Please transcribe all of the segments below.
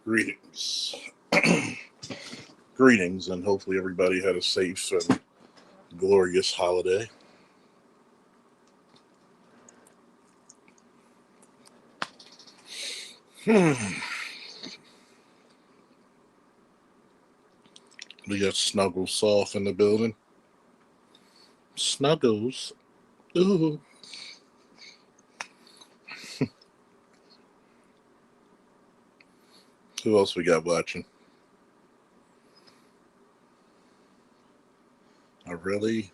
Greetings. Greetings, and hopefully everybody had a safe and glorious holiday. We got Snuggles Soft in the building. Snuggles. Ooh. Who else we got watching? I really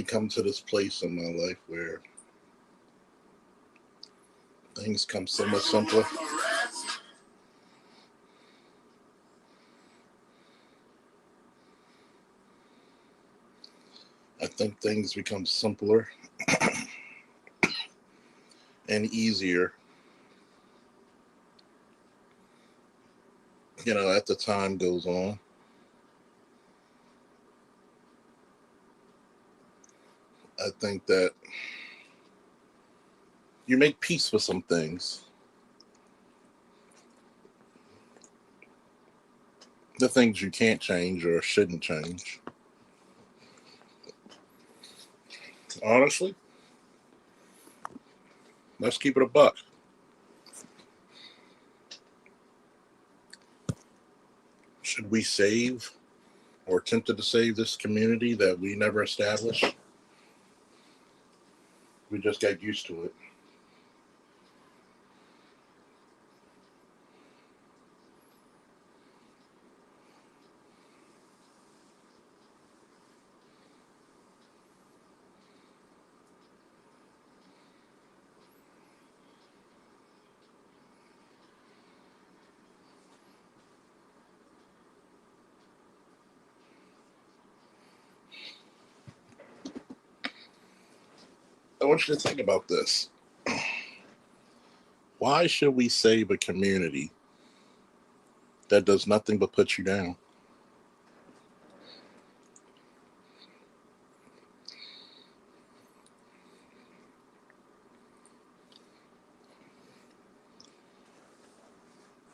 come to this place in my life where things come so much simpler. I think things become simpler and easier, as the time goes on. I think that you make peace with some things. The things you can't change or shouldn't change. Honestly, let's keep it a buck. Should we save or attempted to save this community that we never established? We just got used to it. I want you to think about this. Why should we save a community that does nothing but put you down?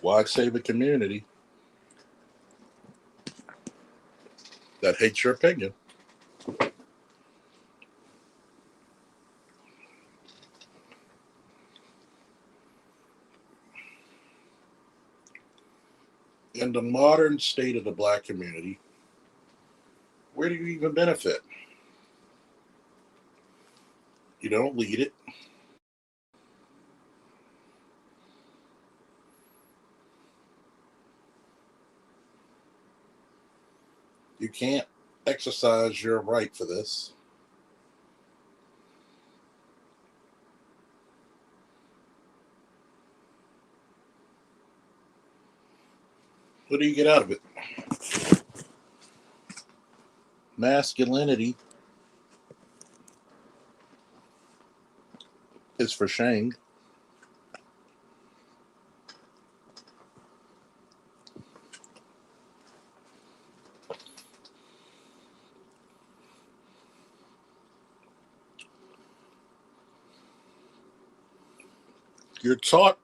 Why save a community that hates your opinion? In the modern state of the black community, where do you even benefit? You don't lead it. You can't exercise your right for this. What do you get out of it? Masculinity is for shame. You're taught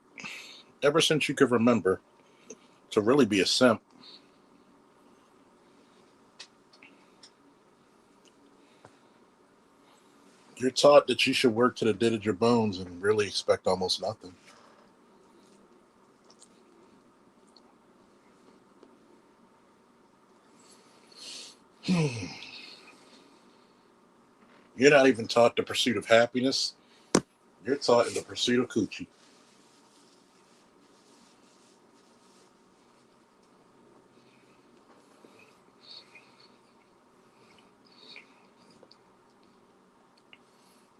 ever since you could remember to really be a simp. You're taught that you should work to the dead of your bones and really expect almost nothing. You're not even taught the pursuit of happiness. You're taught in the pursuit of coochie.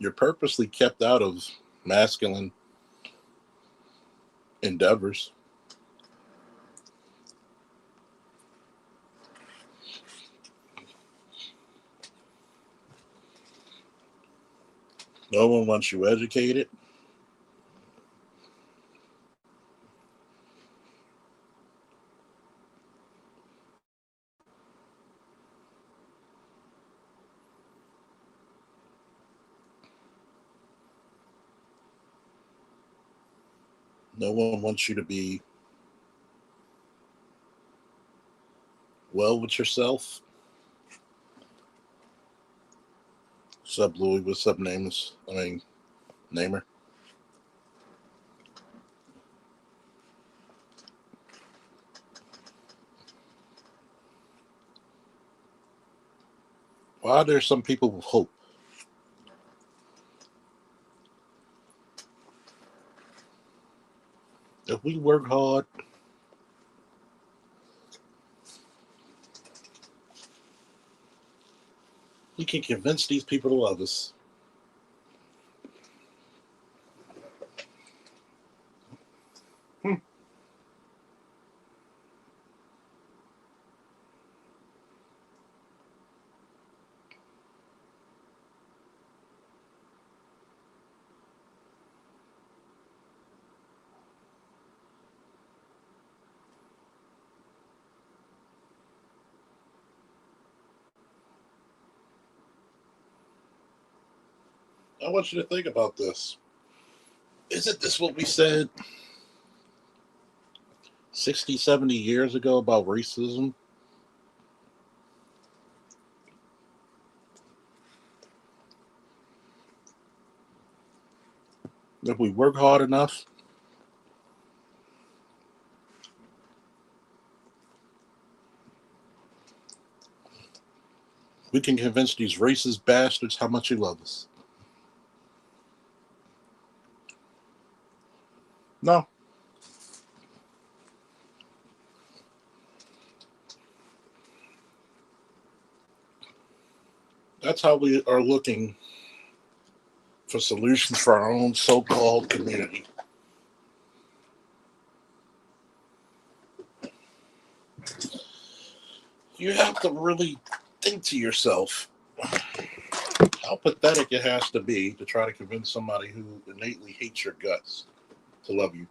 You're purposely kept out of masculine endeavors. No one wants you educated. No one wants you to be well with yourself. What's up, Louis? What's up, Nameless? Namer. Why are there some people with hope? If we work hard, we can convince these people to love us. I want you to think about this. Isn't this what we said 60, 70 years ago about racism? If we work hard enough, we can convince these racist bastards how much they love us. No. That's how we are looking for solutions for our own so-called community. You have to really think to yourself how pathetic it has to be to try to convince somebody who innately hates your guts to love you.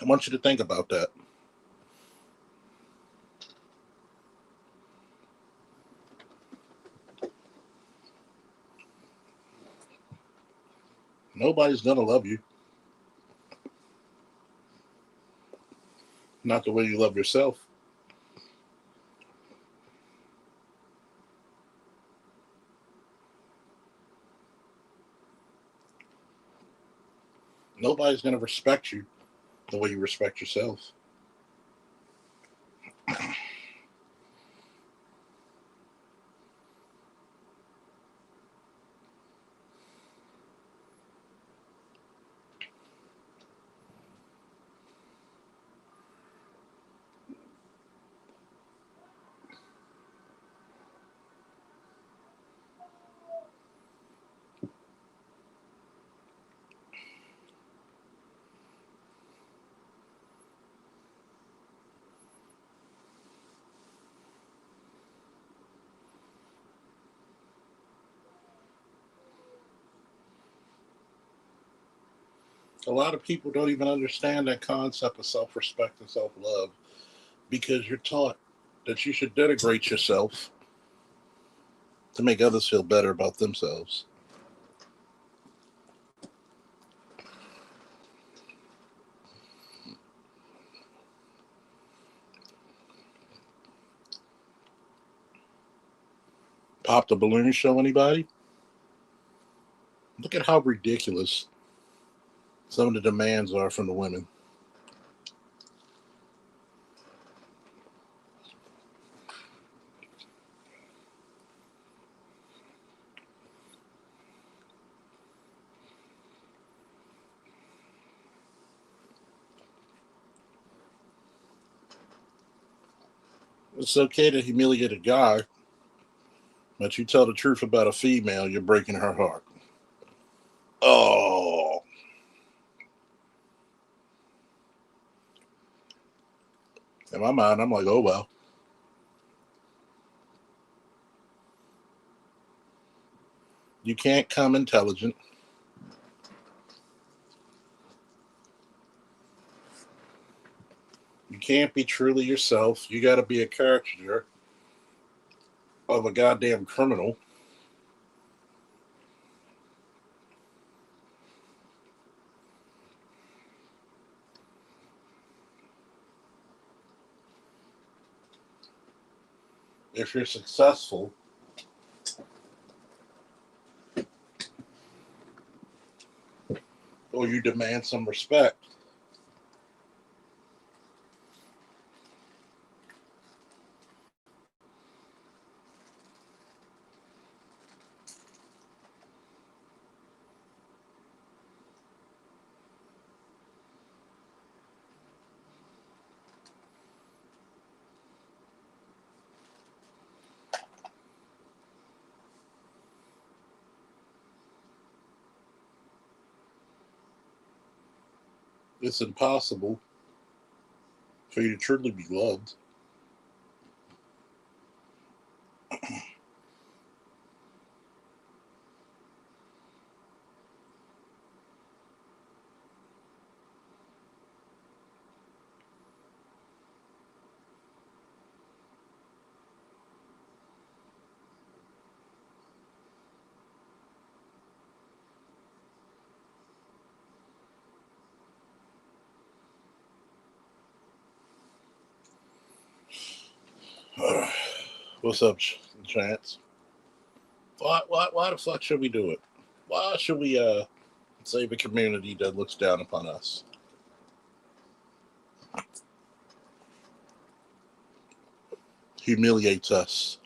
I want you to think about that. Nobody's going to love you. Not the way you love yourself. Nobody's going to respect you the way you respect yourself. A lot of people don't even understand that concept of self-respect and self-love because you're taught that you should denigrate yourself to make others feel better about themselves. Pop the balloon show, anybody? Look at how ridiculous some of the demands are from the women. It's okay to humiliate a guy, but you tell the truth about a female, you're breaking her heart. Oh, In my mind, I'm like, oh well. You can't come intelligent. You can't be truly yourself. You got to be a caricature of a goddamn criminal. If you're successful, or you demand some respect. It's impossible for you to truly be loved. What's up, Chance? Why the fuck should we do it? Why should we save a community that looks down upon us? Humiliates us.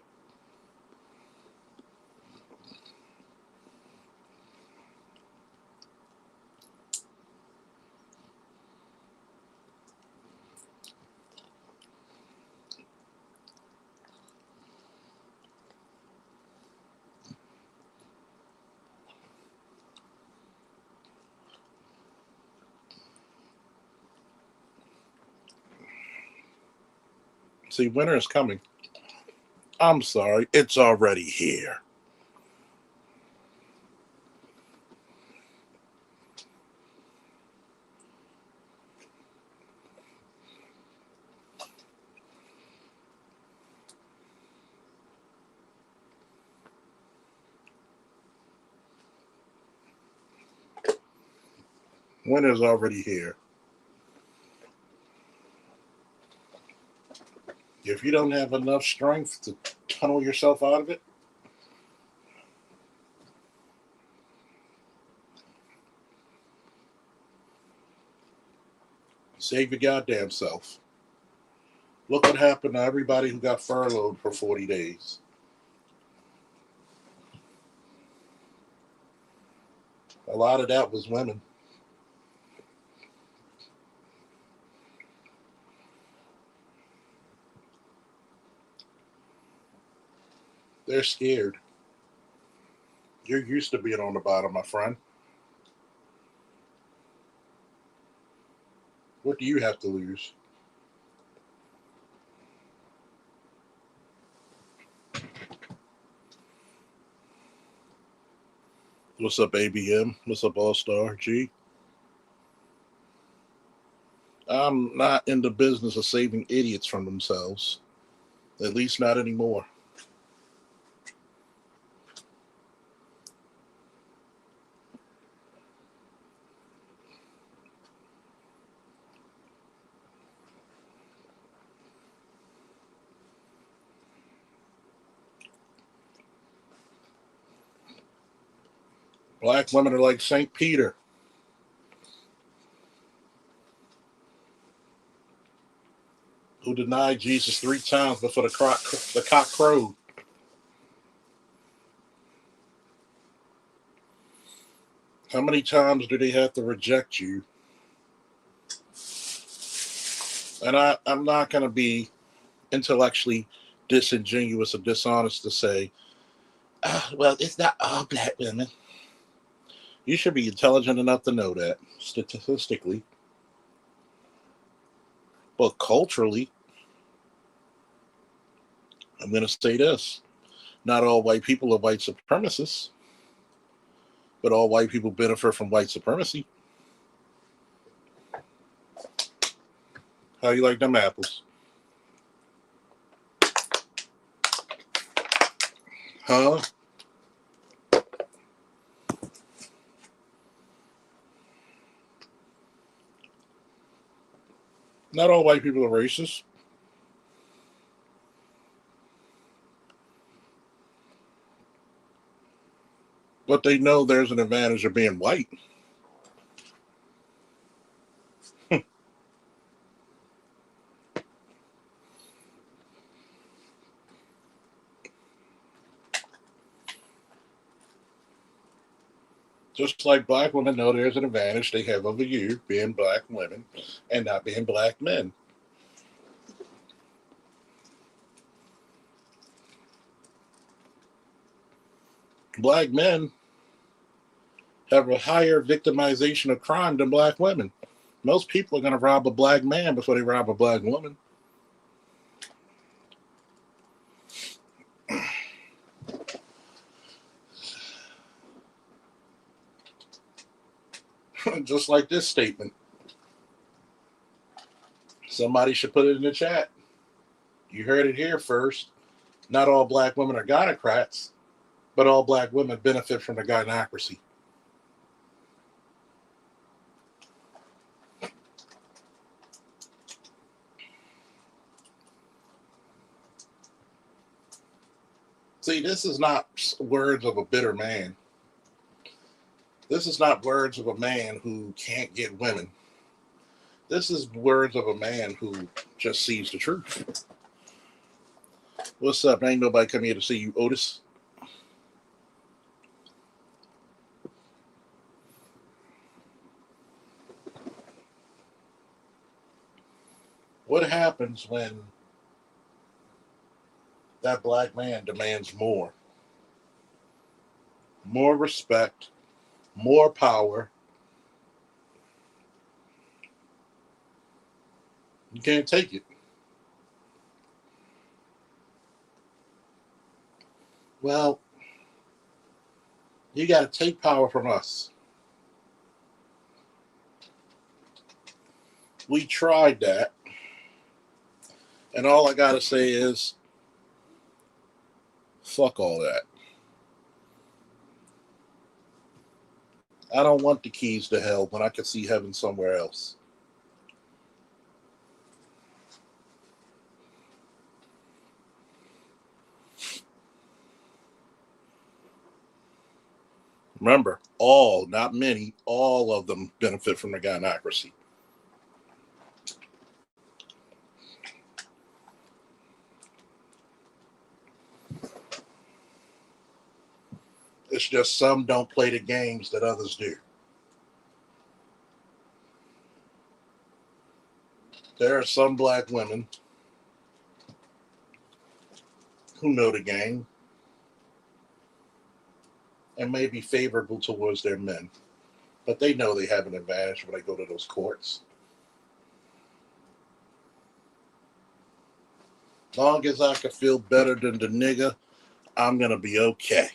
See, winter is coming. I'm sorry, it's already here. Winter's already here. If you don't have enough strength to tunnel yourself out of it, save your goddamn self. Look what happened to everybody who got furloughed for 40 days. A lot of that was women. They're scared. You're used to being on the bottom, my friend. What do you have to lose? What's up, ABM? What's up, All Star G? I'm not in the business of saving idiots from themselves. At least not anymore. Black women are like St. Peter, who denied Jesus 3 times before the cock crowed. How many times do they have to reject you? And I'm not going to be intellectually disingenuous or dishonest to say, well, it's not all black women. You should be intelligent enough to know that, statistically. But culturally, I'm going to say this. Not all white people are white supremacists, but all white people benefit from white supremacy. How you like them apples? Huh? Not all white people are racist. But they know there's an advantage of being white. Just like black women know there's an advantage they have over you being black women and not being black men. Black men have a higher victimization of crime than black women. Most people are going to rob a black man before they rob a black woman. Just like this statement. Somebody should put it in the chat. You heard it here first. Not all black women are gynocrats, but all black women benefit from the gynocracy. See, this is not words of a bitter man. This is not words of a man who can't get women. This is words of a man who just sees the truth. What's up? Ain't nobody come here to see you, Otis. What happens when that black man demands more? More respect, more power. You can't take it. Well, you got to take power from us. We tried that. And all I got to say is, fuck all that. I don't want the keys to hell when I can see heaven somewhere else. Remember, all, not many, all of them benefit from the gynocracy. It's just some don't play the games that others do. There are some black women who know the game and may be favorable towards their men, but they know they have an advantage when they go to those courts. As long as I can feel better than the nigga, I'm going to be okay.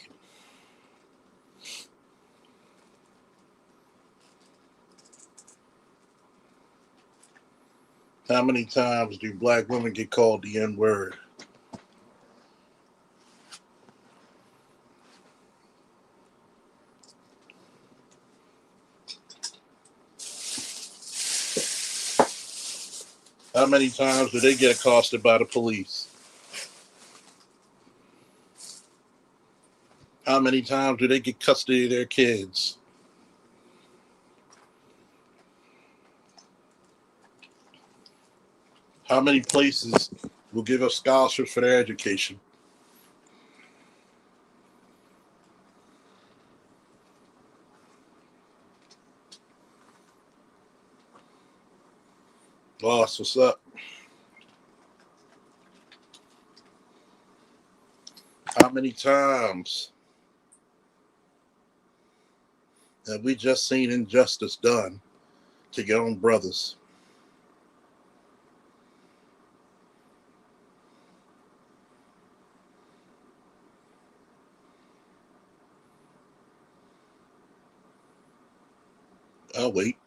How many times do black women get called the N-word? How many times do they get accosted by the police? How many times do they get custody of their kids? How many places will give us scholarships for their education? Boss, what's up? How many times have we just seen injustice done to your own brothers? I'll wait.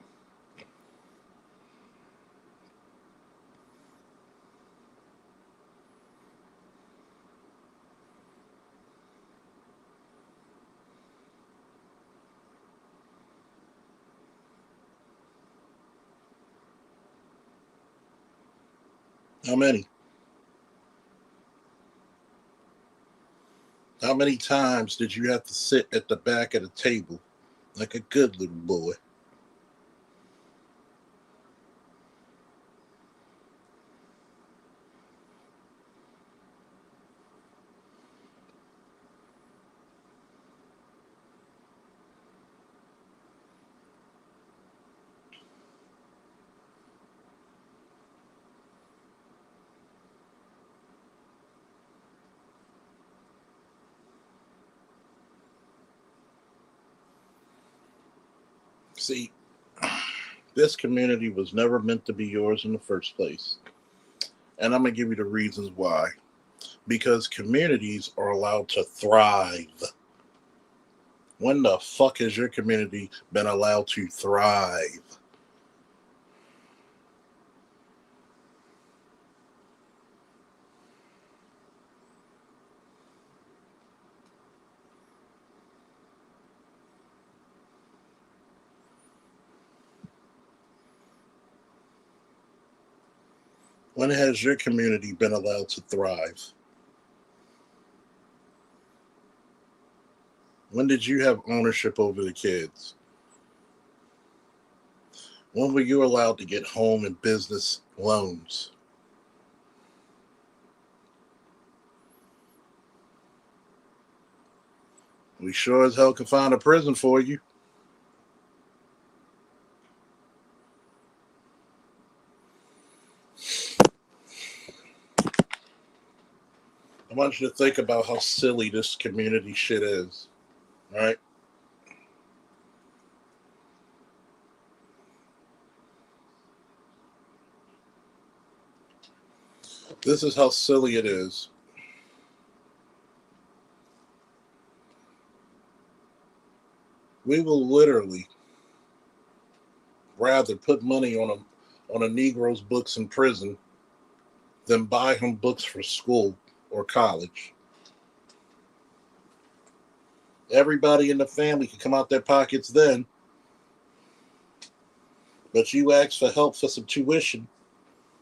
How many? How many times did you have to sit at the back of the table like a good little boy? See, this community was never meant to be yours in the first place. And I'm going to give you the reasons why. Because communities are allowed to thrive. When the fuck has your community been allowed to thrive? When has your community been allowed to thrive? When did you have ownership over the kids? When were you allowed to get home and business loans? We sure as hell can find a prison for you. I want you to think about how silly this community shit is, right? This is how silly it is. We will literally rather put money on a Negro's books in prison than buy him books for school or college. Everybody in the family can come out their pockets then, but you ask for help for some tuition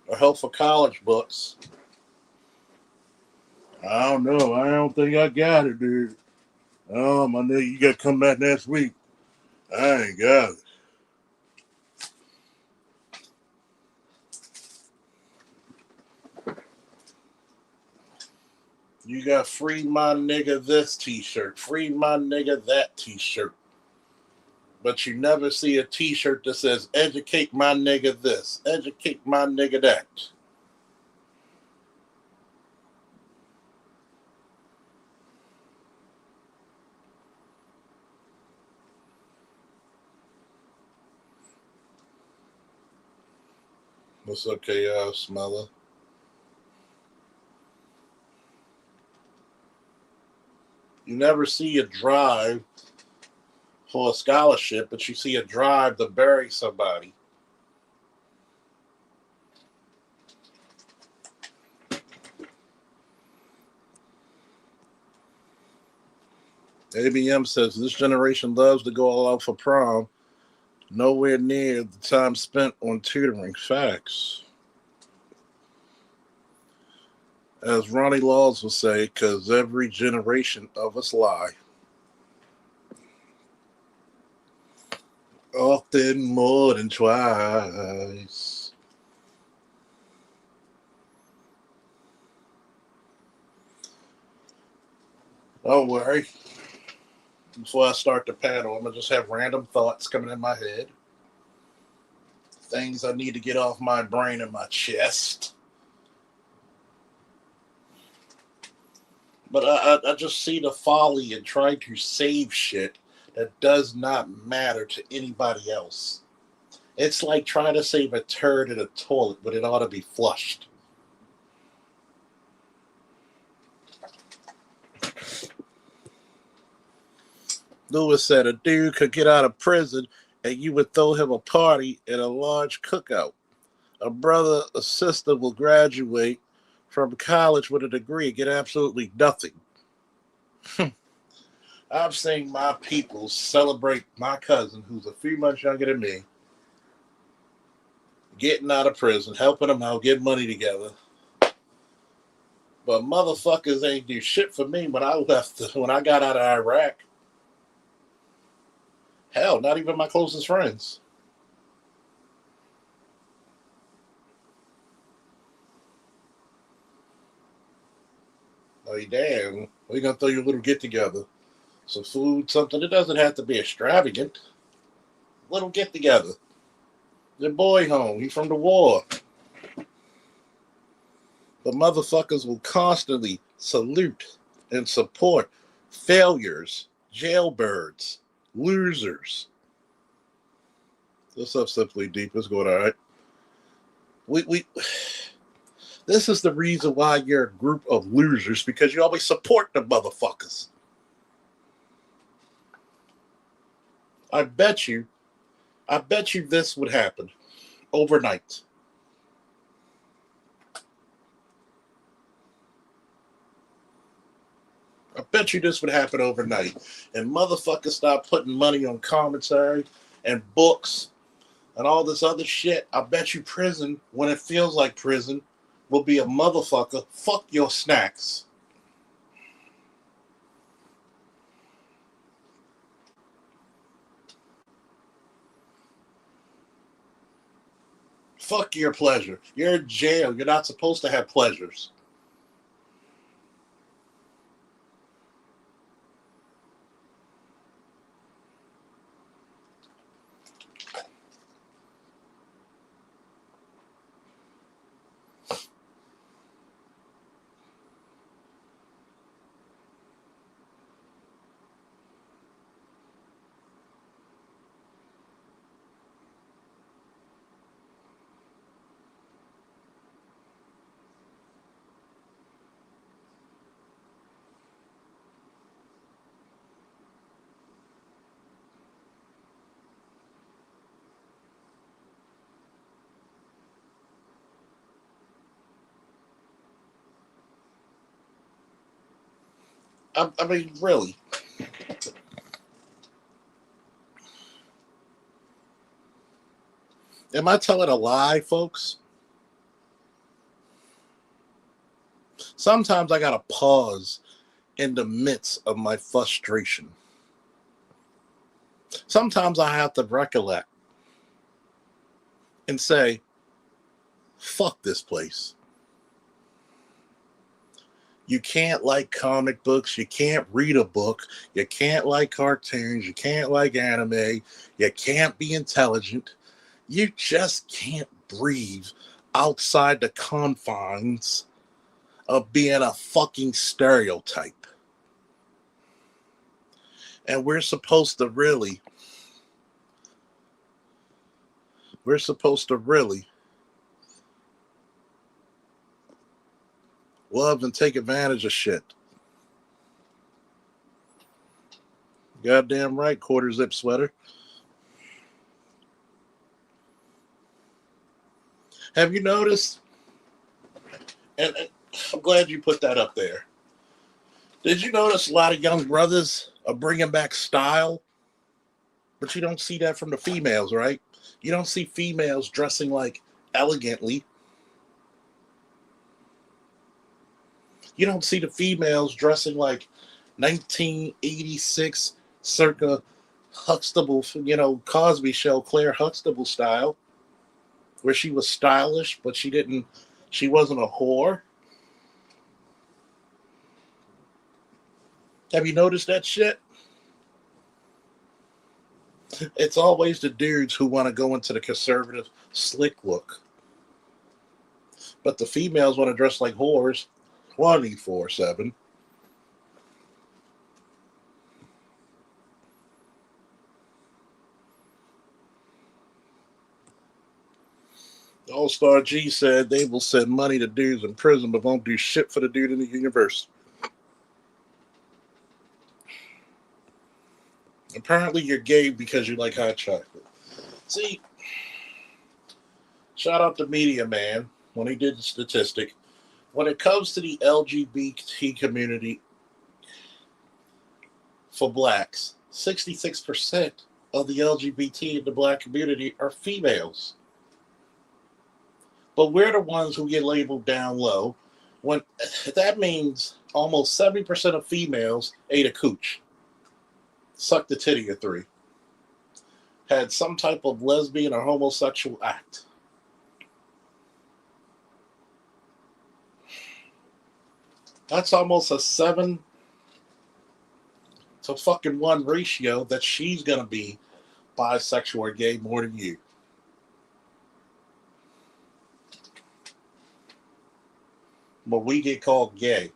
or help for college books. I don't know. I don't think I got it, dude. Oh, my nigga, you got to come back next week. I ain't got it. You got free my nigga this t-shirt, free my nigga that t-shirt. But you never see a t-shirt that says educate my nigga this, educate my nigga that. What's up, Chaos Smeller? You never see a drive for a scholarship, but you see a drive to bury somebody. ABM says this generation loves to go all out for prom, nowhere near the time spent on tutoring. Facts. As Ronnie Laws would say, because every generation of us lie. Often more than twice. Don't worry. Before I start the panel, I'm going to just have random thoughts coming in my head. Things I need to get off my brain and my chest. But I just see the folly in trying to save shit that does not matter to anybody else. It's like trying to save a turd in a toilet, but it ought to be flushed. Lewis said a dude could get out of prison and you would throw him a party and a large cookout. A brother, a sister will graduate from college with a degree and get absolutely nothing. I've seen my people celebrate my cousin, who's a few months younger than me, getting out of prison, helping them out, getting money together. But motherfuckers ain't do shit for me when I left, when I got out of Iraq. Hell, not even my closest friends. Like, damn, we gonna throw you a little get together. Some food, something. It doesn't have to be extravagant. Little get together. Your boy home, he from the war. The motherfuckers will constantly salute and support failures, jailbirds, losers. What's up, Simply Deep? What's going on? All right. We This is the reason why you're a group of losers, because you always support the motherfuckers. I bet you this would happen overnight. I bet you this would happen overnight. And motherfuckers start putting money on commentary and books and all this other shit. I bet you prison, when it feels like prison, will be a motherfucker. Fuck your snacks. Fuck your pleasure. You're in jail. You're not supposed to have pleasures. I mean, really. Am I telling a lie, folks? Sometimes I gotta pause in the midst of my frustration. Sometimes I have to recollect and say, fuck this place. You can't like comic books. You can't read a book. You can't like cartoons. You can't like anime. You can't be intelligent. You just can't breathe outside the confines of being a fucking stereotype. And we're supposed to really love and take advantage of shit. Goddamn right, quarter zip sweater. Have you noticed? And I'm glad you put that up there. Did you notice a lot of young brothers are bringing back style? But you don't see that from the females, right? You don't see females dressing like elegantly. You don't see the females dressing like 1986 circa Huxtable, Cosby show, Claire Huxtable style, where she was stylish, but she wasn't a whore. Have you noticed that shit? It's always the dudes who want to go into the conservative, slick look. But the females want to dress like whores 24/7. All Star G said they will send money to dudes in prison, but won't do shit for the dude in the universe. Apparently, you're gay because you like hot chocolate. See, shout out to Media Man when he did the statistic. When it comes to the LGBT community for blacks, 66% of the LGBT in the black community are females. But we're the ones who get labeled down low. When that means almost 70% of females ate a cooch, sucked the titty or three, had some type of lesbian or homosexual act. That's almost a 7 to fucking 1 ratio that she's gonna be bisexual or gay more than you. But we get called gay.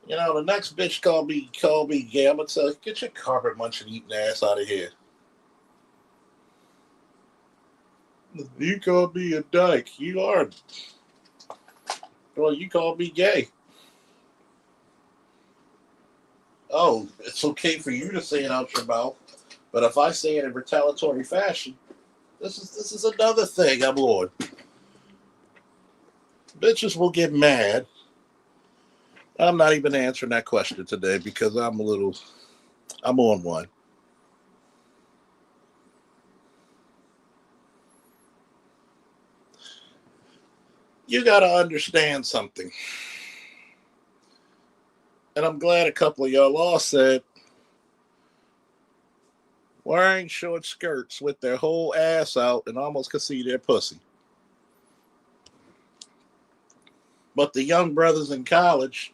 You know, the next bitch called me gay. I'm gonna tell you, get your carpet munching eating ass out of here. You called me a dyke. You are. Well, you called me gay. Oh, it's okay for you to say it out your mouth, but if I say it in retaliatory fashion, this is another thing I'm on. Bitches will get mad. I'm not even answering that question today because I'm on one. You got to understand something. And I'm glad a couple of y'all all said wearing short skirts with their whole ass out and almost could see their pussy. But the young brothers in college,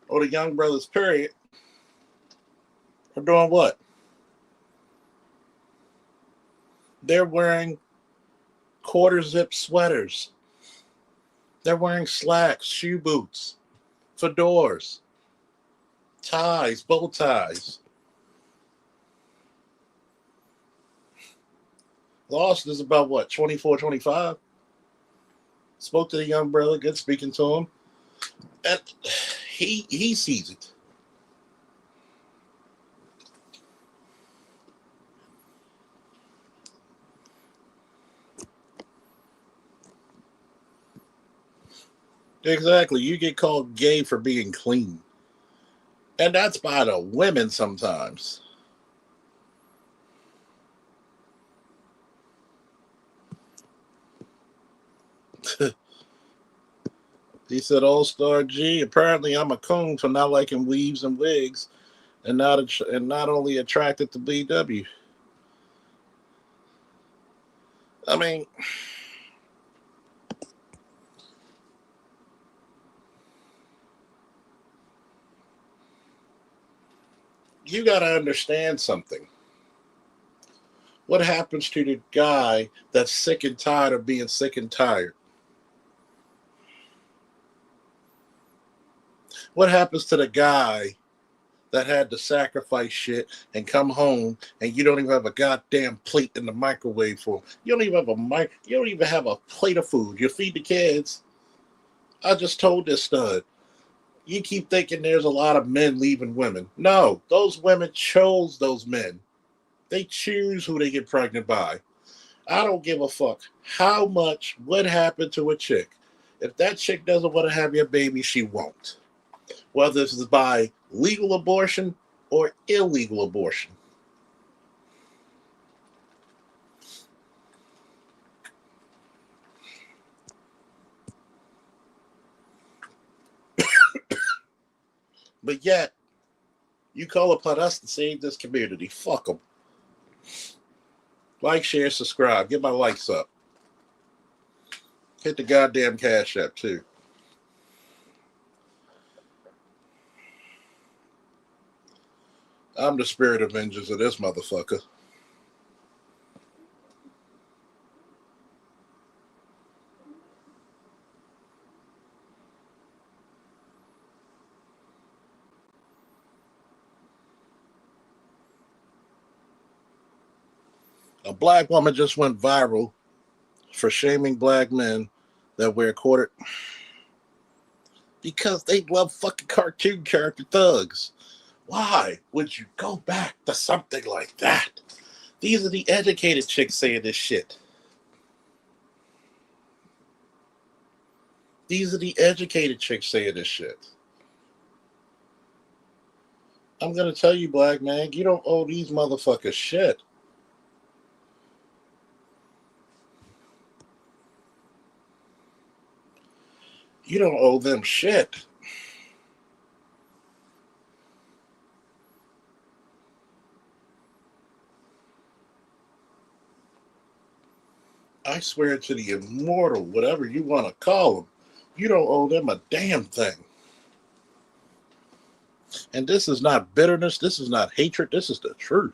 or the young brothers, period, are doing what? They're wearing quarter zip sweaters. They're wearing slacks, shoe boots, fedoras, ties, bow ties. Lost is about what, 24, 25? Spoke to the young brother, good speaking to him. And he sees it. Exactly. You get called gay for being clean. And that's by the women sometimes. He said, All-Star G, apparently I'm a coon for not liking weaves and wigs and not only attracted to BW. I mean, you got to understand something. What happens to the guy that's sick and tired of being sick and tired? What happens to the guy that had to sacrifice shit and come home and you don't even have a goddamn plate in the microwave for him? You don't even have you don't even have a plate of food. You feed the kids. I just told this stud. You keep thinking there's a lot of men leaving women. No, those women chose those men. They choose who they get pregnant by. I don't give a fuck how much, what happened to a chick. If that chick doesn't want to have your baby, she won't. Whether it's by legal abortion or illegal abortion. But yet, you call upon us to save this community. Fuck them. Like, share, subscribe. Get my likes up. Hit the goddamn Cash App, too. I'm the spirit of vengeance of this motherfucker. A black woman just went viral for shaming black men that wear quarter because they love fucking cartoon character thugs. Why would you go back to something like that? These are the educated chicks saying this shit. These are the educated chicks saying this shit. I'm going to tell you, black man, you don't owe these motherfuckers shit. You don't owe them shit. I swear to the immortal, whatever you want to call them, you don't owe them a damn thing. And this is not bitterness. This is not hatred. This is the truth.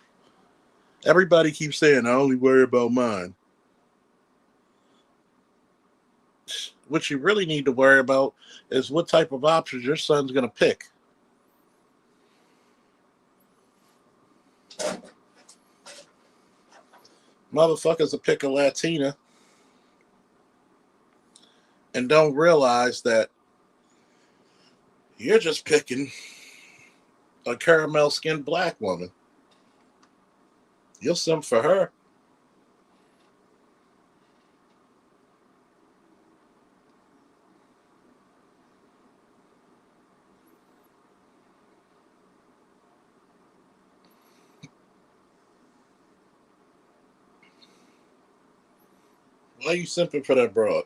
Everybody keeps saying, I only worry about mine. What you really need to worry about is what type of options your son's going to pick. Motherfuckers will pick a Latina and don't realize that you're just picking a caramel skinned black woman. You'll simp for her. Why are you simping for that broad?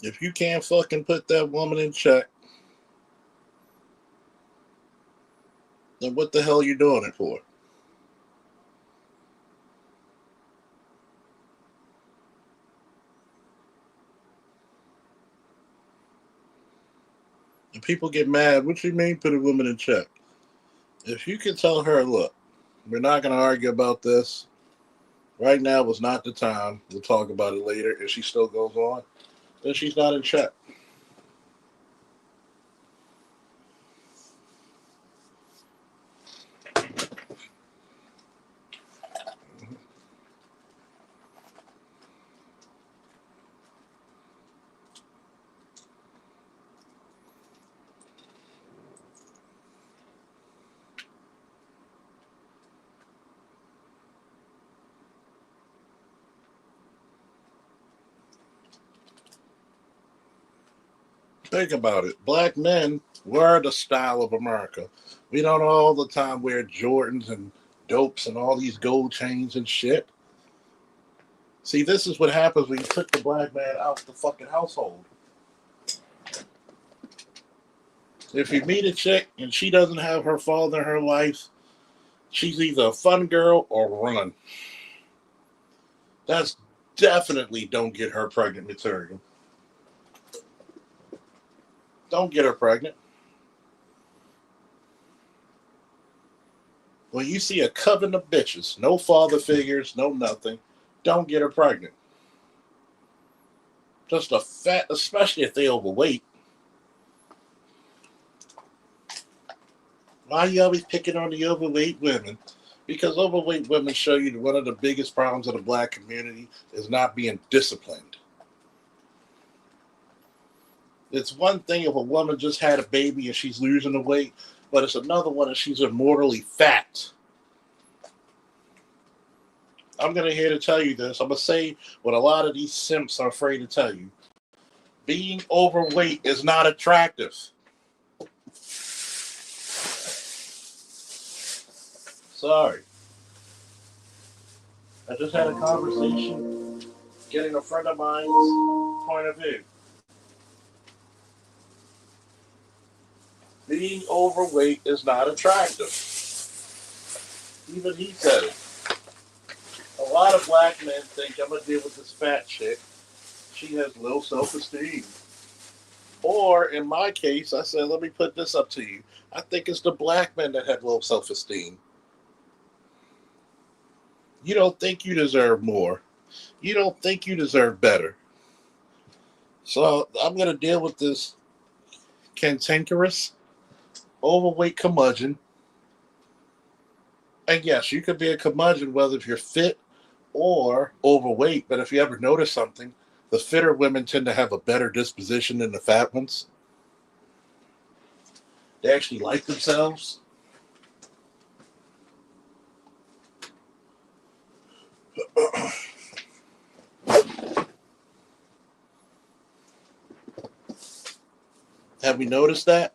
If you can't fucking put that woman in check, then what the hell are you doing it for? And people get mad. What you mean put a woman in check? If you can tell her, look, we're not going to argue about this. Right now was not the time. We'll talk about it later. If she still goes on, then she's not in check. Think about it. Black men were the style of America. We don't all the time wear Jordans and dopes and all these gold chains and shit. See, this is what happens when you took the black man out the fucking household. If you meet a chick and she doesn't have her father in her life, she's either a fun girl or run. That's definitely don't get her pregnant material. Don't get her pregnant. When you see a coven of bitches, no father figures, no nothing, don't get her pregnant. Just a fat, especially if they overweight. Why are you always picking on the overweight women? Because overweight women show you that one of the biggest problems of the black community is not being disciplined. It's one thing if a woman just had a baby and she's losing the weight, but it's another one if she's immortally fat. I'm going to here to tell you this. I'm going to say what a lot of these simps are afraid to tell you. Being overweight is not attractive. Sorry. I just had a conversation getting a friend of mine's point of view. Being overweight is not attractive. Even he said it. A lot of black men think I'm going to deal with this fat chick. She has low self-esteem. Or, in my case, I said, let me put this up to you. I think it's the black men that have low self-esteem. You don't think you deserve more. You don't think you deserve better. So, I'm going to deal with this cantankerous, overweight curmudgeon. And yes, you could be a curmudgeon whether if you're fit or overweight. But if you ever notice something, the fitter women tend to have a better disposition than the fat ones. They actually like themselves. Have we noticed that?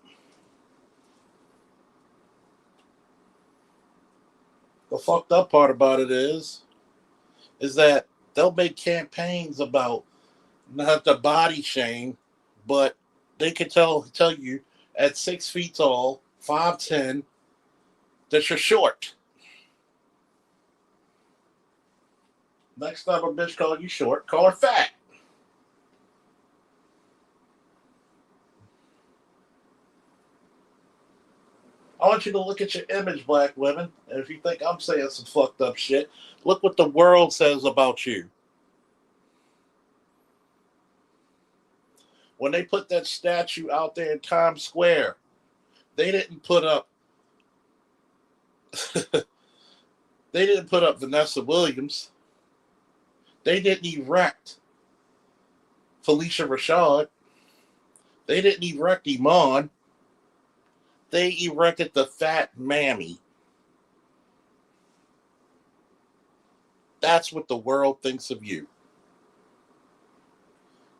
The fucked up part about it is that they'll make campaigns about not the body shame, but they can tell you at 6 feet tall, 5'10", that you're short. Next time a bitch call you short, call her fat. I want you to look at your image, black women. And if you think I'm saying some fucked up shit, look what the world says about you. When they put that statue out there in Times Square, they didn't put up they didn't put up Vanessa Williams. They didn't erect Felicia Rashad. They didn't erect Iman. They erected the fat mammy. That's what the world thinks of you.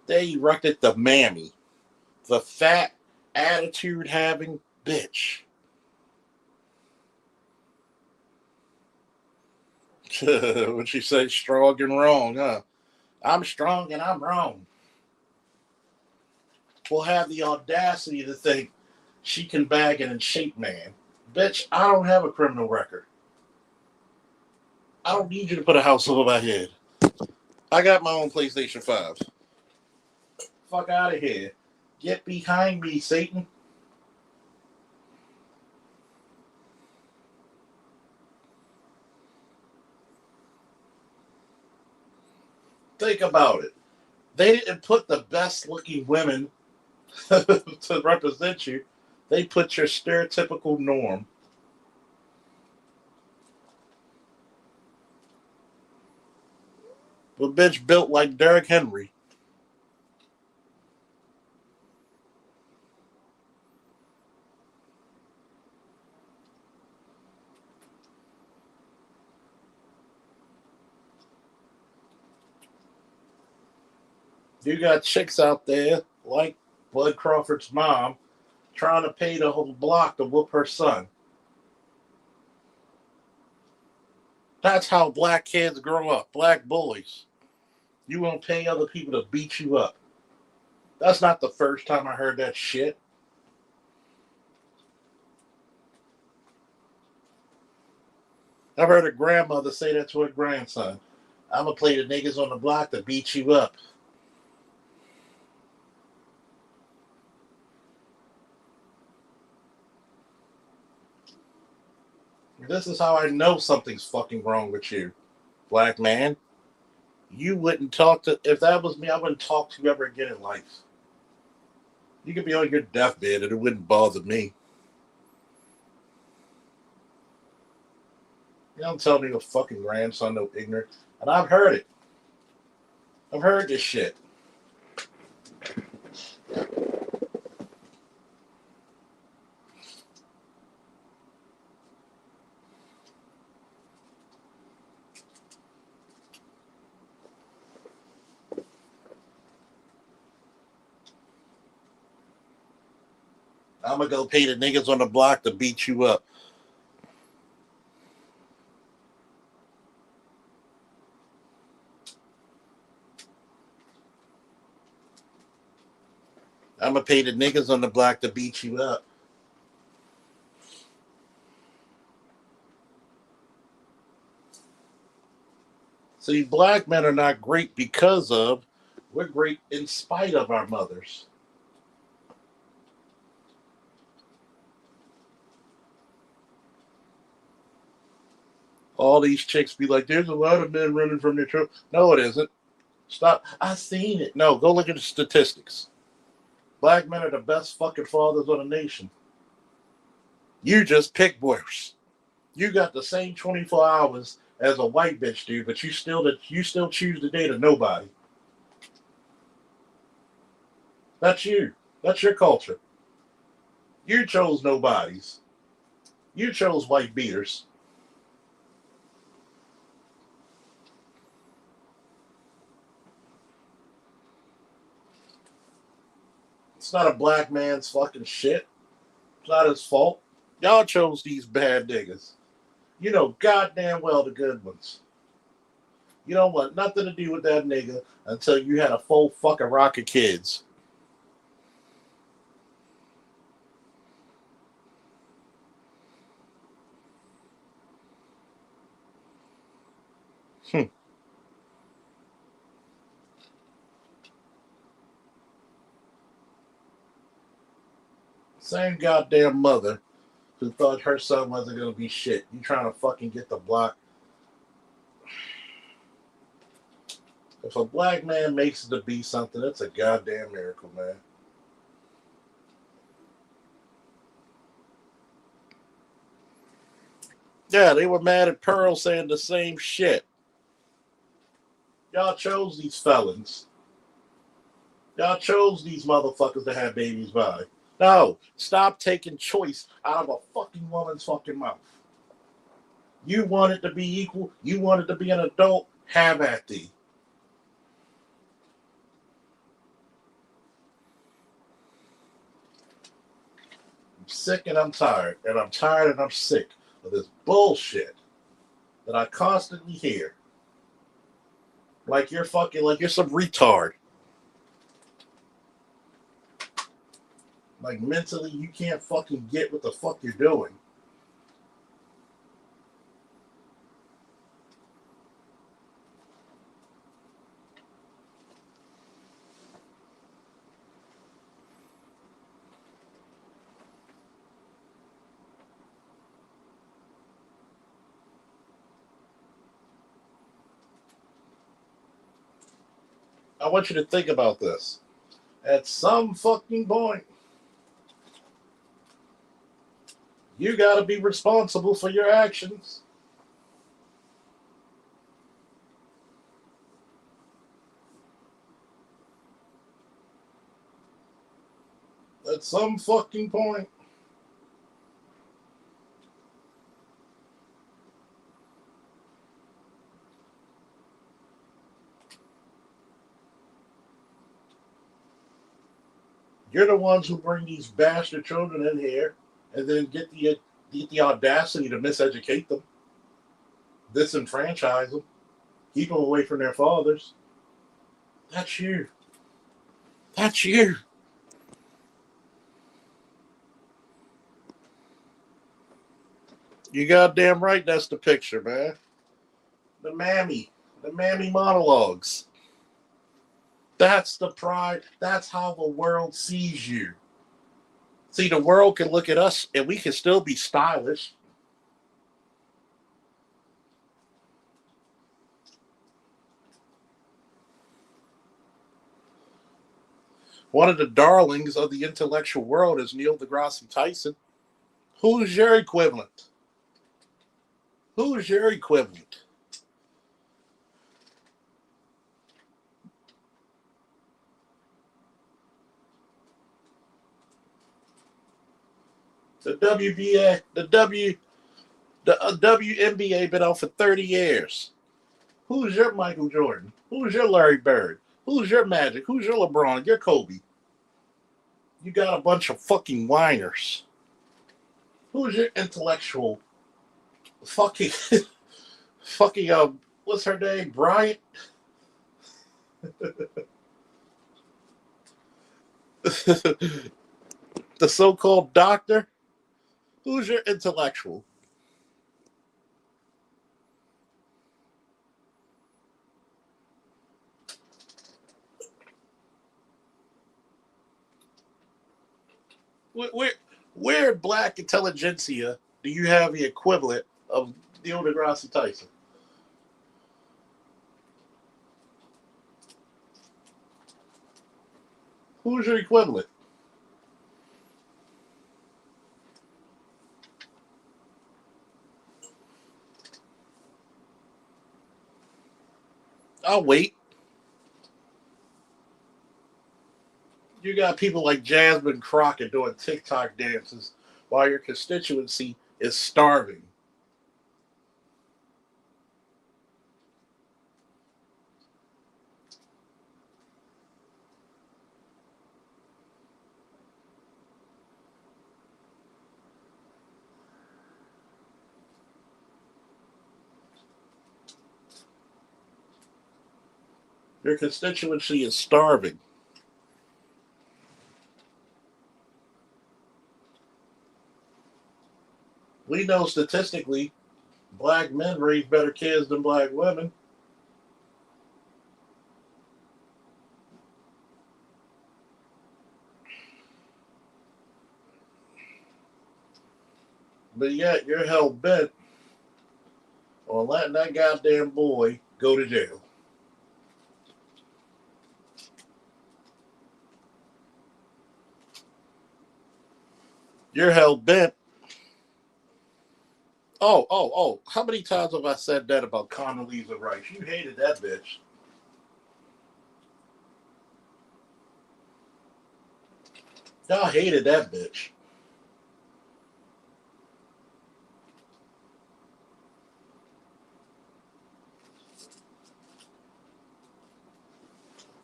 They erected the mammy, the fat, attitude having bitch. When she says strong and wrong, huh? I'm strong and I'm wrong. Will have the audacity to think she can bag it and shape man. Bitch, I don't have a criminal record. I don't need you to put a house over my head. I got my own PlayStation 5. Fuck out of here. Get behind me, Satan. Think about it. They didn't put the best looking women to represent you. They put your stereotypical norm. A bitch built like Derrick Henry. You got chicks out there like Bud Crawford's mom trying to pay the whole block to whoop her son. That's how black kids grow up, black bullies. You won't pay other people to beat you up. That's not the first time I heard that shit. I've heard a grandmother say that to her grandson. I'm gonna play the niggas on the block to beat you up. This is how I know something's fucking wrong with you, black man. You wouldn't talk to, if that was me, I wouldn't talk to you ever again in life. You could be on your deathbed and it wouldn't bother me. You don't tell me your fucking grandson no ignorant. And I've heard it. I've heard this shit. I'm gonna go pay the niggas on the block to beat you up. I'm gonna pay the niggas on the block to beat you up. See, black men are not great because of, we're great in spite of our mothers. All these chicks be like, there's a lot of men running from their children. No, it isn't. Stop. I seen it. No, go look at the statistics. Black men are the best fucking fathers of the nation. You just pick worse. You got the same 24 hours as a white bitch do, but you still choose to date a nobody. That's you. That's your culture. You chose nobodies. You chose white beaters. It's not a black man's fucking shit. It's not his fault. Y'all chose these bad niggas. You know goddamn well the good ones. You don't want nothing to do with that nigga until you had a full fucking rock of kids. Same goddamn mother who thought her son wasn't gonna be shit. You trying to fucking get the block. If a black man makes it to be something, it's a goddamn miracle, man. Yeah, they were mad at Pearl saying the same shit. Y'all chose these felons. Y'all chose these motherfuckers to have babies by. No, stop taking choice out of a fucking woman's fucking mouth. You want it to be equal. You want it to be an adult. Have at thee. I'm sick and I'm tired. And I'm tired and I'm sick of this bullshit that I constantly hear. Like you're fucking, like you're some retard. Like mentally, you can't fucking get what the fuck you're doing. I want you to think about this. At some fucking point, you got to be responsible for your actions. At some fucking point. You're the ones who bring these bastard children in here and then get the audacity to miseducate them, disenfranchise them, keep them away from their fathers. That's you. That's you. You goddamn right that's the picture, man. The mammy. The mammy monologues. That's the pride. That's how the world sees you. See, the world can look at us and we can still be stylish. One of the darlings of the intellectual world is Neil deGrasse Tyson. Who's your equivalent? Who's your equivalent? The WBA, the WNBA been out for 30 years. Who's your Michael Jordan? Who's your Larry Bird? Who's your Magic? Who's your LeBron? Your Kobe? You got a bunch of fucking whiners. Who's your intellectual fucking fucking what's her name? Bryant? The so-called doctor? Who's your intellectual? Where, where black intelligentsia do you have the equivalent of Neil deGrasse Tyson? Who's your equivalent? I'll wait. You got people like Jasmine Crockett doing TikTok dances while your constituency is starving. Your constituency is starving. We know statistically black men raise better kids than black women. But yet you're hell bent on letting that goddamn boy go to jail. You're hell bent. Oh. How many times have I said that about Condoleezza Rice? You hated that bitch. Y'all hated that bitch.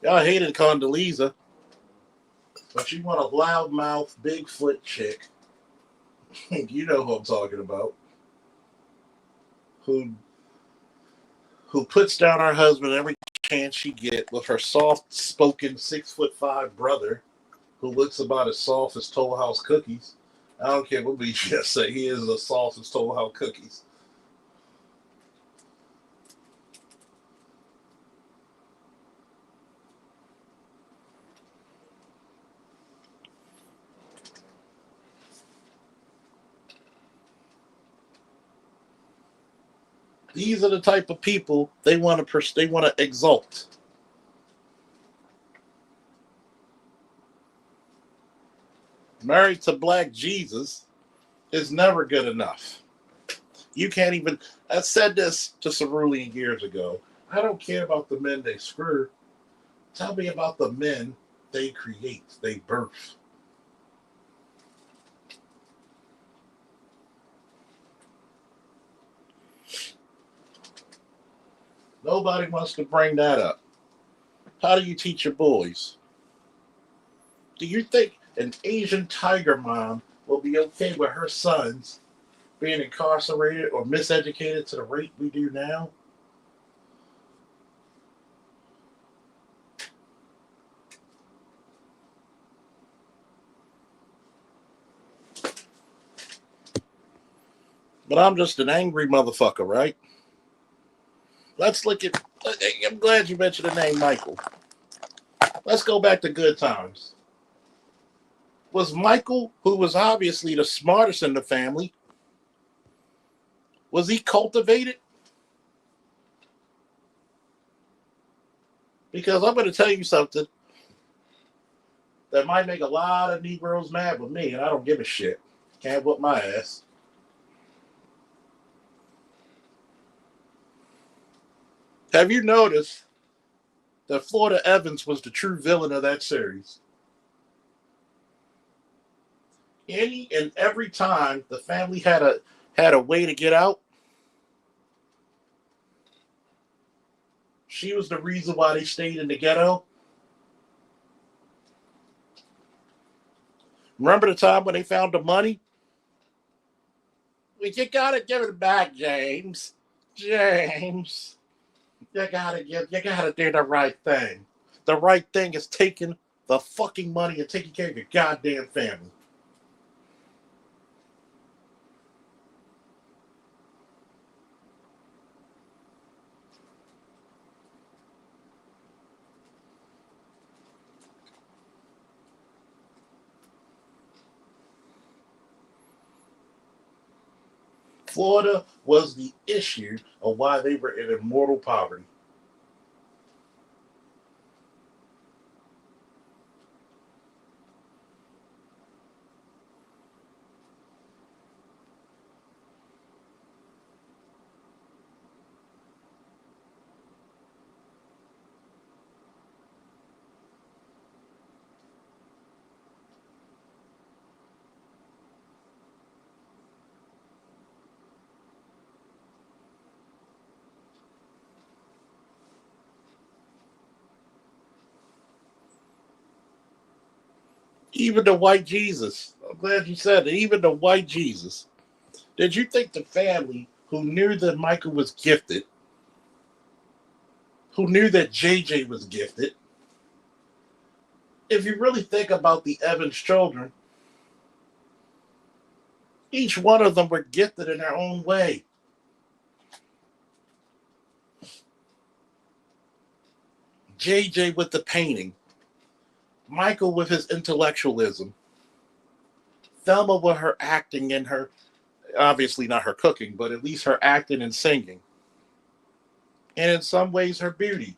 Y'all hated Condoleezza, but you want a loudmouth, Bigfoot chick. You know who I'm talking about. Who who puts down her husband every chance she get with her soft-spoken 6'5" brother, who looks about as soft as Toll House cookies. I don't care what we just say. He is as soft as Toll House cookies. These are the type of people they want to exalt. Married to Black Jesus is never good enough. You can't even. I said this to Cerulean years ago. I don't care about the men they screw. Tell me about the men they create, they birth. Nobody wants to bring that up. How do you teach your boys? Do you think an Asian tiger mom will be okay with her sons being incarcerated or miseducated to the rate we do now? But I'm just an angry motherfucker, right? Let's look at. I'm glad you mentioned the name Michael. Let's go back to good times. Was Michael, who was obviously the smartest in the family, was he cultivated? Because I'm going to tell you something that might make a lot of Negroes mad with me, and I don't give a shit. Can't whoop my ass. Have you noticed that Florida Evans was the true villain of that series? Any and every time the family had a way to get out, she was the reason why they stayed in the ghetto. Remember the time when they found the money? Well, you gotta give it back, James. James. You gotta do the right thing. The right thing is taking the fucking money and taking care of your goddamn family. Florida was the issue of why they were in immortal poverty. Even the white Jesus. I'm glad you said it. Even the white Jesus. Did you think the family who knew that Michael was gifted, who knew that JJ was gifted, if you really think about the Evans children, each one of them were gifted in their own way. JJ with the painting, Michael with his intellectualism, Thelma with her acting and her, obviously not her cooking, but at least her acting and singing, and in some ways her beauty.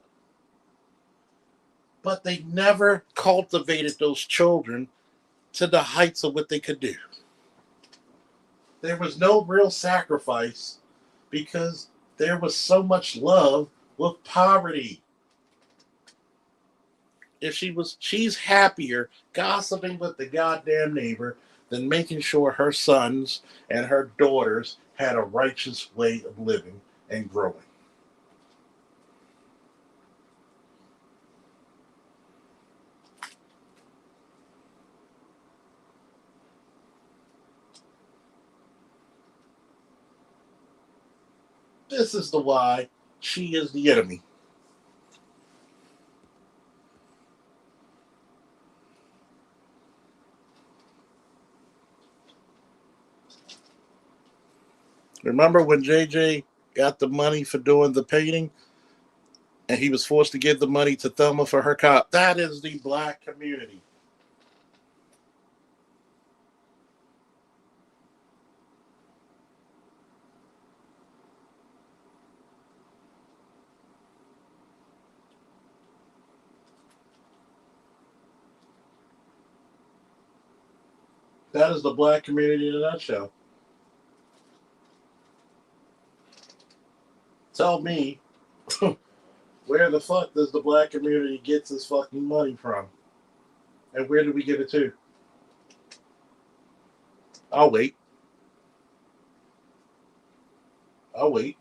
But they never cultivated those children to the heights of what they could do. There was no real sacrifice because there was so much love with poverty. If she's happier gossiping with the goddamn neighbor than making sure her sons and her daughters had a righteous way of living and growing. This is the why she is the enemy. Remember when JJ got the money for doing the painting and he was forced to give the money to Thelma for her cop? That is the black community. That is the black community in a nutshell. Tell me, where the fuck does the black community get this fucking money from? And where do we give it to? I'll wait. I'll wait.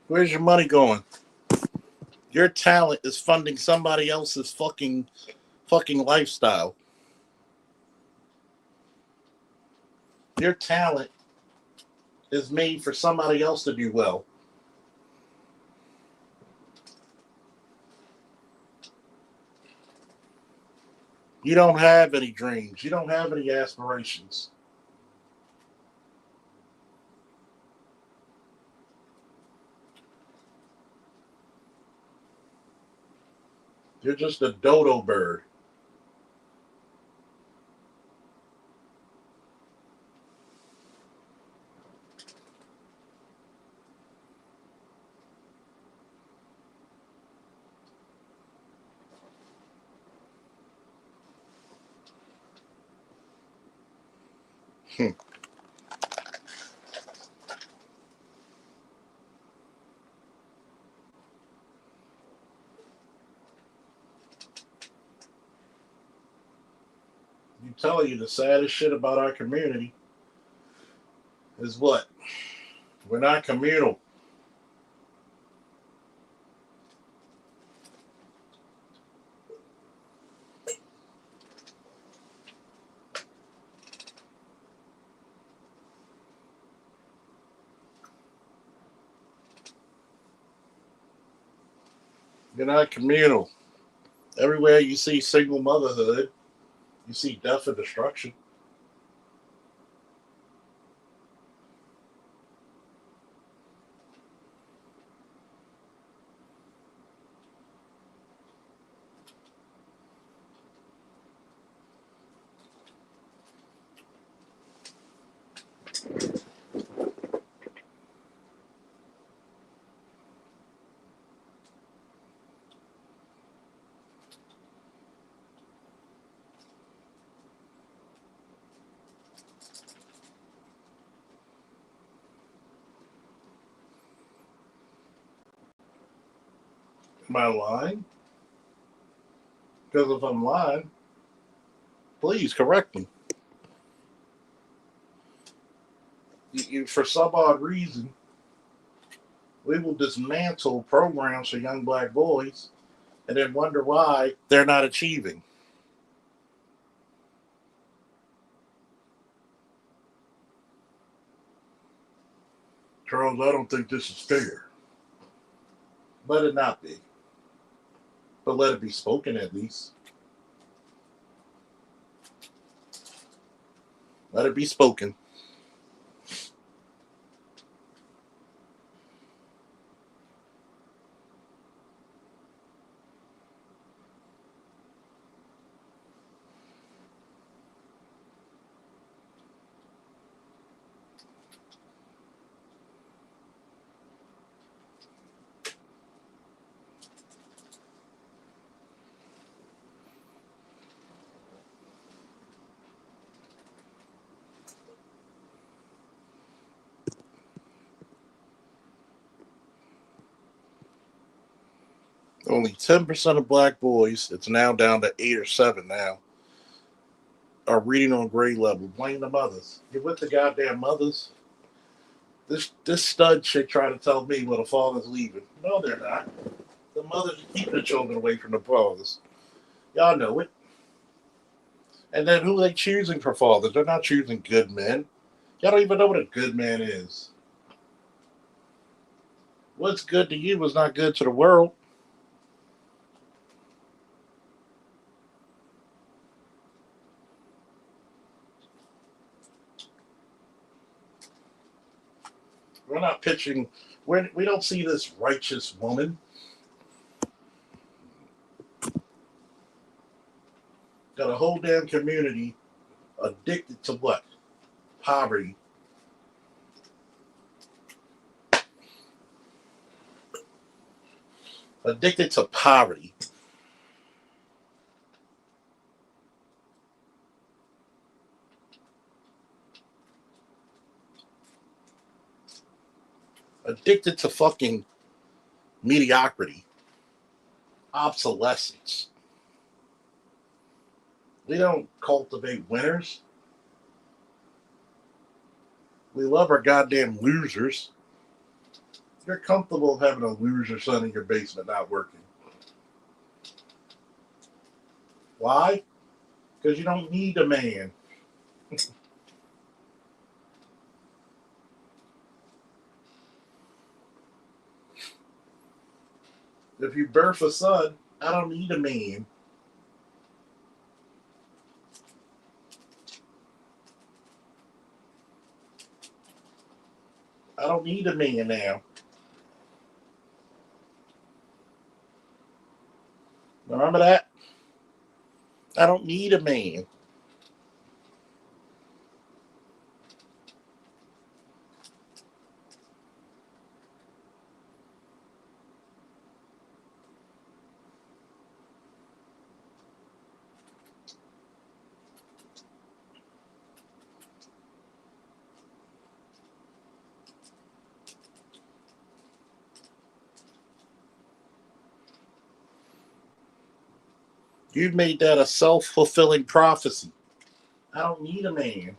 Where's your money going? Your talent is funding somebody else's fucking lifestyle. Your talent is made for somebody else to do well. You don't have any dreams. You don't have any aspirations. You're just a dodo bird. Hmm. I'm telling you, the saddest shit about our community is what? We're not communal. You're not communal. Everywhere you see single motherhood, you see death and destruction. Am I lying? Because if I'm lying, Please correct me. For some odd reason, we will dismantle programs for young black boys and then wonder why they're not achieving. Charles, I don't think this is fair. Let it not be. But let it be spoken at least. Let it be spoken. Only 10% of black boys, it's now down to 8 or 7 now, are reading on grade level. Blame the mothers. Get with the goddamn mothers. This stud chick trying to tell me when the father's leaving. No, they're not. The mothers are keeping the children away from the fathers. Y'all know it. And then who are they choosing for fathers? They're not choosing good men. Y'all don't even know what a good man is. What's good to you is not good to the world. We're not pitching. We don't see this righteous woman. Got a whole damn community addicted to what? Poverty. Addicted to poverty. Addicted to fucking mediocrity. Obsolescence. We don't cultivate winners. We love our goddamn losers. You're comfortable having a loser son in your basement not working. Why? Because you don't need a man. If you birth a son, I don't need a man. I don't need a man now. Remember that? I don't need a man. You've made that a self-fulfilling prophecy. I don't need a man.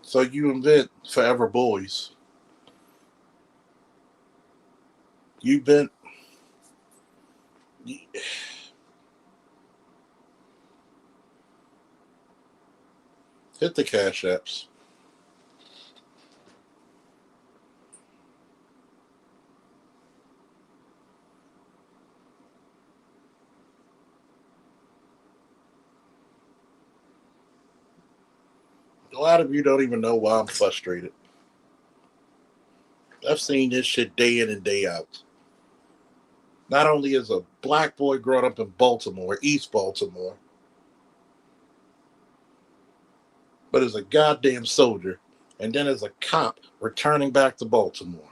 So you invent forever boys. You invent. Hit the cash apps. A lot of you don't even know why I'm frustrated. I've seen this shit day in and day out. Not only as a black boy growing up in Baltimore, East Baltimore, but as a goddamn soldier, and then as a cop returning back to Baltimore.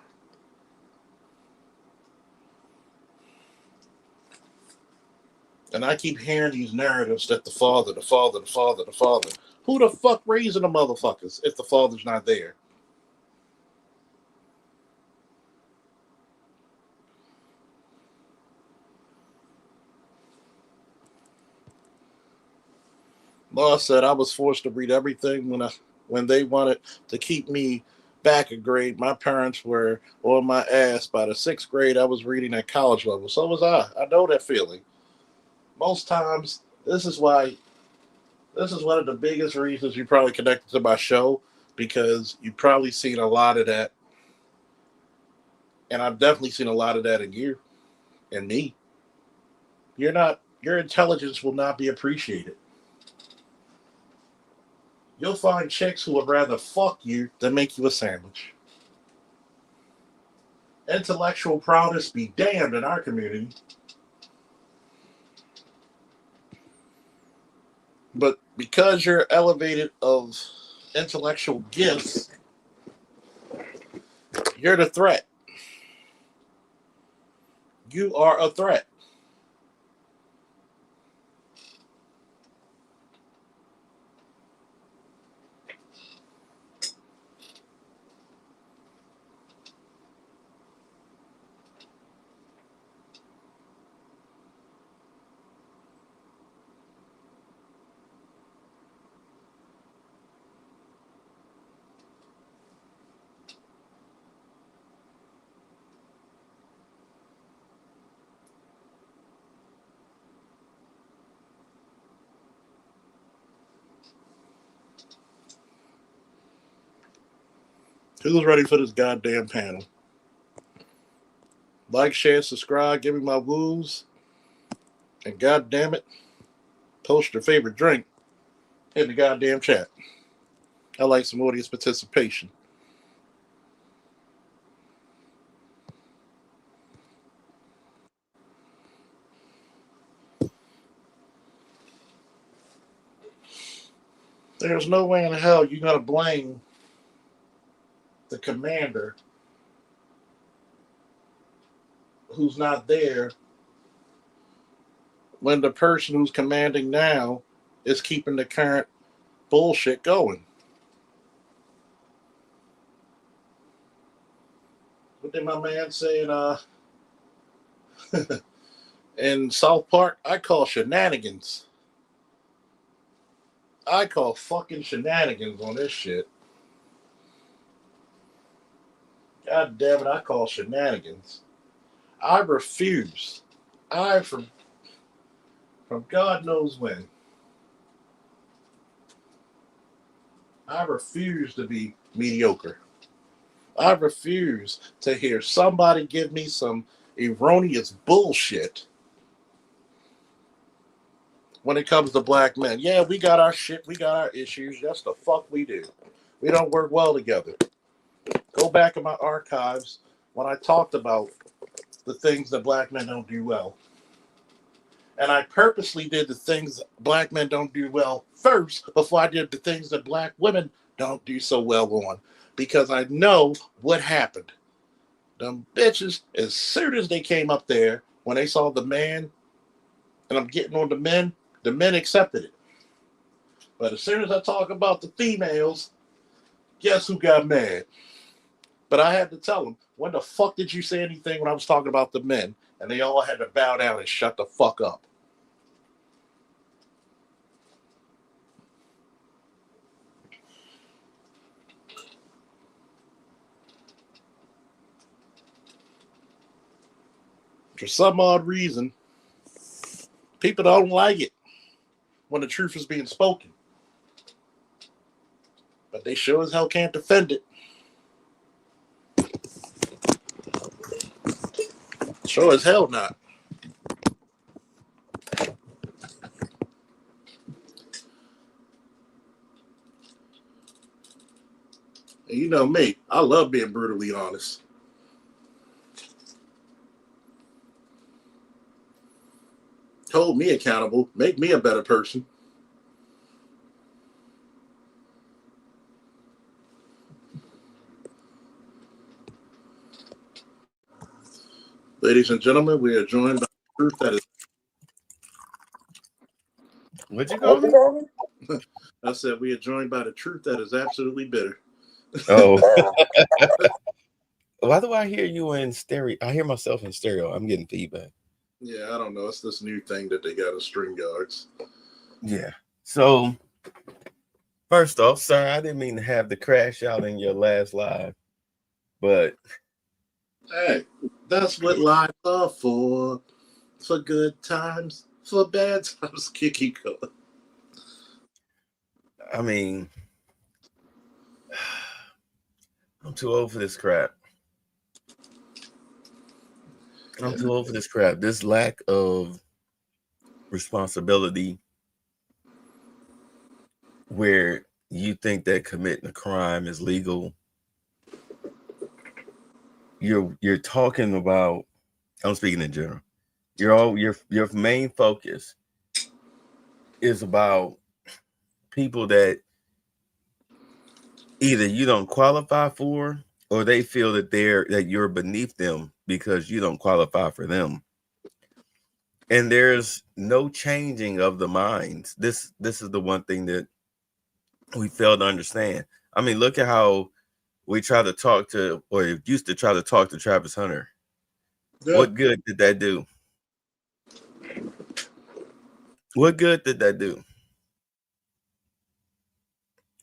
And I keep hearing these narratives that the father, the father, the father, the father. Who the fuck raising the motherfuckers if the father's not there? Law said I was forced to read everything when they wanted to keep me back a grade. My parents were on my ass. By the sixth grade, I was reading at college level. So was I. I know that feeling. Most times, this is one of the biggest reasons you probably connected to my show, because you've probably seen a lot of that, and I've definitely seen a lot of that in you and me. Your intelligence will not be appreciated. You'll find chicks who would rather fuck you than make you a sandwich. Intellectual prowess be damned in our community. But because you're elevated of intellectual gifts, you're the threat. You are a threat. Who's ready for this goddamn panel? Like, share, subscribe, give me my woos, and goddamn it, post your favorite drink in the goddamn chat. I like some audience participation. There's no way in hell you're gonna blame the commander who's not there when the person who's commanding now is keeping the current bullshit going. What did my man say in South Park? I call shenanigans. I call fucking shenanigans on this shit. God damn it, I call shenanigans. I refuse. I from God knows when. I refuse to be mediocre. I refuse to hear somebody give me some erroneous bullshit when it comes to black men. Yeah, we got our shit, we got our issues. That's the fuck we do. We don't work well together. Go back in my archives when I talked about the things that black men don't do well. And I purposely did the things black men don't do well first before I did the things that black women don't do so well on. Because I know what happened. Them bitches, as soon as they came up there, when they saw the man, and I'm getting on the men accepted it. But as soon as I talk about the females, guess who got mad? But I had to tell them, when the fuck did you say anything when I was talking about the men? And they all had to bow down and shut the fuck up. For some odd reason, people don't like it when the truth is being spoken. But they sure as hell can't defend it. Sure as hell not. And you know me, I love being brutally honest. Hold me accountable, make me a better person. Ladies and gentlemen, we are joined by truth that is. What'd you call me? I said we are joined by the truth that is absolutely bitter. Oh. Why do I hear you in stereo? I hear myself in stereo. I'm getting feedback. Yeah, I don't know. It's this new thing that they got at StreamYards. Yeah. So, first off, sorry, I didn't mean to have the crash out in your last live, but hey, that's what live are for good times, for bad times. Kiki color. I mean, I'm too old for this crap. I'm too old for this crap. This lack of responsibility where you think that committing a crime is legal. You're talking about, I'm speaking in general. Your main focus is about people that either you don't qualify for or they feel that you're beneath them because you don't qualify for them. And there's no changing of the minds. This is the one thing that we fail to understand. I mean, look at how we try to talk to, or used to try to talk to Travis Hunter. Yeah. What good did that do? What good did that do?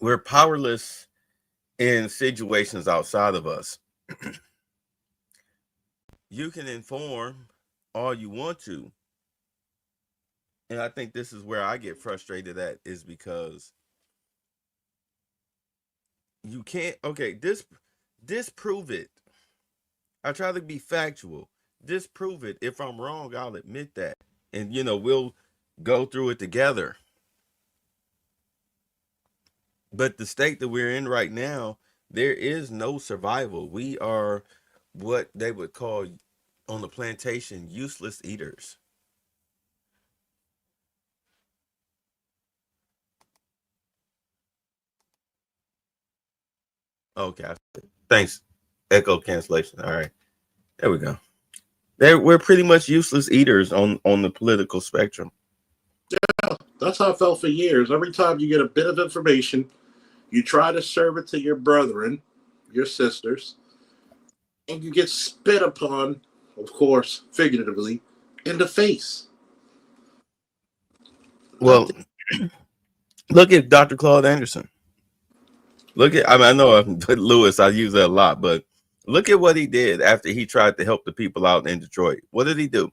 We're powerless in situations outside of us. You can inform all you want to. And I think this is where I get frustrated at, is because you can't, okay, disprove it. I try to be factual. Disprove it. If I'm wrong, I'll admit that. And, we'll go through it together. But the state that we're in right now, there is no survival. We are what they would call on the plantation useless eaters. Okay. Thanks. Echo cancellation. All right. There we go. We're pretty much useless eaters on the political spectrum. Yeah, that's how I felt for years. Every time you get a bit of information, you try to serve it to your brethren, your sisters, and you get spit upon, of course, figuratively, in the face. Well, look at Dr. Claude Anderson. I know Lewis, I use that a lot, but look at what he did after he tried to help the people out in Detroit. What did he do?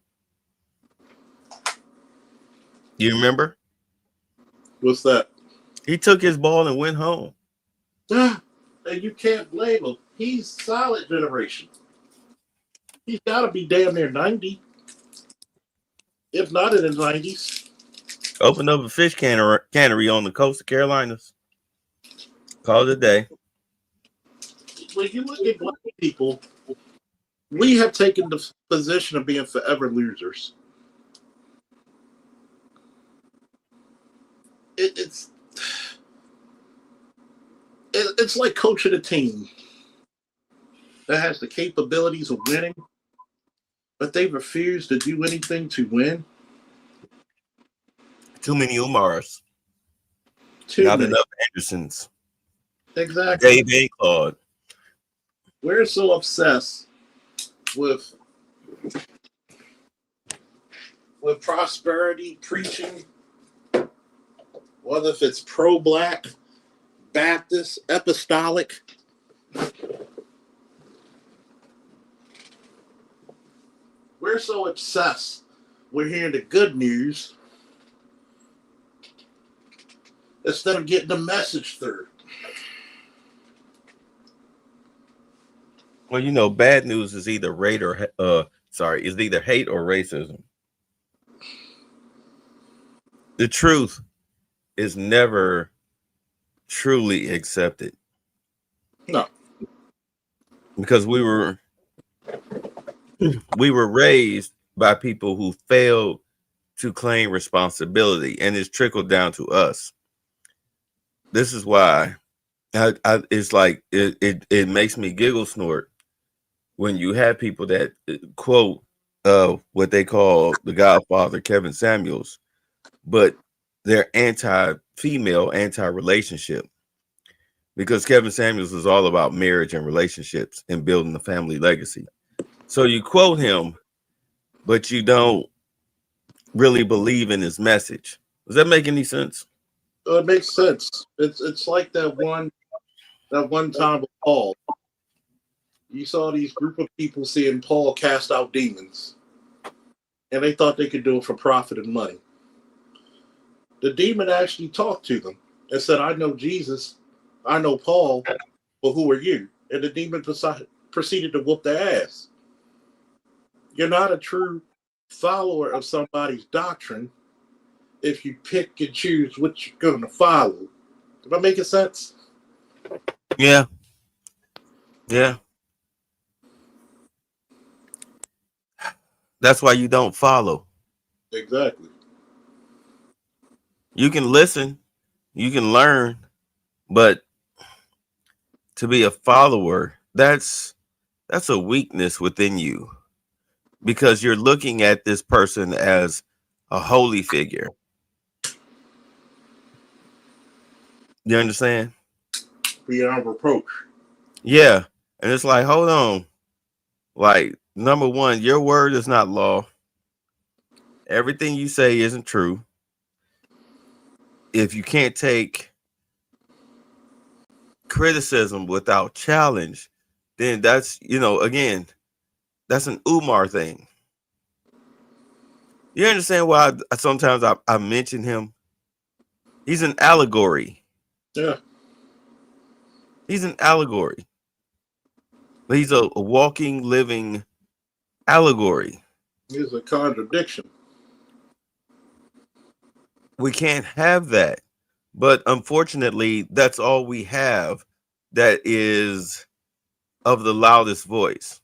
You remember? What's that? He took his ball and went home. And you can't blame him. He's solid generation. He's got to be damn near 90, if not in his 90s. Opened up a fish cannery on the coast of Carolinas. Call it a day. When you look at black people, we have taken the position of being forever losers. It's like coaching a team that has the capabilities of winning, but they refuse to do anything to win. Too many Umars. Not enough Andersons. Exactly. Dave and Claude. We're so obsessed with prosperity preaching, whether if it's pro-black, Baptist, apostolic. We're so obsessed with hearing the good news instead of getting the message through. Well, bad news is either hate or racism. The truth is never truly accepted. No. Because we were raised by people who failed to claim responsibility, and it's trickled down to us. This is why it's like it makes me giggle snort when you have people that quote what they call the Godfather, Kevin Samuels, but they're anti-female, anti-relationship, because Kevin Samuels is all about marriage and relationships and building the family legacy. So you quote him, but you don't really believe in his message. Does that make any sense? It makes sense. It's like that one time with Paul. You saw these group of people seeing Paul cast out demons, and they thought they could do it for profit and money. The demon actually talked to them and said, "I know Jesus, I know Paul, but who are you?" And the demon proceeded to whoop their ass. You're not a true follower of somebody's doctrine if you pick and choose what you're going to follow. Am I making sense? Yeah. Yeah. That's why you don't follow. Exactly. You can listen, you can learn, but to be a follower, that's a weakness within you, because you're looking at this person as a holy figure. You understand? Beyond reproach. Yeah. And it's like, hold on. Like, number one, your word is not law. Everything you say isn't true. If you can't take criticism without challenge, then that's, again, that's an Umar thing. You understand why sometimes I mention him? He's an allegory. Yeah. He's an allegory. He's a walking, living allegory. It's a contradiction. We can't have that. But unfortunately, that's all we have that is of the loudest voice.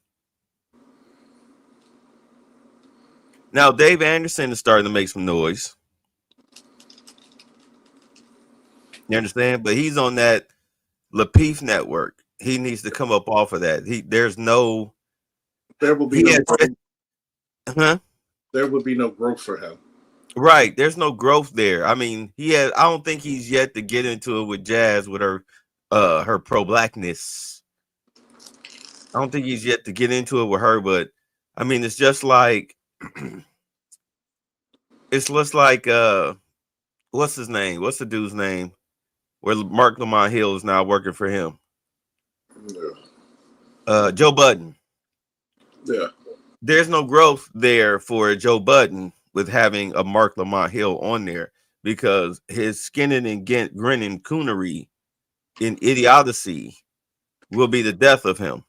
Now, Dave Anderson is starting to make some noise. You understand? But he's on that Lapeef network. He needs to come up off of that. There will be there would be no growth for him. Right. There's no growth there. I mean, I don't think he's yet to get into it with Jazz with her pro-blackness. I don't think he's yet to get into it with her, but I mean, it's just like what's his name? What's the dude's name? Where Mark Lamont Hill is now working for him. Yeah. Joe Budden. Yeah. There's no growth there for Joe Budden with having a Mark Lamont Hill on there, because his skinning and grinning coonery in idiocy will be the death of him.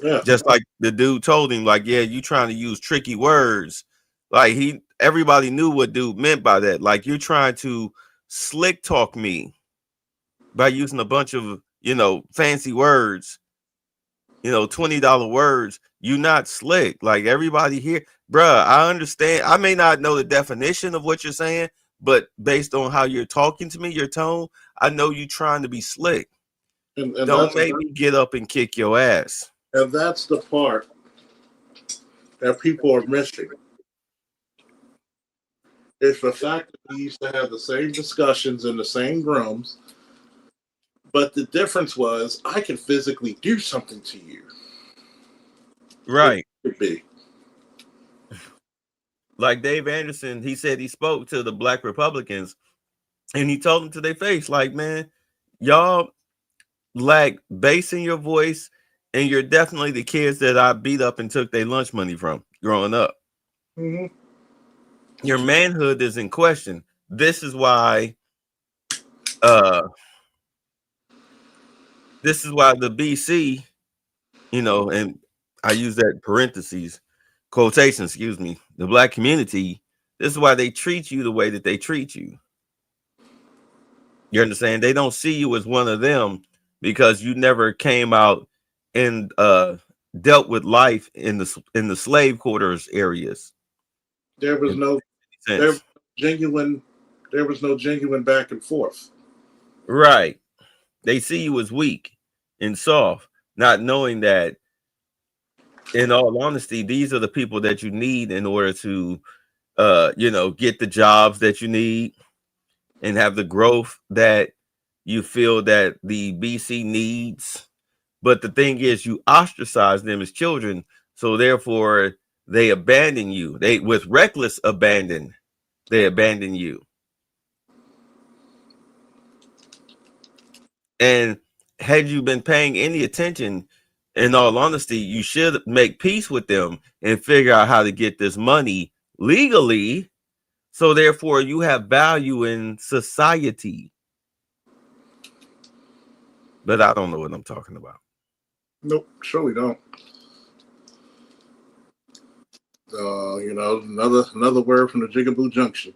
Yeah. Just like the dude told him, like, yeah, you trying to use tricky words. Like everybody knew what dude meant by that. Like, you're trying to slick talk me by using a bunch of, fancy words, $20 words. You not slick. Like, everybody here, bruh, I understand. I may not know the definition of what you're saying, but based on how you're talking to me, your tone, I know you trying to be slick. And don't make me get up and kick your ass. And that's the part that people are missing. It's the fact that we used to have the same discussions in the same rooms, but the difference was I can physically do something to you. Right. It could be. Like Dave Anderson, he said he spoke to the Black Republicans and he told them to their face, like, man, y'all lack bass in your voice, and you're definitely the kids that I beat up and took their lunch money from growing up. Mm-hmm. Your manhood is in question. This is why the BC, and I use that parentheses, quotation, excuse me, the Black community, this is why they treat you the way that they treat you. You understand? They don't see you as one of them because you never came out and dealt with life in the slave quarters areas. There was no genuine back and forth. Right. They see you as weak and soft, not knowing that in all honesty, these are the people that you need in order to, get the jobs that you need and have the growth that you feel that the BC needs. But the thing is, you ostracize them as children, so therefore they abandon you. They, with reckless abandon, they abandon you. And had you been paying any attention, in all honesty, you should make peace with them and figure out how to get this money legally. So therefore you have value in society. But I don't know what I'm talking about. Nope, sure we don't. Another word from the Jigaboo Junction.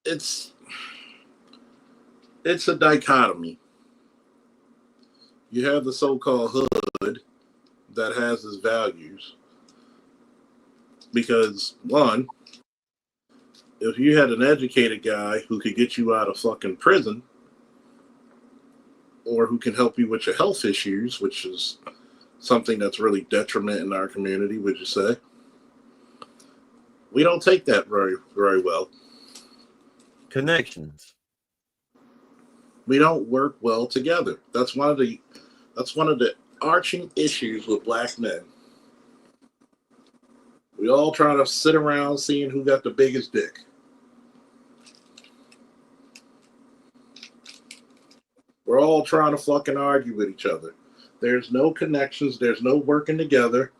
It's a dichotomy. You have the so-called hood that has its values. Because, one, if you had an educated guy who could get you out of fucking prison, or who can help you with your health issues, which is something that's really detriment in our community, would you say? We don't take that very, very well. Connections. We don't work well together. That's one of the arching issues with black men. We all try to sit around seeing who got the biggest dick. We're all trying to fucking argue with each other. There's no connections. There's no working together.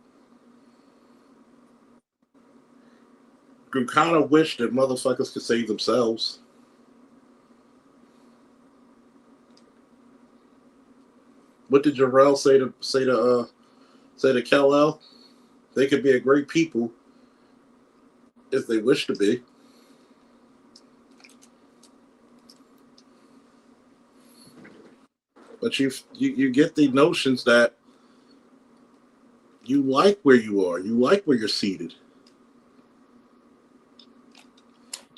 You kind of wish that motherfuckers could save themselves. What did Jarrell say to Kal-El? They could be a great people if they wish to be. But you get the notions that you like where you are. You like where you're seated.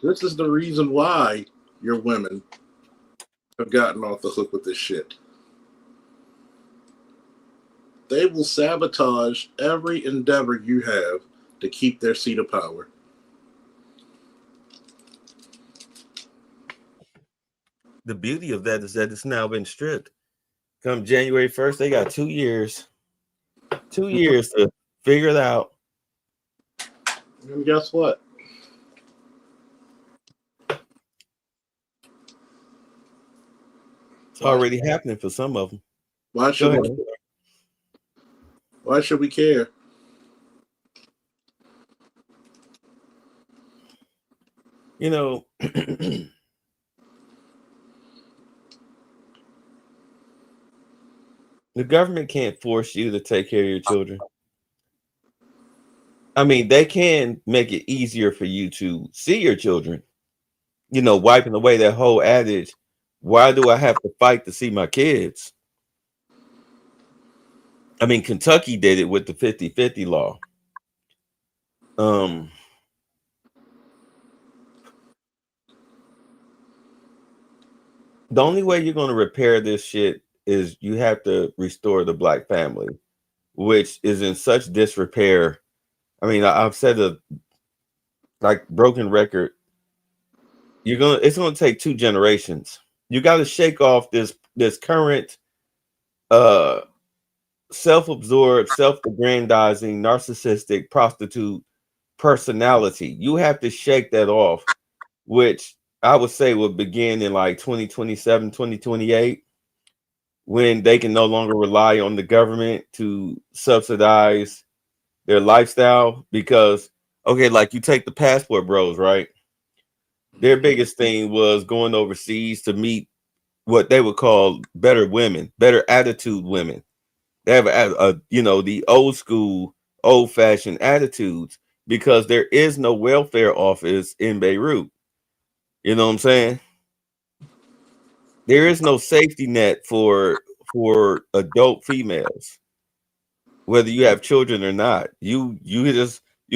This is the reason why your women have gotten off the hook with this shit. They will sabotage every endeavor you have to keep their seat of power. The beauty of that is that it's now been stripped. Come January 1st, they got 2 years. 2 years to figure it out. And guess what? It's already happening for some of them. Why should we care? You know, the government can't force you to take care of your children. I mean, they can make it easier for you to see your children, wiping away that whole adage, why do I have to fight to see my kids? I mean, Kentucky did it with the 50-50 law. The only way you're going to repair this shit is you have to restore the black family, which is in such disrepair. I mean, I've said a broken record. It's gonna take 2 generations. You got to shake off this current self-absorbed, self-aggrandizing, narcissistic prostitute personality. You have to shake that off, which I would say will begin in like 2027, 2028, when they can no longer rely on the government to subsidize their lifestyle. Because, okay, like you take the Passport Bros, right? Their biggest thing was going overseas to meet what they would call better women, better attitude women. They have the old school, old fashioned attitudes, because there is no welfare office in Beirut. You know what I'm saying? There is no safety net for adult females, whether you have children or not. You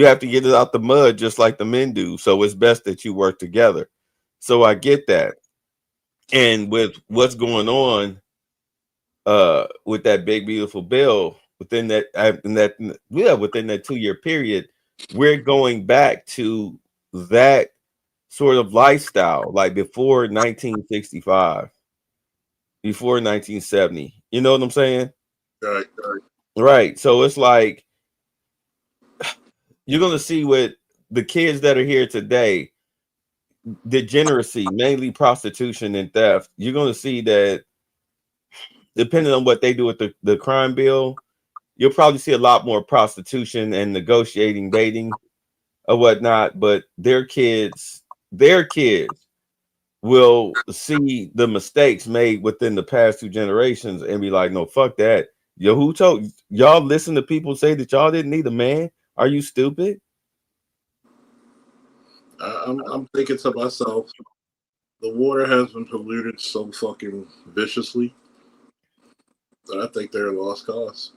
have to get it out the mud just like the men do. So it's best that you work together. So I get that. And with what's going on with that big beautiful bill within within that 2-year period, we're going back to that sort of lifestyle like before 1965, before 1970. You know what I'm saying? Right. Right. So it's like you're gonna see with the kids that are here today, degeneracy, mainly prostitution and theft. You're gonna see that depending on what they do with the crime bill, you'll probably see a lot more prostitution and negotiating, dating, or whatnot. But their kids will see the mistakes made within the past 2 generations and be like, no, fuck that. Yo, who told y'all listen to people say that y'all didn't need a man? Are you stupid? I'm thinking to myself, the water has been polluted so fucking viciously that I think they're a lost cause.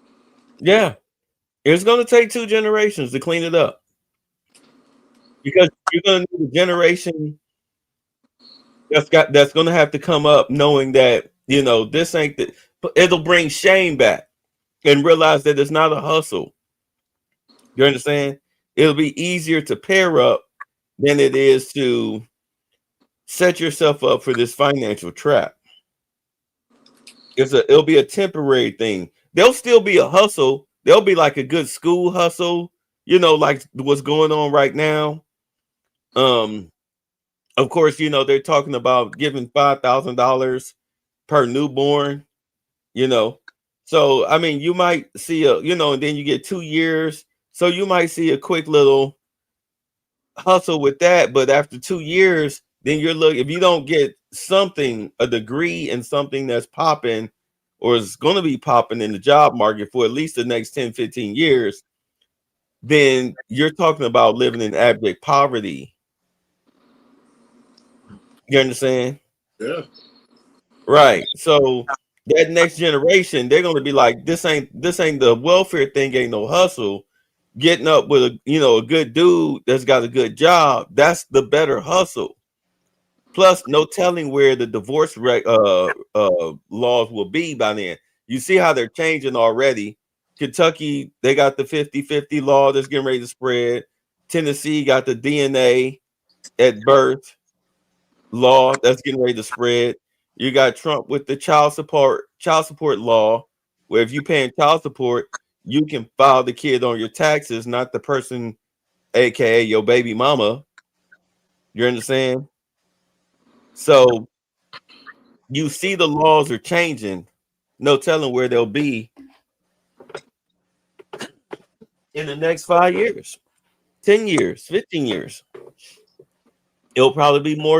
Yeah. It's gonna take 2 generations to clean it up. Because you're gonna need a generation that's gonna have to come up knowing that this ain't the, it'll bring shame back and realize that it's not a hustle. You understand? It'll be easier to pair up than it is to set yourself up for this financial trap. It'll be a temporary thing. There'll still be a hustle. There'll be like a good school hustle, like what's going on right now. Of course, they're talking about giving $5,000 per newborn, So, I mean, you might see and then you get 2 years. So you might see a quick little hustle with that. But after 2 years, then if you don't get a degree in something that's popping or is going to be popping in the job market for at least the next 10, 15 years, then you're talking about living in abject poverty. You understand? Yeah. Right. So that next generation, they're going to be like, this ain't the welfare thing, ain't no hustle. Getting up with a good dude that's got a good job, that's the better hustle. Plus, no telling where the divorce laws will be by then. You see how they're changing already. Kentucky, they got the 50-50 law that's getting ready to spread. Tennessee got the DNA at birth law that's getting ready to spread. You got Trump with the child support law, where if you paying child support, you can file the kid on your taxes, not the person, aka your baby mama. You understand? So you see the laws are changing. No telling where they'll be in the next 5 years, 10 years, 15 years. It'll probably be more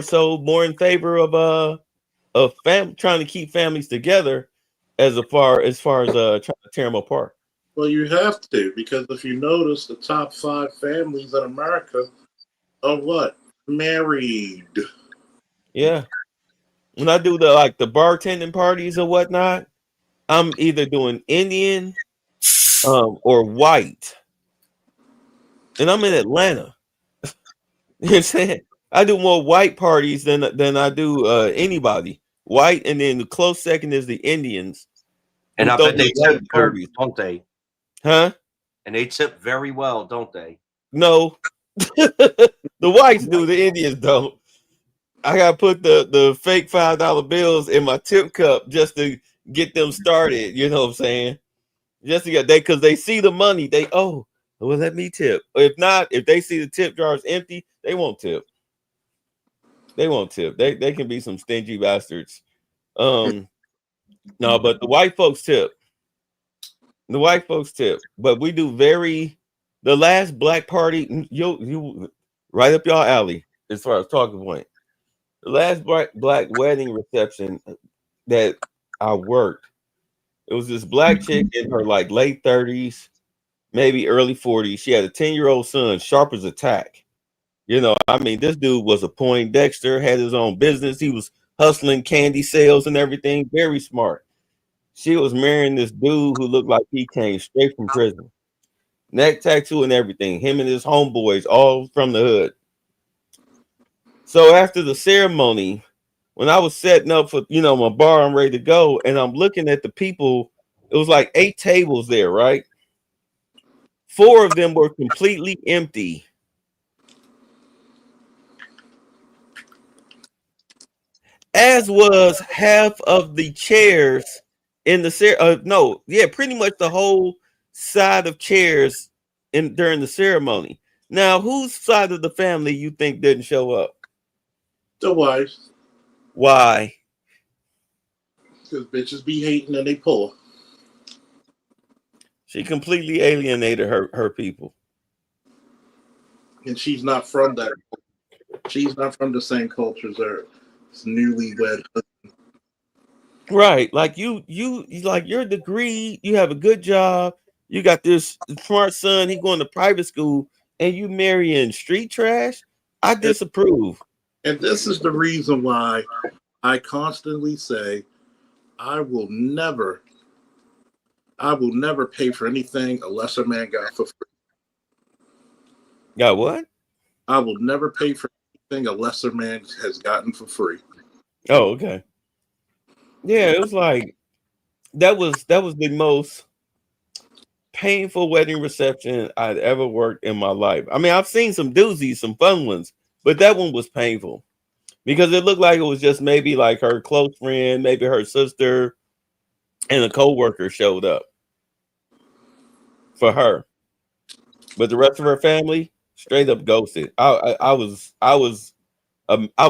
in favor of trying to keep families together as far as trying to tear them apart. Well, you have to, because if you notice, the top 5 families in America are what? Married. Yeah. When I do the bartending parties or whatnot, I'm either doing Indian or white. And I'm in Atlanta. You know what I'm saying? I do more white parties than I do anybody. White, and then the close second is the Indians. And I bet they tip parties, don't they? Huh? And they tip very well, don't they? No. The whites do, the Indians don't. I gotta put the fake $5 bills in my tip cup just to get them started. You know what I'm saying? Just to get because they see the money. Well, let me tip. If not, if they see the tip jars empty, they won't tip. They won't tip. They can be some stingy bastards. No, but the white folks tip. The white folks tip. But we do the last black party, you right up y'all alley as far as talking point. The last black wedding reception that I worked, it was this black chick in her late 30s, maybe early 40s. She had a 10-year-old son, sharp as a tack. I mean, this dude was a Poindexter, had his own business. He was hustling candy sales and everything. Very smart. She was marrying this dude who looked like he came straight from prison. Neck tattoo and everything. Him and his homeboys, all from the hood. So after the ceremony, when I was setting up for my bar, I'm ready to go, and I'm looking at the people. It was like 8 tables there, right? 4 of them were completely empty. As was half of the chairs in the pretty much the whole side of chairs during the ceremony. Now, whose side of the family you think didn't show up? The wives. Why? Because bitches be hating and they pull. She completely alienated her people. And she's not from that. She's not from the same culture as her newlywed husband. Right. Like you like your degree, you have a good job, you got this smart son, he going to private school, and you marrying street trash. I disapprove. And this is the reason why I constantly say I will never pay for anything a lesser man got for free. Got what? I will never pay for anything a lesser man has gotten for free. Oh, okay. Yeah, it was like that was the most painful wedding reception I'd ever worked in my life. I mean, I've seen some doozies, some fun ones, but that one was painful because it looked like it was just maybe like her close friend, maybe her sister, and a coworker showed up for her, but the rest of her family straight up ghosted. I was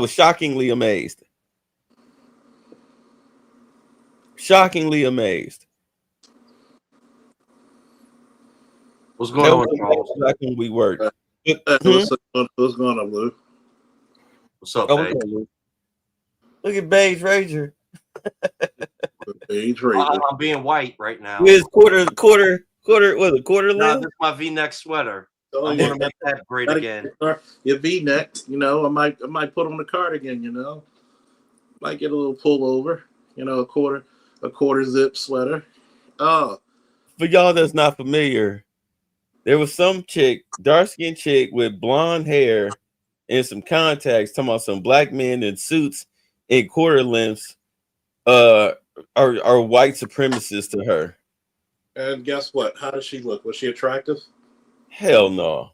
shockingly amazed. Shockingly amazed. What's going on, Charles? Back when we worked. What's going on, Lou? What's up, Oh, Bay? look at Beige Ranger. Beige Ranger. I'm being white right now. With quarter with a quarter No, length. this is my V-neck sweater. Oh, I'm yeah. gonna make that great again. Your V-neck, I might put on the cardigan, might get a little pullover, a quarter zip sweater. Oh, For y'all that's not familiar, there was some chick, dark-skinned chick with blonde hair and some contacts talking about some black men in suits in quarter lengths are white supremacists to her. and guess what? How does she look? Was she attractive? Hell no.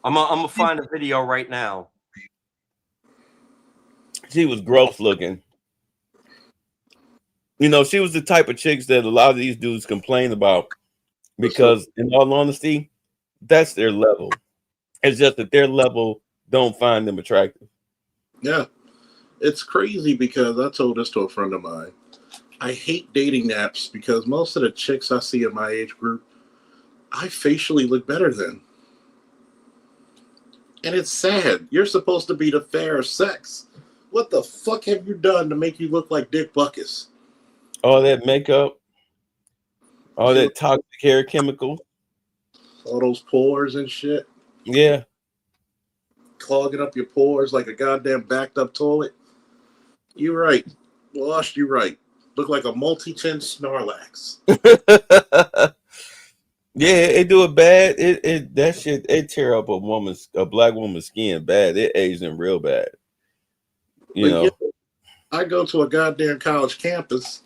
I'm gonna find a video right now. She was gross looking. She was the type of chicks that a lot of these dudes complain about because, in all honesty, that's their level. It's just that their level don't find them attractive. Yeah. It's crazy because I told this to a friend of mine. I hate dating apps because most of the chicks I see in my age group, I facially look better than. And it's sad. You're supposed to be the fair sex. What the fuck have you done to make you look like Dick Buckus? All that makeup, all that toxic hair chemical. All those pores and shit. Yeah. Clogging up your pores like a goddamn backed up toilet. You're right. Lost, you're right. Look like a multi-chin Snorlax. Yeah, it do it bad. That shit, it tear up a black woman's skin bad. It aged them real bad. I go to a goddamn college campus,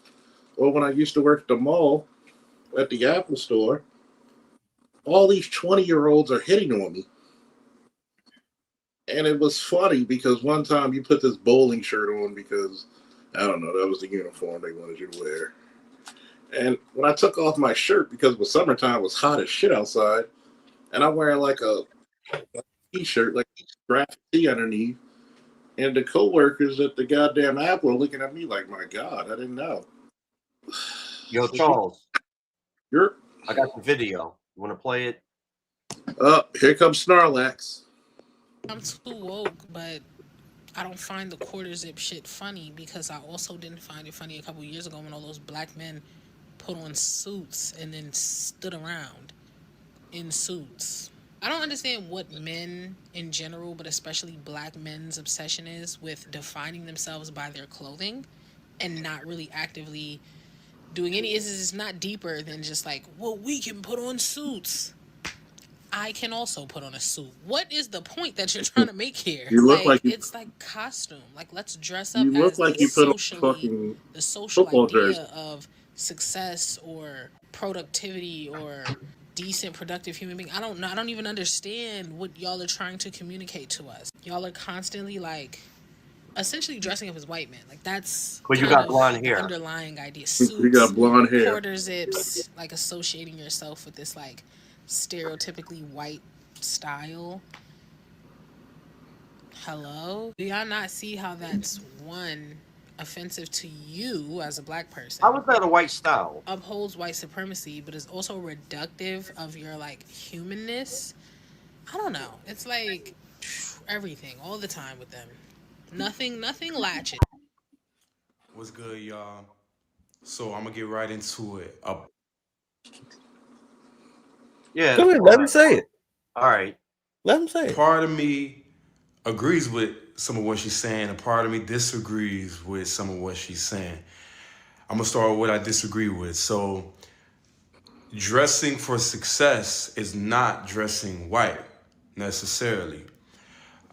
or when I used to work at the mall, at the Apple store, all these 20-year-olds are hitting on me. And it was funny because one time you put this bowling shirt on because, I don't know, that was the uniform they wanted you to wear. And when I took off my shirt, because it was summertime, it was hot as shit outside, and I'm wearing like a t-shirt, like graphic tee underneath, and the coworkers at the goddamn Apple are looking at me like, my God, I didn't know. Yo, Charles, I got the video. You want to play it? Here comes Snorlax. I'm too woke, but I don't find the quarter zip shit funny because I also didn't find it funny a couple years ago when all those black men put on suits and then stood around in suits. I don't understand what men in general, but especially black men's obsession is with defining themselves by their clothing and not really actively doing any. It's not deeper than just like, well, we can put on suits. I can also put on a suit. What is the point that you're trying to make here? You look like you, it's like costume. Like, let's dress up you look as like you put on the a social football jersey. idea of success or productivity or decent, productive human being. I don't know. I don't even understand what y'all are trying to communicate to us. Y'all are constantly like essentially dressing up as white men. Like, that's But you kind got of blonde the hair. underlying idea. You Suits, got blonde hair. quarter zips, like associating yourself with this like stereotypically white style. Hello? Do y'all not see how that's one offensive to you as a black person? How was that a white style? Upholds white supremacy, but is also reductive of your like humanness. I don't know. It's like everything all the time with them. Nothing latches. What's good, y'all? So I'm gonna get right into it. Yeah. Go ahead, let him say it. All right. Let him say it. Part of me agrees with some of what she's saying, and part of me disagrees with some of what she's saying. I'm gonna start with what I disagree with. So, dressing for success is not dressing white necessarily.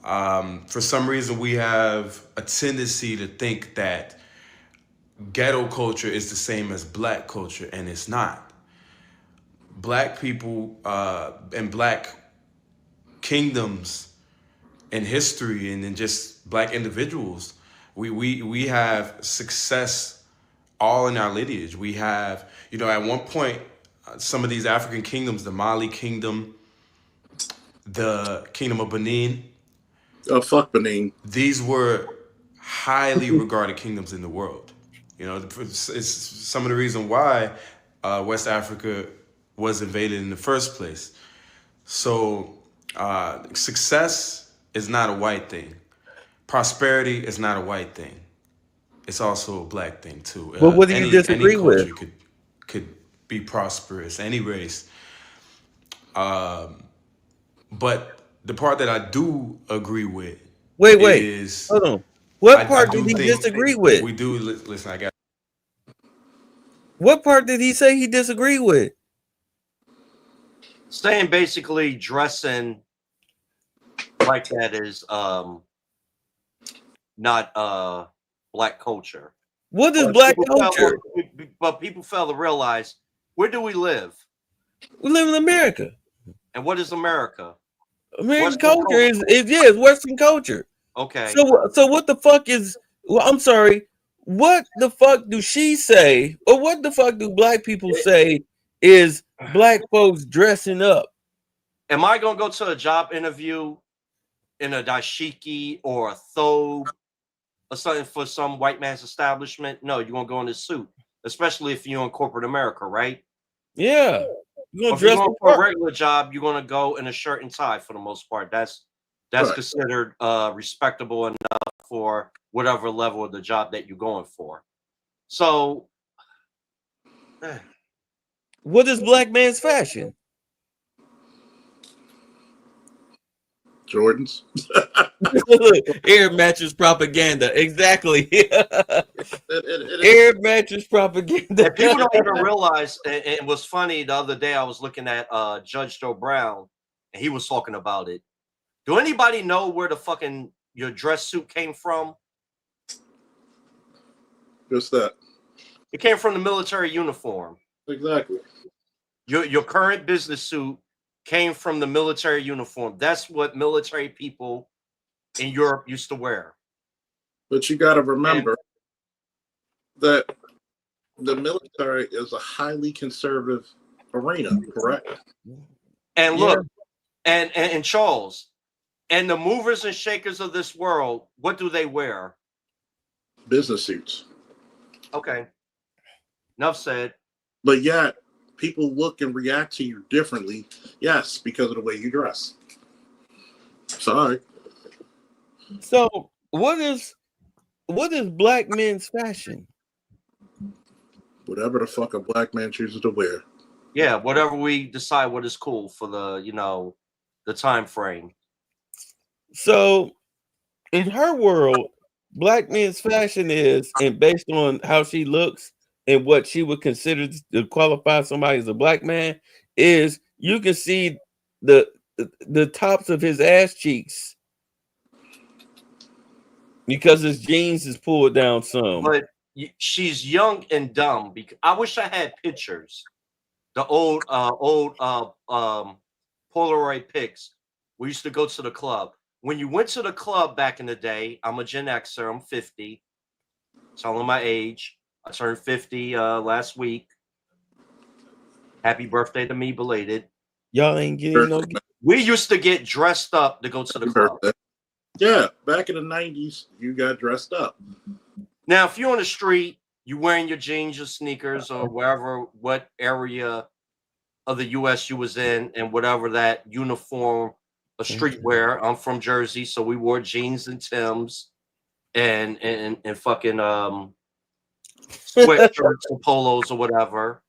For some reason, we have a tendency to think that ghetto culture is the same as black culture, and it's not. Black people and black kingdoms in history, and then just black individuals, we have success all in our lineage. We have, at one point, some of these African kingdoms, the Mali kingdom, the kingdom of Benin, Oh, fuck Benin. these were highly regarded kingdoms in the world. It's some of the reason why West Africa was invaded in the first place. So success is not a white thing. Prosperity is not a white thing. It's also a black thing too. But what do you disagree any with? culture could be prosperous, any race. But the part that I do agree with Wait, is hold on. What I part do did he think disagree with? We do listen. I got. What part did he say he disagreed with? Saying basically dressing like that is not black culture. What is But black people fail- culture? but people fail to realize, where do we live? We live in America. And what is America? American Western culture is Western culture. Okay. So what the fuck is? Well, I'm sorry. What the fuck do she say, or what the fuck do black people say is black folks dressing up? Am I gonna go to a job interview in a dashiki or a thobe or something for some white man's establishment? No, you're gonna go in a suit, especially if you're in corporate America, right? Yeah, you're Or gonna if you're dress going the for a part. regular job, you're gonna go in a shirt and tie for the most part. That's Right. considered respectable enough for whatever level of the job that you're going for. So What is black man's fashion? Jordans. Air mattress propaganda. Exactly. It Air mattress propaganda. and people don't even realize, and it was funny the other day I was looking at Judge Joe Brown and he was talking about it. Do anybody know where the fucking your dress suit came from? Just that. It came from the military uniform. Exactly. Your current business suit came from the military uniform. That's what military people in Europe used to wear. But you got to remember that the military is a highly conservative arena, correct? And look, and Charles, and the movers and shakers of this world, what do they wear? Business suits. Okay. Enough said. But yet, people look and react to you differently, yes, because of the way you dress. Sorry. So what is black men's fashion? Whatever the fuck a black man chooses to wear. Yeah, whatever we decide what is cool for the, the time frame. So in her world, black men's fashion is, and based on how she looks and what she would consider to qualify somebody as a black man, is you can see the tops of his ass cheeks because his jeans is pulled down some. But she's young and dumb. Because I wish I had pictures, the old Polaroid pics. We used to go to the club. When you went to the club back in the day, I'm a Gen Xer. I'm 50. Telling my age. I turned 50 last week. Happy birthday to me, belated. Y'all ain't getting no. We used to get dressed up to go to the club. Yeah, back in the 90s, you got dressed up. Now, if you're on the street, you wearing your jeans, your sneakers, or wherever, what area of the U.S. you was in, and whatever that uniform of streetwear. I'm from Jersey, so we wore jeans and Timbs and fucking sweatshirts and polos or whatever,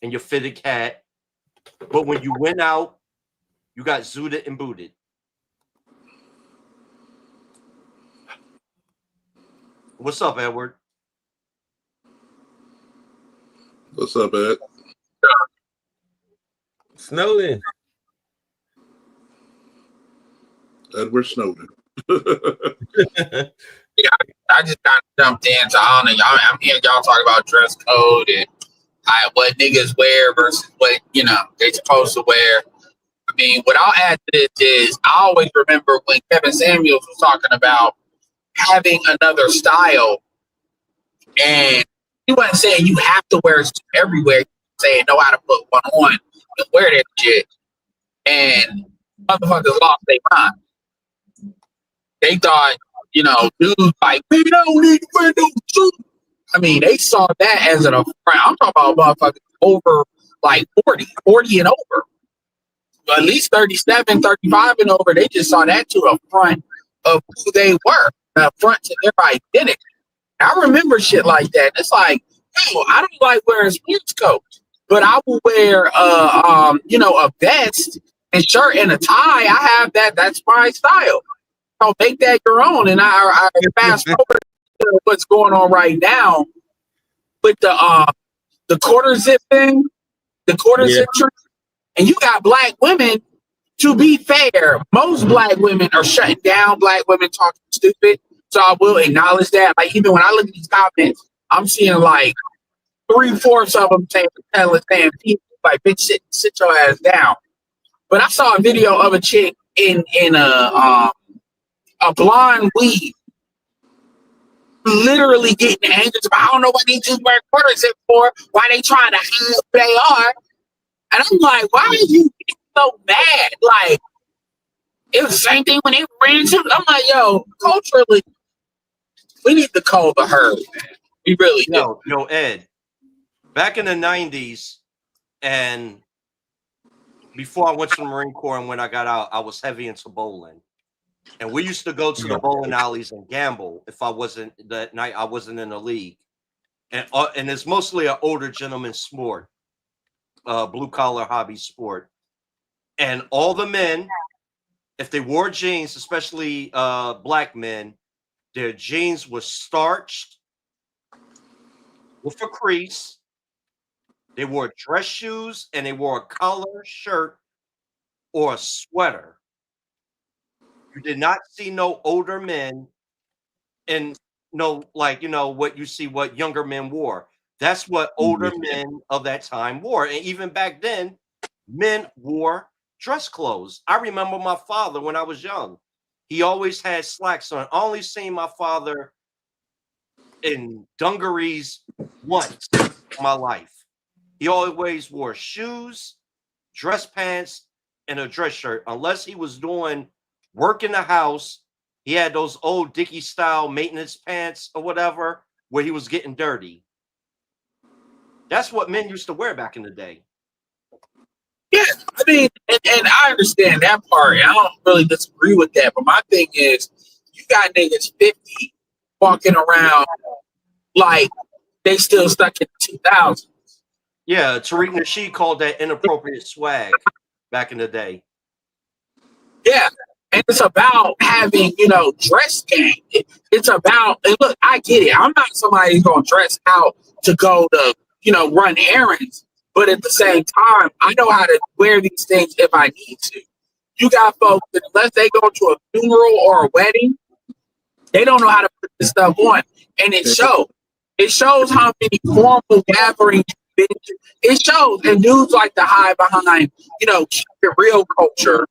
and your fitted hat. But when you went out, you got zooted and booted. What's up, Edward? What's up, Ed? Snowden. Edward Snowden. Yeah, I just kind of jumped in. So I don't know. I'm hearing y'all talk about dress code and what niggas wear versus what they supposed to wear. I mean, what I'll add to this is I always remember when Kevin Samuels was talking about having another style, and he wasn't saying you have to wear it everywhere. He was saying know how to put one on and wear that shit. And motherfuckers lost their mind. They thought, dudes like, we don't need to wear no suit. I mean, they saw that as an affront. I'm talking about motherfuckers over like 40 and over. At least 37, 35 and over. They just saw that to a front of who they were, a front to their identity. I remember shit like that. It's like, yo, I don't like wearing sports coats, but I will wear a vest and shirt and a tie. I have that. That's my style. So make that your own. And I fast forward to what's going on right now with the quarter zip thing, zip trend. And you got black women. To be fair, most black women are shutting down black women talking stupid. So I will acknowledge that. Like, even when I look at these comments, I'm seeing like 3/4 of them saying people like, bitch, sit your ass down. But I saw a video of a chick in a blonde weave, literally getting angry about, I don't know what these dudes wear quarter zip for, why they trying to hide who they are. And I'm like, why are you so mad? Like, it was the same thing when they ran into. I'm like, yo, culturally, we need to call the herd, man. We really do. Yo, Ed, back in the 90s, and before I went to the Marine Corps and when I got out, I was heavy into bowling. And we used to go to the bowling alleys and gamble if I wasn't that night, I wasn't in the league. And it's mostly an older gentleman's sport, blue collar hobby sport. And all the men, if they wore jeans, especially black men, their jeans were starched with a crease. They wore dress shoes and they wore a collar shirt or a sweater. You did not see no older men and what you see what younger men wore. That's what older men of that time wore. And even back then, men wore dress clothes. I remember my father when I was young. He always had slacks on. I only seen my father in dungarees once in my life. He always wore shoes, dress pants, and a dress shirt. Unless he was doing work in the house, he had those old Dickie style maintenance pants or whatever where he was getting dirty. That's what men used to wear back in the day. Yeah, I mean, and I understand that part. I don't really disagree with that. But my thing is, you got niggas 50 walking around like they still stuck in the 2000s. Yeah, Tariq Nasheed called that inappropriate swag back in the day. Yeah, and it's about having, dress game. It's about, and look, I get it. I'm not somebody who's going to dress out to go to, run errands. But at the same time, I know how to wear these things if I need to. you got folks that unless they go to a funeral or a wedding, they don't know how to put this stuff on. And it shows. It shows how many formal gatherings you've been to. It shows. And dudes like to hide behind, keep it real culture.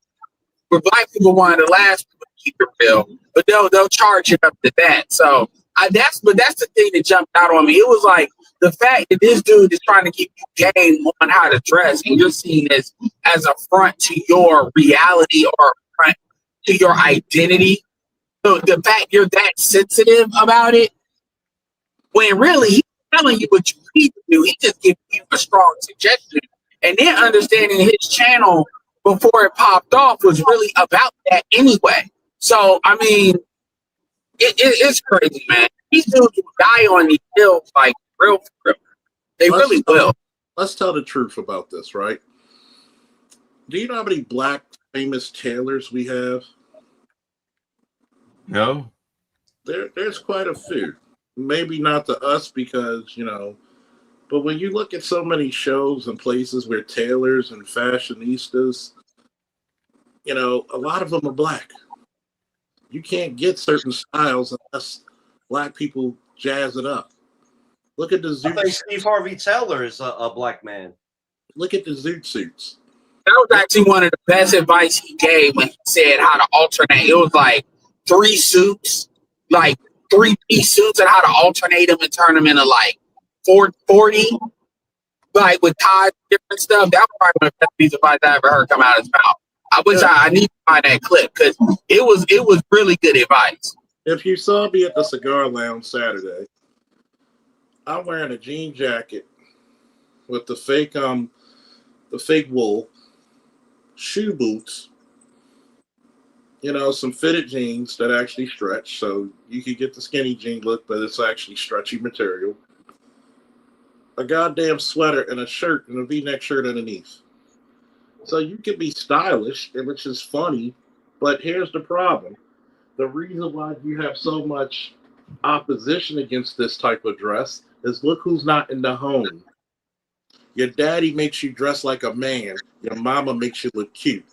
Where black people wanted the last people to keep it real, but they'll charge it up to that. So that's the thing that jumped out on me. It was like the fact that this dude is trying to keep you game on how to dress, and you're seeing this as a front to your reality or a front to your identity. So the fact you're that sensitive about it, when really he's telling you what you need to do, he just giving you a strong suggestion. And then understanding his channel before it popped off was really about that anyway. So, I mean, it's crazy, man. These dudes will die on these hills like real for real. They really will. Let's tell the truth about this, right? Do you know how many black famous tailors we have? No. There's quite a few. Maybe not to us because, but when you look at so many shows and places where tailors and fashionistas, a lot of them are black. You can't get certain styles unless black people jazz it up. Look at the I zoot. think Steve Harvey Taylor is a black man. Look at the zoot suits. That was actually one of the best advice he gave when he said how to alternate. It was like 3 suits, like 3-piece suits, and how to alternate them and turn them into like 440, like with ties, different stuff. That was probably one of the best piece of advice I ever heard come out of his mouth. I wish I need to find that clip because it was really good advice. If you saw me at the Cigar Lounge Saturday, I'm wearing a jean jacket with the fake wool, shoe boots, some fitted jeans that actually stretch, so you can get the skinny jean look, but it's actually stretchy material. A goddamn sweater and a shirt and a V-neck shirt underneath. So you can be stylish, which is funny, but here's the problem. The reason why you have so much opposition against this type of dress is look who's not in the home. Your daddy makes you dress like a man. Your mama makes you look cute.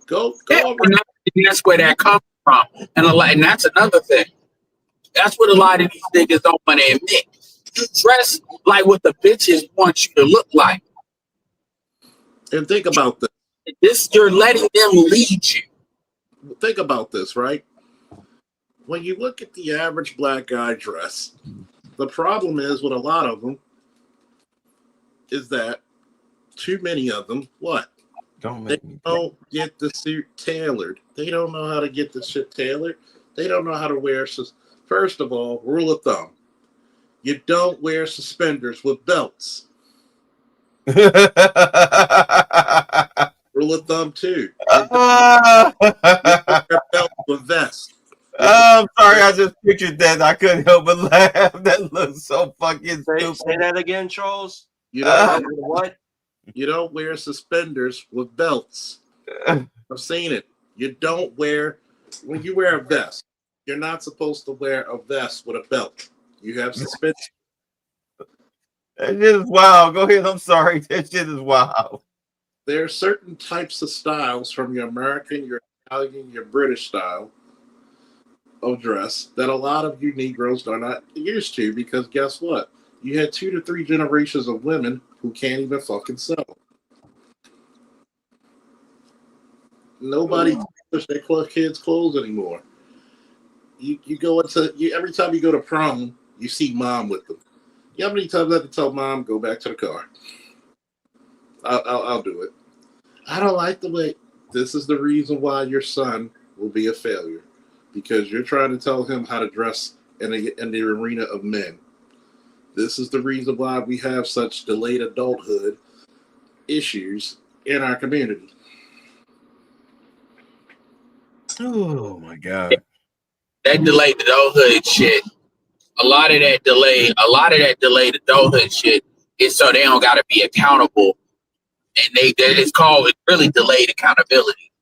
Go over. And that's where that comes from. And that's another thing. That's what a lot of these niggas don't want to admit. You dress like what the bitches want you to look like. And think about this. You're letting them lead you. Think about this, right? When you look at the average black guy dress, the problem is with a lot of them is that too many of them, what? They don't get the suit tailored. They don't know how to get the shit tailored. They don't know how to wear. First of all, rule of thumb, you don't wear suspenders with belts. Rule of thumb, too. You wear belts with vests. I'm sorry, I just pictured that. I couldn't help but laugh. That looks so fucking stupid. Say that again, Charles. You don't What? You don't wear suspenders with belts. I've seen it. You don't wear, when you wear a vest, you're not supposed to wear a vest with a belt. You have suspenders. That shit is wild. Go ahead. I'm sorry. That shit is wild. There are certain types of styles from your American, your Italian, your British style of dress that a lot of you Negroes are not used to because guess what? You had 2 to 3 generations of women who can't even fucking sew. Nobody touches their kids' clothes anymore. You go into every time you go to prom, you see mom with them. You know how many times I have to tell mom, go back to the car? I'll do it. I don't like the way. This is the reason why your son will be a failure because you're trying to tell him how to dress in the arena of men. This is the reason why we have such delayed adulthood issues in our community. Oh my God. That delayed adulthood shit. A lot of that delayed adulthood shit is so they don't gotta be accountable. And it's really delayed accountability.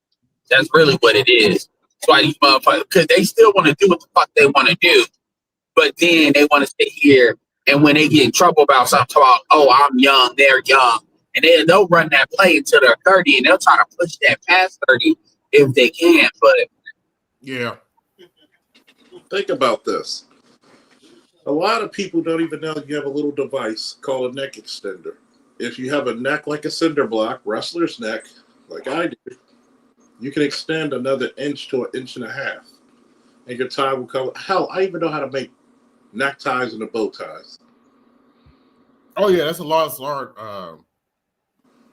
That's really what it is. That's why these motherfuckers, because they still want to do what the fuck they want to do. But then they want to sit here and when they get in trouble about something, talk about, oh, I'm young, they're young. And they'll run that play until they're 30 and they'll try to push that past 30 if they can. But Yeah. Think about this. A lot of people don't even know you have a little device called a neck extender. If you have a neck like a cinder block, wrestler's neck, like I do, you can extend another inch to an inch and a half. And your tie will cover. Hell, I even know how to make neckties and the bow ties. Oh yeah, that's a lost art.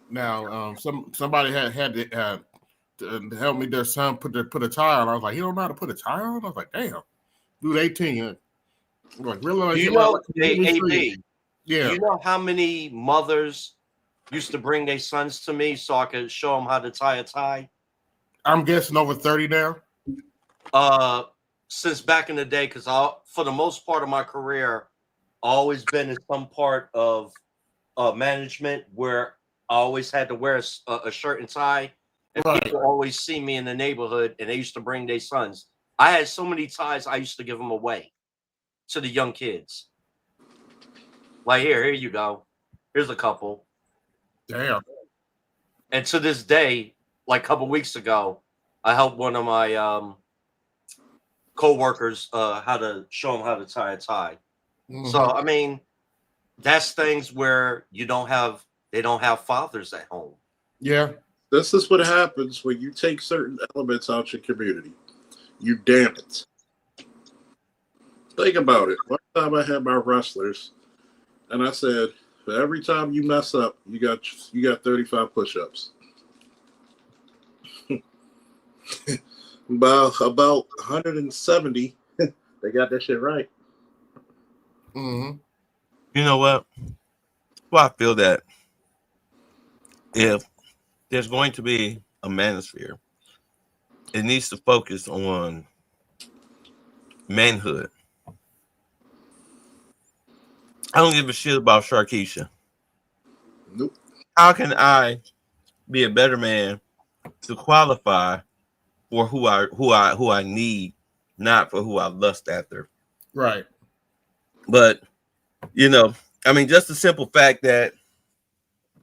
Now, somebody had to help me. Their son put a tie on. I was like, he don't know how to put a tie on. I was like, damn, dude, 18. I'm like, really? Do you know, really AB, yeah. do you know how many mothers used to bring their sons to me so I could show them how to tie a tie? I'm guessing over 30 now. Since back in the day, because for the most part of my career, I always been in some part of management where I always had to wear a shirt and tie, and Right. people always see me in the neighborhood, and they used to bring their sons. I had so many ties, I used to give them away to the young kids. Like, here you go. Here's a couple. Damn. And to this day, like a couple weeks ago, I helped one of my co-workers how to show them how to tie a tie. Mhm. So I mean, that's things where they don't have fathers at home. Yeah. This is what happens when you take certain elements out your community. You damn it. Think about it. One time I had my wrestlers, and I said, for every time you mess up, you got 35 push-ups. about 170, they got that shit right. Mm-hmm. You know what? Well, I feel that if there's going to be a manosphere, it needs to focus on manhood. I don't give a shit about Sharkeisha. Nope. How can I be a better man to qualify for who I need, not for who I lust after? Right. But you know, I mean, just the simple fact that,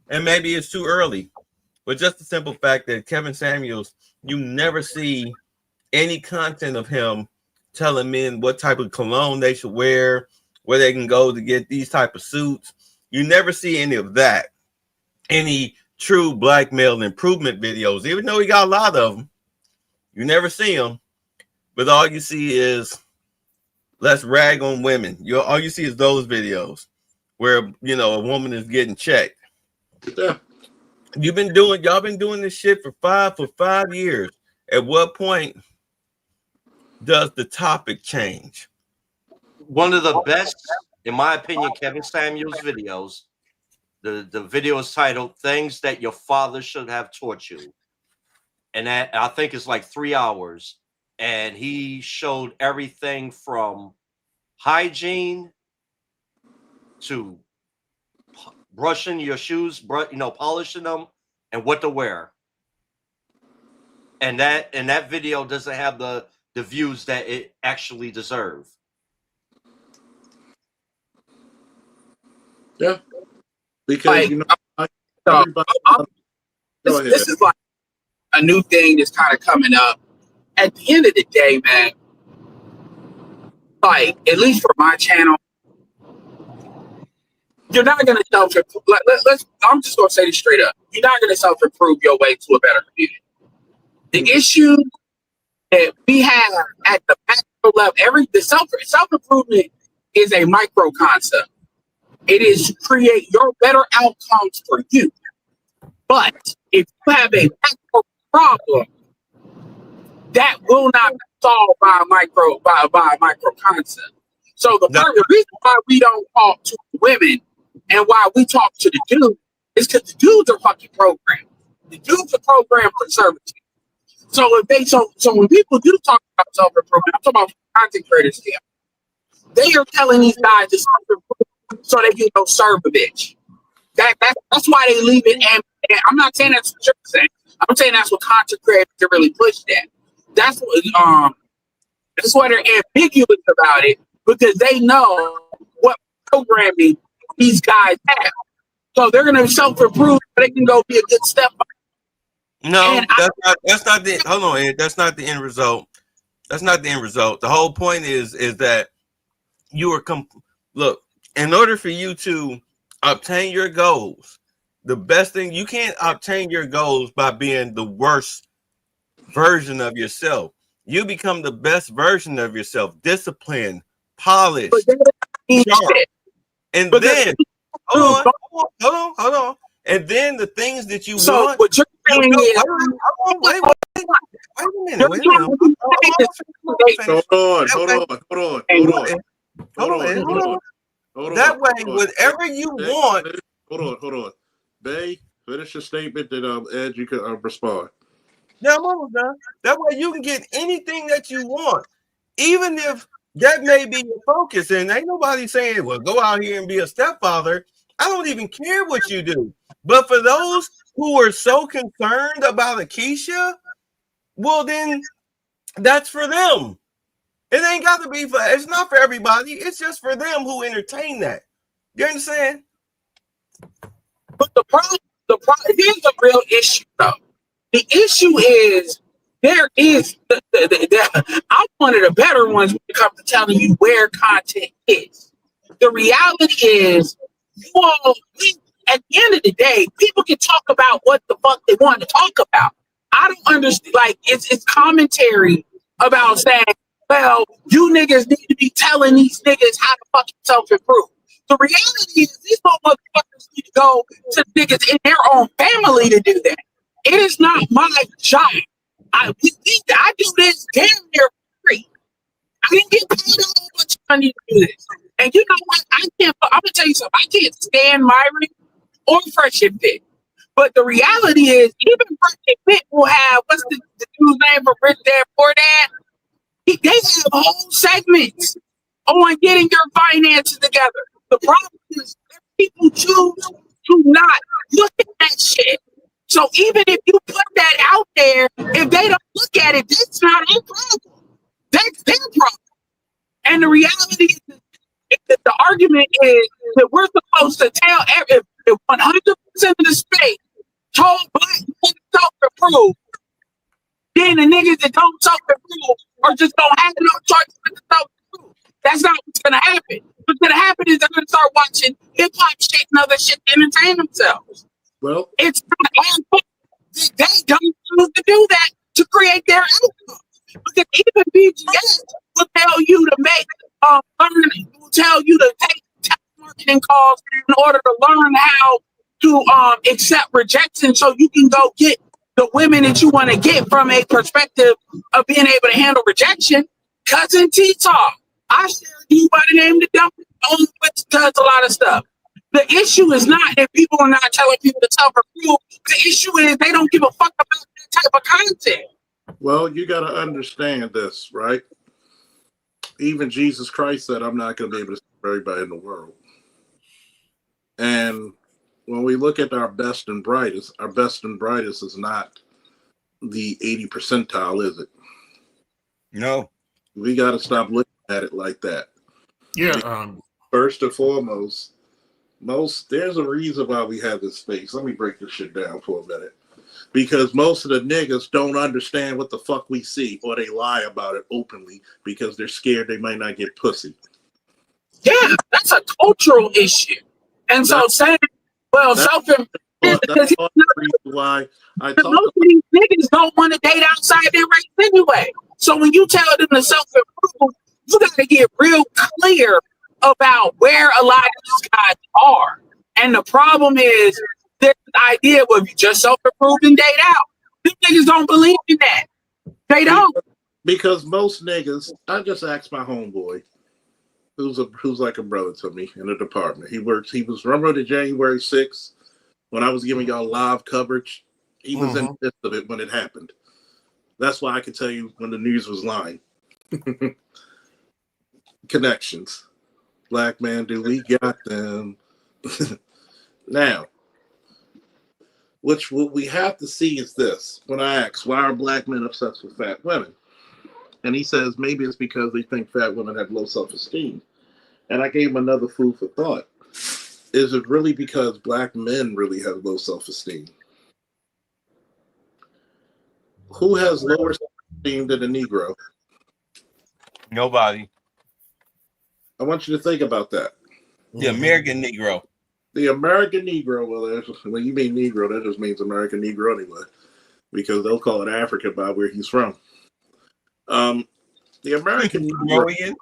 and maybe it's too early, but just the simple fact that Kevin Samuels, you never see any content of him telling men what type of cologne they should wear, where they can go to get these type of suits. You never see any of that. Any true black male improvement videos, even though he got a lot of them, you never see them. But all you see is let's rag on women. All you see is those videos where, you know, a woman is getting checked. Yeah. Y'all been doing this shit for 5 years. At what point does the topic change? One of the best, in my opinion, Kevin Samuels videos. The video is titled "Things That Your Father Should Have Taught You," and that I think is like 3 hours. And he showed everything from hygiene to brushing your shoes, polishing them, and what to wear. And that video doesn't have the views that it actually deserves. Yeah. Because, like, you know, so, go ahead. this is like a new thing that's kind of coming up. At the end of the day, man, like, at least for my channel, you're not going to self-improve. I'm just going to say this straight up. You're not going to self-improve your way to a better community. The issue that we have at the macro level, the self-improvement is a micro concept. It is to create your better outcomes for you. But if you have a macro problem, that will not be solved by a micro concept. So the reason why we don't talk to women and why we talk to the dudes is because the dudes are fucking programmed. The dudes are programmed for servitude. So when people do talk about self-improvement, I'm talking about content creators here. They are telling these guys to self-improve so they can go serve a bitch. That's why they leave it. And I'm not saying that's what you're saying. I'm saying that's what content creators are really pushed at. That's what they're ambiguous about it, because they know what programming these guys have. So they're going to self-improve so they can go be a good stepmother. No, And that's not the hold on, Ed. That's not the end result. That's not the end result. The whole point is that you are look, in order for you to obtain your goals, the best thing, you can't obtain your goals by being the worst version of yourself. You become the best version of yourself, disciplined, polished, sharp. And then hold on. And then the things that you so want. what you're saying is, Wait a minute. Hold on. That way, whatever you want. Hold on. Bay, finish your statement, then Ed, you can respond. Now I'm almost done. That way you can get anything that you want, even if that may be your focus. And ain't nobody saying, well, go out here and be a stepfather. I don't even care what you do. But for those who are so concerned about Akeisha, well, then that's for them. It ain't got to be for, it's not for everybody. It's just for them who entertain that. You understand? but the problem, here's the real issue, though. The issue is there is, I'm one of the better ones when it comes to telling you where content is. The reality is, at the end of the day, people can talk about what the fuck they want to talk about. I don't understand. Like, it's commentary about saying, well, you niggas need to be telling these niggas how to fucking self-improve. The reality is, these motherfuckers need to go to niggas in their own family to do that. It is not my job. I do this damn near free. I didn't get paid a whole bunch of money to do this. And you know what? I'm gonna tell you something. I can't stand Myron or Fresh and Fit. But the reality is, even Fresh and Fit will have, what's the dude's name for Rich Dad Poor Dad? They have whole segments on getting your finances together. The problem is people choose to not look at that shit. So even if you put that out there, if they don't look at it, that's not our problem. That's their problem. And the reality is that the argument is that we're supposed to tell if 100% of the space told black men to self-improve, then the niggas that don't self-improve or just don't have no choice but to self-improve. That's not what's going to happen. What's going to happen is they're going to start watching hip-hop shit and other shit to entertain themselves. Well, it's not our fault. They don't choose to do that to create their outcome. Because even BGS will tell you to make will tell you to take marketing calls in order to learn how to accept rejection, so you can go get the women that you want to get from a perspective of being able to handle rejection. Cousin T-Talk, I shared you by the name of the dump, which does a lot of stuff. The issue is not that people are not telling people to self-improve. The issue is they don't give a fuck about that type of content. Well, you got to understand this, right? Even Jesus Christ said, I'm not going to be able to save everybody in the world. And when we look at our best and brightest is not the 80 percentile, is it? No. We got to stop looking at it like that. Yeah. First and foremost, there's a reason why we have this space. Let me break this shit down for a minute. Because most of the niggas don't understand what the fuck we see, or they lie about it openly because they're scared they might not get pussy. Yeah, that's a cultural issue. And so saying, well, self-improve, that's the reason why I talk most of these niggas don't want to date outside their race anyway. So when you tell them to self-improve, you got to get real clear about where a lot of these guys are. And the problem is this idea of you just self-improve and date out. These niggas don't believe in that. They don't. Because most niggas, I just asked my homeboy, who's like a brother to me in the department. He was, remember the January 6th when I was giving y'all live coverage? He was in the midst of it when it happened. That's why I can tell you when the news was lying. Connections. Black man, do we got them? Now, what we have to see is this. When I ask, why are black men obsessed with fat women? And he says, maybe it's because they think fat women have low self-esteem. And I gave him another food for thought. Is it really because black men really have low self-esteem? who has lower self-esteem than a Negro? Nobody. I want you to think about that. The American Negro. The American Negro, when you mean Negro, that just means American Negro anyway, because they'll call it African by where he's from. The American Negro,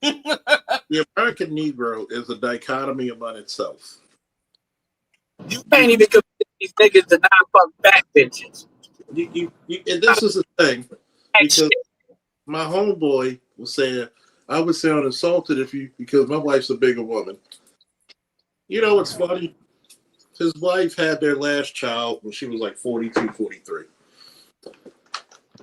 the American Negro is a dichotomy among itself. You can't even compare these niggas to non-fuck back bitches. And this is the thing, because my homeboy was saying I would sound insulted because my wife's a bigger woman. You know what's funny? His wife had their last child when she was like 42, 43.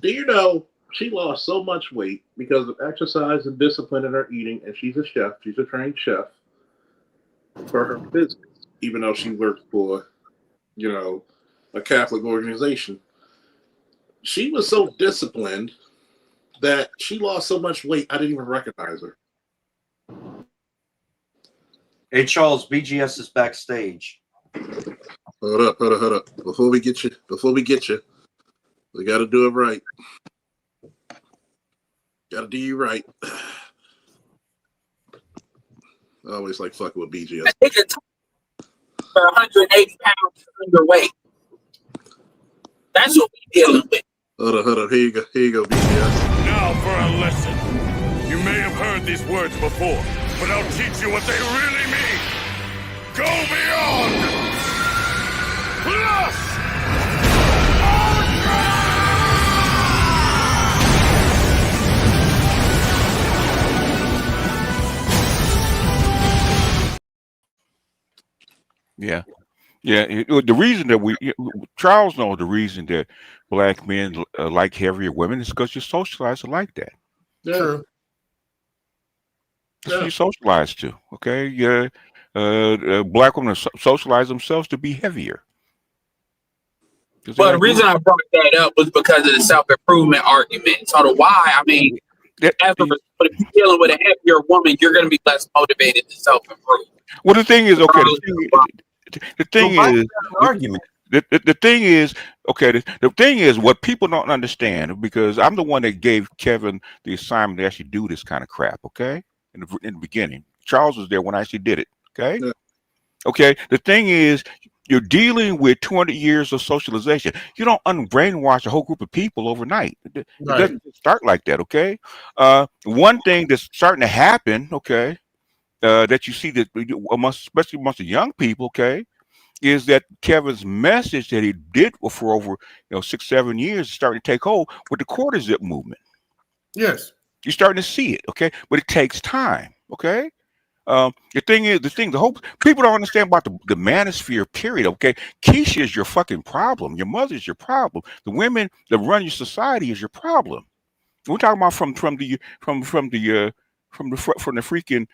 Do you know she lost so much weight because of exercise and discipline in her eating, and she's a chef. She's a trained chef for her business, even though she works for, a Catholic organization. She was so disciplined that she lost so much weight, I didn't even recognize her. Hey, Charles, BGS is backstage. Hold up. Before we get you, we got to do it right. Got to do you right. I always like fucking with BGS. I think it's for 180 pounds underweight. That's what we're dealing with. Hold up. Here you go, BGS. Now for a lesson. You may have heard these words before, but I'll teach you what they really mean. Go beyond. Plus. Yeah. The reason that Charles knows the reason that black men like heavier women is because you're socialized to like that. Yeah. That's what you're socialized to. Okay. Yeah. Black women socialize themselves to be heavier. Well, the reason I brought that up was because of the self-improvement argument. So the why, I mean, but if you're dealing with a heavier woman, you're going to be less motivated to self-improve. Well, the thing is, okay. The thing is, argument. The thing is, okay. The thing is, what people don't understand, because I'm the one that gave Kevin the assignment to actually do this kind of crap. Okay, in the beginning, Charles was there when I actually did it. Okay, okay. The thing is, you're dealing with 200 years of socialization. You don't unbrainwash a whole group of people overnight. It doesn't start like that. Okay. One thing that's starting to happen. Okay. That you see that especially amongst the young people, okay, is that Kevin's message that he did for over 6-7 years is starting to take hold with the quarter zip movement. Yes, you're starting to see it, okay, but it takes time, okay. The whole people don't understand about the manosphere period, okay. Keisha is your fucking problem. Your mother is your problem. The women that run your society is your problem. We're talking about from the freaking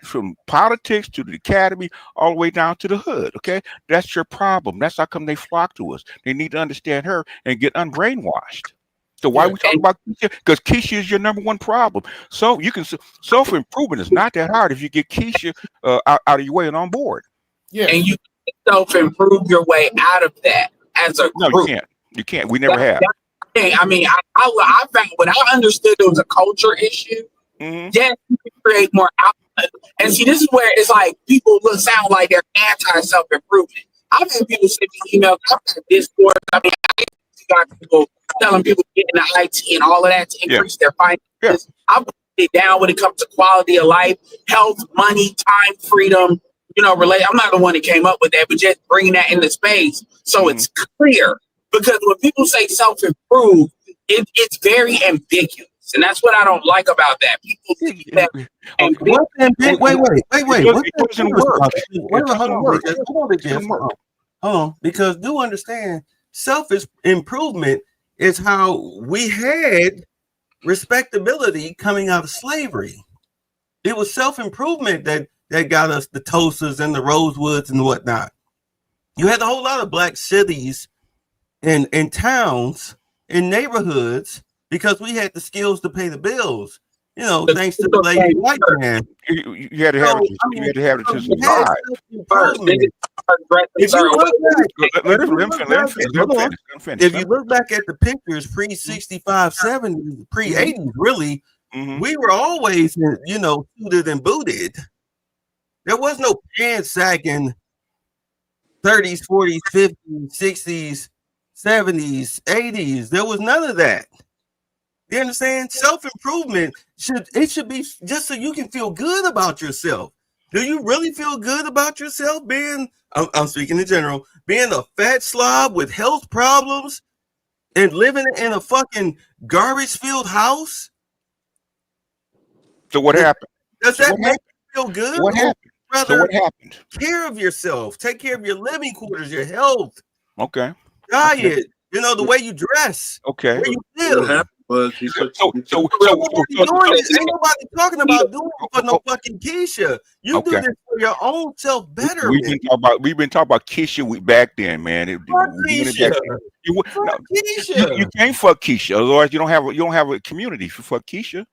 from politics to the academy all the way down to the hood. Okay, that's your problem. That's how come they flock to us. They need to understand her and get unbrainwashed. So why are we talking about Keisha? Because Keisha is your number one problem. So you can self-improvement is not that hard if you get Keisha out of your way and on board. Yeah, and you can self-improve your way out of that as a group. No, you can't. You can't. We never have. I mean, I found when I understood it was a culture issue. Mm-hmm. Yes, you can create more output. And see, this is where it's like people sound like they're anti-self-improvement. I've had people send me emails, I've got Discord. I mean, I got people telling people to get into IT and all of that to increase their finances. Yeah. I've put it down when it comes to quality of life, health, money, time, freedom, I'm not the one that came up with that, but just bringing that into space so it's clear. Because when people say self-improve, it's very ambiguous. And that's what I don't like about that. People think that. Wait. Because do understand, self-improvement is how we had respectability coming out of slavery. It was self-improvement that got us the Tulsas and the Rosewoods and whatnot. You had a whole lot of black cities and towns and neighborhoods because we had the skills to pay the bills, thanks to the lazy white man. You had to have it to survive. If you look back, Let him finish. if you look back at the pictures pre 65, 70, pre 80s, really, we were always, suited and booted. There was no pants sagging 30s, 40s, 50s, 60s, 70s, 80s. There was none of that. You understand? Self-improvement should be just so you can feel good about yourself. Do you really feel good about yourself being, I'm speaking in general, being a fat slob with health problems and living in a fucking garbage-filled house? So what happened? Does that make you feel good? What happened? Rather, So what happened? care of yourself. Take care of your living quarters, your health, Okay. diet, the way you dress, Okay. where you What live. happened was he took. Ain't nobody talking about doing it for no fucking Keisha. You do Okay. this for your own self betterment. We've been talking about Keisha back then, man. Fuck We went Keisha. back then. You Keisha. can't fuck Keisha, otherwise you don't have a community if you fuck Keisha.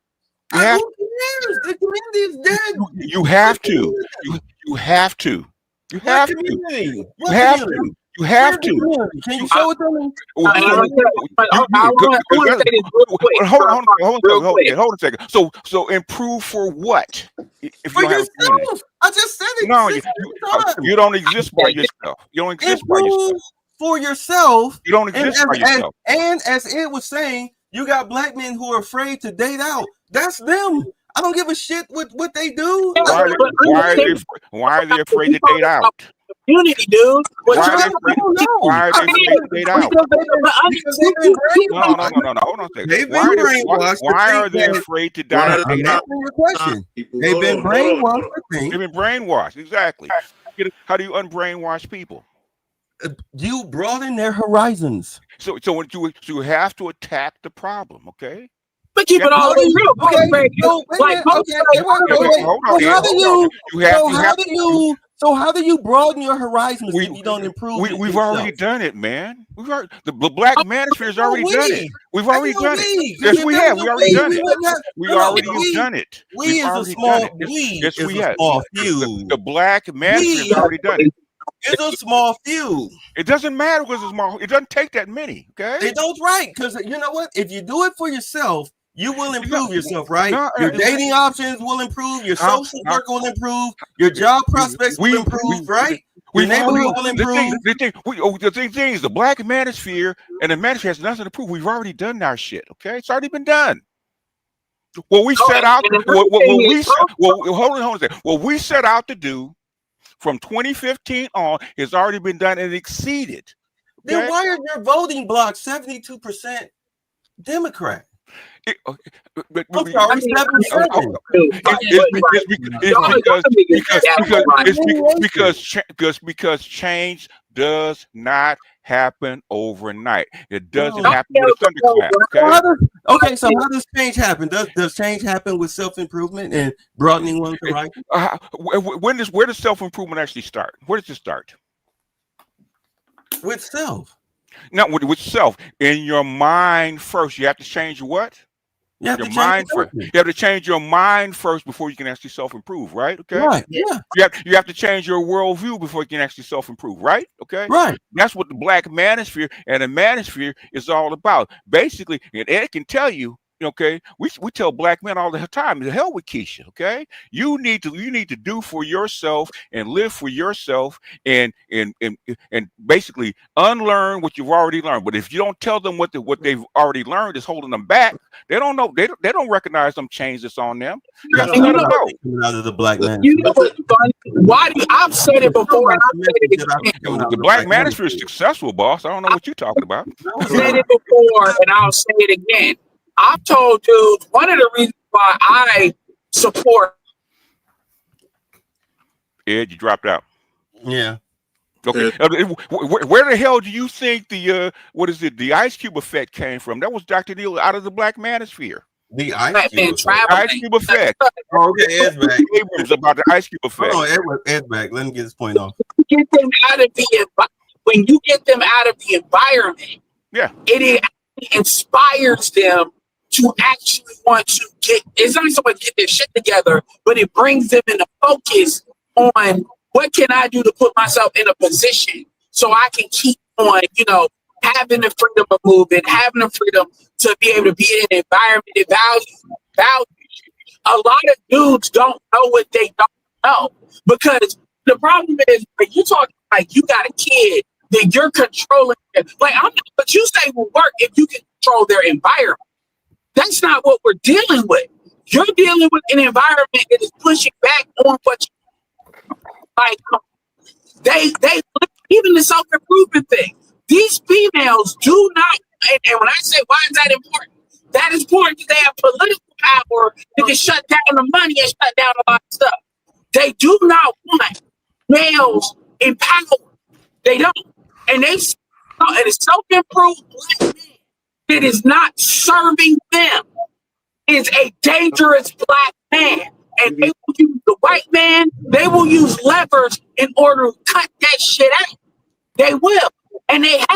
You have, Who cares? The community is dead. you have to. You have to. You What have to. community? You What have community? to. You have Where's the to. community? Can you show it to me? I want to say this real quick. Hold on a second. So improve for what? If you For don't have a community? yourself. I just said it. No, 6 times. you don't exist by yourself. You don't exist by yourself. Improve for yourself. You don't And exist by yourself. as Ed was saying, you got black men who are afraid to date out. That's them. I don't give a shit what they do. Why are they afraid to date out? Community, dude. Why are they afraid to date out? No. Hold on a second. They've been Why brainwashed. are they afraid to date out? Answer your question. They've been brainwashed. They've been brainwashed. Exactly. How do you unbrainwash people? You broaden their horizons. So you have to attack the problem, okay? But keep it all the way real. How do you broaden your horizons if you don't improve? We've already done it, man. The black manosphere has already done it. We've already done it. Yes, we have. We already done it. We already have done it. We is a small we. Yes, we have. Small few. The black manosphere has already done it. It's a small few. It doesn't matter because it's small. It doesn't take that many. Okay. It don't right because you know what? If you do it for yourself, you will improve yourself, right? No, your dating options will improve. Your social work will improve. Your job prospects will improve, right? Your neighborhood will improve. The thing is, the black manosphere and the manosphere has nothing to prove. We've already done our shit. Okay, it's already been done. What we set out, hold on a second. What we set out to do from 2015 on has already been done and exceeded. Okay? Then why are your voting blocks 72% Democrat? Because change does not happen overnight. It doesn't happen with a thunderclap. Okay, so how does change happen? Does change happen with self-improvement and broadening one's horizon? Where does self-improvement actually start? Where does it start? With self. Not with self. In your mind first. You have to change what? Your mind first. You have to change your mind first before you can actually self-improve, right? Okay. Right. Yeah. You have to change your worldview before you can actually self-improve, right? Okay. Right. That's what the black manosphere and the manosphere is all about. Basically, and Ed can tell you, okay, we tell black men all the time, the hell with Keisha, okay? You need to do for yourself and live for yourself and basically unlearn what you've already learned. But if you don't tell them what they've already learned is holding them back, they don't know, they don't recognize them change that's on them. You have to let them know. Coming out of the black man. You know what's funny? Why I've said it before and I've said it again. The black manosphere is successful, boss. I don't know what you're talking about. I've said it before and I'll say it again. I've told dudes one of the reasons why I support. Ed, you dropped out. Yeah. Okay. Where the hell do you think the the Ice Cube effect came from? That was Dr. Neil out of the black manosphere. The Ice Cube effect. Oh, okay, Ed's back. Abrams about the Ice Cube effect. Hold on, Ed's back. Let me get this point off. Get them out of when you get them out of the environment, yeah, it inspires them to actually want to get. It's not so much get their shit together, but it brings them into focus on what can I do to put myself in a position so I can keep on, having the freedom of movement, having the freedom to be able to be in an environment that values you. A lot of dudes don't know what they don't know, because the problem is when you talk like you got a kid that you're controlling. Like, I'm not, but you say will work if you can control their environment. That's not what we're dealing with. You're dealing with an environment that is pushing back on what you like. They even the self-improvement thing. These females do not, and when I say why is that important? That is important because they have political power that can shut down the money and shut down a lot of stuff. They do not want males in power. They don't. And they and a self-improved black man that is not serving them is a dangerous black man. And they will use the white man, they will use levers in order to cut that shit out. They will. And they have.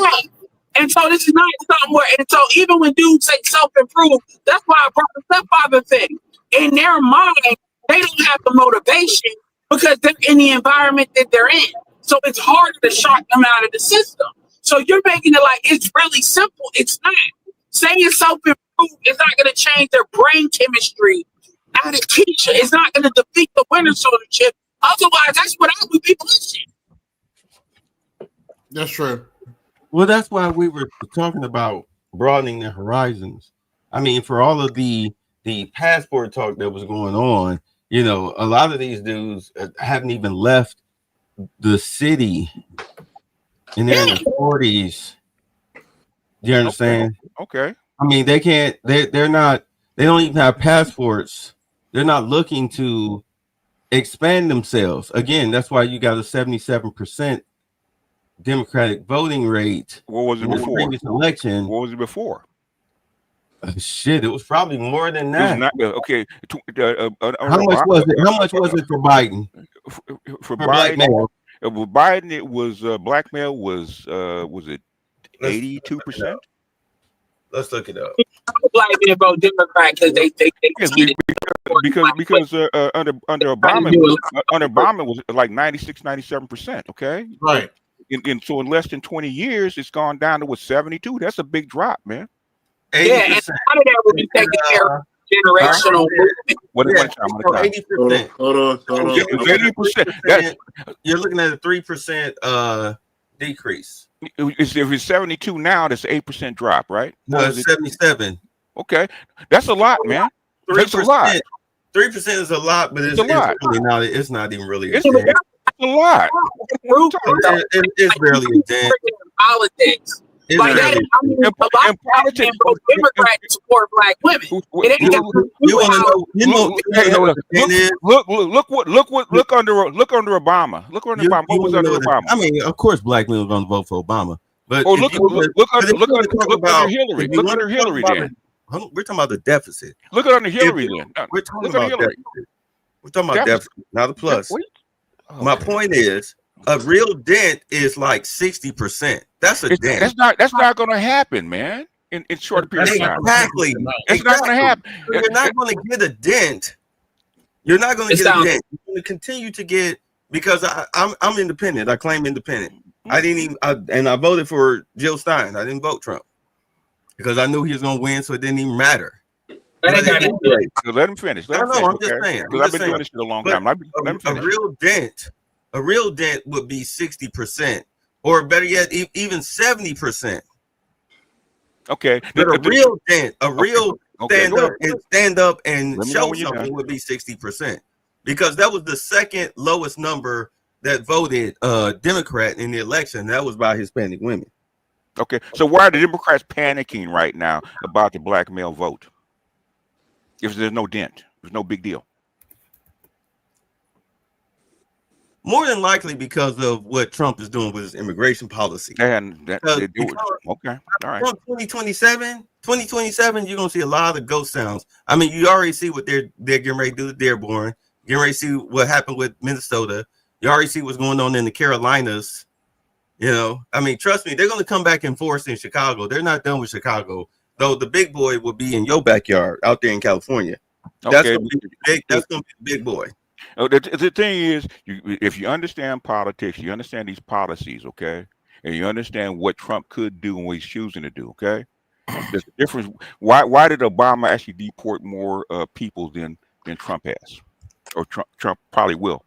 And so this is not something where, and so even when dudes say self-improve, that's why I brought the stepfather thing. In their mind, they don't have the motivation because they're in the environment that they're in. So it's harder to shock them out of the system. So you're making it like it's really simple. It's not. Saying self-improve is not going to change their brain chemistry out of Keisha. It's not going to defeat the winner's championship. Otherwise, that's what I would be pushing. That's true. Well, that's why we were talking about broadening the horizons. I mean, for all of the passport talk that was going on, a lot of these dudes haven't even left the city, and they're in the 40s. Do you understand? Okay. I mean, they can't. They're not. They don't even have passports. They're not looking to expand themselves. Again, that's why you got a 77% Democratic voting rate. What was it in the before? previous election. What was it before? Shit, it was probably more than It that. was not, okay. How much was it? How much was it for Biden? For black Biden, male? with Biden, it was blackmail was it 82%? Let's look it up. Black men vote Democrat because they Yes, cheated. because under Obama was like 96, 97%. Okay, Right. And so in less than 20 years, it's gone down to what 72. That's a big drop, man. 80%. Yeah, and a lot of that would be taking care of generational movement. What Yeah, time? so 80%. Hold on. 80%. That's You're looking at a 3% decrease. if it's 72 now, that's an 8% drop, right? No, it's 77. Okay, that's a lot, man. That's a lot. 3% is a lot, but it's a lot. Really not. It's not even really. It's a lot. It's barely a dent. Politics. It's Like that, barely- I mean, a lot of black men vote Democrat to support black women. It ain't got to do You want to how- know? You know what the dent is? Look under Obama. Look under Obama. What was under Obama? I mean, of course, black men are going to vote for Obama. But Oh, if look you wanna- but if you wanna talk under about- Hillary. if you Look wanna under talk Hillary about then. it, we're talking about the deficit. Look under Hillary then. We're talking Look under about Hillary. deficit. We're talking about Deficit. deficit, not a plus. Wait. Oh, My point is, a real dent is like 60%. That's a dent. That's not going to happen, man. In short period of time. Exactly. It's not going to happen. You're not going to get a dent. You're not going to It's get a down. dent. You're going to continue to get, because I'm independent. I claim independent. I didn't even, and I voted for Jill Stein. I didn't vote Trump because I knew he was going to win, so it didn't even matter. That ain't got to do it. So let him finish. Let I him know, finish, I'm just saying, Because I've been doing this for a long But time. Let him A finish. real dent would be 60%, or better yet, even 70%. Okay. But a real dent, Okay, stand go up and stand up and Let me know show when you're something done. would be 60%, because that was the second lowest number that voted Democrat in the election. That was by Hispanic women. Okay. So why are the Democrats panicking right now about the black male vote? If there's no dent, there's no big deal. More than likely because of what Trump is doing with his immigration policy. And that Because- they do it. Okay. All right. Trump 2027, you're gonna see a lot of ghost sounds. I mean, you already see what they're getting ready to do to Dearborn. Getting ready to see what happened with Minnesota. You already see what's going on in the Carolinas. You know, I mean, trust me, they're gonna come back in force in Chicago. They're not done with Chicago, though. The big boy will be in your backyard out there in California. That's Okay. gonna be big. That's gonna be the big boy. The thing is, if you understand politics, you understand these policies, okay, and you understand what Trump could do and what he's choosing to do, okay. There's a difference. Why did Obama actually deport more people than Trump has, or Trump probably will?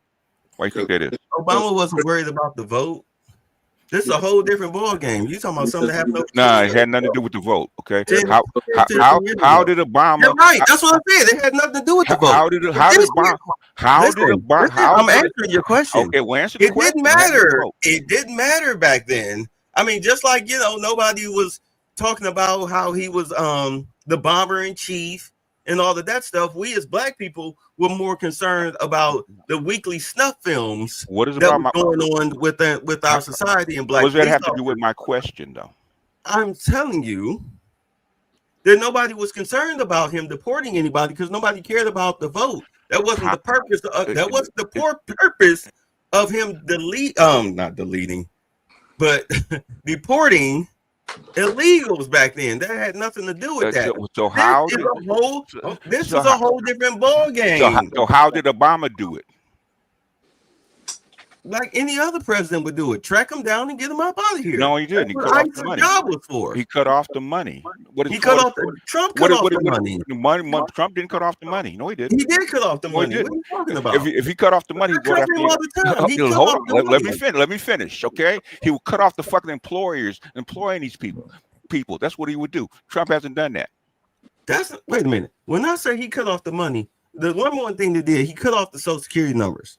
Why do you think that is? Obama wasn't worried about the vote. This is a whole different ball game. You talking about something that have no? Nah, it had nothing to do with the vote. Okay, how did Obama? You're right. That's what I'm saying. It had nothing to do with the vote. How did Obama? I'm answering your question. Okay, well, answer the It question. didn't matter. It didn't matter back then. I mean, just like nobody was talking about how he was the bomber in chief and all of that stuff. We as black people were more concerned about the weekly snuff films. What is that about going on with our society and black? What does that have to do with my question, though? I'm telling you that nobody was concerned about him deporting anybody because nobody cared about the vote. That wasn't the purpose. That wasn't the poor purpose of him not deleting, but deporting illegals back then. That had nothing to do with that. So how this is a whole different ball game. So how did Obama do it? Like any other president would do it. Track him down and get him up out of here. No, he didn't. He cut off the money. Job was for. He cut off the money. Trump cut off the money. Trump didn't cut off the money. No, he didn't. He did cut off the money. What are you talking about? If he cut off the money, let me finish. Let me finish. Okay, he would cut off the fucking employers employing these people. That's what he would do. Trump hasn't done that. Wait a minute. When I say he cut off the money, the one more thing that did, he cut off the Social Security numbers.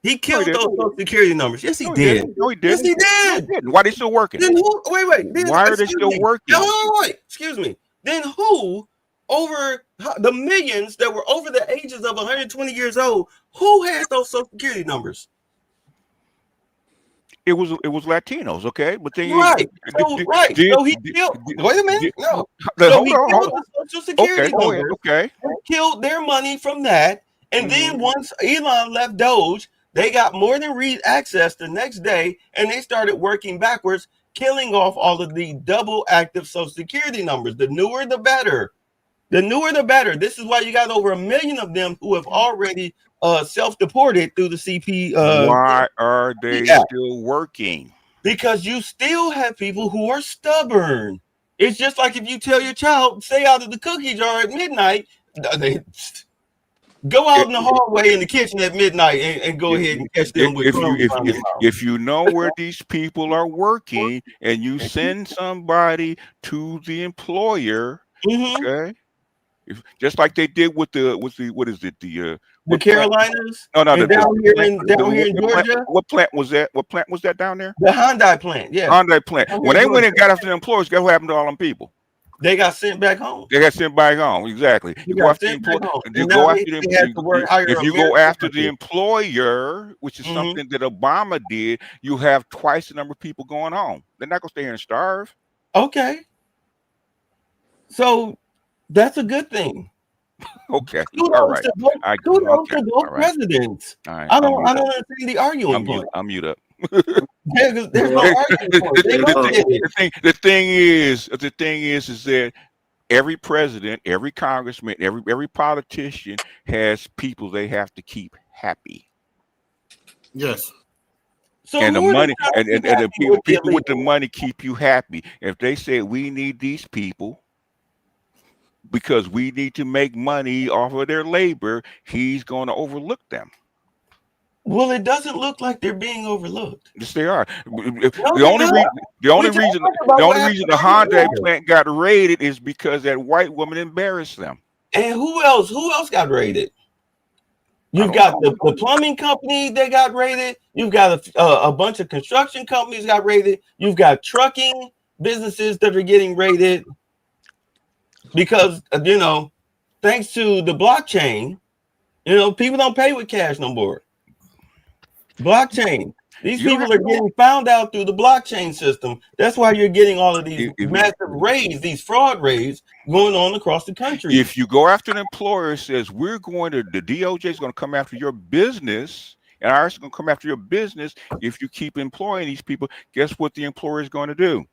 He killed those Social Security numbers. Yes, he did. No, he didn't. Yes, he did. Why are they still working? Then who? Wait. Why are they still working? Wait. Excuse me. Then who, over the millions that were over the ages of 120 years old, who had those Social Security numbers? It was Latinos, okay, but then right. So he killed. Wait a minute. No. So he killed the Social Security numbers. Okay. Killed their money from that, and then once Elon left Doge, they got more than read access the next day, and they started working backwards, killing off all of the double active Social Security numbers. The newer, the better. The newer, the better. This is why you got over 1 million of them who have already self-deported through the CP. Why are they still working? Because you still have people who are stubborn. It's just like if you tell your child, stay out of the cookie jar at midnight, they go out in the hallway in the kitchen at midnight and go ahead and catch them with if you know where these people are working and you send somebody to the employer, okay, just like they did with the what is it, the Carolinas? No, down here in Georgia. What plant was that? What plant was that down there? The Hyundai plant. Yeah, Hyundai plant. When they went and got after the employees, guess what happened to all them people? They got sent back home. Exactly. You go after if you go after the employer, which is something that Obama did, you have twice the number of people going home. They're not gonna stay here and starve. Okay. So that's a good thing. Okay. All right. Kudos to both presidents. All right. I don't understand the arguing point. I'm mute up. There's no arguing point. The thing is that every president, every congressman, every politician has people they have to keep happy. Yes. So and the money and the people with the money keep you happy. If they say we need these people because we need to make money off of their labor, he's going to overlook them. Well, it doesn't look like they're being overlooked. Yes, they are. The only reason the Hyundai plant got raided is because that white woman embarrassed them. And who else? Who else got raided? You've got the plumbing company that got raided. You've got a bunch of construction companies got raided. You've got trucking businesses that are getting raided because thanks to the blockchain, people don't pay with cash no more. Blockchain. These people are getting found out through the blockchain system. That's why you're getting all of these massive raids, these fraud raids going on across the country. If you go after an employer and says the DOJ is going to come after your business and IRS is going to come after your business if you keep employing these people, guess what the employer is going to do?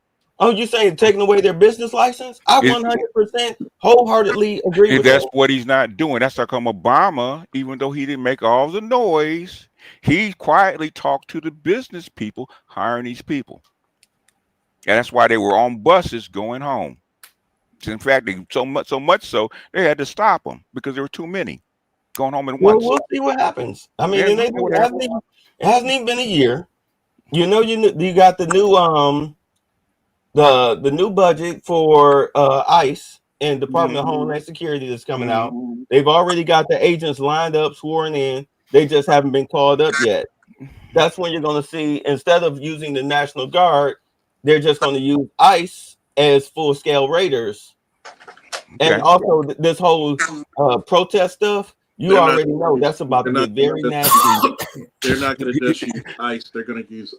Oh, you saying taking away their business license? I 100% wholeheartedly agree with That's that. what he's not doing. That's how come Obama, even though he didn't make all the noise, he quietly talked to the business people hiring these people. And that's why they were on buses going home. In fact, so much so they had to stop them because there were too many going home at Well, once. we'll see what happens. I mean, Yeah, and it hasn't even been a year. You know, you got the new the new budget for ICE and Department of Homeland Security that's coming out. They've already got the agents lined up, sworn in. They just haven't been called up yet. That's when you're going to see, instead of using the National Guard, they're just going to use ICE as full-scale raiders. Okay. And also this whole protest stuff, you They're already not- know that's about to they're get very not- nasty. They're not going to just use ICE. They're going to use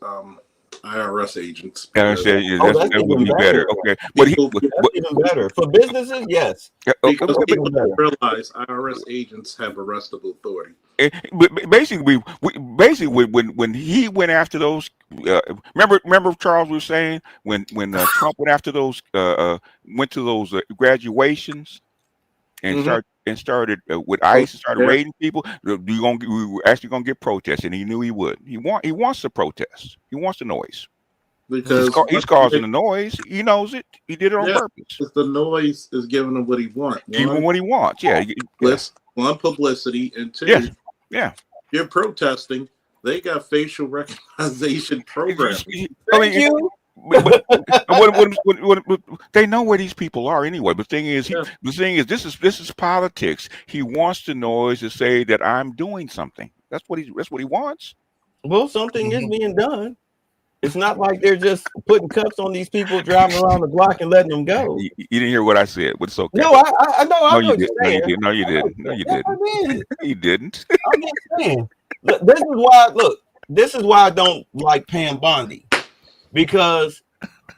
IRS agents. I understand. Yeah, Oh, that that's would be even better. better. Okay, but That's even better for businesses. Yes, Because that's people even better. don't realize IRS agents have arrestable authority. but basically, when he went after those, remember Charles was saying when Trump went after those, went to those graduations and started with ICE and started raiding people. We were actually gonna get protests, and he knew he would. He wants the protest. He wants the noise. Because He's causing the noise. He knows it. He did it on purpose. The noise is giving him what he wants. Even what he wants. Yeah. One, publicity, and two, you're protesting. They got facial recognition programs. I mean, they know where these people are anyway. The thing is, this is politics. He wants the noise to say that I'm doing something. That's what he wants. Well, something is being done. It's not like they're just putting cuffs on these people driving around the block and letting them go. You didn't hear what I said, but it's okay. No, I know. I know what you're saying. No, you didn't. No, you didn't. You didn't. I'm just saying. This is why I don't like Pam Bondi, because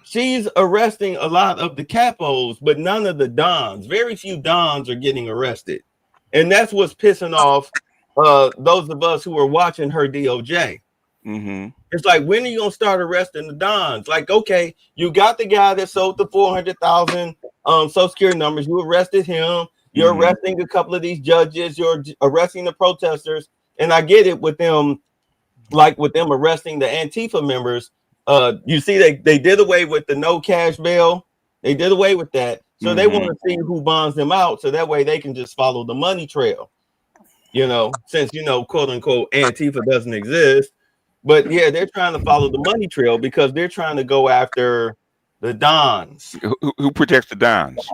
she's arresting a lot of the capos, but none of the dons. Very few dons are getting arrested, and that's what's pissing off those of us who are watching her DOJ. Mm-hmm. It's like, when are you gonna start arresting the dons? Like, okay, you got the guy that sold the 400,000 Social Security numbers. You arrested him. You're arresting a couple of these judges. You're arresting the protesters. And I get it with them, like with them arresting the Antifa members. You see, they did away with the no cash bail. They did away with that. So they want to see who bonds them out, so that way they can just follow the money trail. You know, since quote unquote Antifa doesn't exist. But yeah, they're trying to follow the money trail because they're trying to go after the dons. Who protects the dons?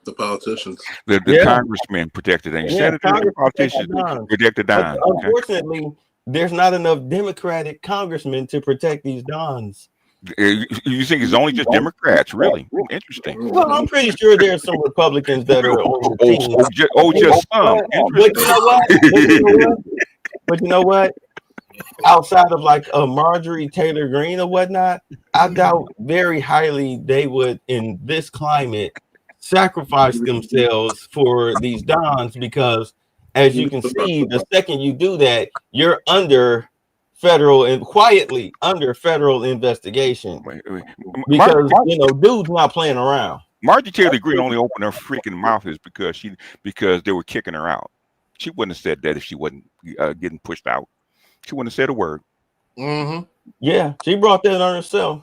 The politicians. The congressmen protected them. Senators and politicians protect the dons. Unfortunately, there's not enough Democratic congressmen to protect these dons. You think it's only just Democrats? Really? Interesting. Well, I'm pretty sure there's some Republicans that are on the team. Just some. But you know what? Outside of like a Marjorie Taylor Greene or whatnot, I doubt very highly they would, in this climate, sacrifice themselves for these dons, because as you can see, the second you do that, you're under federal and quietly under federal investigation. Because dude's not playing around. Marjorie Taylor Greene only opened her freaking mouth is because they were kicking her out. She wouldn't have said that if she wasn't getting pushed out. She wouldn't have said a word. Yeah, she brought that on herself.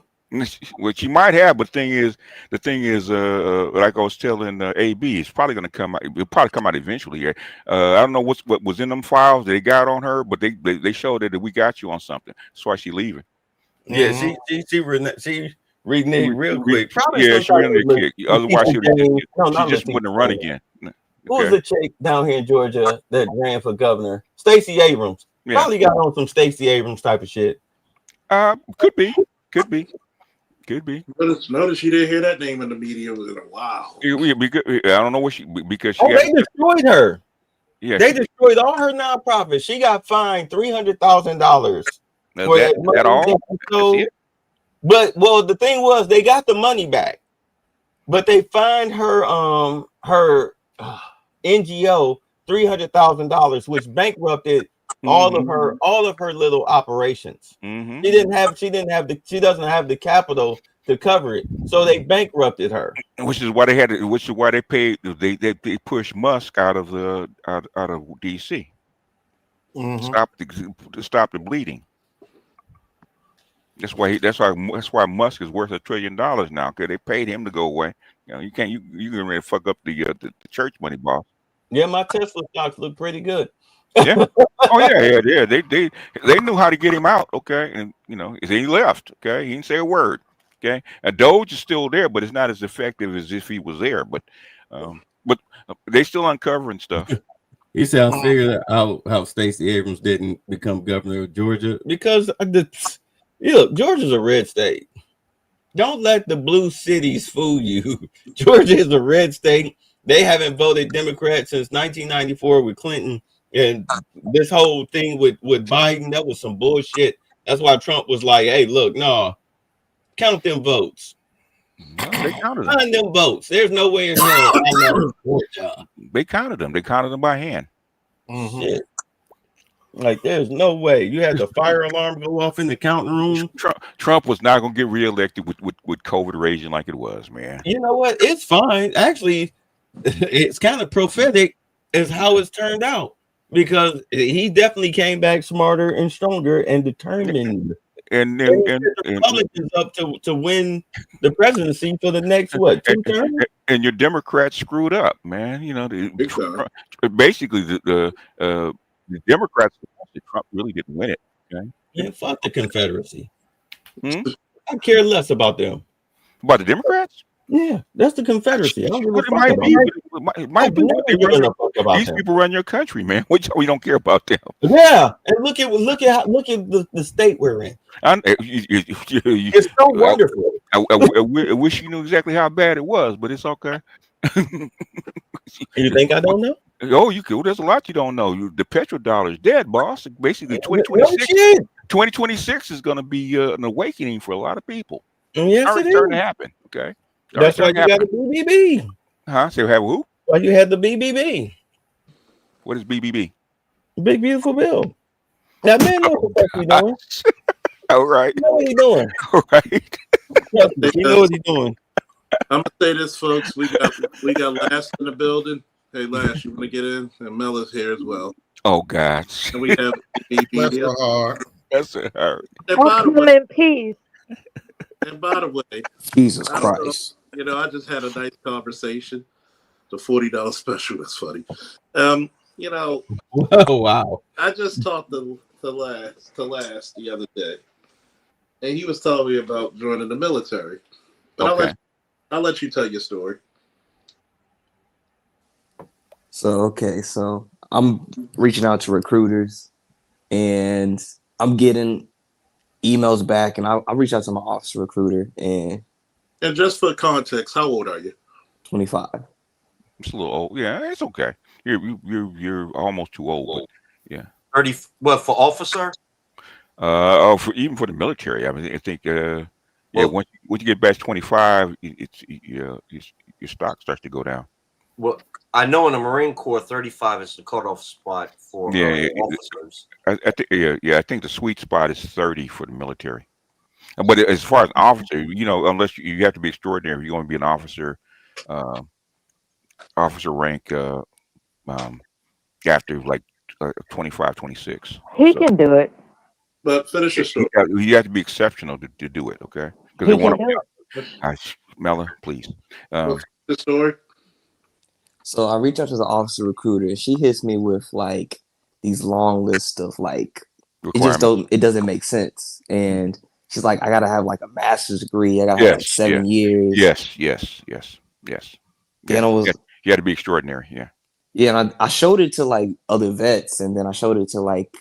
Well, she might have, but the thing is, like I was telling AB, it's probably going to come out. It'll probably come out eventually. Here, I don't know what was in them files they got on her, but they showed that we got you on something. That's why she's leaving. Yeah, she reneged real quick. Probably she reneged quick. Otherwise, she just wouldn't run again. Who was the chick down here in Georgia that ran for governor? Stacey Abrams. Yeah. Probably got on some Stacey Abrams type of shit. Could be. Notice you didn't hear that name in the media in a while. I don't know what because she they destroyed her. Yeah, they destroyed all her nonprofits. She got fined $300,000 for that all. But the thing was, they got the money back, but they fined her NGO $300,000, which bankrupted all of her little operations. Mm-hmm. She doesn't have the capital to cover it, so they bankrupted her. Which is why they paid they pushed Musk out of DC. Mhm. To stop the bleeding. That's why Musk is worth $1 trillion now, because they paid him to go away. You know, you can really fuck up the church money, boss. Yeah, my Tesla stocks look pretty good. Yeah. Oh yeah. They knew how to get him out. Okay, and you know, he left. Okay, he didn't say a word. Okay, a Doge is still there, but it's not as effective as if he was there. But they still uncovering stuff. He said, I figured out how Stacey Abrams didn't become governor of Georgia because Georgia's a red state. Don't let the blue cities fool you. Georgia is a red state. They haven't voted Democrat since 1994 with Clinton, and this whole thing with Biden, that was some bullshit. That's why Trump was like, "Hey, look, no, count them votes." No, they counted them. Find them votes. There's no way in hell I know Georgia. They counted them. They counted them by hand. Shit. Like, there's no way. You had the fire alarm go off in the counting room. Trump was not going to get reelected with COVID raging like it was, man. You know what? It's fine. Actually, it's kind of prophetic as how it's turned out, because he definitely came back smarter and stronger and determined. And Republicans up to win the presidency for the next 2 terms. And your Democrats screwed up, man. You know, basically the Democrats, Trump really didn't win it. Okay, yeah, fuck the Confederacy. I care less about them. About the Democrats? Yeah, that's the Confederacy. I don't give a fuck about them. These people run your country, man. We don't care about them. Yeah, and look at the state we're in. It's so wonderful. I wish you knew exactly how bad it was, but it's okay. You think I don't know? Oh, you could. There's a lot you don't know. The petrodollar is dead, boss. Basically, 2026 is going to be an awakening for a lot of people. Yes, it's starting to happen. Okay, that's why you got the BBB. Huh? So you have who? Why you had the BBB? What is BBB? Big beautiful bill. That man knows what he's doing. All right. You know what he's doing. All right. You know what he's doing. I'm gonna say this, folks. We got Lash in the building. Hey, Lash, you want to get in? And Mel is here as well. Oh God. And we have That's so hard. That's a hard. In peace. And by the way, Jesus Christ. I just had a nice conversation. The $40 special is funny. Oh wow. I just talked to Lash the other day, and he was telling me about joining the military. But okay. I'll let you tell your story. So I'm reaching out to recruiters, and I'm getting emails back, and I reached out to my officer recruiter, and just for context, how old are you? 25. It's a little old. Yeah, it's okay. You're almost too old, but yeah. 30. What, for officer? Even for the military. I mean, I think once you get past 25, your stock starts to go down. Well, I know in the Marine Corps, 35 is the cutoff spot for officers. I think the sweet spot is 30 for the military. But as far as an officer, unless you have to be extraordinary, if you're going to be an officer, officer rank after like 25, 26. He can do it. But finish your story. You have to be exceptional to do it, okay? Because they want to. Mela, please. The story. So I reach out to the officer recruiter, and she hits me with like these long lists of like it doesn't make sense. And she's like, I gotta have like a master's degree. I gotta have like 7 years. Yes. And I was, you had to be extraordinary. Yeah. Yeah, and I showed it to like other vets, and then I showed it to like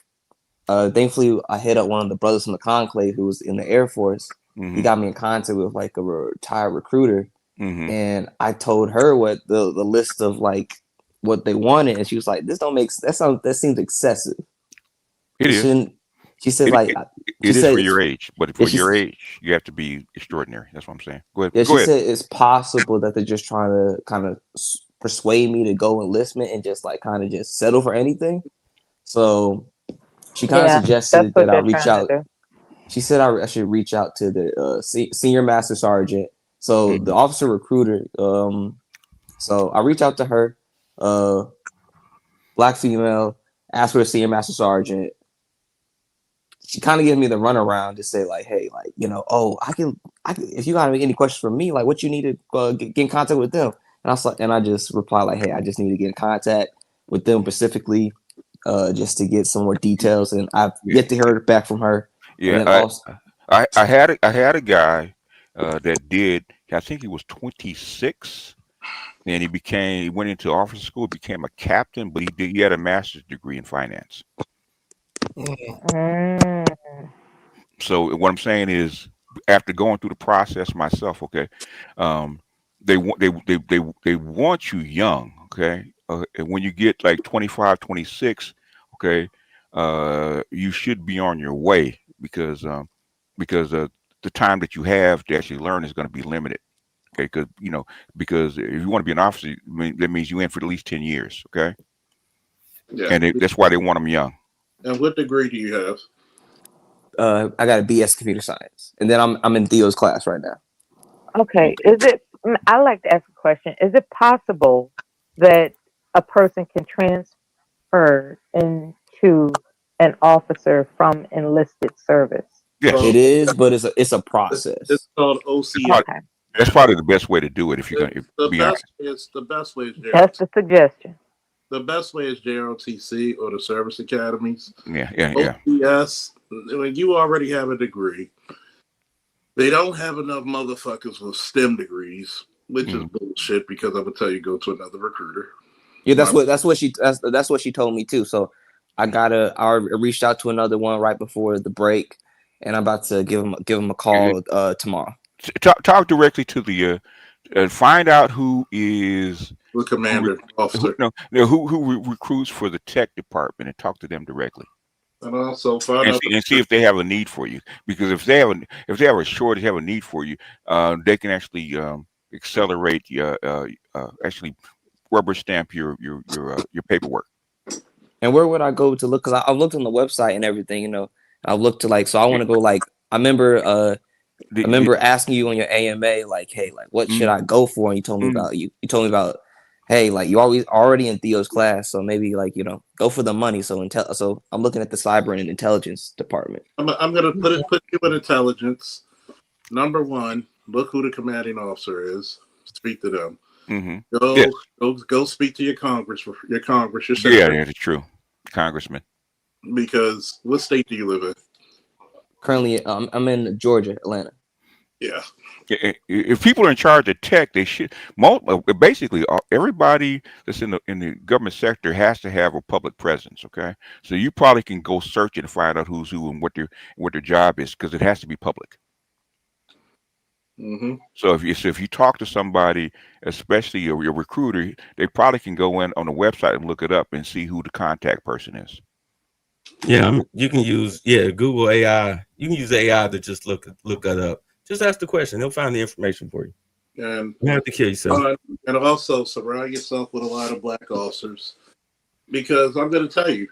thankfully I hit up one of the brothers from the conclave who was in the Air Force. Mm-hmm. He got me in contact with like a retired recruiter. Mm-hmm. And I told her what the list of like what they wanted, and she was like, "This don't make that seems excessive." It is. She said, it is for your age, but for your age, you have to be extraordinary. That's what I'm saying. Go ahead. Yeah, she said it's possible that they're just trying to kind of persuade me to go enlistment and just like kind of just settle for anything. So She kind of Yeah, that's suggested what that I they're reach trying to out. do. She said I should reach out to the senior master sergeant. So the officer recruiter. So I reach out to her, black female, ask for a senior master sergeant. She kind of gave me the runaround to say like, hey, like, you know, oh, I can, if you got any questions for me, like, what you need to get in contact with them. And I was like, and I just replied like, hey, I just need to get in contact with them specifically, just to get some more details. And I've yet to hear back from her. And then Yeah, also, I had a guy that did. I think he was 26, and he went into officer school, became a captain, but he had a master's degree in finance. Mm. So what I'm saying is, after going through the process myself, okay, they want you young, okay. And when you get like 25, 26, okay, you should be on your way because the time that you have to actually learn is going to be limited. Okay, because if you want to be an officer, that means you in for at least 10 years. Okay, Yeah. and that's why they want them young. And what degree do you have? I got a BS computer science, and then I'm in Theo's class right now. Okay. I like to ask a question. Is it possible that a person can transfer into an officer from enlisted service? Yes, it is, but it's a process. It's called OCS. Okay. That's probably the best way to do it if you're going to be honest. The best way is That's the suggestion. The best way is JROTC or the service academies. Yeah. OCS, when you already have a degree, they don't have enough motherfuckers with STEM degrees, which is bullshit because I'm gonna tell you go to another recruiter. Yeah, that's what she told me too. So I reached out to another one right before the break, and I'm about to give him a call tomorrow. Talk directly to the find out who is the commander officer. Who recruits for the tech department, and talk to them directly. And also see if they have a need for you, because if they have a shortage, have a need for you, they can actually accelerate actually rubber stamp your paperwork. And where would I go to look? Because I've looked on the website and everything. You know, I've looked to so I want to go I remember asking you on your AMA hey, what should I go for? And you told me about you told me about, hey, you already in Theo's class, so maybe go for the money. So I'm looking at the cyber and intelligence department. I'm gonna put you in intelligence. Number one, look who the commanding officer is. Speak to them. Go speak to your Congress. Your senator. Yeah, that's true, Congressman. Because what state do you live in? Currently, I'm in Georgia, Atlanta. Yeah. If people are in charge of tech, they should. Basically, everybody that's in the government sector has to have a public presence. Okay, so you probably can go search it and find out who's who and what their job is, because it has to be public. So if you talk to somebody, especially your recruiter, they probably can go in on the website and look it up and see who the contact person is. Yeah, you can use Google AI. You can use AI to just look that up. Just ask the question; they'll find the information for you. And you have to kill yourself. And also surround yourself with a lot of black officers, because I'm going to tell you,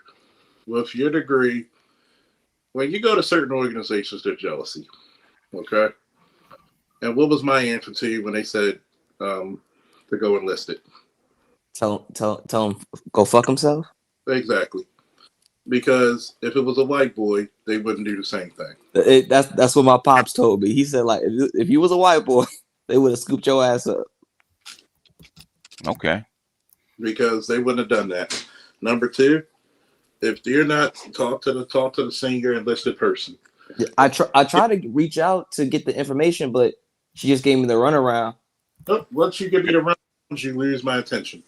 with your degree, when you go to certain organizations, there's jealousy. Okay. And what was my answer to you when they said to go enlisted? Tell him go fuck himself. Exactly. Because if it was a white boy, they wouldn't do the same thing. That's what my pops told me. He said if you was a white boy, they would have scooped your ass up. Okay. Because they wouldn't have done that. Number two, if you're not talk to the senior enlisted person. I tried to reach out to get the information, but she just gave me the runaround. Once you give me the runaround, you lose my attention.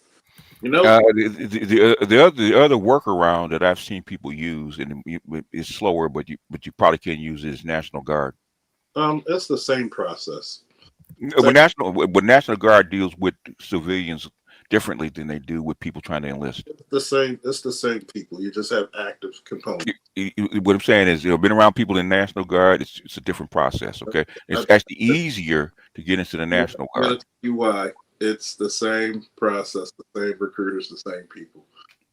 You know, the other workaround that I've seen people use, and it's slower, but you probably can use, is National Guard. It's the same process. But National Guard deals with civilians differently than they do with people trying to enlist. It's the same people. You just have active components. What I'm saying is, been around people in National Guard. It's a different process. Okay, it's actually easier to get into the National Guard. I'm gonna tell you why. It's the same process, the same recruiters, the same people.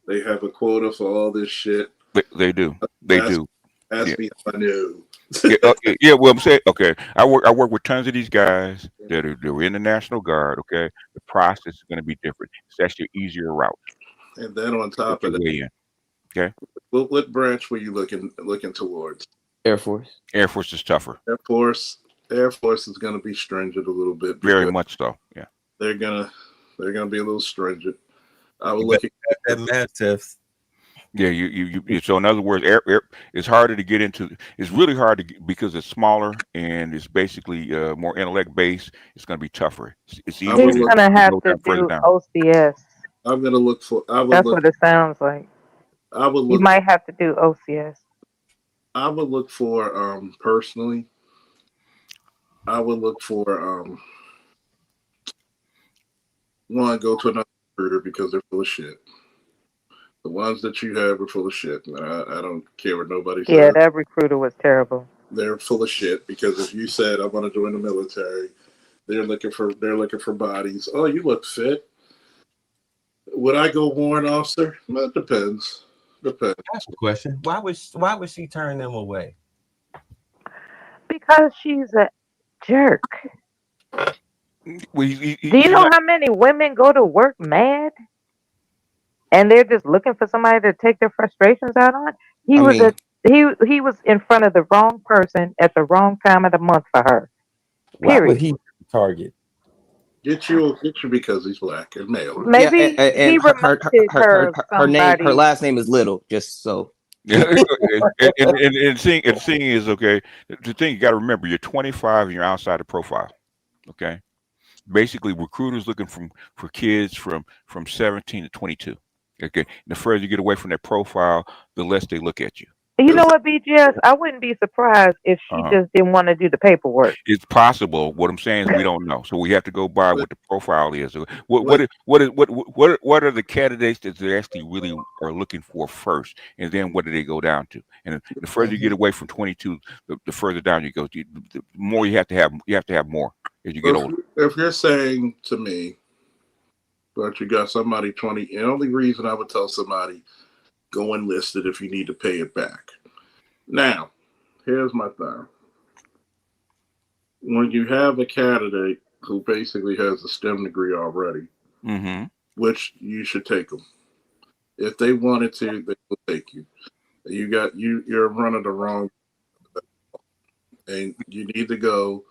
They have a quota for all this shit. They do. They That's do. that's Yeah. me. I knew. Yeah. Well, I'm saying, okay. I work with tons of these guys they're in the National Guard. Okay, the process is going to be different. It's actually an easier route. And then on top of Your that, way in. Okay. what branch were you looking towards? Air Force. Air Force is tougher. Air Force. Air Force is going to be stringent a little bit. Very because much so. Yeah. They're gonna be a little stringent. I would You look better at pass that math test. Yeah, you. So in other words, air it's harder to get into. It's really hard to get, because it's smaller and it's basically more intellect based. It's going to be tougher. It's I easier would He's to look. gonna have go to down further do down. OCS. I'm gonna look for. I would That's look. what it sounds like. I would You look. might have to do OCS. I would look for personally. I would look for one, go to another recruiter because they're full of shit. The ones that you have are full of shit. And I don't care what nobody Yeah, says. that recruiter was terrible. They're full of shit because if you said I want to join the military, they're looking for bodies. Oh, you look fit. Would I go warrant officer? Well, it depends. Depends. That's the question. Why would she turn them away? Because she's a jerk. Well, Do you know how many women go to work mad? And they're just looking for somebody to take their frustrations out on? He was in front of the wrong person at the wrong time of the month for her. Why would Period. he target? Get you because he's black and male. Maybe and he reminded her of her name, her somebody. last name is Little, just so. Yeah, and seeing is okay. The thing you got to remember, you're 25 and you're outside the profile. Okay, basically recruiters looking for kids from 17 to 22. Okay, and the further you get away from that profile, the less they look at you. You know what, BGS? I wouldn't be surprised if she just didn't want to do the paperwork. It's possible. What I'm saying is we don't know, so we have to go by what the profile is. What are the candidates that they actually really are looking for first, and then what do they go down to? And the further you get away from 22, the further down you go. The more you have to have more as you get older. If you're saying to me, but you got somebody 20, the only reason I would tell somebody go enlisted if you need to pay it back. Now, here's my thing. When you have a candidate who basically has a STEM degree already, which you should take them. If they wanted to, they will take you. You're running the wrong, and you need to go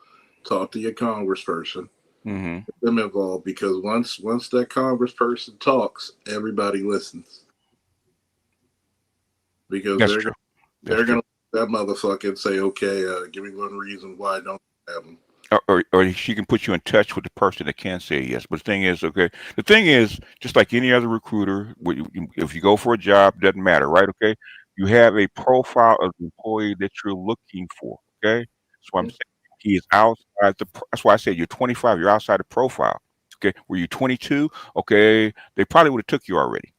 talk to your congressperson. Get them involved, because once that congressperson talks, everybody listens. Because they're gonna that motherfucker and say, okay, give me one reason why I don't have them. Or she can put you in touch with the person that can say yes. But the thing is, just like any other recruiter, if you go for a job, it doesn't matter, right? Okay, you have a profile of the employee that you're looking for. Okay, that's why I'm saying he is outside that's why I said you're 25, you're outside the profile. Okay, were you 22? Okay, they probably would have took you already,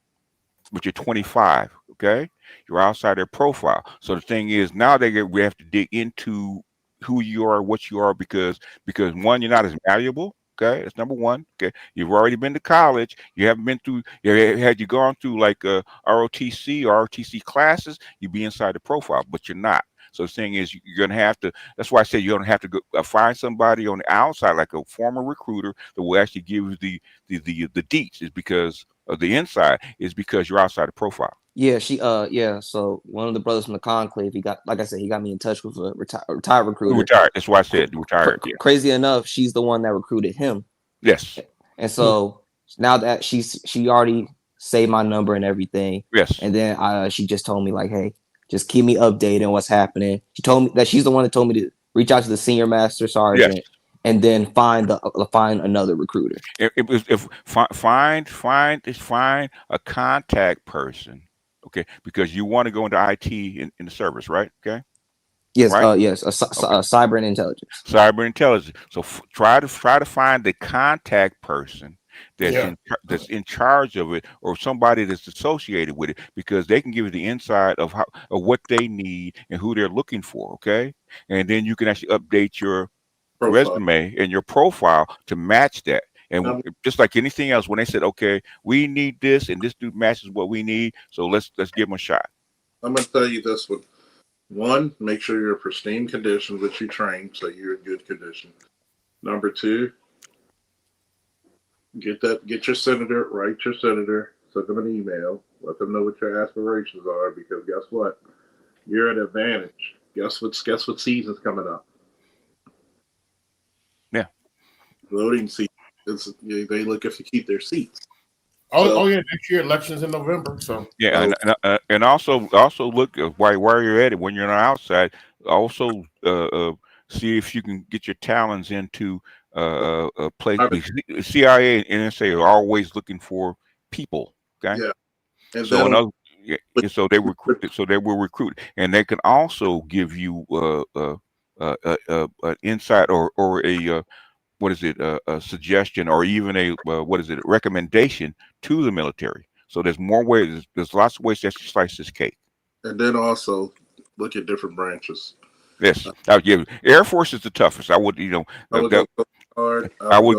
but you're 25. Okay, you're outside their profile. So the thing is, now we have to dig into who you are, what you are, because one, you're not as malleable. Okay, that's number one. Okay, you've already been to college. You haven't been through. Had you gone through like ROTC or ROTC classes, you'd be inside the profile, but you're not. So the thing is, you're gonna have to. That's why I say you're gonna have to go find somebody on the outside, like a former recruiter, that will actually give you the deets. Is because of the inside. Is because you're outside the profile. Yeah, so one of the brothers from the conclave, he got me in touch with a retired recruiter. Retired. That's why I said retired. Yeah. Crazy enough, she's the one that recruited him. Yes. And so now that she already saved my number and everything. Yes. And then she just told me like, hey, just keep me updated on what's happening. She told me that she's the one that told me to reach out to the senior master sergeant. Yes. And then find another recruiter. Find a contact person. Okay, because you want to go into IT in the service, right? Okay. Yes, right? Yes, cyber and intelligence. Cyber intelligence. So try to find the contact person that's in charge of it, or somebody that's associated with it, because they can give you the insight of what they need and who they're looking for. Okay, and then you can actually update your resume and your profile to match that. And just like anything else, when they said, okay, we need this and this dude matches what we need, so let's give him a shot. I'm gonna tell you this one. One, make sure you're in pristine condition, which you train, so you're in good condition. Number two, get your senator, write your senator, send them an email, let them know what your aspirations are, because guess what? You're at an advantage. Guess what season's coming up? Yeah. Voting season. They look if you keep their seats. Oh yeah, next year elections in November. So yeah, and also look while you're at it, when you're on the outside, also see if you can get your talents into a place. The CIA and NSA are always looking for people. Okay. Yeah. And so so they recruit. So they will recruit, and they can also give you an insight or a what is it, a suggestion, or even a recommendation to the military. So there's more ways. There's lots of ways to slice this cake. And then also look at different branches. Yes, yeah. Air Force is the toughest. I would, I would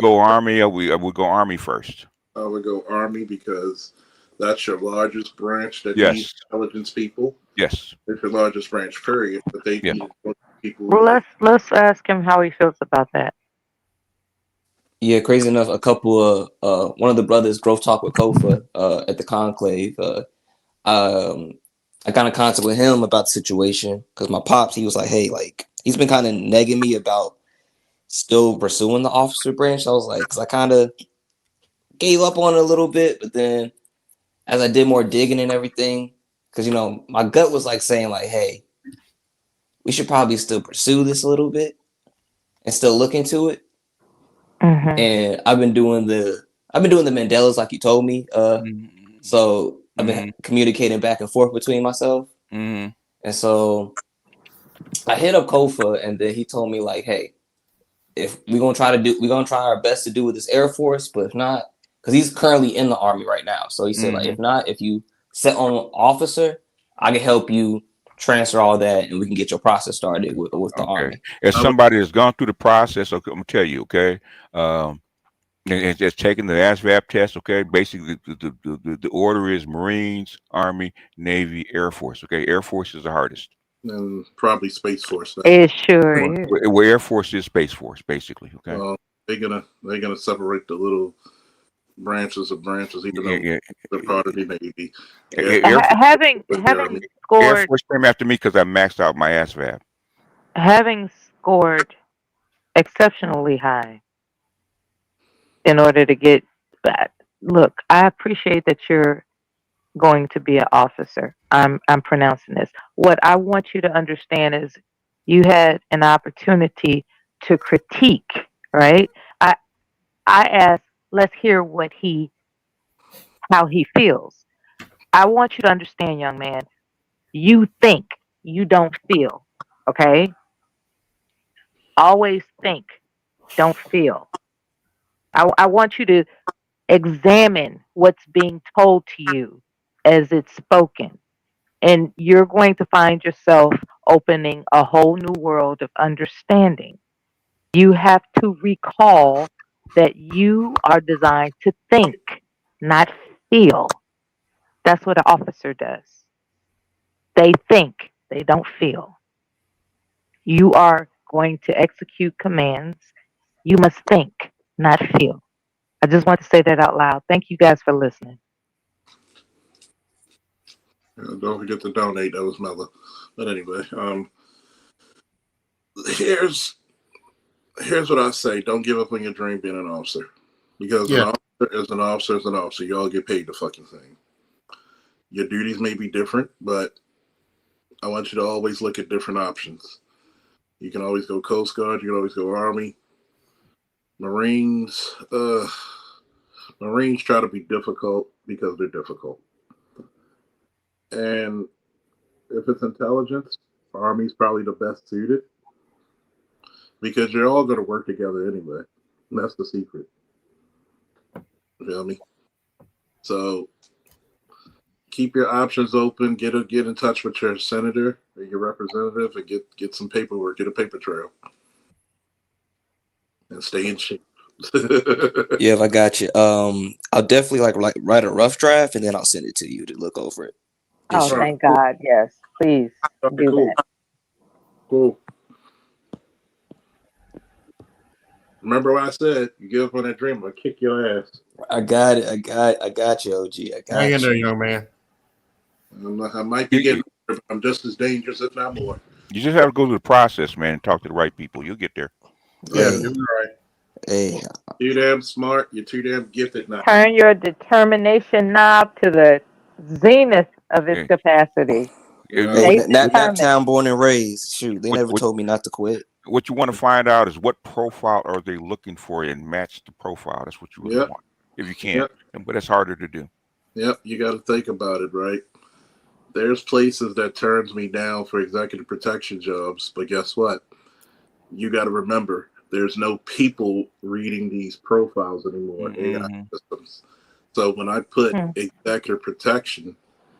go Army. I would go Army first. I would go Army because that's your largest branch that Yes. needs intelligence people. Yes. It's your largest branch, period. But they need people. Well, let's ask him how he feels about that. Yeah, crazy enough, a couple of one of the brothers, Growth Talk with Kofa, at the conclave. I kind of consulted with him about the situation because my pops, he was like, hey, like he's been kind of negging me about still pursuing the officer branch. I was like, because I kind of gave up on it a little bit, but then as I did more digging and everything, because my gut was like saying like, hey, we should probably still pursue this a little bit and still look into it. Mm-hmm. And I've been doing the Mandelas like you told me. So I've been communicating back and forth between myself. And so I hit up Kofa, and then he told me like, hey, if we're gonna try our best to do with this Air Force, but if not, because he's currently in the Army right now. So he said like, if not, if you set on officer, I can help you transfer all that, and we can get your process started with the Army. As somebody that's gone through the process, okay, I'm gonna tell you, okay, and just taking the ASVAB test, okay. Basically, the order is Marines, Army, Navy, Air Force. Okay, Air Force is the hardest. And probably Space Force. It sure is. Well, Air Force is Space Force, basically. Okay. They're gonna separate the little branches of branches, even though they're part of the Navy. Having Air scored Force came after me because I maxed out my ASVAB. having scored exceptionally high in order to get that. Look, I appreciate that you're going to be an officer. I'm pronouncing this. What I want you to understand is you had an opportunity to critique, right? I asked, let's hear how he feels. I want you to understand, young man, you think, you don't feel, okay? Always think, don't feel. I want you to examine what's being told to you as it's spoken. And you're going to find yourself opening a whole new world of understanding. You have to recall that you are designed to think, not feel. That's what an officer does. They think, they don't feel. You are going to execute commands. You must think, not feel. I just want to say that out loud. Thank you guys for listening. Don't forget to donate. That was Mella. But anyway, here's what I say. Don't give up on your dream being an officer. Because an officer is an officer is an officer. You all get paid the fucking thing. Your duties may be different, but I want you to always look at different options. You can always go Coast Guard. You can always go Army. Marines. Marines try to be difficult because they're difficult. And if it's intelligence, Army's probably the best suited because you're all going to work together anyway. And that's the secret. You feel me? So keep your options open. Get in touch with your senator or your representative and get some paperwork. Get a paper trail. And stay in shape. Yeah, I got you. I'll definitely like write a rough draft and then I'll send it to you to look over it. Oh, sure. thank God. Yes, please Okay, do cool. that. Cool. Remember what I said? You give up on that dream, I'll kick your ass. I got it. I got you, OG. I Hang in got there, you. young man. I might be getting older, but I'm just as dangerous, if not more. You just have to go through the process, man, and talk to the right people. You'll get there. Yeah, Hey, you're right. hey, Too damn smart. You're too damn gifted now. Turn your determination knob to the zenith of its Yeah. capacity. Yeah. hey, Stay Nap determined. Town, born and raised. Shoot, they What, never what, told me not to quit. what you want to find out is what profile are they looking for and match the profile. That's what you really Yep. want, if you can. Yep. But it's harder to do. Yep. You got to think about it, right? There's places that turns me down for executive protection jobs, but guess what? You got to remember, there's no people reading these profiles anymore. AI systems. So when I put executive protection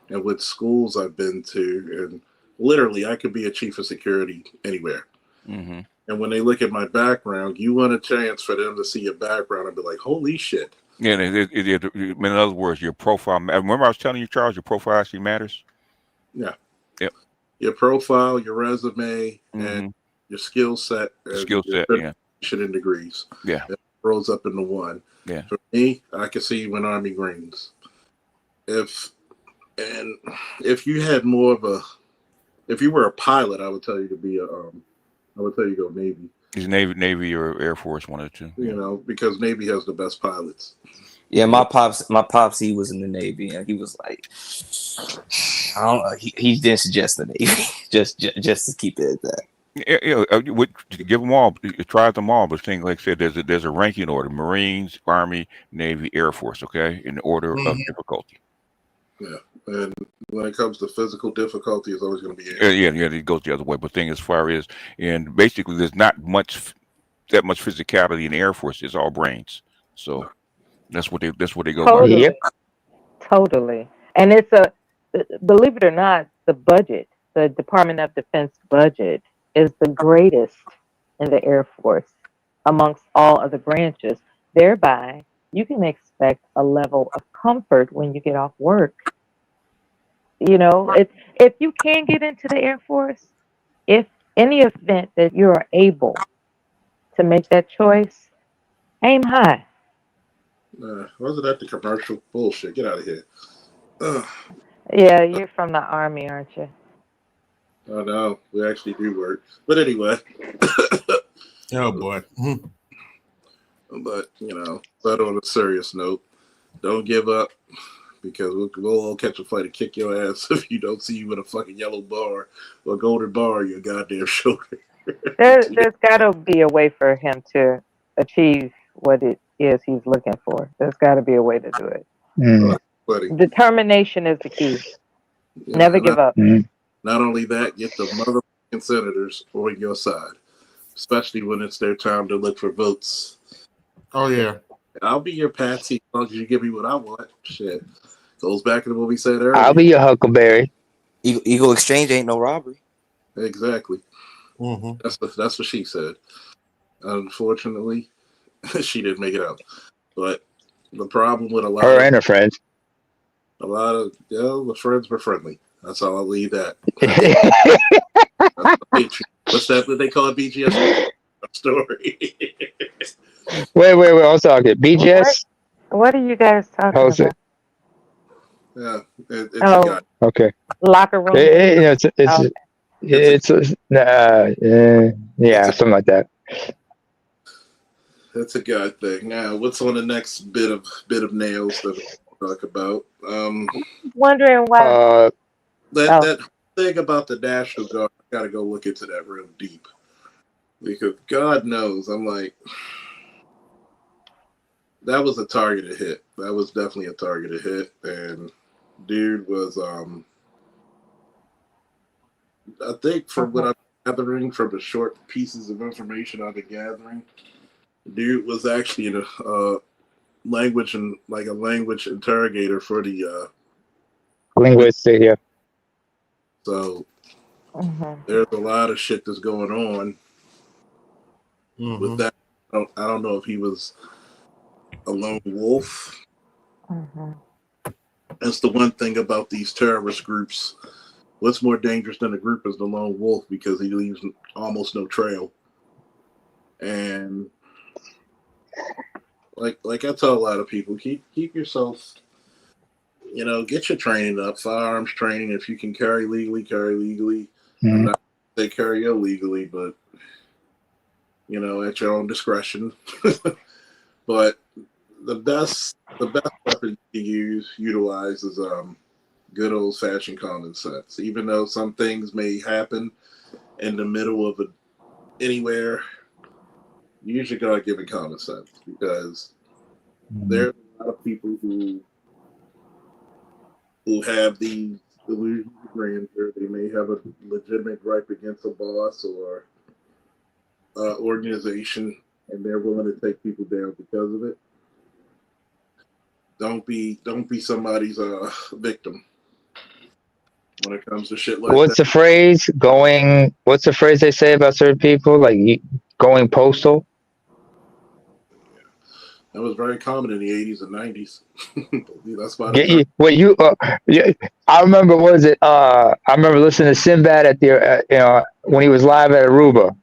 and with schools I've been to, and literally I could be a chief of security anywhere. Mm-hmm. And when they look at my background, you want a chance for them to see your background and be like, holy shit. Yeah, in other words, your profile. Remember I was telling you, Charles, your profile actually matters? Yeah. Yep. Your profile, your resume, and your skill set, and skill your set, yeah. certification in degrees. Yeah. It rolls up into one. Yeah. For me, I could see you in Army Greens. If you had more of a, if you were a pilot, I would tell you to be a, I would tell you to go Navy. He's Navy or Air Force, one of the two. You know, because Navy has the best pilots. Yeah, my pops, he was in the Navy, and he was like, I don't know, he didn't suggest the Navy, just to keep it at that. Give them all, try them all, but thing like I said, there's a ranking order: Marines, Army, Navy, Air Force. Okay, in the order of difficulty. Yeah, and when it comes to physical difficulty, it's always going to be Air. Yeah, it goes the other way. But thing as far as, and basically, there's not that much physicality in the Air Force. It's all brains. So that's what they go Totally. by. Totally. And it's believe it or not, the budget, the Department of Defense budget, is the greatest in the Air Force amongst all other branches. Thereby, you can expect a level of comfort when you get off work. You know, if you can get into the Air Force, if any event that you are able to make that choice, aim high. Wasn't that the commercial? Bullshit. Get out of here. Ugh. Yeah, you're from the Army, aren't you? Oh, no. We actually do work. But anyway. Oh, boy. But, but on a serious note, don't give up, because we'll all catch a fight and kick your ass if you don't see you with a fucking yellow bar or golden bar on your goddamn shoulder. There's got to be a way for him to achieve what it is he's looking for. There's got to be a way to do it. Determination is the key. Yeah, Never give up. Not only that, get the motherfucking senators on your side, especially when it's their time to look for votes. Oh, yeah. I'll be your patsy as long as you give me what I want. Shit. Goes back to what we said earlier. I'll be your Huckleberry. Eagle exchange ain't no robbery. Exactly. That's what she said. Unfortunately, she didn't make it out. But the problem with Her and her friends. A lot of the friends were friendly. That's how I'll leave that. What's that? What they call it? BGS story. Wait. I'm talking BGS. What are you guys talking about? Yeah, it's a guy. Okay. Locker room. Yeah, something like that. That's a guy thing. Now, what's on the next bit of nails that we'll talk about? Wondering why. That thing about the National Guard, I gotta go look into that real deep, because God knows, I'm like, that was a targeted hit. That was definitely a targeted hit, and dude was I think from what I'm gathering from the short pieces of information I've been gathering, dude was actually in a language interrogator for the linguistic, yeah. So there's a lot of shit that's going on with that. I don't know if he was a lone wolf That's the one thing about these terrorist groups. What's more dangerous than a group is the lone wolf, because he leaves almost no trail. And like I tell a lot of people, keep yourself, get your training up, firearms training. If you can carry legally, carry legally. I'm not they carry illegally, but at your own discretion. But the best weapon you utilize is good old fashioned common sense. Even though some things may happen in the middle of anywhere, you usually gotta give it common sense, because there's a lot of people who have these delusions of grandeur. They may have a legitimate gripe against a boss or organization, and they're willing to take people down because of it. Don't be somebody's victim when it comes to shit like What's that. the phrase? What's the phrase they say about certain people? Like going postal? That was very common in the 80s and 90s. That's why I remember, I remember listening to Sinbad at the, when he was live at Aruba.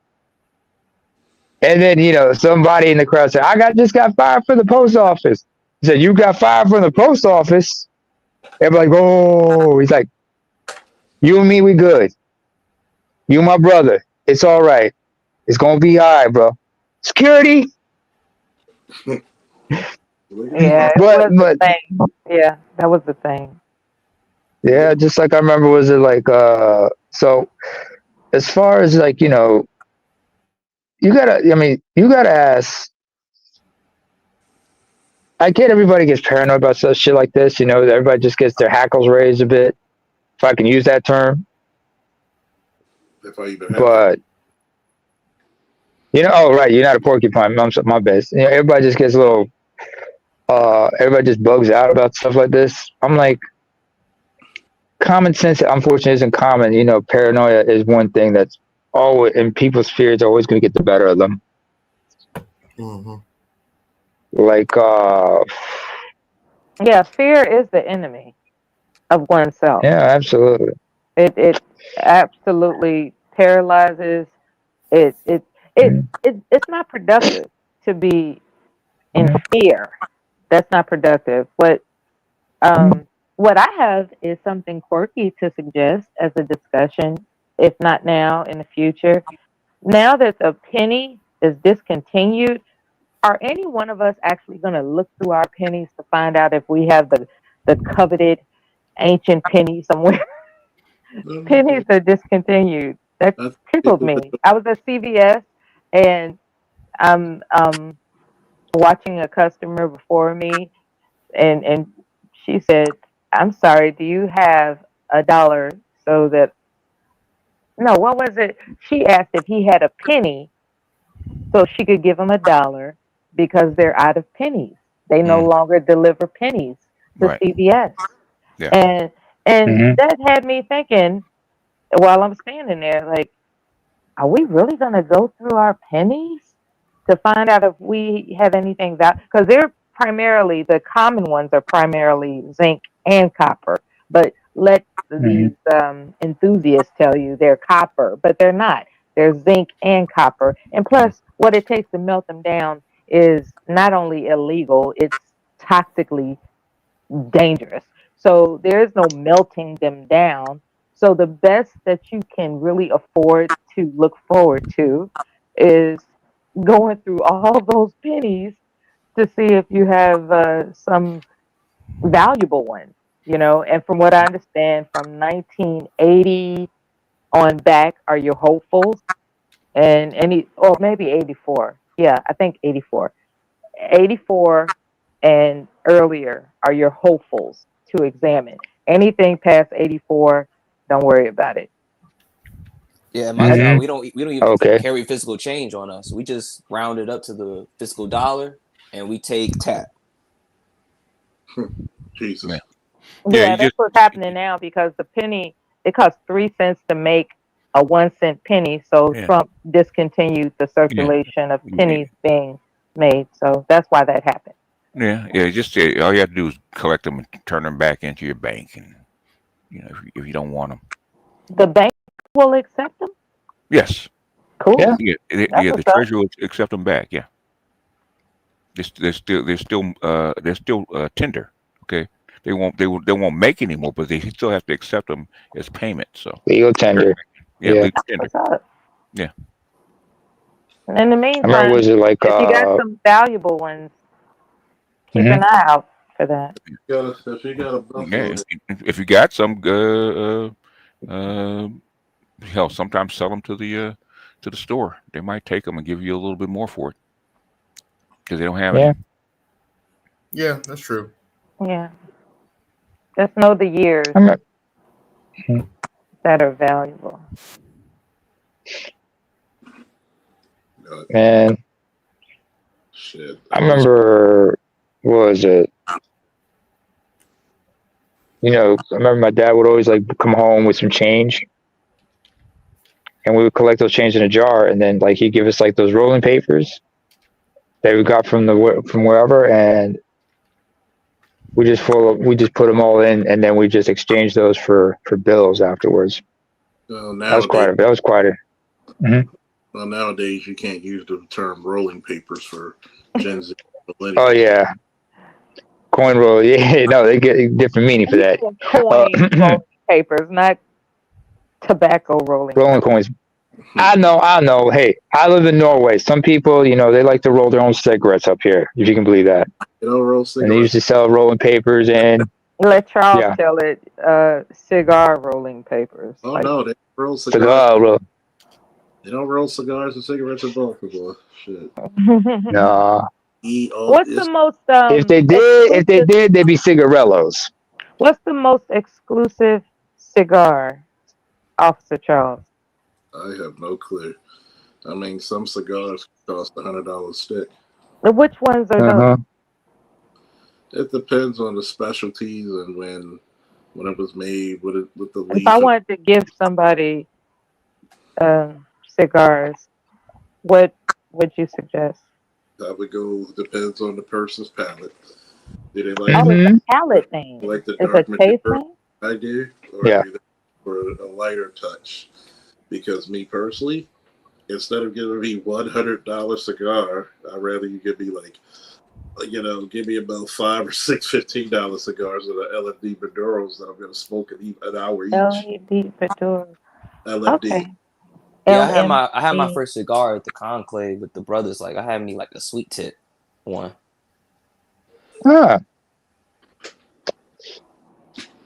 And then, somebody in the crowd said, just got fired from the post office. He said, you got fired from the post office? Everybody like, oh, he's like, you and me, we good. You my brother. It's all right. It's going to be all right, bro. Security. Yeah, was the thing. Yeah, that was the thing. Yeah, just like I remember, was it like, so as far as like, you gotta ask. I get everybody gets paranoid about such shit like this, everybody just gets their hackles raised a bit, if I can use that term. If I even have But, oh, right, you're not a porcupine, my bad. Everybody just gets a little, everybody just bugs out about stuff like this. I'm like, common sense, unfortunately, isn't common. Paranoia is one thing that's always, and people's fears are always going to get the better of them. Mm-hmm. Like, yeah, fear is the enemy of oneself. Yeah, absolutely. It absolutely paralyzes. It's not productive to be in fear. That's not productive. What I have is something quirky to suggest as a discussion, if not now, in the future. Now that the penny is discontinued, are any one of us actually going to look through our pennies to find out if we have the coveted ancient penny somewhere? Pennies are discontinued. That tickled me. I was at CVS and I'm watching a customer before me, and she said, "I'm sorry, do you have $1 so that?" No, what was it? She asked if he had a penny so she could give him $1 because they're out of pennies. They no longer deliver pennies to CVS. Yeah. And that had me thinking while I'm standing there, like, are we really going to go through our pennies to find out if we have anything that, because they're primarily, the common ones are primarily zinc and copper, but let these enthusiasts tell you they're copper, but they're not. They're zinc and copper. And plus, what it takes to melt them down is not only illegal, it's toxically dangerous. So there's no melting them down. So the best that you can really afford to look forward to is going through all those pennies to see if you have some valuable ones, And from what I understand, from 1980 on back are your hopefuls, and or maybe 84. Yeah, I think 84. 84 and earlier are your hopefuls to examine. Anything past 84, don't worry about it. Yeah, in my job, we don't even carry physical change on us. We just round it up to the physical dollar, and we take tap. Jesus. Yeah, that's what's happening now, because the penny, it costs 3 cents to make a 1 cent penny. So Trump discontinued the circulation of pennies being made. So that's why that happened. Yeah. Just all you have to do is collect them and turn them back into your bank, and if you don't want them. The bank will accept them. Yes. Cool. Yeah. Yeah. That's The what's up. treasurer will accept them back. Yeah. They're still tender. Okay. They won't make any more, but they still have to accept them as payment. So Legal tender. yeah, Yeah. legal tender. What's up? Yeah. And in the I remember, meantime, was it like if you got some valuable ones, keep mhm. an eye out for that. If you got a buffalo, Yeah. If you got some, hell, sometimes sell them to the store. They might take them and give you a little bit more for it because they don't have Yeah. any. Yeah, that's true. Yeah. Just know the years I remember, mhm. that are valuable. Man, shit. I remember, what was it? I remember my dad would always like come home with some change, and we would collect those change in a jar, and then like he'd give us like those rolling papers that we got from wherever, and we just put them all in, and then we just exchanged those for bills afterwards. That was quite a. Mm-hmm. Well, nowadays you can't use the term rolling papers for Gen Z. Oh yeah, coin roll. Yeah, no, they get a different meaning for that. Coin rolling papers, not tobacco rolling. Rolling coins. I know. Hey, I live in Norway. Some people, they like to roll their own cigarettes up here, if you can believe that. They don't roll And they cigarettes. used to sell rolling papers and. Let Charles Yeah. tell it. Cigar rolling papers. Oh Like, no, they roll cigars. Cigar roll. They don't roll cigars and cigarettes in Baltimore. Shit. Nah. What's the most If they did, they'd be cigarellos. What's the most exclusive cigar, Officer Charles? I have no clue. I mean, some cigars cost $100 a stick. Which ones are those? It depends on the specialties and when it was made, with the leaf. If I wanted to give somebody cigars, what would you suggest? I would go, depends on the person's palate. Do they like it's a palate thing. like the It's dark a taste material? thing? I do. Or Yeah. for a lighter touch. Because me personally, instead of giving me $100 cigar, I'd rather you give me give me about $5 or $6 $15 cigars of the LFD Maduros that I'm going to smoke an hour each. LFD Maduro. LFD. Okay. Yeah, I had my first cigar at the Conclave with the brothers. Like I had me like a sweet tip one. Huh.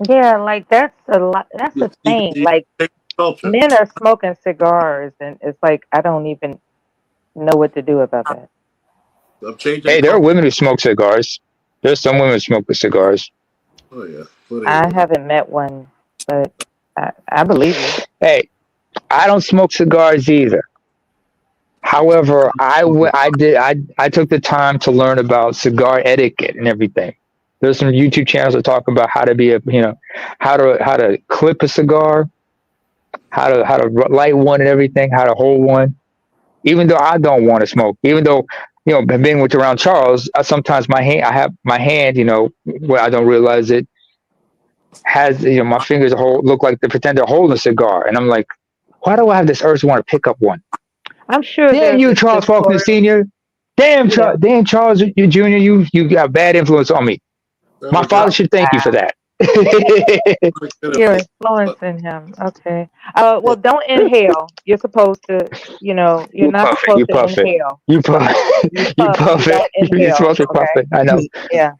Yeah, like that's a lot. That's the thing. Like men are smoking cigars, and it's like I don't even know what to do about that. Hey, there are women who smoke cigars. There's some women who smoke with cigars. Oh yeah. I haven't met one, but I believe you. Hey, I don't smoke cigars either. However, I took the time to learn about cigar etiquette and everything. There's some YouTube channels that talk about how to be how to clip a cigar, how to light one and everything, how to hold one. Even though I don't want to smoke, even though being around Charles, sometimes I have my hand, where I don't realize it, has my fingers look like they pretend they're holding a cigar, and I'm like, why do I have this urge to want to pick up one? I'm sure. Damn you, Charles Faulkner Sr. Damn, damn Charles Jr. You got bad influence on me. My father should thank you for that. You're influencing him. Okay. Well, don't inhale. You're supposed to. You're not supposed to inhale. You puff it. You're supposed to puff it. I know. Yeah.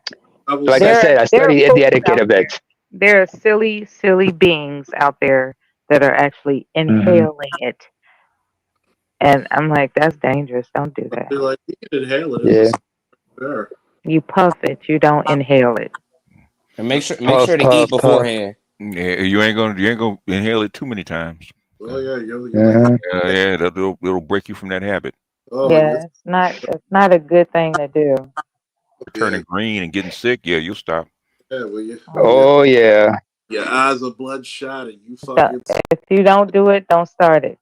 Like I said, I studied the etiquette of it. There are silly beings out there that are actually inhaling it. And I'm like, that's dangerous. Don't do that. Like, you can inhale it. Yeah. You puff it. You don't inhale it. And make sure to eat beforehand. Yeah, you ain't gonna inhale it too many times. Oh yeah, yeah, it'll break you from that habit. Oh, yeah, it's not a good thing to do. Turning green and getting sick, yeah, you'll stop. Yeah, well, you, oh yeah. Your eyes are bloodshot and you fucking. If you don't do it, don't start it.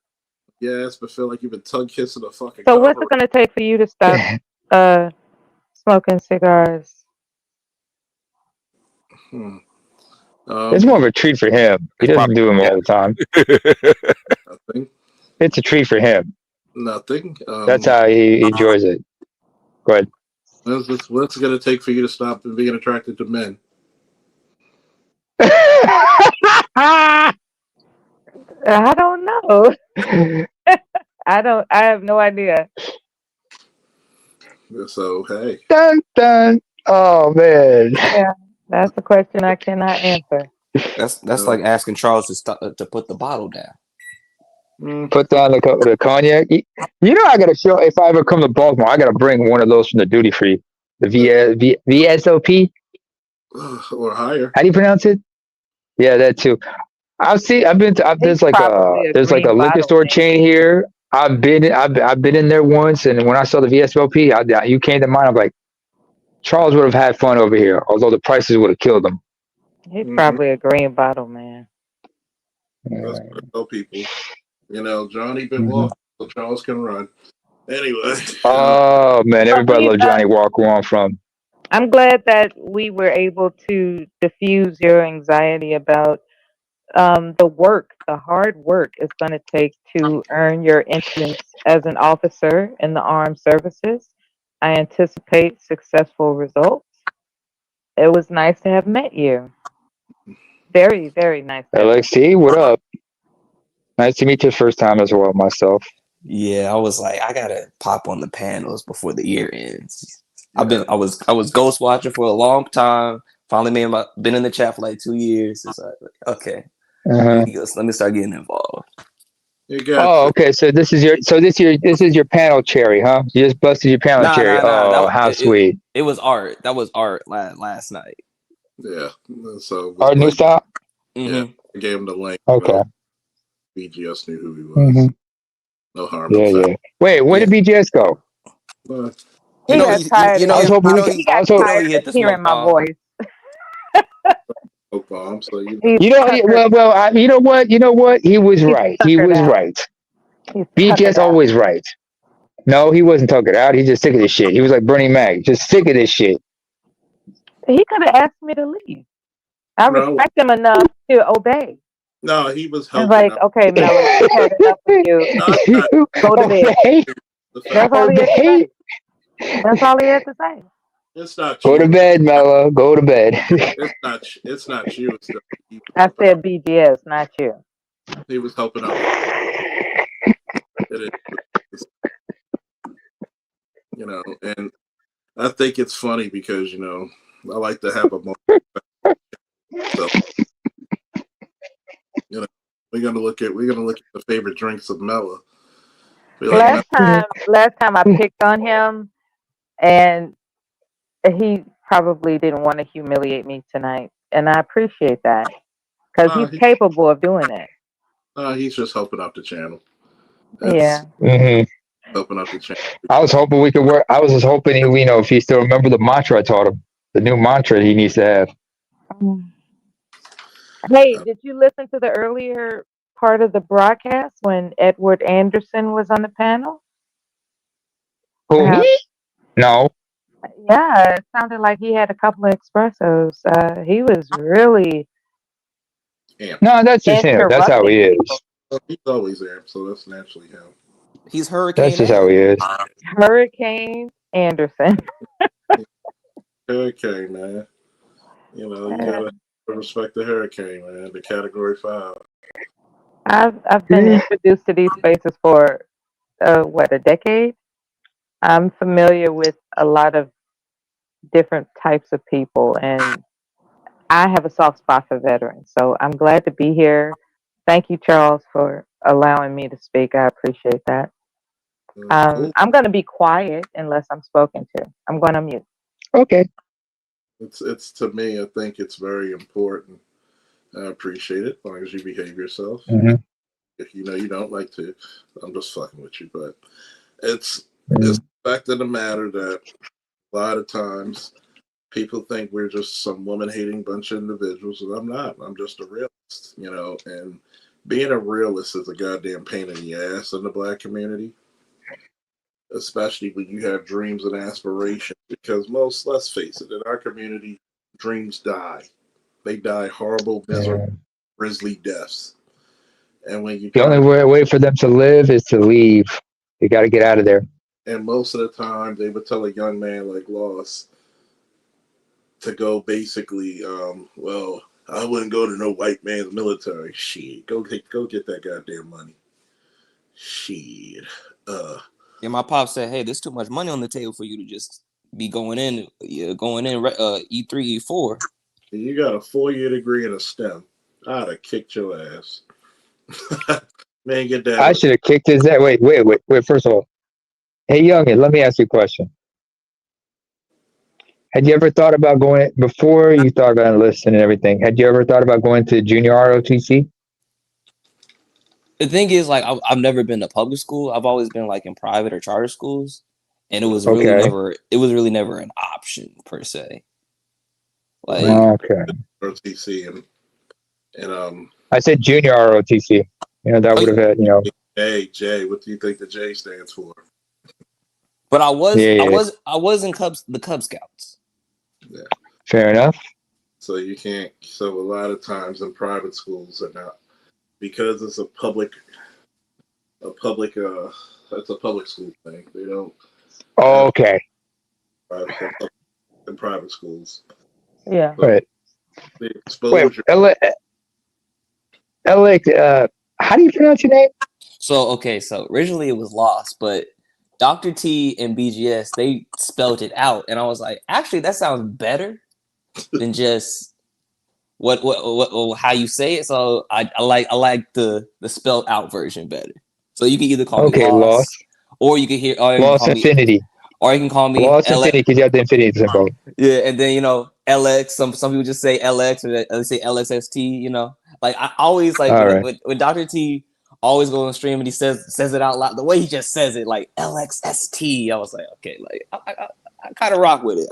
Yeah, it's been feel like you've been tongue kissing a fucking. So what's it gonna take for you to stop Smoking cigars. Hmm. It's more of a treat for him. He That's doesn't do them all the time. Nothing. It's a treat for him. Nothing. That's how he enjoys it. Go ahead. What's it going to take for you to stop being attracted to men? I don't know. I have no idea. So hey. Dun, dun. Oh man. Yeah, that's a question I cannot answer. That's like asking Charles to stop to put the bottle down. Put down the cognac. You know, I gotta show if I ever come to Baltimore, I gotta bring one of those from the duty free, the VSOP or higher. How do you pronounce it? Yeah, that too. I've been to. There's like a liquor bottle store chain here. I've been in there once, and when I saw the VSOP, you came to mind. I'm like, Charles would have had fun over here, although the prices would have killed him. He's probably a green bottle man. That's what I tell people. You know, Johnny been walking, so Charles can run. Anyway. Oh man, everybody loves Johnny Walker. Where I'm from. I'm glad that we were able to diffuse your anxiety about the hard work it's going to take to earn your entrance as an officer in the armed services. I anticipate successful results. It was nice to have met you. Very, very nice. LXT, what up? Nice to meet you the first time as well, myself. Yeah, I was like, I gotta pop on the panels before the year ends. I was ghost watching for a long time. Finally been in the chat for like 2 years. It's like, okay. Let me start getting involved. Oh, okay. So this is your panel cherry, huh? You just busted your panel cherry. Nah, how sweet. It was art. That was art last night. Yeah. So Art new style? Yeah. I gave him the link. Okay. BGS knew who he was. No harm. Yeah. Wait, where did BGS go? He got tired. I was hoping he got tired of hearing my voice. Bomb, so you know, you know what? You know what? He was right. He was right. BGS always right. No, he wasn't talking out. He's just sick of this shit. He was like Bernie Mac, just sick of this shit. He could have asked me to leave. I respect him enough to obey. No, he was I was helping. like, okay, Melody, I've had enough of you. Go to bed. That's all he had to say. That's all he had to say. It's not Go to bed, Mella. Go to bed. It's not you. It's the people. I said BGS, not you. He was helping out. You know, and I think it's funny because, you know, I like to have a moment. So, you know, we're gonna look at the favorite drinks of Mella. Last time I picked on him, and he probably didn't want to humiliate me tonight, and I appreciate that because he's capable of doing it. He's just helping out the channel. Yeah. Helping out the channel. I was hoping we could work. I was just hoping, you know, if he still remember the mantra I taught him, the new mantra he needs to have. Hey, did you listen to the earlier part of the broadcast when Edward Anderson was on the panel? Who, me? No. Yeah, it sounded like he had a couple of espressos. He was really. No, that's just him. That's how he is. He's always there, so that's naturally him. He's Hurricane. That's just how he is. Hurricane Anderson. Hurricane, man. You know, you gotta respect the Hurricane, man. The Category 5. I've been introduced to these spaces for a decade. I'm familiar with a lot of different types of people, and I have a soft spot for veterans. So I'm glad to be here. Thank you, Charles, for allowing me to speak. I appreciate that. I'm going to be quiet unless I'm spoken to. I'm going to mute. Okay. It's to me, I think it's very important. I appreciate it as long as you behave yourself. If you know you don't like to, I'm just fucking with you. But it's the fact of the matter that a lot of times people think we're just some woman-hating bunch of individuals, and I'm not. I'm just a realist, you know. And being a realist is a goddamn pain in the ass in the Black community. especially when you have dreams and aspirations. Because let's face it, in our community, dreams die. They die horrible, miserable, grisly deaths. And when you The only way for them to live is to leave. They got to get out of there. and most of the time, they would tell a young man like Loss to go basically, well, I wouldn't go to no white man's military. Shit, go get that goddamn money. Shit. Yeah, my pop said, "Hey, there's too much money on the table for you to just be going in E3, E4." You got a 4-year degree in a STEM. I'd have kicked your ass. Man, get that. I should have kicked his ass. Wait. First of all, hey, youngin, let me ask you a question. Had you ever thought about going, before you thought about enlisting and everything, had you ever thought about going to junior ROTC? The thing is, like, I've never been to public school. I've always been like in private or charter schools, and it was really never an option per se. Like, okay. ROTC and I said junior ROTC. You know, that would have had, you know. Hey, Jay, what do you think the J stands for? But I was in the Cub Scouts. Yeah. Fair enough. So you can't. So a lot of times in private schools are not, because it's a public. That's a public school thing. They don't. Oh, okay. In private schools. Yeah. Right. The exposure. Wait, Alex, how do you pronounce your name? So originally it was Lost, but Dr. T and BGS, they spelled it out, and I was like, actually, that sounds better than just what how you say it. So I like the spelled out version better. So you can either call me Lost, or you can hear Lost Infinity. Or you can call me Lost Infinity because you have the infinity symbol. Yeah, and then LX. Some people just say LX, or they say LXST. You know, like I always like when Dr. T always go on stream and he says it out loud. The way he just says it, like LXST, I was like, okay, like I kind of rock with it.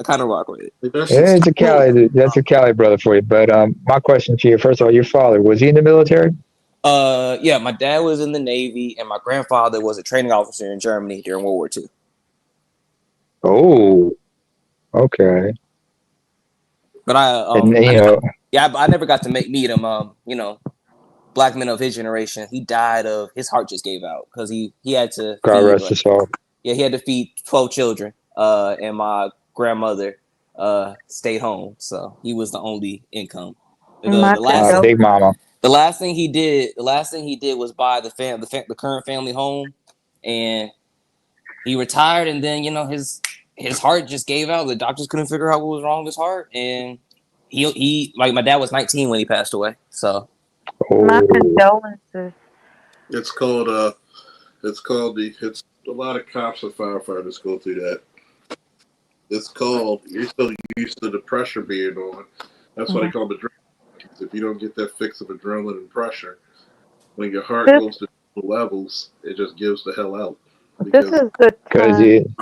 It's a Cali. That's a Cali brother for you. But my question to you, first of all, your father, was he in the military? Yeah, my dad was in the Navy, and my grandfather was a training officer in Germany during World War II. Oh, okay. But I never got to meet him. Black men of his generation. He died of his heart just gave out because he had to. God rest his soul. Yeah, he had to feed 12 children. And my grandmother stayed home, so he was the only income. Big mama. The last thing he did was buy the current family home, and he retired. And then his heart just gave out. The doctors couldn't figure out what was wrong with his heart, and he like my dad was 19 when he passed away. So my condolences. It's called a lot of cops and firefighters go through that. It's called, you're so used to the pressure being on. That's why they call it adrenaline. If you don't get that fix of adrenaline and pressure, when your heart goes to levels, it just gives the hell out. This is the time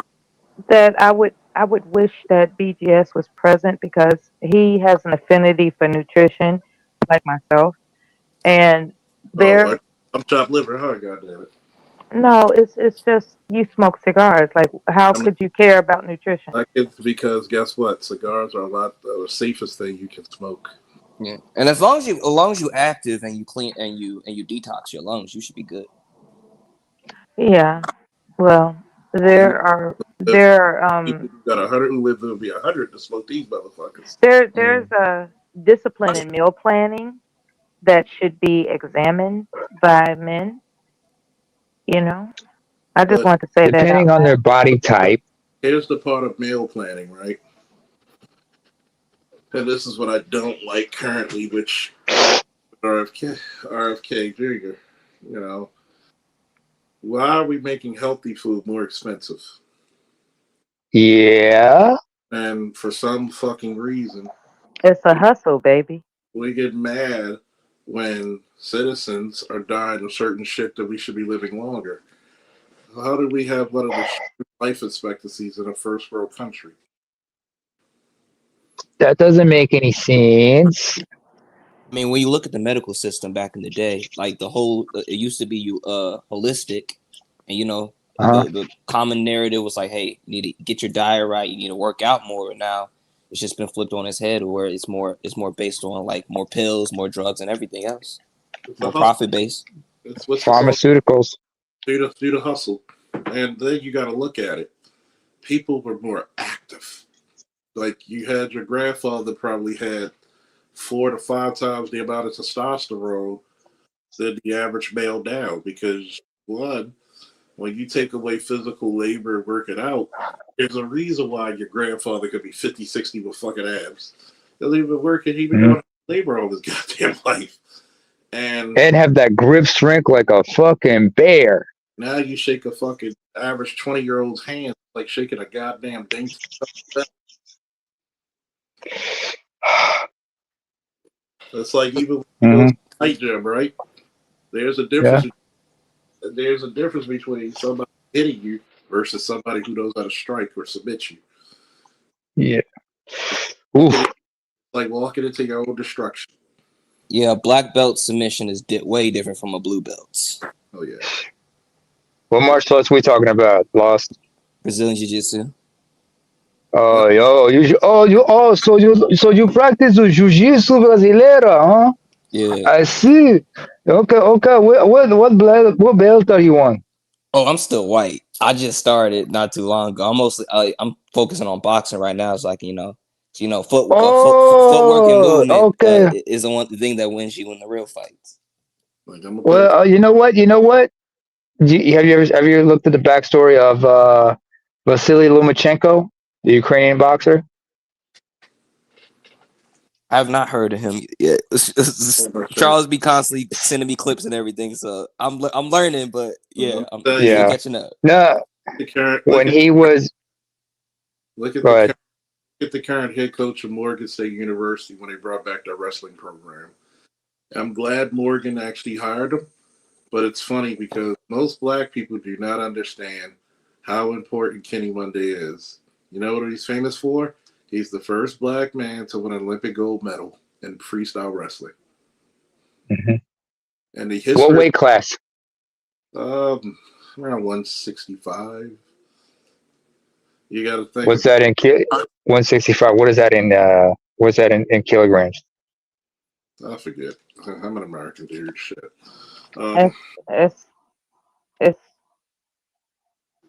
that I would wish that BGS was present, because he has an affinity for nutrition, like myself. And I'm chopped liver, huh? Goddamn it. No, it's just you smoke cigars. Like, how could you care about nutrition? It's because guess what? Cigars are the safest thing you can smoke. Yeah, and as long as you active and you clean and you detox your lungs, you should be good. Yeah. Well, there are people got 100 who live to be 100 to smoke these motherfuckers. There's a discipline in meal planning that should be examined by men. I just want to say that. Depending on their body type. Here's the part of meal planning, right? And this is what I don't like currently, which RFK Jr., why are we making healthy food more expensive? Yeah. And for some fucking reason, it's a hustle, baby. We get mad when citizens are dying of certain shit that we should be living longer. How do we have one of the life expectancies in a first world country? That doesn't make any sense. I mean, when you look at the medical system back in the day, like it used to be holistic, and the common narrative was like, hey, you need to get your diet right, you need to work out more. Now it's just been flipped on its head, where it's more based on like more pills, more drugs, and everything else, more profit based. It's what's Pharmaceuticals. Do the hustle, and then you got to look at it. People were more active. Like you had your grandfather probably had 4 to 5 times the amount of testosterone than the average male now, because one, when you take away physical labor and working out, there's a reason why your grandfather could be 50, 60 with fucking abs. He'll even working, he been doing labor all his goddamn life. And have that grip strength like a fucking bear. now you shake a fucking average 20-year-old's hand like shaking a goddamn thing. It's like even night gym, right? There's a difference. Yeah. There's a difference between somebody hitting you versus somebody who knows how to strike or submit you. Yeah. Oof. Like walking into your own destruction. Yeah, black belt submission is way different from a blue belt. Oh yeah. What martial arts we talking about? Lost. Brazilian Jiu-Jitsu. Oh, so you practice the Jiu-Jitsu brasileira, huh? Yeah. I see. Okay. What belt are you on? Oh, I'm still white. I just started not too long ago. I'm focusing on boxing right now, so I can footwork and movement is the one thing that wins you in the real fights. Well, you know what? Have you ever looked at the backstory of Vasily Lomachenko, the Ukrainian boxer? I have not heard of him yet. Charles be constantly sending me clips and everything, so I'm learning. But I'm catching up. No, when he was look at the current head coach of Morgan State University when they brought back their wrestling program. I'm glad Morgan actually hired him, but it's funny because most black people do not understand how important Kenny Monday is. You know what he's famous for? He's the first black man to win an Olympic gold medal in freestyle wrestling. And the history. What weight class? Around 165. You got to think. What's that in 165? What is that in? What's that in kilograms? I forget. I'm an American dude. Shit. It's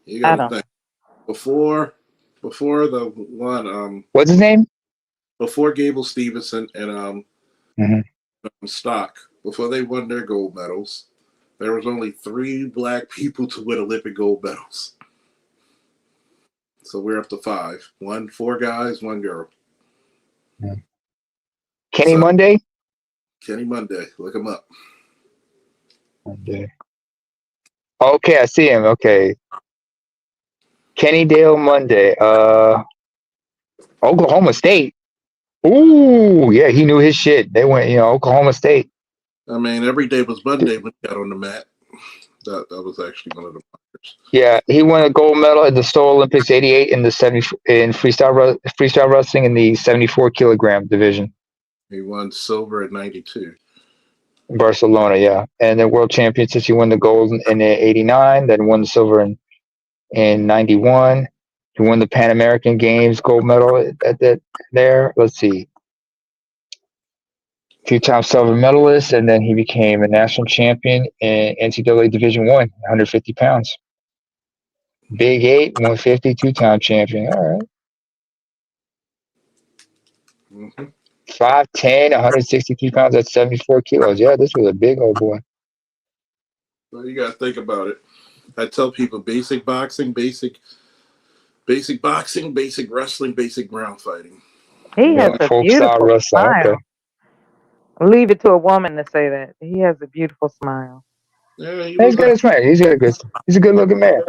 you got to think. Before the one. What's his name? Before Gable Stevenson and Stock, before they won their gold medals, there was only 3 black people to win Olympic gold medals. So we're up to 5. 4 guys, 1 girl. Kenny Monday? Kenny Monday. Look him up. Monday. Okay, I see him. Okay. Kenny Dale Monday. Oklahoma State. Ooh, yeah, he knew his shit. They went, Oklahoma State. I mean, every day was Monday when he got on the mat. That was actually one of the markers. Yeah, he won a gold medal at the Seoul Olympics '88 in the in freestyle wrestling in the 74 kilogram division. He won silver at 92. Barcelona, yeah, and then World Championships. He won the gold in '89, then won the silver in '91. He won the Pan American Games gold medal at that there. Let's see. 2-time silver medalist, and then he became a national champion in NCAA Division I, 150 pounds. Big 8, 150, 2-time champion. All right. 5'10", 163 pounds, that's 74 kilos. Yeah, this was a big old boy. Well, you got to think about it. I tell people basic boxing, basic wrestling, basic ground fighting. He has a beautiful smile. Okay. Leave it to a woman to say that. He has a beautiful smile. Yeah, he's got a smile. He's a good looking man.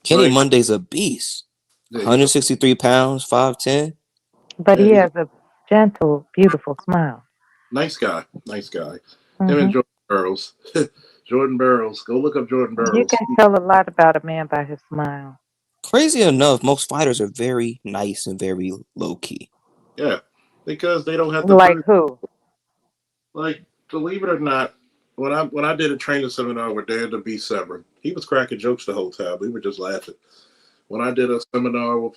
Kenny Monday's a beast. 163 pounds, 5'10". But he has a gentle, beautiful smile. Nice guy. Him and Jordan Burroughs. Jordan Burroughs. Go look up Jordan Burroughs. You can tell a lot about a man by his smile. Crazy enough, most fighters are very nice and very low key. Yeah, because they don't have to. Like who? Like, believe it or not, when I did a training seminar with Dan the B. Severn, he was cracking jokes the whole time. We were just laughing. When I did a seminar with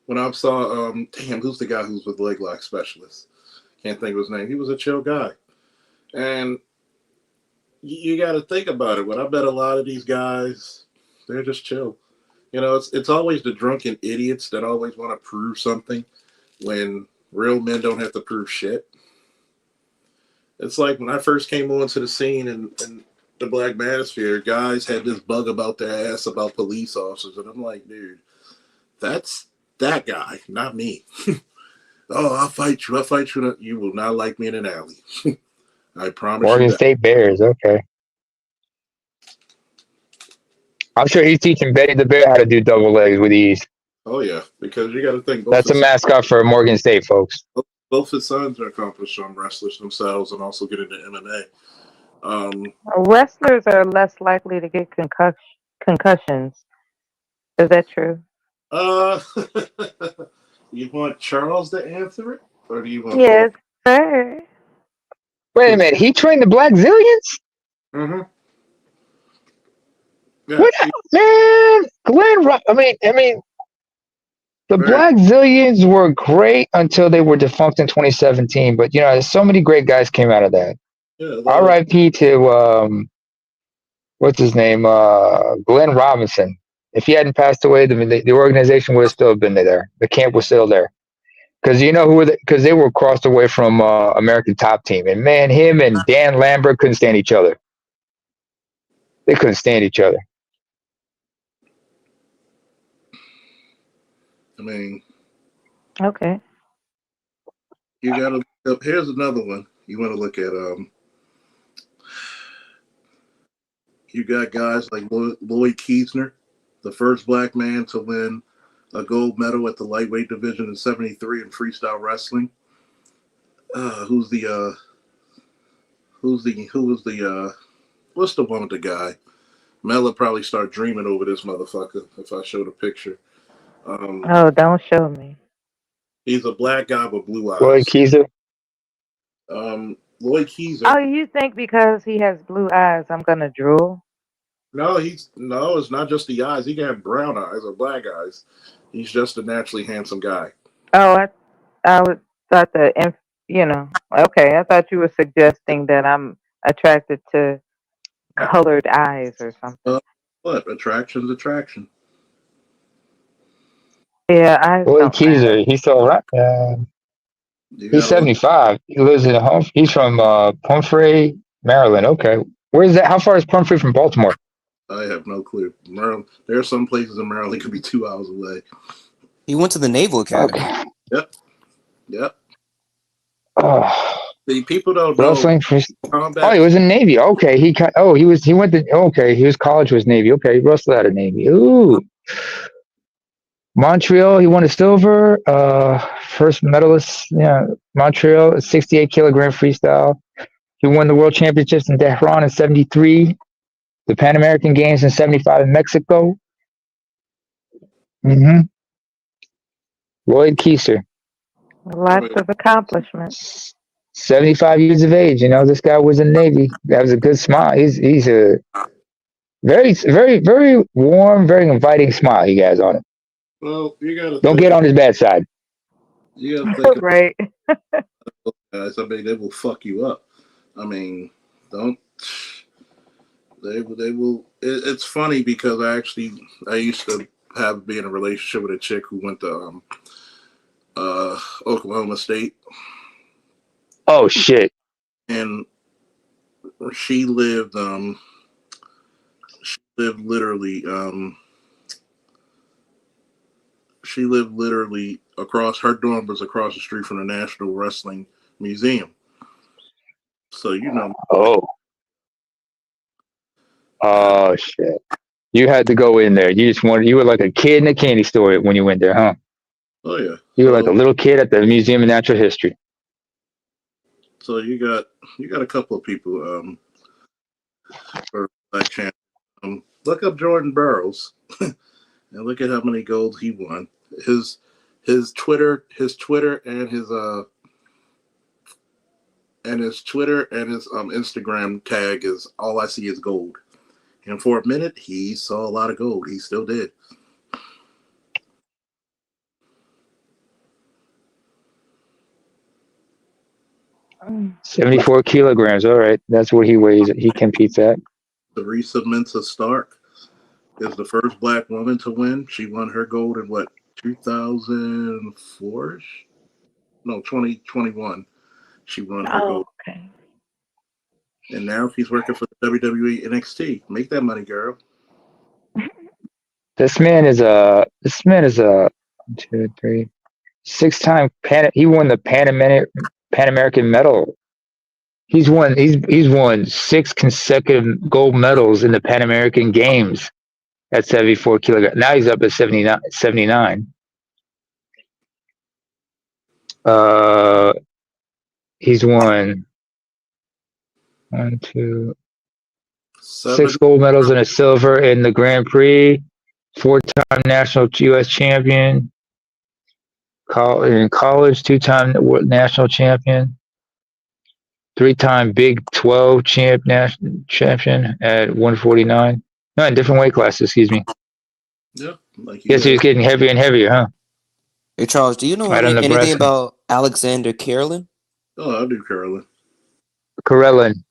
when I saw damn, who's the guy who's with leg lock specialist? Can't think of his name. He was a chill guy, and you got to think about it. When I bet a lot of these guys, they're just chill. You know, it's always the drunken idiots that always want to prove something when real men don't have to prove shit. It's like when I first came onto the scene in the Black Manosphere, guys had this bug about their ass about police officers, and I'm like, dude, that's that guy, not me. Oh, I'll fight you. I'll fight you. You will not like me in an alley. I promise Oregon you that. State Bears. Okay. I'm sure he's teaching Betty the Bear how to do double legs with ease. Oh yeah, because you got to think That's a mascot for Morgan State, folks. both his sons are accomplished wrestlers themselves and also get into MMA. Wrestlers are less likely to get concussions. Is that true? You want Charles to answer it, or do you want? Yes, sir. Wait a minute. He trained the Black Zillions? Mm-hmm. Yeah, What, man? I mean, the Black Zillions were great until they were defunct in 2017. But so many great guys came out of that. Yeah, R.I.P. to what's his name? Glenn Robinson. If he hadn't passed away, the organization would have still been there. The camp was still there. Because because they were crossed away from American Top Team. And man, him and Dan Lambert couldn't stand each other. They couldn't stand each other. I mean, okay. You gotta look up. Here's another one. You want to look at you got guys like Lloyd Keesner, the first black man to win a gold medal at the lightweight division in '73 in freestyle wrestling. What's the one with the guy? Mel would probably start dreaming over this motherfucker if I showed a picture. Oh, don't show me. He's a black guy with blue eyes. Lloyd Keezer. Lloyd Keezer. Oh, you think because he has blue eyes, I'm gonna drool? No, it's not just the eyes. He can have brown eyes or black eyes. He's just a naturally handsome guy. Oh, I thought that, okay. I thought you were suggesting that I'm attracted to colored eyes or something. What? Attraction's attraction. Yeah, Lloyd Keezer. He's still around. He's 75. He lives in he's from Pumphrey, Maryland. Okay. Where is that? How far is Pumphrey from Baltimore? I have no clue. Maryland. There are some places in Maryland that could be 2 hours away. He went to the Naval Academy. Okay. Yep. Oh. The people don't know. He was in Navy. Okay. He his college was Navy. Okay. He wrestled out of Navy. Ooh. Montreal, he won a silver. First medalist, Montreal, 68 kilogram freestyle. He won the world championships in Tehran in '73, the Pan American Games in '75 in Mexico. Lloyd Keezer. Lots of accomplishments. 75 years of age. This guy was in the Navy. That was a good smile. He's a very, very, very warm, very inviting smile he has on him. Well, you gotta don't get on his bad side. You gotta think right. Guys, I mean, they will fuck you up. I mean, don't. They will. It's funny because I used to be in a relationship with a chick who went to Oklahoma State. Oh shit! And she lived literally across, her dorm was across the street from the National Wrestling Museum. So Oh shit! You had to go in there. You were like a kid in a candy store when you went there, huh? Oh yeah. You were like a little kid at the Museum of Natural History. So you got a couple of people for Black Champ. Look up Jordan Burroughs and look at how many golds he won. His Twitter and his and his Twitter and his Instagram tag is all I see is gold. And for a minute, he saw a lot of gold. He still did. Mm. 74 kilograms. All right, that's what he weighs. He competes at. Teresa Mensah Stark is the first black woman to win. She won her gold in what, 2004? No, 2021. She won her gold. Okay. And now she's working for the WWE NXT. Make that money, girl. This man is a 1, 2, 3, 6-time he won the Pan American medal. He's won 6 consecutive gold medals in the Pan American Games at 74 kilograms. Now he's up at 79. He's won 1, 2, 6 gold medals and a silver in the Grand Prix. 4-time national U.S. champion. In college, 2-time national champion. 3-time Big 12 champion at 149. No, in different weight classes, excuse me. Yeah. Like Guess he's getting heavier and heavier, huh? Hey, Charles, do you know anything about Alexander Karelin? Oh, I do Karelin. Karelin.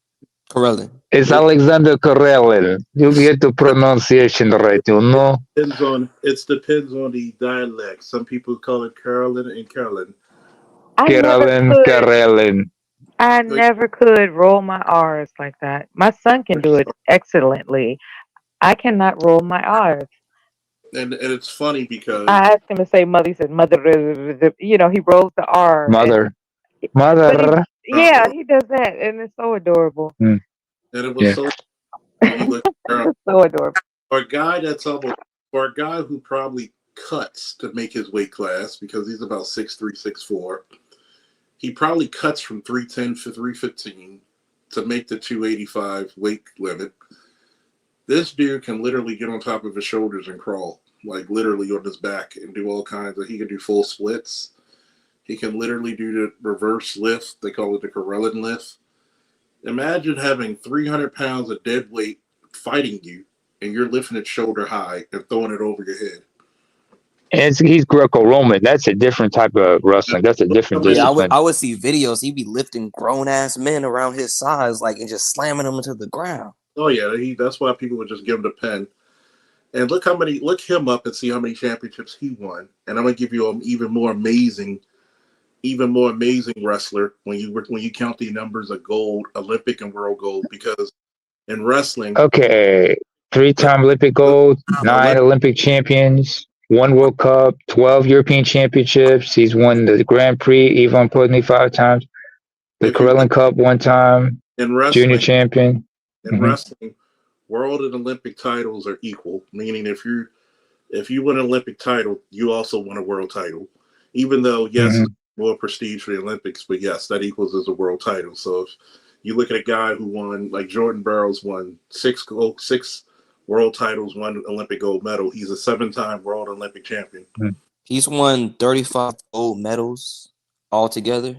It's Alexander Karelin. You get the pronunciation right, you know? It depends on the dialect. Some people call it Carolyn and Carolyn. Karelin. I never could roll my R's like that. My son can do it excellently. I cannot roll my R's. And it's funny because I asked him to say mother. He said mother. You know, he rolls the R. Mother. Yeah, he does that, and it's so adorable. And it was so adorable. For a guy who probably cuts to make his weight class, because he's about 6'3", 6'4", he probably cuts from 310 to 315 to make the 285 weight limit. This dude can literally get on top of his shoulders and crawl, like literally on his back, and do all kinds of. He can do full splits. He can literally do the reverse lift. They call it the Karelin lift. Imagine having 300 pounds of dead weight fighting you, and you're lifting it shoulder high and throwing it over your head. And he's Greco-Roman. That's a different type of wrestling. That's a different discipline. I would see videos. He'd be lifting grown-ass men around his size, like, and just slamming them into the ground. Oh, yeah. That's why people would just give him the pen. And look him up and see how many championships he won. And I'm going to give you an even more amazing wrestler when you count the numbers of gold, Olympic and world gold, because in wrestling. Okay. 3-time Olympic gold, 9 Olympic champions, 1 World Cup, 12 European championships. He's won the Grand Prix, Yvonne Putney 5 times, the Karelin Cup 1 time, junior champion. In wrestling, world and Olympic titles are equal, meaning if you win an Olympic title, you also win a world title. Even though, yes, more prestige for the Olympics, but yes, that equals as a world title. So if you look at a guy who won, like Jordan Burroughs won 6 world titles, 1 Olympic gold medal. He's a 7-time world Olympic champion. He's won 35 gold medals altogether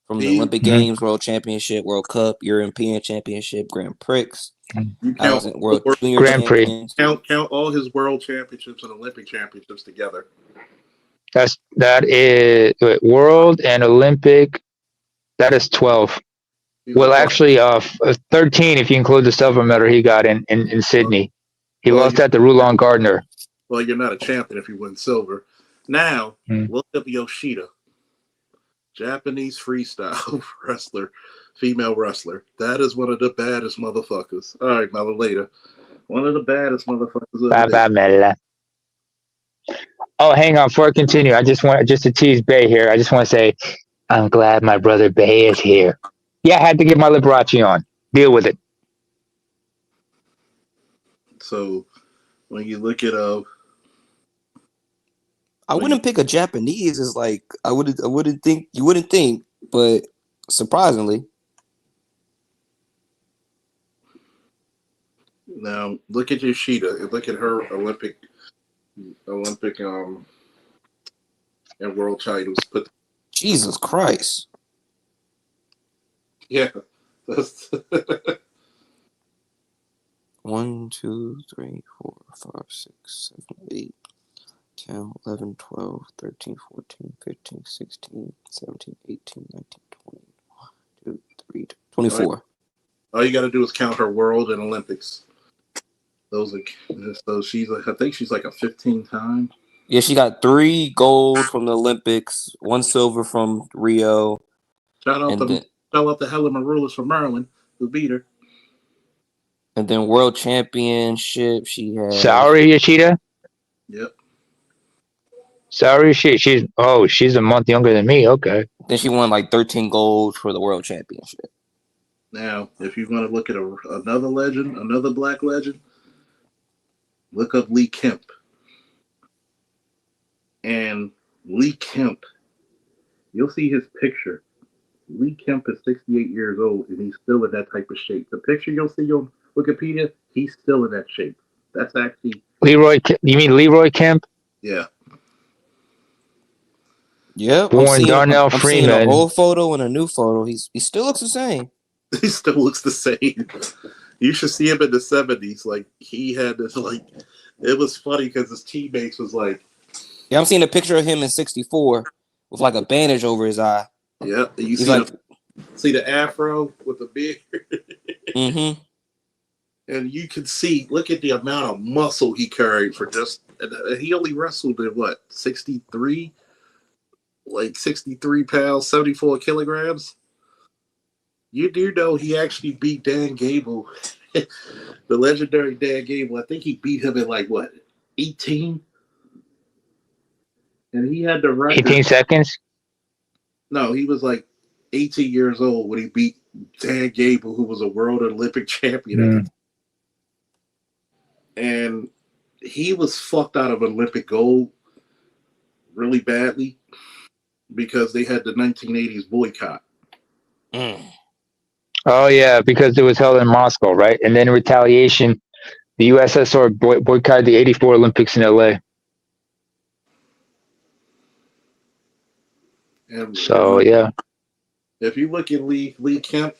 from the Olympic Games, World Championship, World Cup, European Championship, Grand Prix. You count World Junior Grand Prix. Count all his world championships and Olympic championships together. That is world and Olympic. That is 12. Well, actually, 13 if you include the silver medal he got in Sydney. He lost that to Rulon Gardner. Well, you're not a champion if you win silver. Now, look up Yoshida, Japanese freestyle wrestler, female wrestler. That is one of the baddest motherfuckers. All right, Mela, later. One of the baddest motherfuckers. Bye, Mela. Oh, hang on. Before I continue, I just to tease Bay here. I just want to say, I'm glad my brother Bay is here. Yeah, I had to get my Liberace on. Deal with it. So, when you look at I wouldn't pick a Japanese. It's like I wouldn't think, but surprisingly. Now look at Yoshida. Look at her Olympic and world titles. But Jesus Christ. Yeah. 1, 2, 3, 4, 5, 6, 7, 8, 10, 11, 12, 13, 14, 15, 16, 17, 18, 19, 20, 2, 3, 24. All you got to do is count her world and Olympics. Those are so she's like, I think she's like a 15-time. Yeah, she got 3 gold from the Olympics, 1 silver from Rio. Shout out to Helen Maroulis from Maryland who beat her. And then world championship, she had Saori Yoshida. Yep. Saori, she's a month younger than me. Okay. Then she won like 13 gold for the world championship. Now, if you want to look at another legend, another black legend, look up Lee Kemp. And Lee Kemp, you'll see his picture. Lee Kemp is 68 years old, and he's still in that type of shape. The picture you'll see on Wikipedia, he's still in that shape. That's actually Leroy. You mean Leroy Kemp? Yeah. Yep. Born Darnell I'm Freeman. seeing an old photo and a new photo. He still looks the same. He still looks the same. You should see him in the 70s. Like, he had this, like, it was funny because his teammates was like, Yeah, I'm seeing a picture of him in 64 with like a bandage over his eye. yeah, you He's see, like, see the afro with the beard. mm-hmm. And you can see, look at the amount of muscle he carried for just, and he only wrestled at what, 63? Like 63 pounds, 74 kilograms? You do know he actually beat Dan Gable, the legendary Dan Gable. I think he beat him in like what, 18? And he had the record. 18 seconds? No, he was like 18 years old when he beat Dan Gable, who was a world Olympic champion. And he was fucked out of Olympic gold really badly because they had the 1980s boycott. Oh yeah, because it was held in Moscow, right? And then in retaliation, the USSR boycotted the '84 Olympics in LA. And so yeah, if you look at Lee Kemp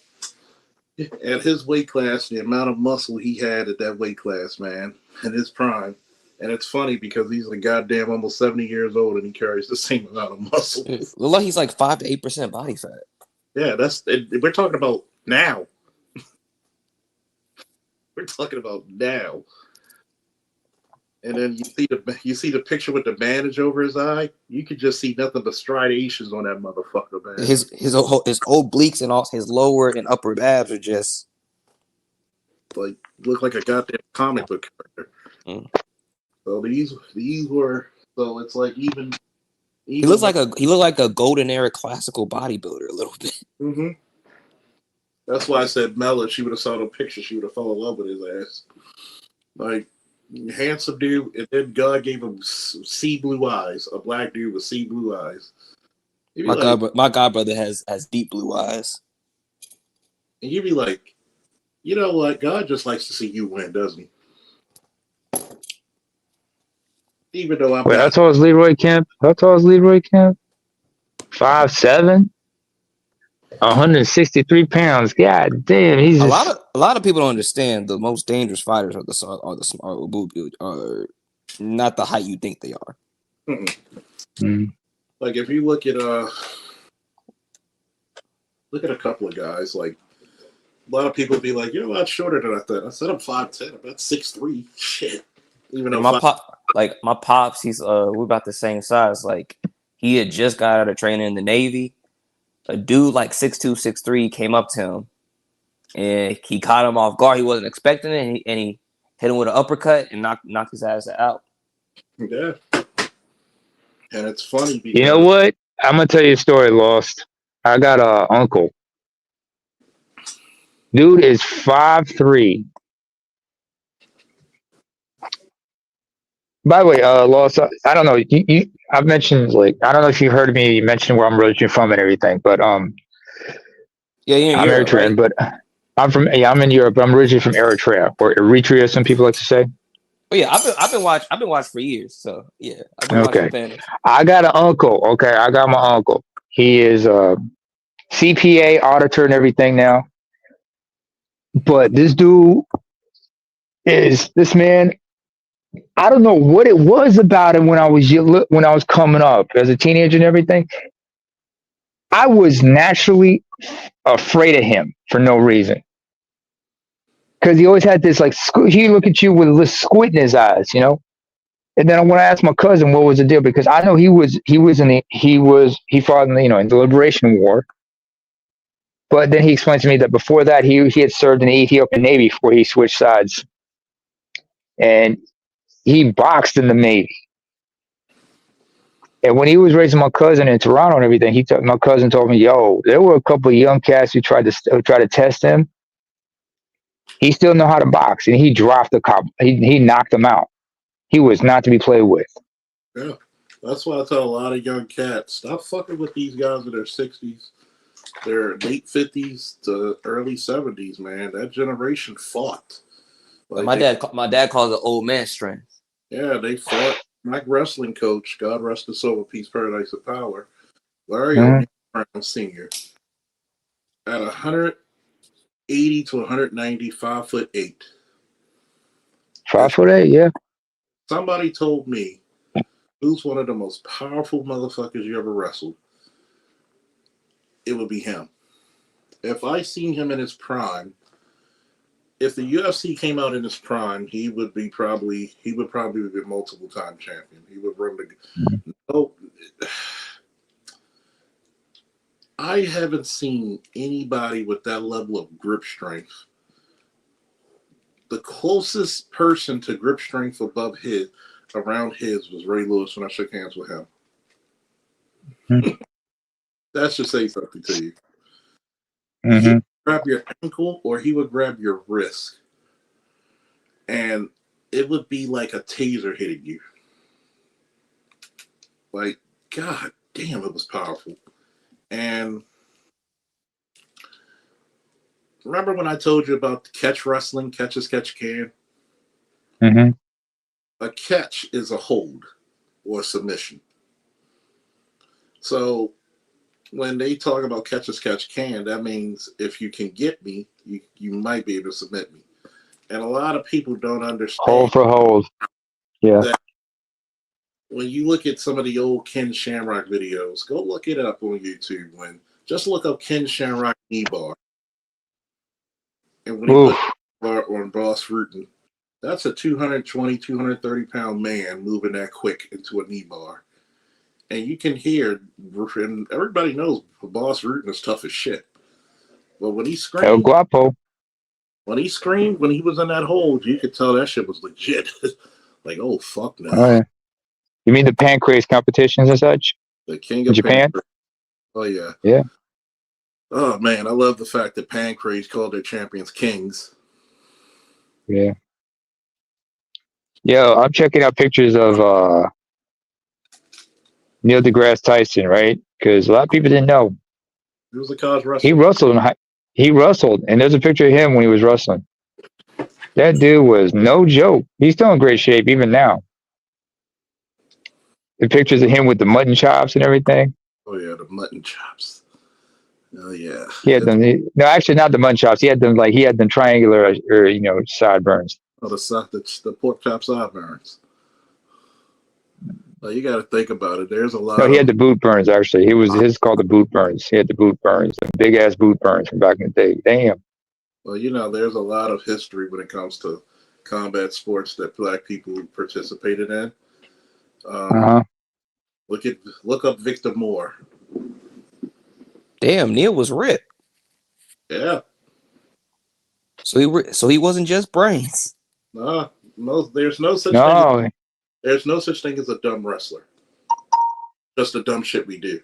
at his weight class, the amount of muscle he had at that weight class, man, in his prime. And it's funny because he's a goddamn almost 70 years old and he carries the same amount of muscle. Look like he's like 5 to 8% body fat. Yeah, we're talking about now. We're talking about now. And then you see the picture with the bandage over his eye. You could just see nothing but striations on that motherfucker, man. His obliques and all his lower and upper abs are just like look like a goddamn comic book character. So these were so it's like even he looks like a golden era classical bodybuilder a little bit. Mm-hmm. That's why I said Mella. She would have saw the picture. She would have fallen in love with his ass. Like handsome dude, and then God gave him sea blue eyes. A black dude with sea blue eyes. My godbrother has deep blue eyes. And you'd be like, you know what? God just likes to see you win, doesn't he? Even though I'm. Wait, how tall is Leroy Kemp? 5'7", 163 pounds. God damn, he's a lot of people don't understand. The most dangerous fighters are not the height you think they are. Like if you look at a couple of guys, like a lot of people be like, you're a lot shorter than I thought. I said I'm 5'10", I'm about 6'3". Shit. Even though my pops, he's we're about the same size. Like he had just got out of training in the Navy. A dude like 6'2", 6'3" came up to him, and he caught him off guard. He wasn't expecting it, and he hit him with an uppercut and knocked his ass out. Yeah, and it's funny because you know what? I'm gonna tell you a story, Lost. I got a uncle. Dude is 5'3". By the way, Lost, I don't know. I've mentioned, like, I don't know if you heard me mention where I'm originally from and everything, but I'm Eritrean, right? But I'm in Europe, but I'm originally from Eritrea, or Eritrea, some people like to say. Oh yeah, I've been watching for years, so yeah. I've been watching Spanish. I got an uncle. Okay, I got my uncle. He is CPA, auditor, and everything now. But this dude is this man. I don't know what it was about him when I was coming up as a teenager and everything. I was naturally afraid of him for no reason. Because he always had this like he look at you with a little squint in his eyes, you know. And then when I asked my cousin what was the deal, because I know he fought in the, in the Liberation War. But then he explained to me that before that he had served in the Ethiopian Navy before he switched sides, and he boxed in the Navy. And when he was raising my cousin in Toronto and everything, my cousin told me, "Yo, there were a couple of young cats who tried to test him. He still know how to box, and he dropped the cop. He knocked him out. He was not to be played with." Yeah, that's why I tell a lot of young cats, stop fucking with these guys in their 60s. Their late 50s to early 70s, man. That generation fought. Like my dad calls it old man strength. Yeah, they fought. My wrestling coach, God rest his soul, peace, paradise, and power, Larry O'Neill Brown Sr. At 180 to 190, 5'8". 5'8", yeah. Somebody told me who's one of the most powerful motherfuckers you ever wrestled. It would be him. If I seen him in his prime, if the UFC came out in his prime, he would probably be a multiple time champion. He would run the. No, I haven't seen anybody with that level of grip strength. The closest person to grip strength around his was Ray Lewis when I shook hands with him. That should say something to you. He would grab your ankle or he would grab your wrist. And it would be like a taser hitting you. Like, God damn, it was powerful. And remember when I told you about catch wrestling, catch as catch can? Mm-hmm. A catch is a hold or a submission. So when they talk about catch as catch can, that means if you can get me, you might be able to submit me. And a lot of people don't understand. Hold for hold. Yeah. That when you look at some of the old Ken Shamrock videos, go look it up on YouTube. Just look up Ken Shamrock knee bar. And when you put bar on Boss Rutan, that's a 220, 230-pound man moving that quick into a knee bar. And you can hear, and everybody knows Boss Rutan is tough as shit. But when he screamed, El Guapo. When he screamed, when he was in that hold, you could tell that shit was legit. Like, oh, fuck no. Oh, yeah. You mean the pancrase competitions and such? The king of Japan? Pancrase. Oh, yeah. Yeah. Oh, man, I love the fact that Pancrase called their champions kings. Yeah. Yo, I'm checking out pictures of Neil deGrasse Tyson, right? Because a lot of people didn't know. He was a college wrestler. He wrestled, and there's a picture of him when he was wrestling. That dude was no joke. He's still in great shape even now. The pictures of him with the mutton chops and everything. Oh yeah, the mutton chops. Oh yeah. He had them. No, actually, not the mutton chops. He had them triangular or sideburns. Oh, the pork chop sideburns. Well, you got to think about it. There's a lot. No, he had the boot burns. Actually, his called the boot burns. He had the boot burns, the big ass boot burns from back in the day. Damn. Well, there's a lot of history when it comes to combat sports that black people participated in. Look up Victor Moore. Damn, Neil was ripped. Yeah. So he wasn't just brains. No, there's no such thing. There's no such thing as a dumb wrestler. Just the dumb shit we do.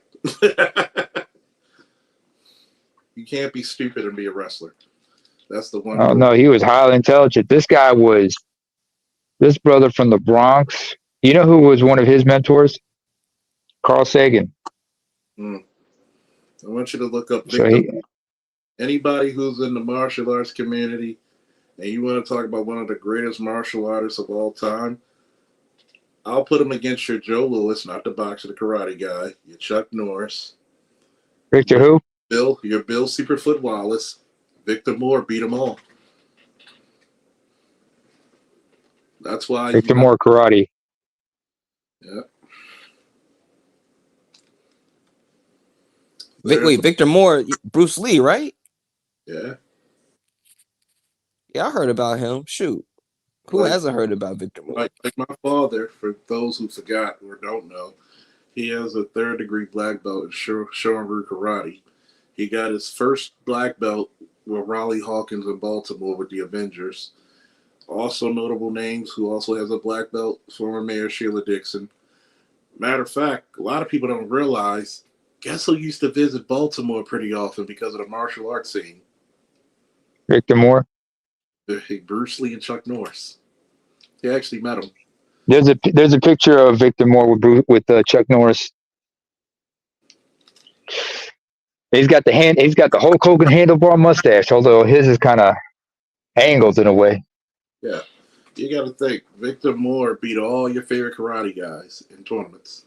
You can't be stupid and be a wrestler. That's the one. Oh no, he was highly intelligent. This brother from the Bronx. You know who was one of his mentors? Carl Sagan. I want you to look up Victor. Anybody who's in the martial arts community and you want to talk about one of the greatest martial artists of all time, I'll put him against your Joe Louis, not the boxer, the karate guy, your Chuck Norris. Victor who? Bill Superfoot Wallace, Victor Moore beat them all. That's why Victor Moore karate. Yeah. Wait, Victor Moore, Bruce Lee, right? Yeah. Yeah, I heard about him. Shoot. Who hasn't heard about Victor Moore? Like my father, for those who forgot or don't know, he has a 3rd-degree black belt in Shorin-ryu karate. He got his first black belt with Raleigh Hawkins in Baltimore with the Avengers. Also notable names who also has a black belt, former Mayor Sheila Dixon. Matter of fact, a lot of people don't realize, guess who used to visit Baltimore pretty often because of the martial arts scene? Victor Moore. Bruce Lee and Chuck Norris. He actually met him. There's a picture of Victor Moore with Chuck Norris. He's got the Hulk Hogan handlebar mustache, although his is kind of angled in a way. Yeah. You got to think, Victor Moore beat all your favorite karate guys in tournaments.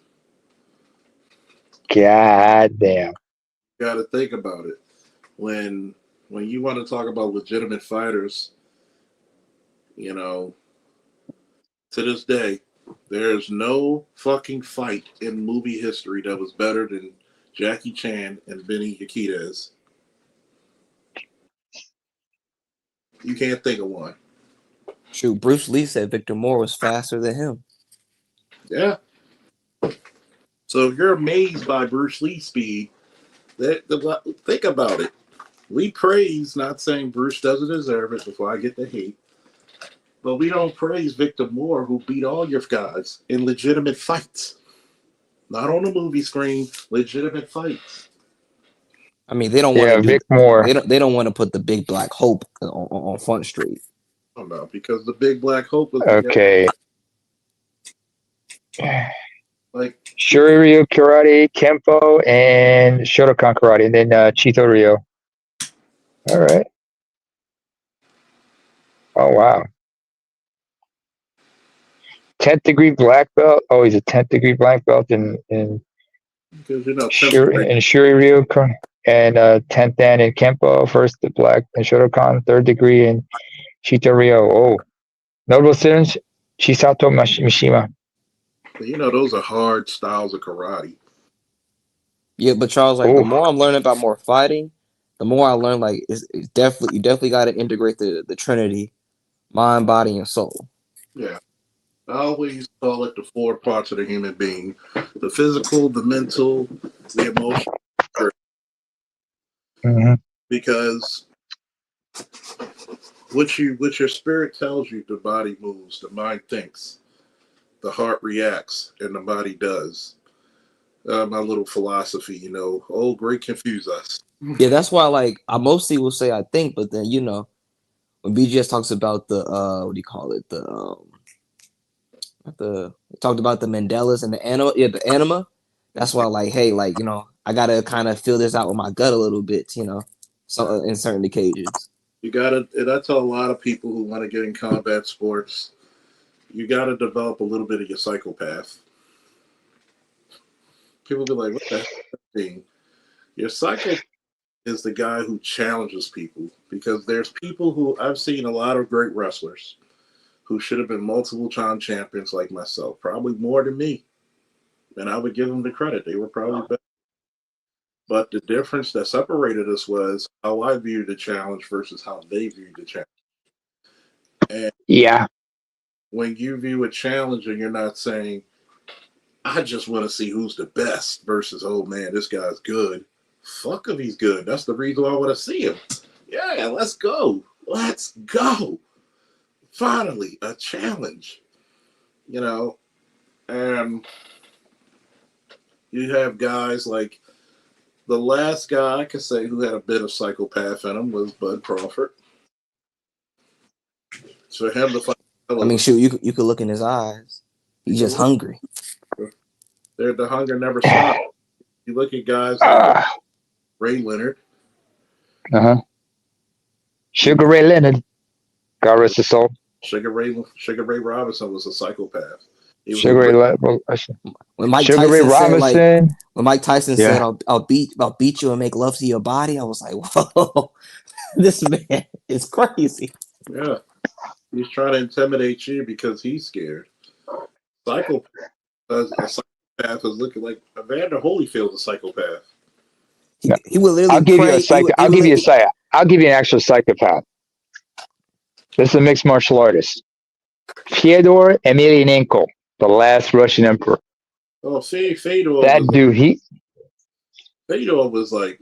God damn. You got to think about it. When you want to talk about legitimate fighters, you know, to this day, there's no fucking fight in movie history that was better than Jackie Chan and Benny Yaquidez. You can't think of one. Shoot, Bruce Lee said Victor Moore was faster than him. Yeah. So if you're amazed by Bruce Lee's speed, think about it. We praise, not saying Bruce doesn't deserve it before I get the hate, but we don't praise Victor Moore, who beat all your guys in legitimate fights. Not on the movie screen, legitimate fights. I mean, they don't want to Vic Moore. They don't want to put the big black hope on Front Street. Oh no, because the big black hope was Okay. Like Shuri-ryu karate, Kempo, and Shotokan karate, and then Chito Ryo. All right. Oh wow. 10th degree black belt. Oh, he's a 10th degree black belt in because you know Shuri-ryu and 10th dan in Kempo, first black in Shotokan, 3rd degree in Chito Ryo. Oh, notable students Chisato Mishima. you know those are hard styles of karate. Yeah, but Charles, like the more I'm learning about more fighting, the more I learn like it's definitely you definitely got to integrate the Trinity, mind, body, and soul. Yeah. I always call it the 4 parts of the human being: the physical, the mental, the emotional. Mm-hmm. Because what your spirit tells you, the body moves, the mind thinks, the heart reacts, and the body does. My little philosophy, you know, old great confuse us. Yeah, that's why like I mostly will say I think, but then you know when BGS talks about the what do you call it, the talked about the Mandelas and the anima. That's why like, hey, like, you know, I gotta kind of feel this out with my gut a little bit, you know, so in certain occasions. You gotta, and I tell a lot of people who want to get in combat sports, you gotta develop a little bit of your psychopath. People be like, what the heck thing? Your psychopath is the guy who challenges people, because there's people who I've seen a lot of great wrestlers who should have been multiple time champions like myself, probably more than me. And I would give them the credit. They were probably better. But the difference that separated us was how I viewed the challenge versus how they viewed the challenge. And yeah, when you view a challenge and you're not saying, I just want to see who's the best versus, oh man, this guy's good. Fuck if he's good. That's the reason why I want to see him. Yeah, let's go. Let's go. Finally, a challenge. You know, and you have guys like the last guy I could say who had a bit of psychopath in him was Bud Crawford. So for him to fight, I mean, shoot, you could look in his eyes. He's just hungry. The hunger never stops. You look at guys like Ray Leonard. Sugar Ray Leonard. God rest his soul. Sugar Ray Robinson was a psychopath. He was Sugar a Ray, When Mike Sugar Ray Tyson said, like, Robinson. when Mike Tyson Yeah. said, I'll beat you and make love to your body," I was like, whoa, this man is crazy. yeah. He's trying to intimidate you because he's scared. A psychopath is looking like Evander Holyfield's a psychopath. He will literally I'll give you a pray. psycho. I'll give you an actual psychopath. This is a mixed martial artist. Fyodor Emelianenko, the last Russian emperor. Oh, see, Fedor. That dude, Fedor was like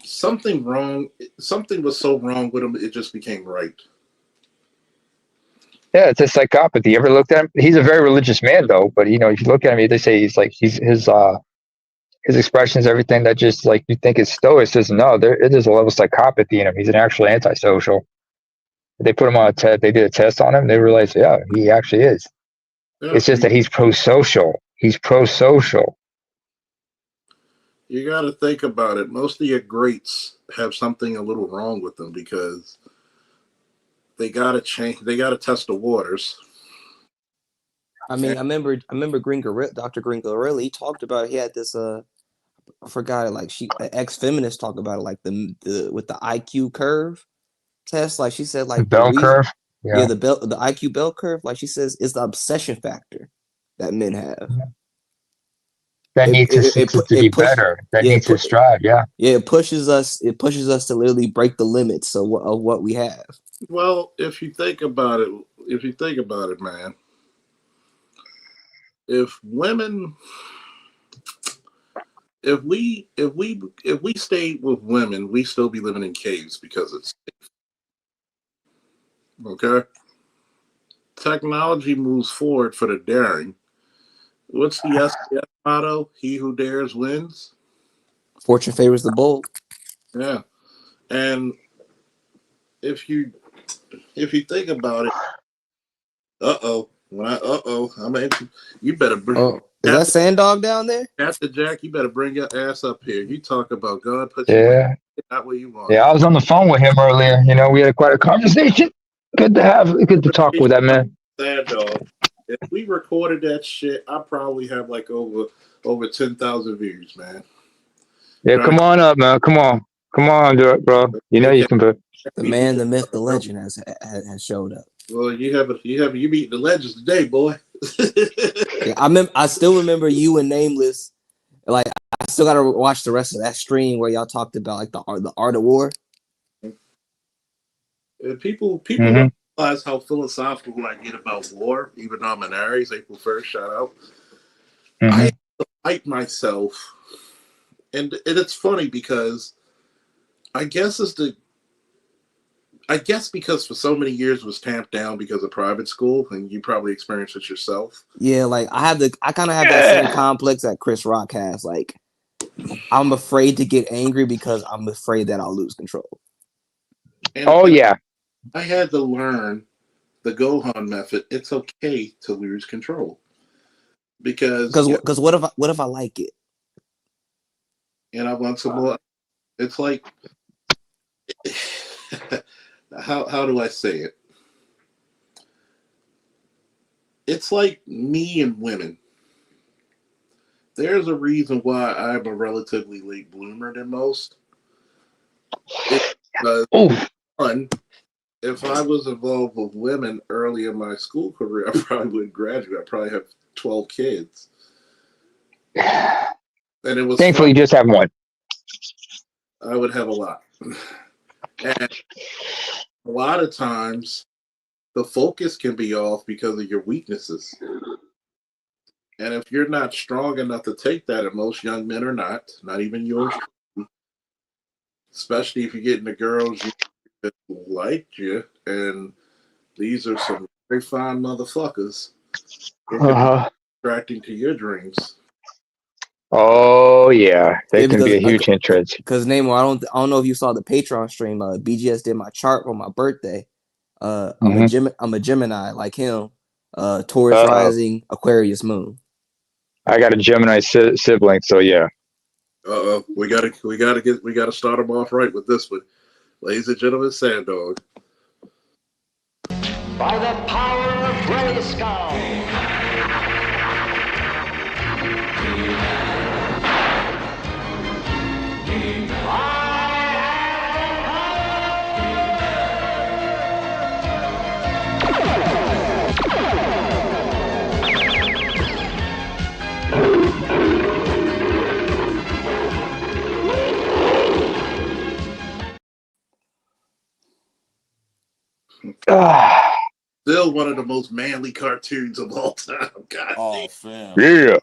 something wrong. Something was so wrong with him, it just became right. Yeah, it's a psychopathy. You ever looked at him? He's a very religious man, though. But if you look at him, they say he's his expressions, everything that just like you think is stoicism. No, it is a level of psychopathy in him. He's an actual antisocial. They put him on a test. They did a test on him. They realized, yeah, he actually is. Yeah, It's just that he's pro-social. He's pro-social. You got to think about it. Most of your greats have something a little wrong with them because they got to change. They got to test the waters. I mean, I remember Dr. Green Gorilla, he talked about it. He had this I forgot it, like an ex-feminist talked about it, like the with the IQ curve test. Like she said, like The bell curve. Yeah, the IQ bell curve, like she says, is the obsession factor that men have. That needs to be better. That needs to strive. Yeah. Yeah, it pushes us to literally break the limits of what we have. Well, if you think about it, man, if we stayed with women, we still be living in caves because it's safe. Okay. Technology moves forward for the daring. What's the SPS motto? He who dares wins. Fortune favors the bold. Yeah. And if you think about it, you better bring. Oh, is that Sand Dog down there? Captain Jack, you better bring your ass up here. You talk about God, put Yeah. not where you want. Yeah, I was on the phone with him earlier. We had quite a conversation. Good to talk with that man. Sand Dog. If we recorded that shit, I probably have like over 10,000 views, man. Yeah, come on up, man. Come on, do it, bro. You know you can do it. The man, the myth, the legend has showed up. Well, you meet the legends today, boy. Yeah, I still remember you and Nameless. Like, I still gotta watch the rest of that stream where y'all talked about like the art of war. People don't realize how philosophical I get about war, even though I'm an Aries. April 1st, shout out. I fight myself, and it's funny because I guess because for so many years it was tamped down because of private school, and you probably experienced it yourself. Yeah, like I kind of have that same complex that Chris Rock has. Like, I'm afraid to get angry because I'm afraid that I'll lose control. And I had to learn the Gohan method. It's okay to lose control because what if I like it? And I want some more. It's like how do I say it? It's like me and women. There's a reason why I'm a relatively late bloomer than most. It's because, one, if I was involved with women early in my school career, I probably wouldn't graduate. I'd probably have 12 kids. And it was thankfully you just have one. I would have a lot. And a lot of times the focus can be off because of your weaknesses. And if you're not strong enough to take that, and most young men are not even yours, especially if you're getting the girls that like you, and these are some very fine motherfuckers. It can be distracting to your dreams. Oh yeah, that can be a huge hindrance. Because Namor, I don't know if you saw the Patreon stream. BGS did my chart for my birthday. I'm a Gemini like him. Taurus rising, Aquarius moon. I got a Gemini sibling, so yeah. We gotta start them off right with this one, ladies and gentlemen. Sand Dog. by the power of Grayskull. Still one of the most manly cartoons of all time. God Oh, fam. Yeah.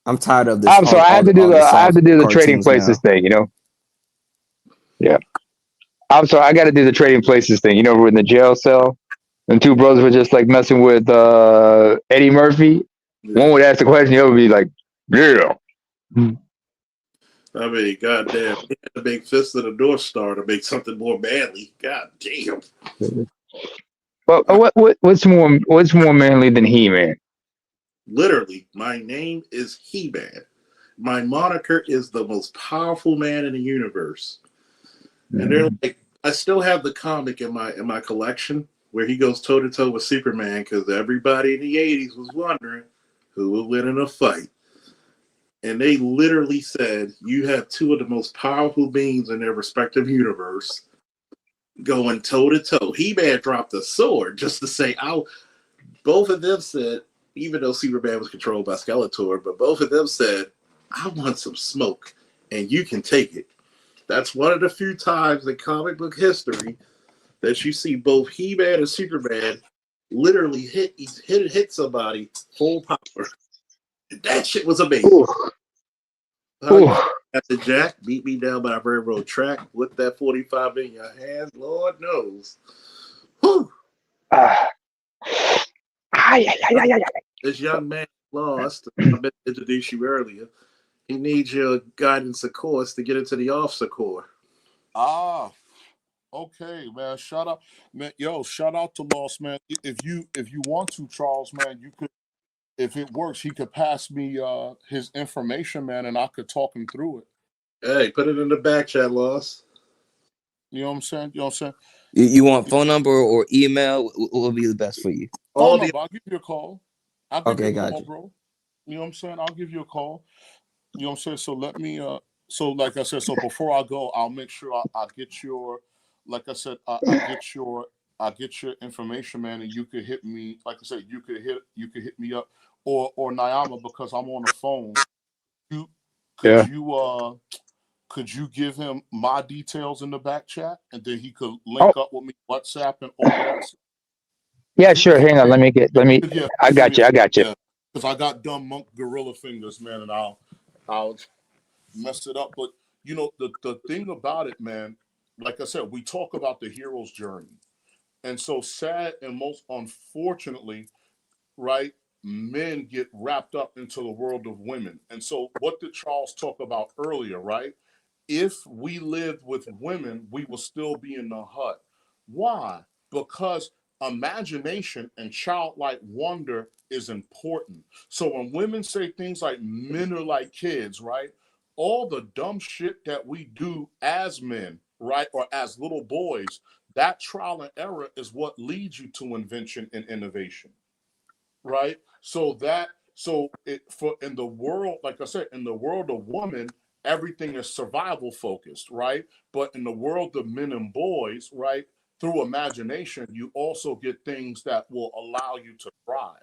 I'm tired of this. I'm sorry. I have to do the trading cartoons places now. thing. You know. Yeah. I'm sorry. I got to do the trading places thing. You know, we're in the jail cell, and two brothers were just like messing with Eddie Murphy. Yeah. One would ask the question, the other would be like, "Yeah." I mean, goddamn, he had to make Fist of the North Star to make something more manly. God damn. Well, what's more manly than He-Man? Literally, my name is He-Man. My moniker is the most powerful man in the universe. And they're like, I still have the comic in my collection where he goes toe to toe with Superman because everybody in the 80s was wondering who would win in a fight. And they literally said, you have two of the most powerful beings in their respective universe going toe to toe. He-Man dropped a sword just to say, both of them said, even though Superman was controlled by Skeletor, but both of them said, I want some smoke and you can take it. That's one of the few times in comic book history that you see both He-Man and Superman literally hit somebody full power. That shit was amazing. After Jack beat me down by a railroad track with that 45 in your hand, Lord knows. Whew. This young man lost. I meant to introduce you earlier. He needs your guidance, of course, to get into the officer corps. Okay, man. Shout out, man. Yo, shout out to Lost, man. If you want to, Charles, man, you could. If it works, he could pass me his information, man, and I could talk him through it. Hey, put it in the back chat, Lost. You know what I'm saying? You know what I'm saying? You want phone number or email? What will be the best for you? Phone number. I'll give you a call. Okay, gotcha. Bro. You know what I'm saying? I'll give you a call. You know what I'm saying? So let me. So like I said, so before I go, I'll make sure I get your. Like I said, I get your information, man, and you could hit me. Like I said, you could hit me up, or Nyama, because I'm on the phone. Could you give him my details in the back chat, and then he could link up with me WhatsApp and all that? Yeah, sure. Hang on. Let me. I got you. Because I got dumb monk gorilla fingers, man, and I'll mess it up. But you know the thing about it, man. Like I said, we talk about the hero's journey. And so sad and most unfortunately, right, men get wrapped up into the world of women. And so what did Charles talk about earlier, right? If we lived with women, we will still be in the hut. Why? Because imagination and childlike wonder is important. So when women say things like men are like kids, right? All the dumb shit that we do as men, right, or as little boys, that trial and error is what leads you to invention and innovation, right? So in the world, like I said, in the world of women, everything is survival focused, right? But in the world of men and boys, right, through imagination, you also get things that will allow you to thrive.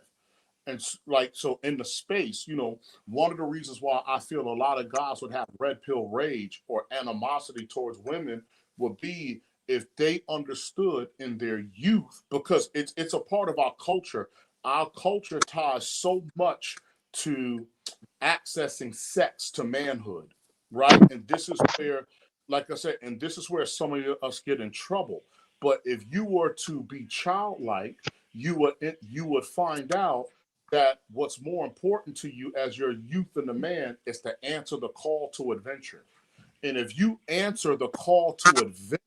And like, so in the space, you know, one of the reasons why I feel a lot of guys would have red pill rage or animosity towards women would be if they understood in their youth, because it's a part of our culture. Our culture ties so much to accessing sex to manhood, right? And this is where, like I said, and this is where some of us get in trouble. But if you were to be childlike, you would find out that what's more important to you as your youth and a man is to answer the call to adventure. And if you answer the call to adventure,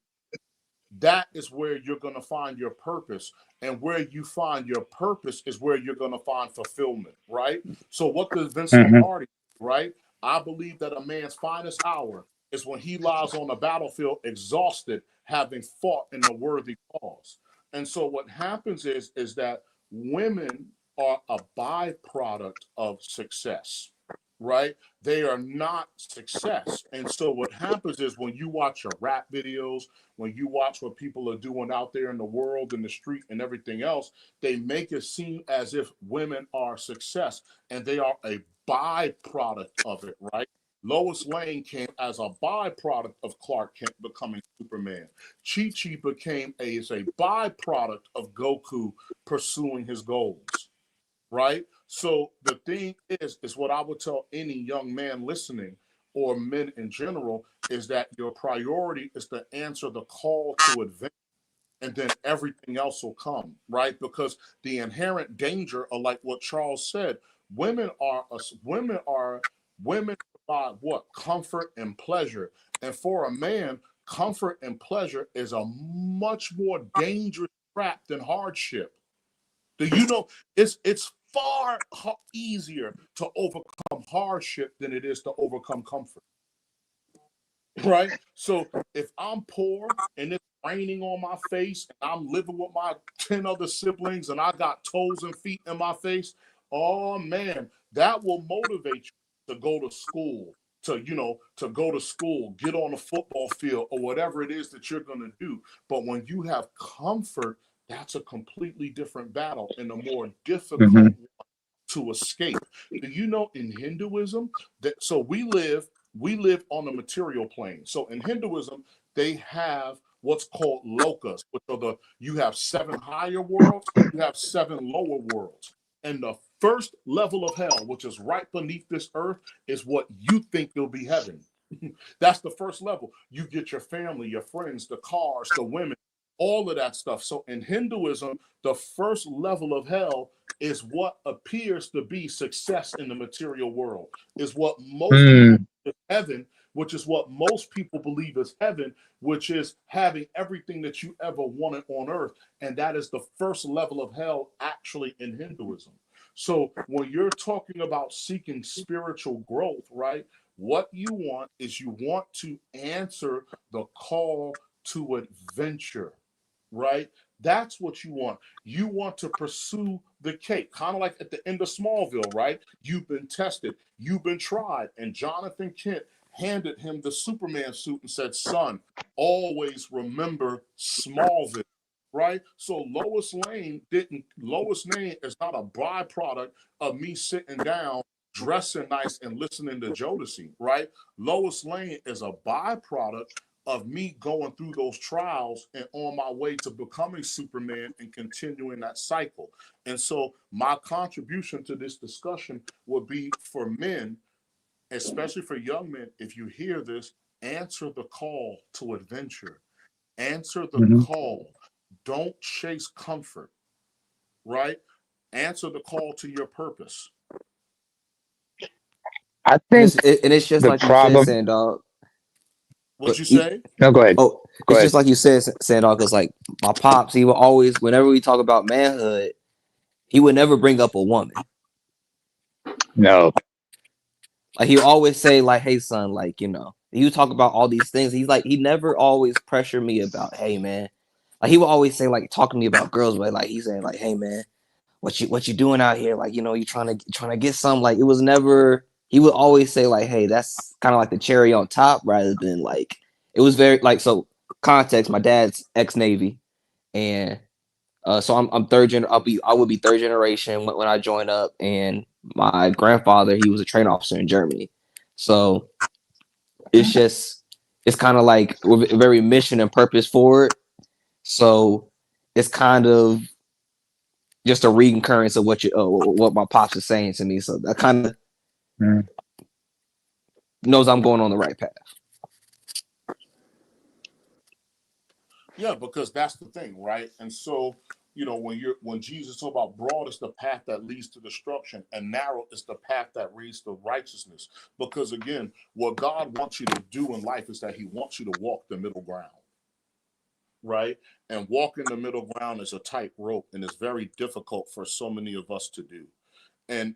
that is where you're going to find your purpose. And where you find your purpose is where you're going to find fulfillment, right? So what does Vince Lombardi, right? I believe that a man's finest hour is when he lies on the battlefield exhausted, having fought in the worthy cause. And so what happens is that women are a byproduct of success, right? They are not success. And so what happens is when you watch your rap videos, when you watch what people are doing out there in the world, in the street and everything else, they make it seem as if women are success, and they are a byproduct of it, right? Lois Lane came as a byproduct of Clark Kent becoming Superman. Chi-Chi became as a byproduct of Goku pursuing his goals, right? So the thing is what I would tell any young man listening, or men in general, is that your priority is to answer the call to advance, and then everything else will come, right? Because the inherent danger of, like what Charles said, women provide what? Comfort and pleasure. And for a man, comfort and pleasure is a much more dangerous trap than hardship. Do you know it's far easier to overcome hardship than it is to overcome comfort? Right? So if I'm poor and it's raining on my face and I'm living with my 10 other siblings and I got toes and feet in my face, oh man, that will motivate you to go to school, to go to school, get on the football field, or whatever it is that you're going to do. But when you have comfort, that's a completely different battle and a more difficult one to escape. Do you know in Hinduism that so we live on the material plane. So in Hinduism, they have what's called lokas, which are you have 7 higher worlds, you have 7 lower worlds. And the first level of hell, which is right beneath this earth, is what you think you'll be heaven. That's the first level. You get your family, your friends, the cars, the women, all of that stuff. So in Hinduism, the first level of hell is what appears to be success in the material world, is what most people is heaven, which is what most people believe is heaven, which is having everything that you ever wanted on earth. And that is the first level of hell actually in Hinduism. So when you're talking about seeking spiritual growth, right, what you want is you want to answer the call to adventure, right? That's what you want. You want to pursue the cake, kind of like at the end of Smallville, right? You've been tested, you've been tried, and Jonathan Kent handed him the Superman suit and said, son, always remember Smallville, right? So Lois Lane is not a byproduct of me sitting down, dressing nice and listening to Jodeci, right? Lois Lane is a byproduct of me going through those trials and on my way to becoming Superman and continuing that cycle. And so my contribution to this discussion would be for men, especially for young men, if you hear this, answer the call to adventure. Answer the call. Don't chase comfort, right? Answer the call to your purpose. I think and it's just the like problem. you said, Sandog. What'd you say? No, go ahead. Oh, Go it's ahead. just like you said, Sandog, because like my pops, he would always, whenever we talk about manhood, he would never bring up a woman. No. Like he always say, like, hey son, like, you know, he would talk about all these things. He's like, he never always pressure me about, hey man. Like he would always say, like, talking to me about girls, but like he's saying, like, hey man, what you doing out here? Like, you know, you trying to get some. Like it was never, he would always say, like, hey, that's kind of like the cherry on top, rather than like it was very like, so context, my dad's ex-Navy, and so I'm third gen. I would be third generation when I joined up, and my grandfather, he was a train officer in Germany. So it's kind of like we're very mission and purpose forward. So it's kind of just a recurrence of what my pops is saying to me. So that kind of knows I'm going on the right path. Yeah, because that's the thing, right? And so, you know, when Jesus talk about broad is the path that leads to destruction and narrow is the path that leads to righteousness. Because again, what God wants you to do in life is that he wants you to walk the middle ground, right? And walking the middle ground is a tight rope, and it's very difficult for so many of us to do. And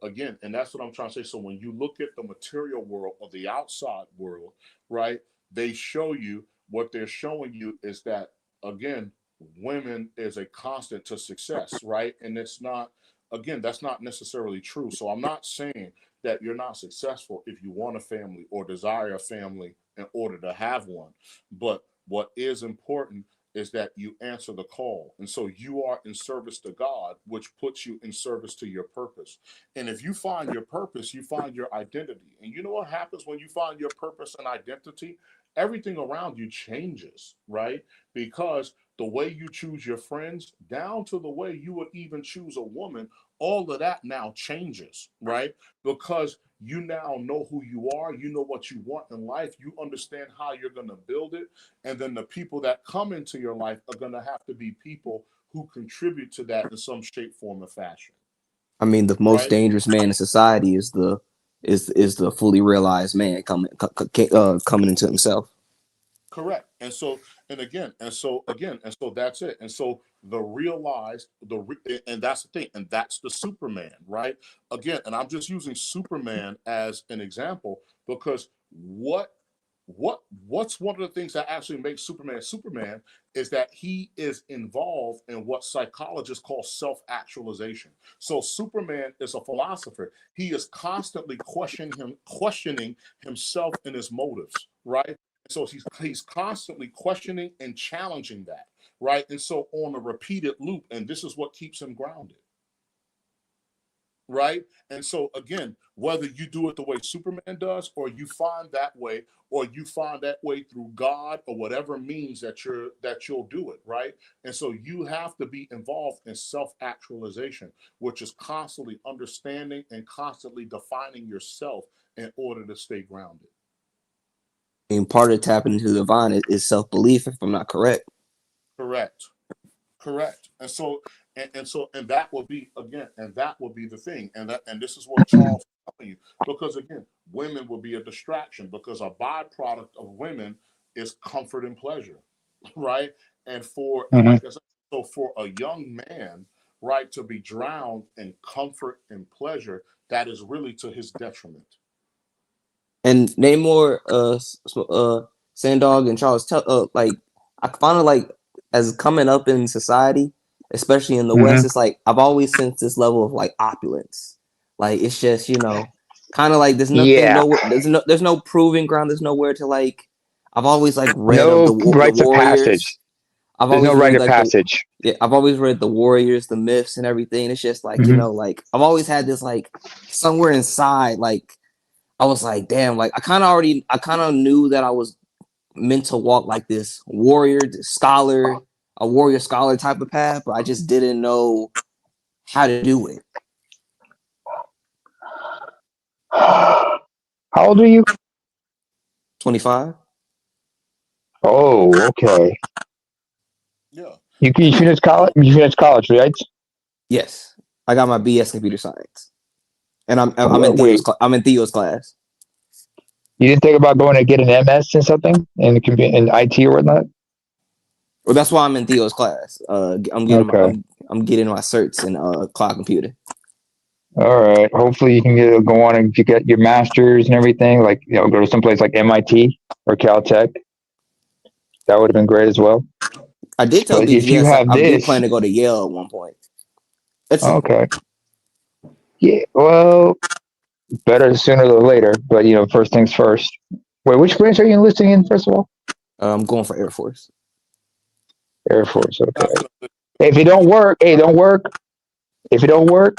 again, and that's what I'm trying to say. So when you look at the material world or the outside world, right, they show you what they're showing you is that, again, women is a constant to success, right? And it's not, again, that's not necessarily true. So I'm not saying that you're not successful if you want a family or desire a family in order to have one. But what is important is that you answer the call. And so you are in service to God, which puts you in service to your purpose. And if you find your purpose, you find your identity. And you know what happens when you find your purpose and identity? Everything around you changes, right? Because the way you choose your friends, down to the way you would even choose a woman, all of that now changes, right? Because you now know who you are, you know what you want in life, you understand how you're going to build it, and then the people that come into your life are going to have to be people who contribute to that in some shape, form, or fashion. I mean, the most Right? dangerous man in society is the fully realized man coming into himself. Correct. And so that's it. And so the realized and that's the thing, and that's the Superman, right? Again, and I'm just using Superman as an example because what's one of the things that actually makes Superman is that he is involved in what psychologists call self-actualization. So Superman is a philosopher. He is constantly questioning himself and his motives, right? So he's constantly questioning and challenging that, right? And so on a repeated loop, and this is what keeps him grounded, right? And so again, whether you do it the way Superman does, or you find that way, or you find that way through God, or whatever means that you'll do it, right? And so you have to be involved in self-actualization, which is constantly understanding and constantly defining yourself in order to stay grounded. And part of tapping into the divine is self-belief, if I'm not correct. Correct. And so and that will be the thing. And this is what Charles is telling you. Because again, women will be a distraction because a byproduct of women is comfort and pleasure. Right. And like I said, so for a young man, right, to be drowned in comfort and pleasure, that is really to his detriment. And Namor, Sandog, and Charles, like I found it like as coming up in society, especially in the West, it's like I've always sensed this level of like opulence. Like it's just kind of like there's nothing, nowhere, there's no proving ground. There's nowhere to like. I've always like read of the Warriors. Passage. There's no rite of passage. I've always read the Warriors, the myths, and everything. It's just like like I've always had this like somewhere inside like. I was like, damn, like I kind of knew that I was meant to walk like this a warrior scholar type of path, but I just didn't know how to do it. How old are you? 25. Oh, okay. Yeah. You finished college? You finished college, right? Yes. I got my BS computer science. And I'm in Theo's class. You didn't think about going to get an MS in something in IT or whatnot? Well, that's why I'm in Theo's class. I'm getting my certs in cloud computing. All right. Hopefully you can go on and get your master's and everything. Like go to someplace like MIT or Caltech. That would have been great as well. I did tell BGS I do plan to go to Yale at one point. Okay. Yeah, well, better sooner than later, but first things first. Wait, which branch are you enlisting in, first of all? I'm going for Air Force. Air Force, okay. If it don't work, don't work. If it don't work,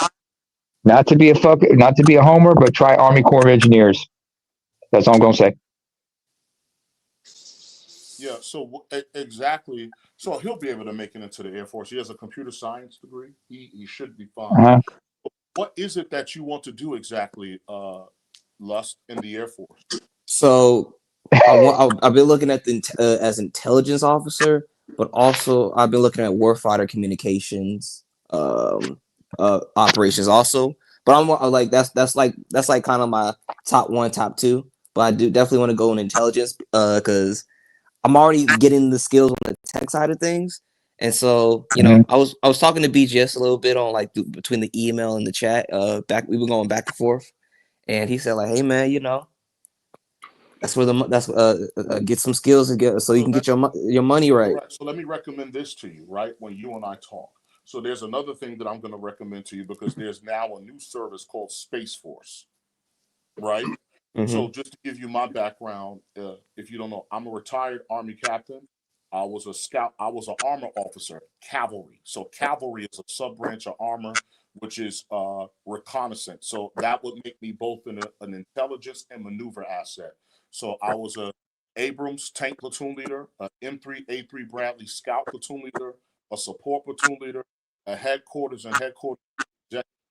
not to be a homer, but try Army Corps of Engineers. That's all I'm gonna say. Yeah, so exactly. So he'll be able to make it into the Air Force. He has a computer science degree. He should be fine. Uh-huh. What is it that you want to do exactly, Lust, in the Air Force? So I've been looking at as intelligence officer, but also I've been looking at warfighter communications operations also. But I'm like that's like kind of my top 1, top 2. But I do definitely want to go in intelligence because I'm already getting the skills on the tech side of things, And so, you know, I was talking to BGS a little bit on like between the email and the chat. We were going back and forth, and he said like, "Hey man, you know, that's where get some skills and get so you can get your money right." Correct. So let me recommend this to you, right? When you and I talk. So there's another thing that I'm going to recommend to you because there's now a new service called Space Force, right? So just to give you my background, if you don't know, I'm a retired Army captain. I was a scout. I was an armor officer, cavalry. So cavalry is a sub branch of armor, which is reconnaissance. So that would make me both an intelligence and maneuver asset. So I was a Abrams tank platoon leader, an M3A3 Bradley scout platoon leader, a support platoon leader, a headquarters executive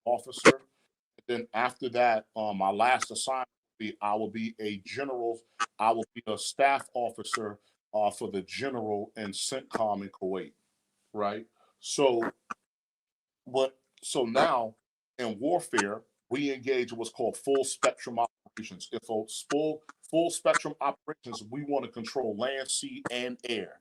officer. Then after that, my last assignment I will be a general. I will be a staff officer for the general in CENTCOM in Kuwait, right? So So now in warfare, we engage in what's called full spectrum operations. If a full spectrum operations, we want to control land, sea, and air.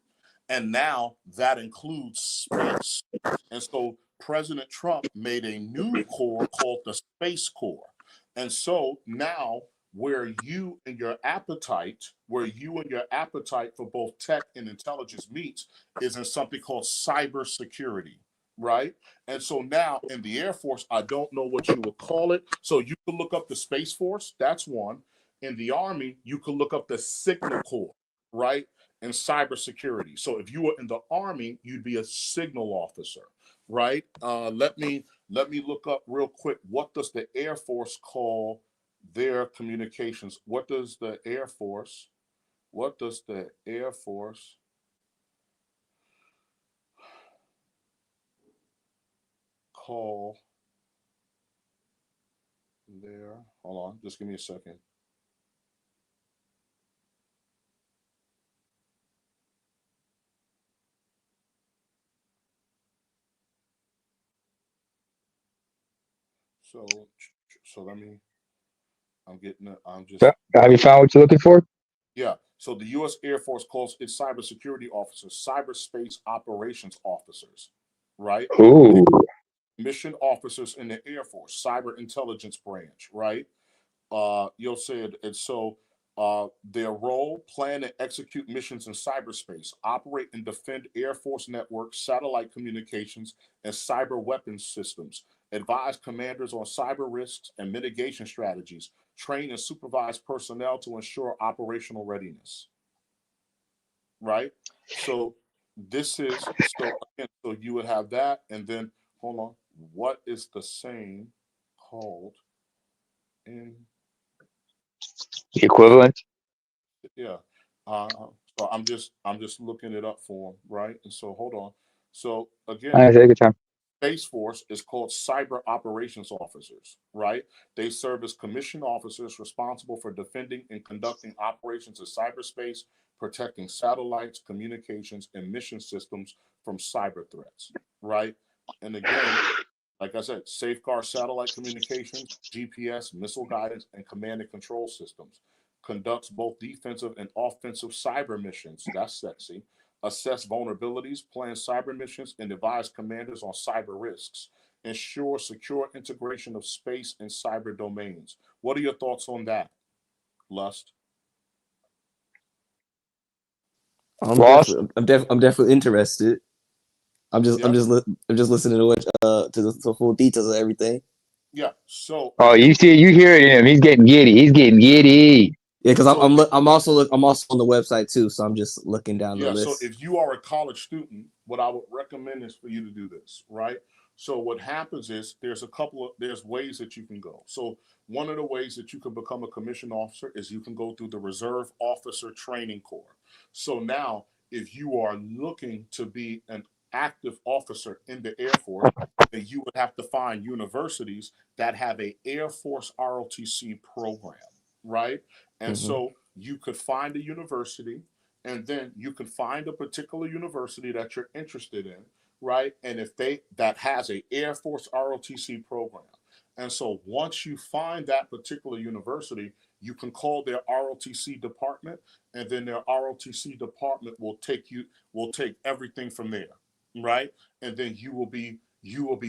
And now that includes space. And so President Trump made a new corps called the Space Corps. And so now where you and your appetite for both tech and intelligence meets is in something called cybersecurity, right? And so now in the Air Force, I don't know what you would call it. So you can look up the Space Force, that's one. In the Army, you can look up the Signal Corps, right? And cybersecurity. So if you were in the Army, you'd be a signal officer, right? Let me look up real quick. What does the Air Force call their communications? What does the Air Force call their, hold on, just give me a second. So let me, I'm getting it. I'm just. Have you found what you're looking for? Yeah. So the U.S. Air Force calls its cybersecurity officers cyberspace operations officers, right? Ooh. Mission officers in the Air Force, cyber intelligence branch, right? You'll say it. And so their role, plan and execute missions in cyberspace, operate and defend Air Force networks, satellite communications, and cyber weapons systems, advise commanders on cyber risks and mitigation strategies, train and supervise personnel to ensure operational readiness. Right? So this is, so you would have that, and then, hold on, what is the same called in the equivalent? Yeah. So I'm just looking it up for them, right? And so hold on. So again, take your time. Space Force is called Cyber Operations Officers, right? They serve as commissioned officers responsible for defending and conducting operations in cyberspace, protecting satellites, communications, and mission systems from cyber threats, right? And again, like I said, safeguard satellite communications, GPS, missile guidance, and command and control systems. Conducts both defensive and offensive cyber missions. That's sexy. Assess vulnerabilities, plan cyber missions, and advise commanders on cyber risks. Ensure secure integration of space and cyber domains. What are your thoughts on that, Lust? I'm definitely interested. I'm just listening to what to the full details of everything. Yeah. So. Oh, you hear it in him. He's getting giddy. Yeah, because I'm also on the website too, so I'm just looking down the list. So if you are a college student, what I would recommend is for you to do this, right? So what happens is there's ways that you can go. So one of the ways that you can become a commissioned officer is you can go through the Reserve Officer Training Corps. So now, if you are looking to be an active officer in the Air Force, then you would have to find universities that have a Air Force ROTC program, right? And so you could find a university, and then you can find a particular university that you're interested in, right? And if that has a Air Force ROTC program. And so once you find that particular university, you can call their ROTC department, and then their ROTC department will take everything from there. right? And then you will be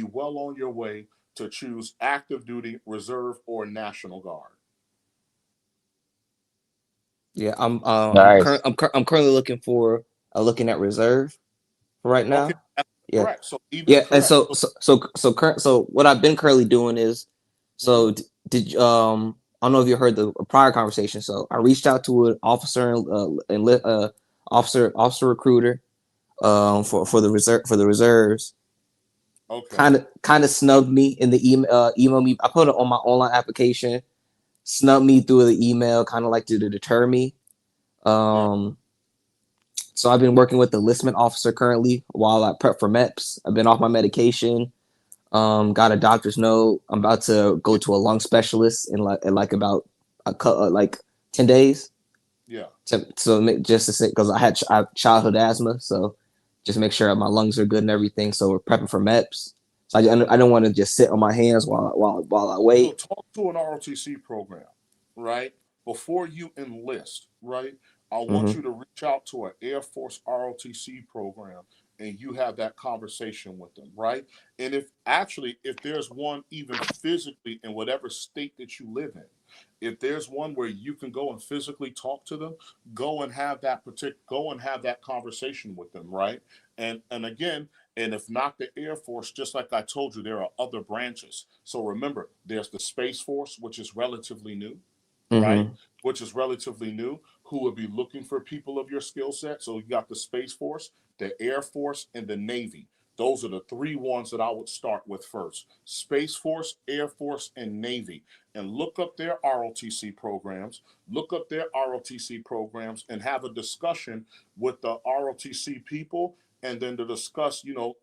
well on your way to choose active duty, reserve, or National Guard. Yeah, I'm Nice. I'm currently looking at reserve right Okay, now. that's Yeah. correct. So even Yeah, and correct. so what I've been currently doing is did I don't know if you heard the prior conversation. So I reached out to an officer officer recruiter for the reserves. Okay. Kind of snubbed me in the email me. I put it on my online application, snubbed me through the email, kind of like to deter me. So I've been working with the enlistment officer currently while I prep for MEPS. I've been off my medication. Got a doctor's note. I'm about to go to a lung specialist in like about like 10 days. Yeah. Just to say, because I have childhood asthma, so just make sure my lungs are good and everything. So we're prepping for MEPS. So I don't want to just sit on my hands while I So wait. talk to an ROTC program, right? Before you enlist, right? I want Mm-hmm. you to reach out to an Air Force ROTC program and you have that conversation with them, right? And if there's one even physically in whatever state that you live in, if there's one where you can go and physically talk to them, go and have that conversation with them, right? And again, and if not the Air Force, just like I told you, there are other branches. So remember, there's the Space Force, which is relatively new, right? Mm-hmm. Which is relatively new, who would be looking for people of your skill set. So you got the Space Force, the Air Force, and the Navy. Those are the three ones that I would start with first. Space Force, Air Force, and Navy. And look up their ROTC programs, and have a discussion with the ROTC people, and then to discuss, you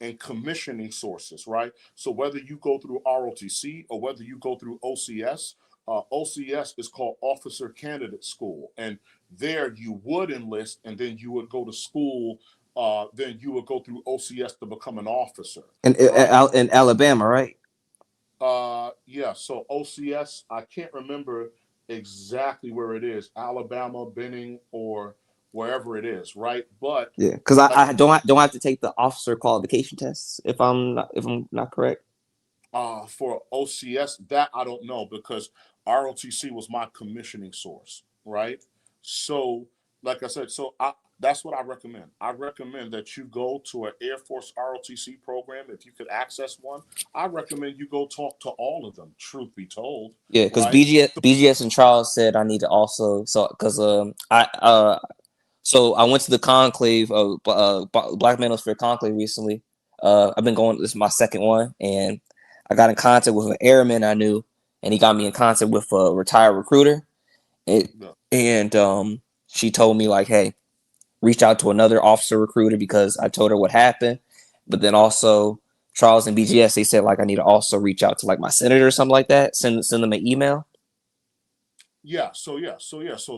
and commissioning sources, right? So whether you go through ROTC or whether you go through OCS, OCS is called Officer Candidate School. And there you would enlist and then you would go to school. Then you would go through OCS to become an officer. And Right? in Alabama, right? Yeah. So OCS, I can't remember exactly where it is, Alabama, Benning, or wherever it is, right? But Yeah, because like, I don't have to take the officer qualification tests if I'm not correct. for OCS, that I don't know because ROTC was my commissioning source, right? So, like I said, that's what I recommend. I recommend that you go to an Air Force ROTC program if you could access one. I recommend you go talk to all of them. Truth be told, Yeah, because right? BGS and Charles said I need to also I went to the conclave Black Manosphere conclave recently. I've been going. This is my second one, and I got in contact with an airman I knew, and he got me in contact with a retired recruiter. And she told me like, hey, reach out to another officer recruiter because I told her what happened. But then also Charles and BGS, they said like I need to also reach out to like my senator or something like that. Send them an email. So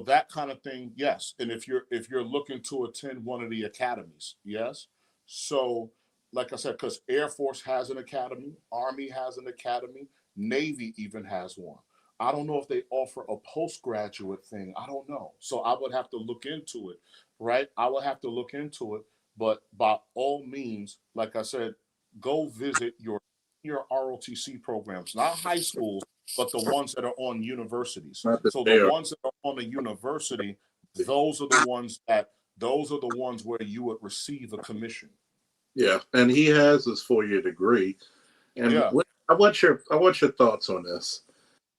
that kind of thing, yes. And if you're looking to attend one of the academies, yes. So, like I said, because Air Force has an academy, Army has an academy, Navy even has one. I don't know if they offer a postgraduate thing. I don't know. So I would have to look into it, right? I would have to look into it. But by all means, like I said, go visit your ROTC programs, not high school, but the ones that are on universities. So the ones that are on a university, those are the ones where you would receive a commission. Yeah, and he has his 4-year degree. And Yeah. I want your thoughts on this.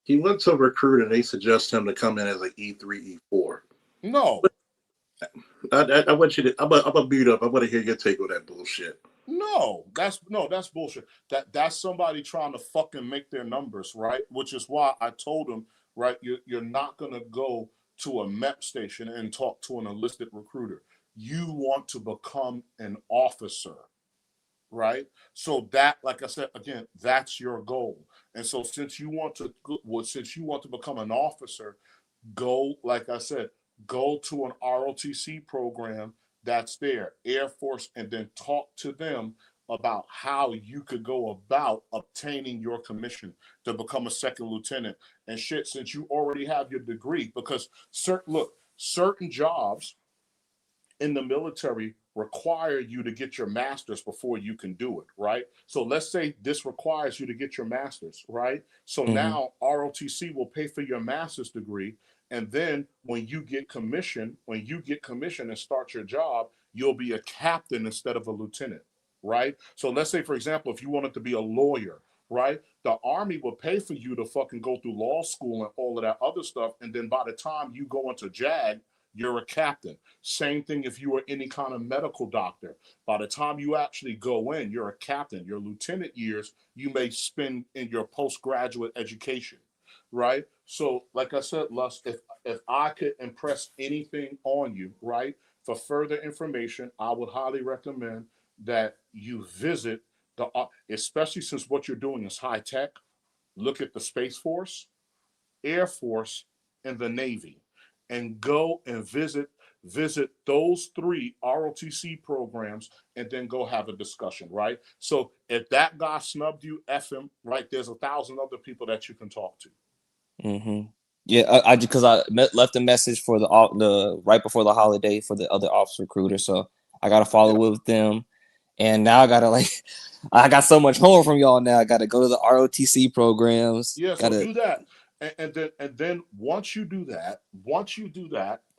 He went to a recruiter and they suggest him to come in as an E3, E4. No. I want you to. I'm a beat up. I want to hear your take on that bullshit. No, that's bullshit. That's somebody trying to fucking make their numbers, right? Which is why I told him, right, you're not gonna go to a MEP station and talk to an enlisted recruiter. You want to become an officer, right? So that, like I said, again, that's your goal. And so since you want to become an officer, go, like I said, go to an ROTC program that's there, Air Force, and then talk to them about how you could go about obtaining your commission to become a second lieutenant. And shit, since you already have your degree, because certain jobs in the military require you to get your master's before you can do it, right? So let's say this requires you to get your master's, right? So now ROTC will pay for your master's degree. And then when you get commissioned and start your job, you'll be a captain instead of a lieutenant, right? So let's say, for example, if you wanted to be a lawyer, right? The Army will pay for you to fucking go through law school and all of that other stuff. And then by the time you go into JAG, you're a captain. Same thing if you were any kind of medical doctor. By the time you actually go in, you're a captain. Your lieutenant years, you may spend in your postgraduate education, right? So like I said, Lus, if I could impress anything on you, right, for further information, I would highly recommend that you visit especially since what you're doing is high tech, look at the Space Force, Air Force, and the Navy, and go and visit those 3 ROTC programs, and then go have a discussion, right? So if that guy snubbed you, F him, right? There's 1,000 other people that you can talk to. Yeah, I because I left a message for the right before the holiday for the other officer recruiter, so I gotta follow with them, and now I gotta I got so much homework from y'all now. I gotta go to the ROTC programs. Yeah, so do that, and then once you do that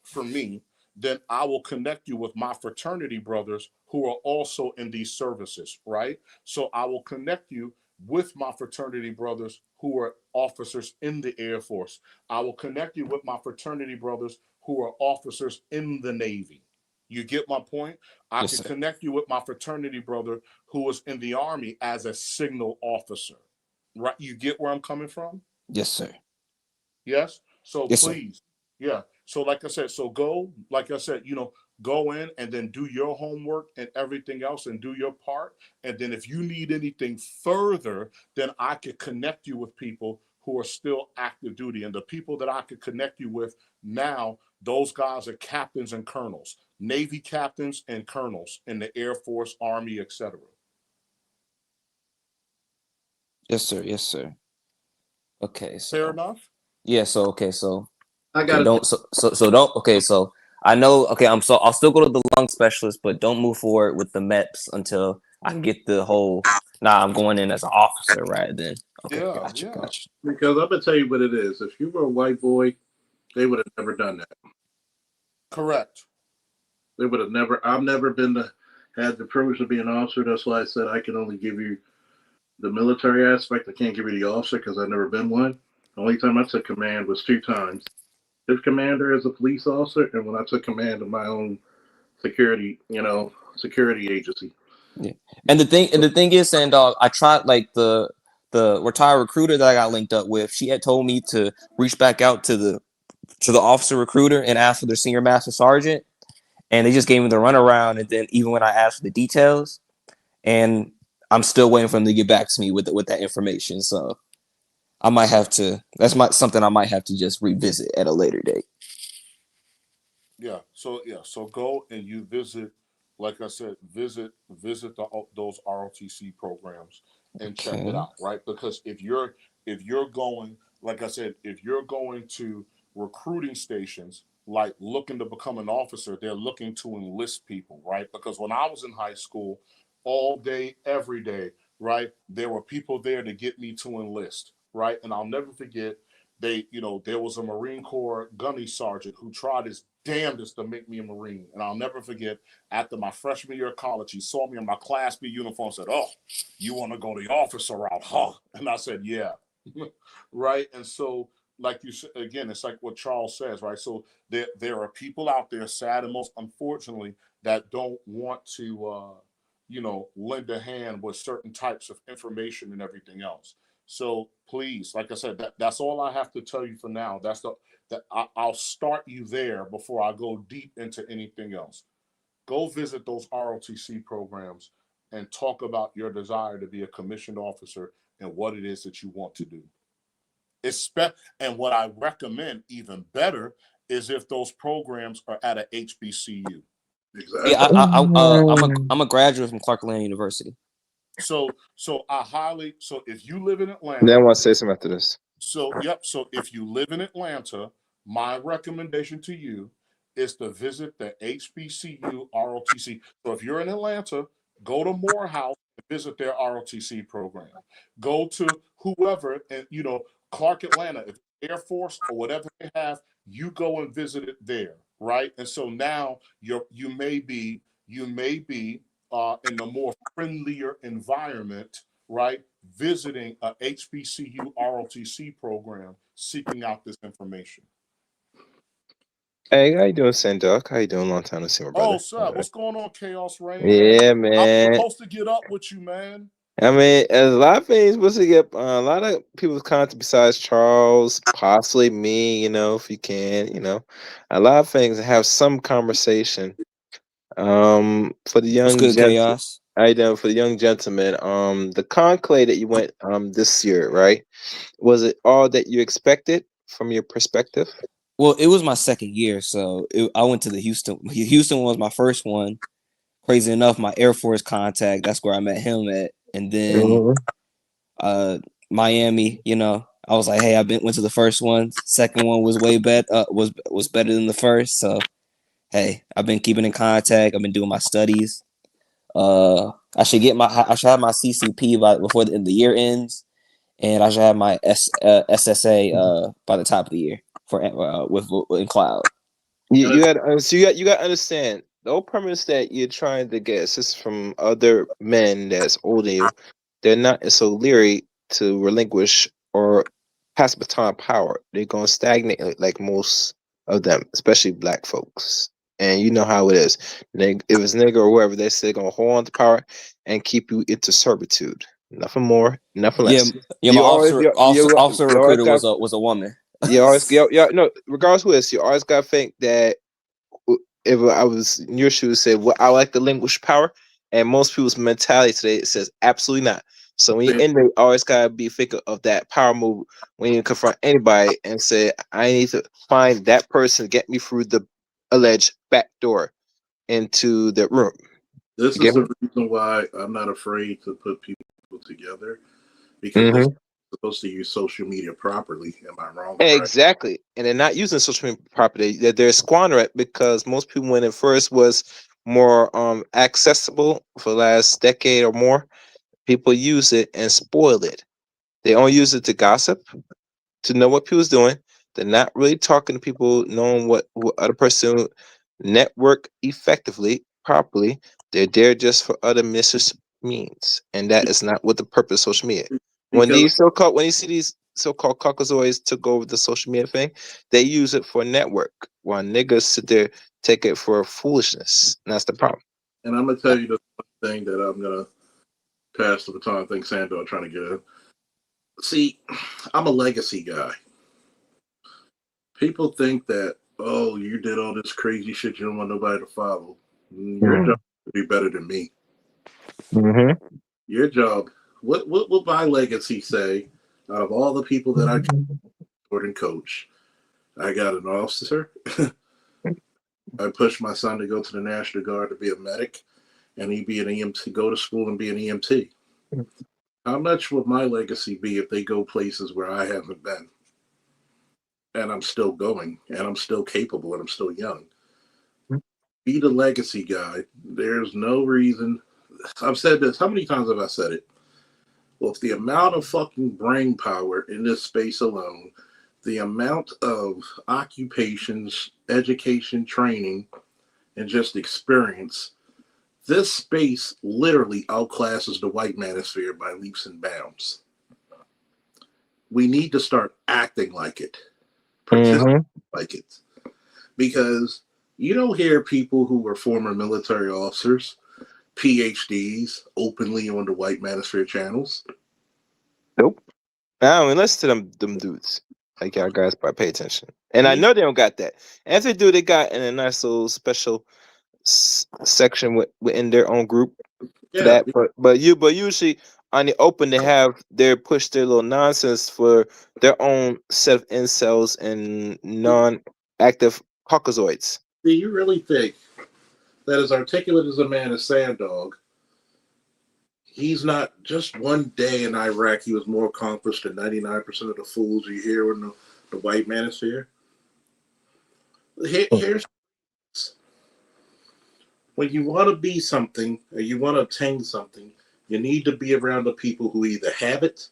for me, then I will connect you with my fraternity brothers who are also in these services, right? So I will connect you with my fraternity brothers who are officers in the Air Force. I will connect you with my fraternity brothers who are officers in the Navy. You get my point? I can connect you with my fraternity brother who was in the Army as a signal officer, right? You get where I'm coming from? Yes, sir. Yes? So Yes, please, yeah. So like I said, go in and then do your homework and everything else and do your part. And then if you need anything further, then I could connect you with people who are still active duty. And the people that I could connect you with now, those guys are captains and colonels, Navy captains and colonels in the Air Force, Army, etc. Yes, sir. Yes, sir. Okay. So, fair enough. Yeah. So okay. So I got don't. So don't. Okay. So I know. Okay. I'll still go to the lung specialist, but don't move forward with the MEPS until I can get the whole. Nah, I'm going in as an officer, right? Then. Okay. Yeah, Gotcha. Because I'm gonna tell you what it is. If you were a white boy, they would have never done that. Correct. They would have never. I've never had the privilege of being an officer. That's why I said I can only give you the military aspect. I can't give you the officer because I've never been one. The only time I took command was 2 times. As commander as a police officer, and when I took command of my own security agency. Yeah. And the thing is, Sandog, I tried the retired recruiter that I got linked up with. She had told me to reach back out to the officer recruiter and ask for their senior master sergeant, and they just gave me the runaround. And then even when I asked for the details, and I'm still waiting for them to get back to me with that information. So I might have to. Something I might have to just revisit at a later date. Yeah. So go and you visit, like I said, visit those ROTC programs and check it out, right? Because if you're going, like I said, if you're going to recruiting stations, like looking to become an officer, they're looking to enlist people, right? Because when I was in high school, all day, every day, right, there were people there to get me to enlist, right? And I'll never forget, there was a Marine Corps gunny sergeant who tried his damnedest to make me a Marine. And I'll never forget, after my freshman year of college, he saw me in my Class B uniform and said, "Oh, you want to go the officer route, huh?" And I said, "Yeah." Right? And so, like you said, again, it's like what Charles says, right? So there are people out there, sad and most unfortunately, that don't want to, lend a hand with certain types of information and everything else. So please, like I said, that's all I have to tell you for now. I'll start you there before I go deep into anything else. Go visit those ROTC programs and talk about your desire to be a commissioned officer and what it is that you want to do. And what I recommend even better is if those programs are at a HBCU. Exactly. Yeah, I'm a graduate from Clark Atlanta University. So if you live in Atlanta, Then I want to say something after this. So if you live in Atlanta, my recommendation to you is to visit the HBCU ROTC. So if you're in Atlanta, go to Morehouse and visit their ROTC program. Go to whoever, and Clark Atlanta, if Air Force or whatever they have, you go and visit it there, right? And so now you may be in a more friendlier environment, right? Visiting a HBCU ROTC program, seeking out this information. Hey, how you doing, Sandok? How you doing? Long time to see, my brother. Oh, sir, what's going on, Chaos Rain? Yeah, I'm man. supposed to get up with you, man. I mean, a lot of things supposed to get a lot of people's content besides Charles, possibly me, if you can, a lot of things have some conversation. For the young good, gentleman, Chaos? for the young gentleman, the conclave that you went this year, right? Was it all that you expected from your perspective? Well, it was my second year, so I went to the Houston. Houston was my first one. Crazy enough, my Air Force contact, that's where I met him at. And then Miami, I was like, hey, went to the first one. Second one was way better, was better than the first. So hey, I've been keeping in contact. I've been doing my studies. I should have my CCP before the year ends, and I should have my SSA by the top of the year for in cloud. You got to understand the whole premise that you're trying to get assistance from other men that's older than you. They're not so leery to relinquish or pass baton power. They're gonna stagnate like most of them, especially black folks. And you know how it is. If it's nigga or whoever, they're still gonna hold on to power and keep you into servitude. Nothing more, nothing less. Yeah. My officer recruiter was a woman. You always, no. Regardless who it is, you always gotta think that if I was in your shoes, say, "Well, I like to relinquish power," and most people's mentality today says absolutely not. So when you're in there, you always gotta be thinking of that power move when you confront anybody and say, "I need to find that person to get me through the alleged back door into the room." This is the reason why I'm not afraid to put people together, because they're supposed to use social media properly. Am I wrong? Exactly. Right? And they're not using social media properly. They're squandering it because most people, when it first was more accessible for the last decade or more, people use it and spoil it. They only use it to gossip, to know what people's doing. They're not really talking to people, knowing what other person network effectively, properly. They're there just for other means, and that is not what the purpose of social media. When you see these so-called caucasoids took over the social media thing, they use it for network, while niggas sit there take it for foolishness. And that's the problem. And I'm gonna tell you the one thing that I'm gonna pass the baton. I think Sando trying to get in. See, I'm a legacy guy. People think that, oh, you did all this crazy shit, you don't want nobody to follow. Your job to be better than me. Your job. What will my legacy say? Out of all the people that I taught and coach, I got an officer. I pushed my son to go to the National Guard to be a medic, and he'd be an EMT, go to school and be an EMT. How much would my legacy be if they go places where I haven't been? And I'm still going, and I'm still capable, and I'm still young. Be the legacy guy. There's no reason. I've said this. How many times have I said it? Well, if the amount of fucking brain power in this space alone, the amount of occupations, education, training, and just experience, this space literally outclasses the white manosphere by leaps and bounds. We need to start acting like it, participating like it, because you don't hear people who were former military officers, PhDs, openly on the white manosphere channels. Nope. I don't listen to them dudes. Like, y'all guys probably pay attention. And I know they don't got that. And if they do, they got in a nice little special section within their own group for that. But usually on the open, they push their little nonsense for their own set of incels and non-active caucasoids. Do you really think that as articulate as a man as Sandog, he's not just one day in Iraq, he was more accomplished than 99% of the fools you hear in the white manosphere? Here's when you want to be something or you want to obtain something, you need to be around the people who either have it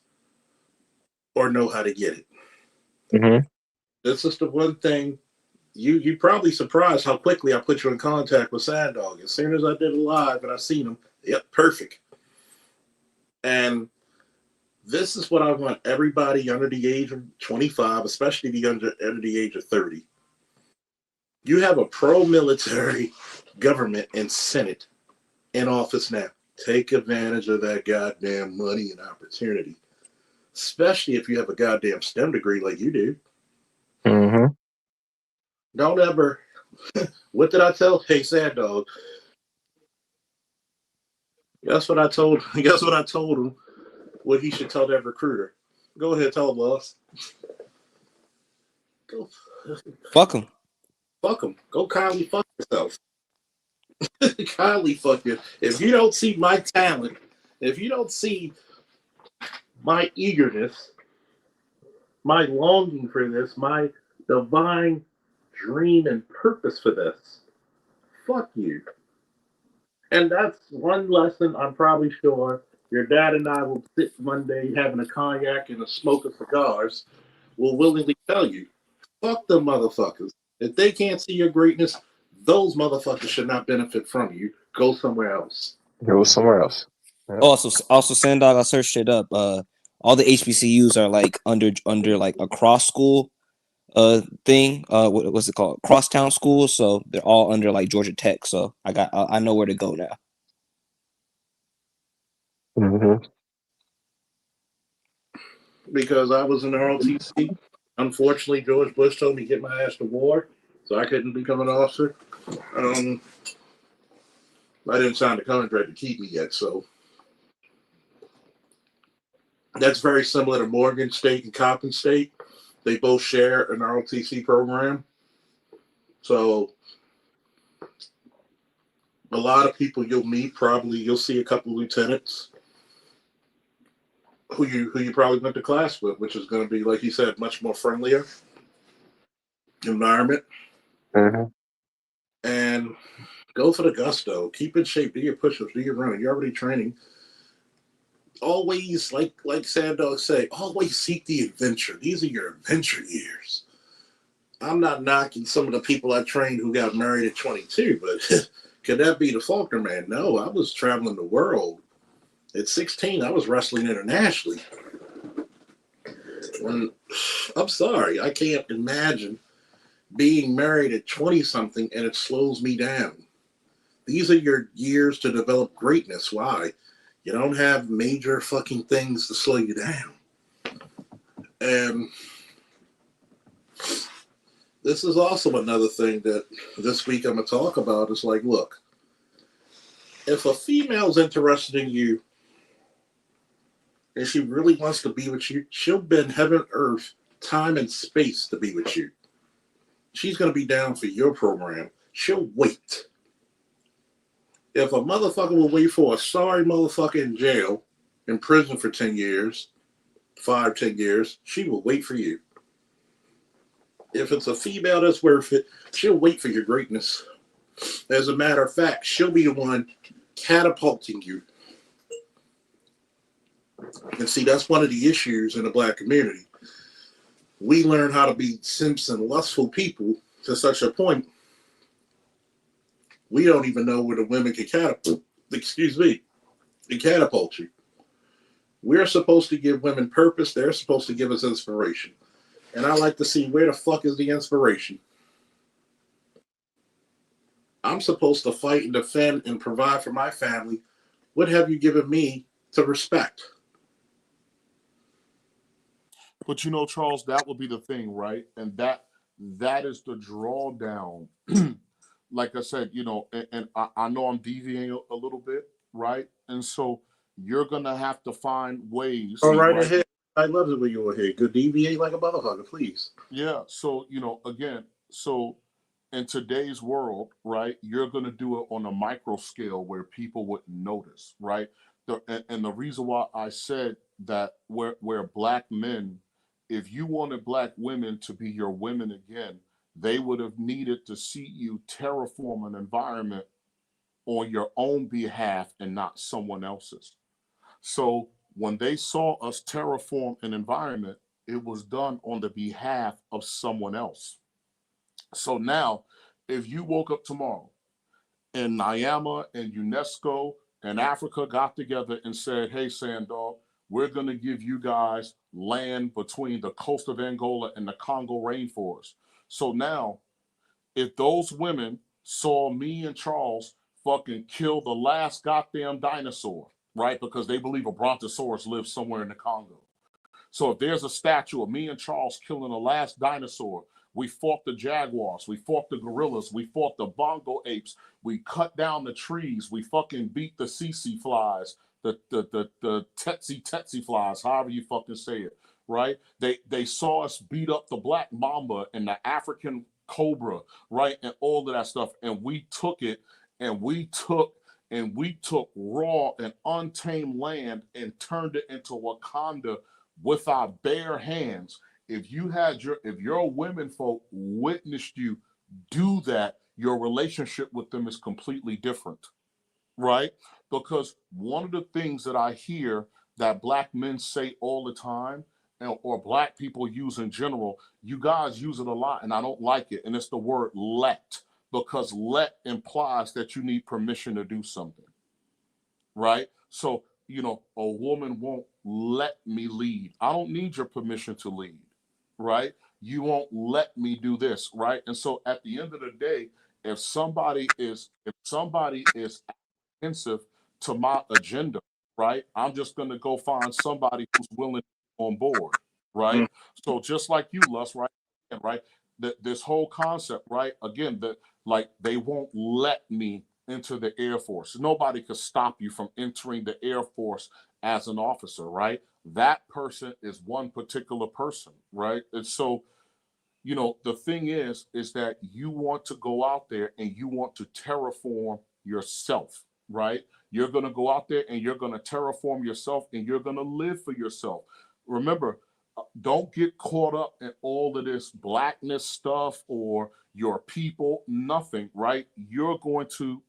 or know how to get it. Mm-hmm. This is the one thing you probably surprised how quickly I put you in contact with Sad Dog. As soon as I did it live and I seen him, yep, perfect. And this is what I want everybody under the age of 25, especially the under the age of 30. You have a pro-military government and Senate in office now. Take advantage of that goddamn money and opportunity, especially if you have a goddamn STEM degree like you do. Mm-hmm. Don't ever. What did I tell? Hey, Sad Dog. Guess what I told him? What he should tell that recruiter. Go ahead, tell him, boss. Go. Fuck him. Fuck him. Go kindly fuck yourself. Kindly fuck you. If you don't see my talent, if you don't see my eagerness, my longing for this, my divine dream and purpose for this, fuck you. And that's one lesson I'm probably sure your dad and I will sit one day having a cognac and a smoke of cigars will willingly tell you, fuck them motherfuckers. If they can't see your greatness, those motherfuckers should not benefit from you. Go somewhere else. Go somewhere else. Yeah. Also, Sandog, I searched it up. All the HBCUs are like under like a cross school thing. What's it called? Crosstown schools. So they're all under like Georgia Tech. So I know where to go now. Mm-hmm. Because I was in the ROTC. Unfortunately, George Bush told me to get my ass to war, so I couldn't become an officer. I didn't sign the contract to keep me yet, so that's very similar to Morgan State and Coppin State. They both share an ROTC program. So a lot of people you'll meet, probably you'll see a couple of lieutenants who you probably went to class with, which is going to be, like you said, much more friendlier environment. Mm-hmm. And go for the gusto. Keep in shape. Do your push-ups. Do your running. You're already training. Always, like Sad Dog say, always seek the adventure. These are your adventure years. I'm not knocking some of the people I trained who got married at 22, but could that be the Faulkner man? No, I was traveling the world. At 16, I was wrestling internationally. I'm sorry, I can't imagine being married at 20-something and it slows me down. These are your years to develop greatness. Why? You don't have major fucking things to slow you down. And this is also another thing that this week I'm going to talk about. Is like, look, if a female's interested in you and she really wants to be with you, she'll bend heaven, earth, time, and space to be with you. She's going to be down for your program. She'll wait. If a motherfucker will wait for a sorry motherfucker in jail, in prison for 10 years, 10 years, she will wait for you. If it's a female that's worth it, she'll wait for your greatness. As a matter of fact, she'll be the one catapulting you. And see, that's one of the issues in the black community. We learn how to be simps and lustful people to such a point we don't even know where the women can catapult you. We're supposed to give women purpose. They're supposed to give us inspiration. And I like to see, where the fuck is the inspiration? I'm supposed to fight and defend and provide for my family. What have you given me to respect? But you know, Charles, that would be the thing, right? And that is the drawdown. Like I said, you know, and I know I'm deviating a little bit, right? And so you're gonna have to find ways. All right, ahead. I love it when you're here. Good, deviate like a motherfucker, please. Yeah. So, you know, again, so in today's world, right, you're gonna do it on a micro scale where people wouldn't notice, right? And the reason why I said that where black men, if you wanted black women to be your women again, they would have needed to see you terraform an environment on your own behalf and not someone else's. So when they saw us terraform an environment, it was done on the behalf of someone else. So now, if you woke up tomorrow and NIAMA and UNESCO and Africa got together and said, hey, Sand Dog, we're going to give you guys land between the coast of Angola and the Congo rainforest. So now, if those women saw me and Charles fucking kill the last goddamn dinosaur, right? Because they believe a brontosaurus lives somewhere in the Congo. So if there's a statue of me and Charles killing the last dinosaur, we fought the jaguars, we fought the gorillas, we fought the bongo apes, we cut down the trees, we fucking beat the tsetse flies, the tsetse flies, however you fucking say it, right? They saw us beat up the black mamba and the African cobra, right? And all of that stuff. And we took it and we took raw and untamed land and turned it into Wakanda with our bare hands. If your women folk witnessed you do that, your relationship with them is completely different, right? Because one of the things that I hear that black men say all the time, or black people use in general, you guys use it a lot and I don't like it, and it's the word let, because let implies that you need permission to do something, right? So, a woman won't let me lead. I don't need your permission to lead, right? You won't let me do this, right? And so at the end of the day, if somebody is apprehensive to my agenda, right, I'm just going to go find somebody who's willing to be on board, right? Mm. So just like you, Lus, right? This whole concept, right? Again, they won't let me into the Air Force. Nobody could stop you from entering the Air Force as an officer, right? That person is one particular person, right? And so, the thing is that you want to go out there and you want to terraform yourself, right? You're going to go out there and you're going to terraform yourself and you're going to live for yourself. Remember, don't get caught up in all of this blackness stuff or your people, nothing, right? You're going to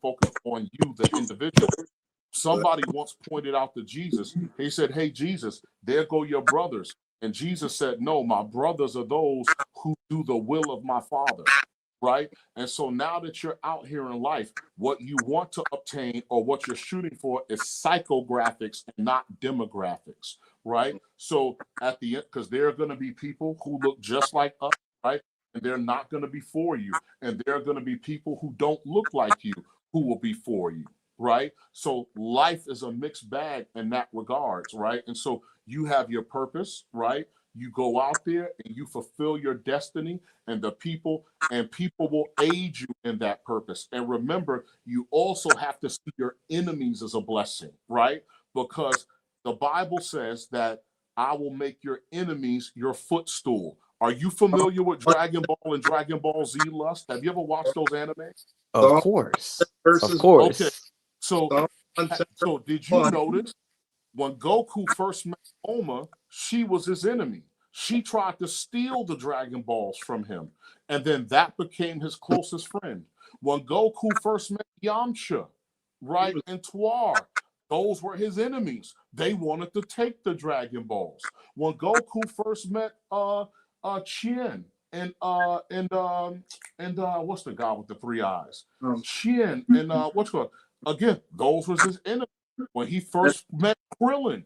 focus on you, the individual. Somebody once pointed out to Jesus, he said, hey, Jesus, there go your brothers. And Jesus said, no, my brothers are those who do the will of my Father, right? And so now that you're out here in life, what you want to obtain or what you're shooting for is psychographics and not demographics, right? So at the end, because there are going to be people who look just like us, right? And they're not going to be for you. And there are going to be people who don't look like you who will be for you, right? So life is a mixed bag in that regards, right? And so you have your purpose, right? You go out there and you fulfill your destiny, and people will aid you in that purpose. And remember, you also have to see your enemies as a blessing, right? Because the Bible says that I will make your enemies your footstool. Are you familiar with Dragon Ball and Dragon Ball Z, Lust? Have you ever watched those animes? Of course. Of course. Okay. So did you notice when Goku first met Oma, she was his enemy. She tried to steal the Dragon Balls from him, and then that became his closest friend. When Goku first met Yamcha, right, and Tuar, those were his enemies. They wanted to take the Dragon Balls. When Goku first met Chien and what's the guy with the three eyes? Chien and what's called again? Those was his enemies. When he first met Krillin,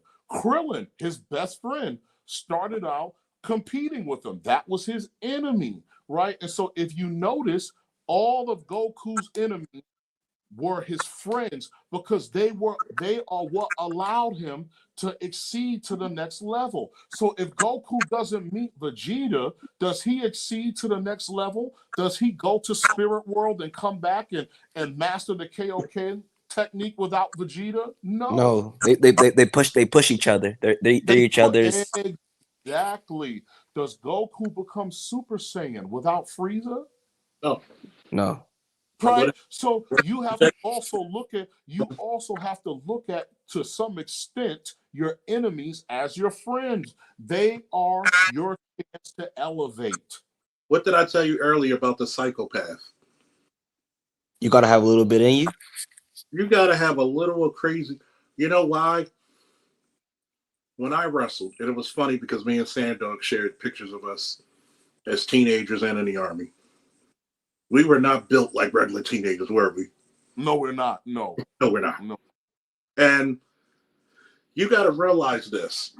his best friend, started out competing with him. That was his enemy, right? And so if you notice, all of Goku's enemies were his friends because they are what allowed him to exceed to the next level. So if Goku doesn't meet Vegeta, does he exceed to the next level? Does he go to Spirit World and come back and master the Kaioken technique without Vegeta? No, they push each other. They're each other's. Exactly. Does Goku become Super Saiyan without Frieza? No. Right. So you have to also look at to some extent your enemies as your friends. They are your chance to elevate. What did I tell you earlier about the psychopath? You gotta have a little bit in you. You got to have a little of crazy. You know why? When I wrestled, and it was funny because me and Sandog shared pictures of us as teenagers and in the Army. We were not built like regular teenagers, were we? No, we're not. No. No, we're not. No. And you got to realize this.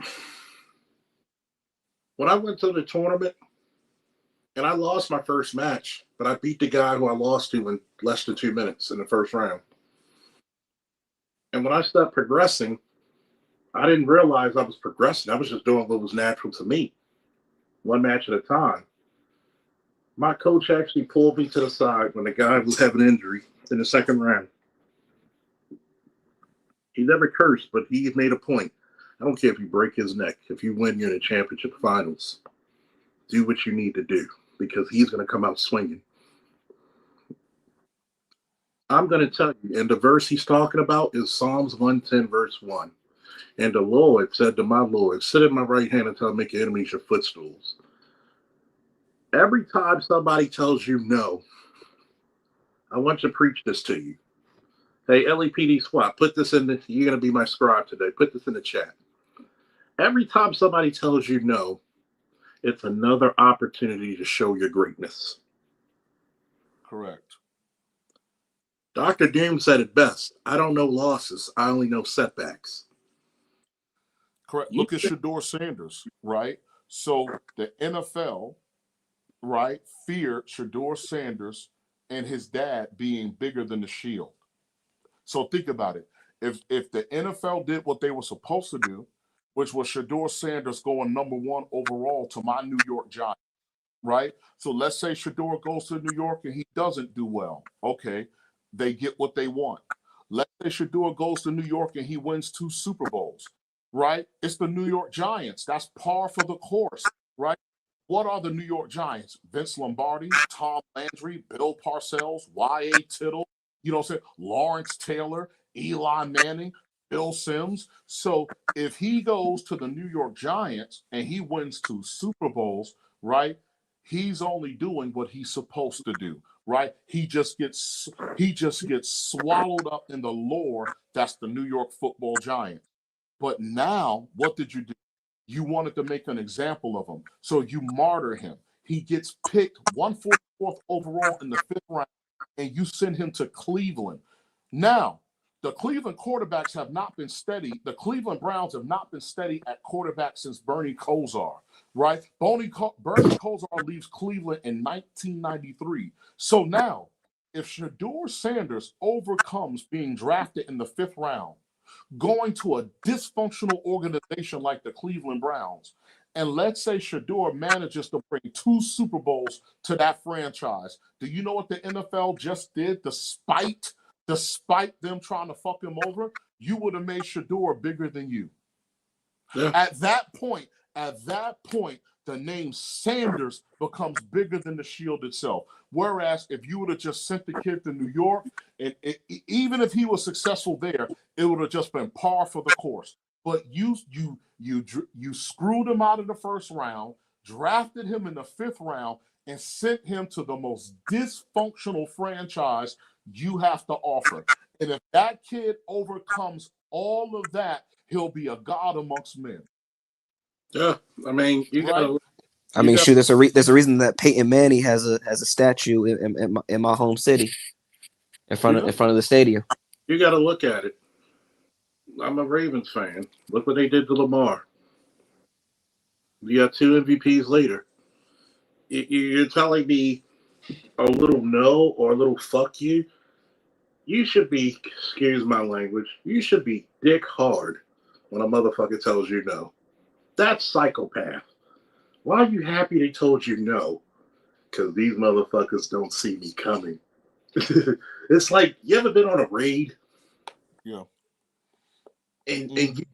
When I went to the tournament, and I lost my first match, but I beat the guy who I lost to in less than 2 minutes in the first round. And when I started progressing, I didn't realize I was progressing. I was just doing what was natural to me, one match at a time. My coach actually pulled me to the side when the guy was having an injury in the second round. He never cursed, but he made a point. I don't care if you break his neck. If you win, you're in the championship finals. Do what you need to do because he's going to come out swinging. I'm going to tell you, and the verse he's talking about is Psalms 110, verse 1. And the Lord said to my Lord, sit at my right hand until I make your enemies your footstools. Every time somebody tells you no, I want to preach this to you. Hey, LEPD squad, put this in the, you're going to be my scribe today. Put this in the chat. Every time somebody tells you no, it's another opportunity to show your greatness. Correct. Dr. Doom said it best. I don't know losses. I only know setbacks. Correct. Look at Shedeur Sanders, right? So the NFL, right, feared Shedeur Sanders and his dad being bigger than the Shield. So think about it. If the NFL did what they were supposed to do, which was Shedeur Sanders going #1 overall to my New York Giants, right? So let's say Shedeur goes to New York and he doesn't do well. Okay, they get what they want. Let's say Shedeur goes to New York and he wins 2 Super Bowls, right? It's the New York Giants. That's par for the course, right? What are the New York Giants? Vince Lombardi, Tom Landry, Bill Parcells, Y.A. Tittle, you know what I'm saying? Lawrence Taylor, Eli Manning, Bill Sims. So if he goes to the New York Giants and he wins 2 Super Bowls, right? He's only doing what he's supposed to do, right? He just gets swallowed up in the lore that's the New York Football Giants. But now, what did you do? You wanted to make an example of him, so you martyr him. He gets picked 144th overall in the 5th round, and you send him to Cleveland. Now, the Cleveland quarterbacks have not been steady. The Cleveland Browns have not been steady at quarterback since Bernie Kosar, right? Bernie Kosar leaves Cleveland in 1993. So now, if Shedeur Sanders overcomes being drafted in the 5th round, going to a dysfunctional organization like the Cleveland Browns, and let's say Shedeur manages to bring 2 Super Bowls to that franchise, do you know what the NFL just did despite them trying to fuck him over? You would have made Shedeur bigger than you. Yeah. At that point, the name Sanders becomes bigger than the Shield itself. Whereas if you would have just sent the kid to New York, and even if he was successful there, it would have just been par for the course. But you screwed him out of the 1st round, drafted him in the 5th round, and sent him to the most dysfunctional franchise you have to offer. And if that kid overcomes all of that, he'll be a god amongst men. Yeah, I mean, you gotta. I mean, sure. There's a reason that Peyton Manning has a statue in my home city, in front of the stadium. You got to look at it. I'm a Ravens fan. Look what they did to Lamar. You got 2 MVPs later. You're telling me a little no or a little fuck you? You should be, excuse my language, you should be dick hard when a motherfucker tells you no. That's psychopath. Why are you happy they told you no? Because these motherfuckers don't see me coming. It's like, you ever been on a raid? Yeah. And you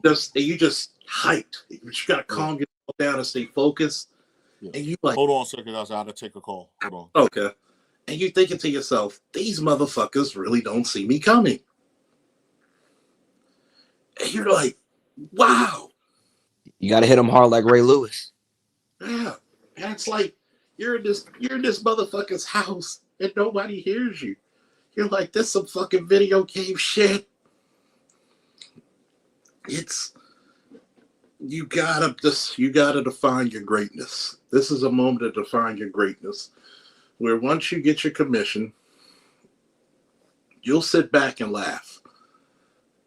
just hyped. But you gotta calm yourself down and stay focused. Yeah. And you like, hold on a second, I had to take a call. Hold on. Okay. And you're thinking to yourself, these motherfuckers really don't see me coming. And you're like, wow. You got to hit them hard like Ray Lewis. Yeah. And it's like, you're in this motherfucker's house and nobody hears you. You're like, this some fucking video game shit. You gotta define your greatness. This is a moment to define your greatness, where once you get your commission, you'll sit back and laugh,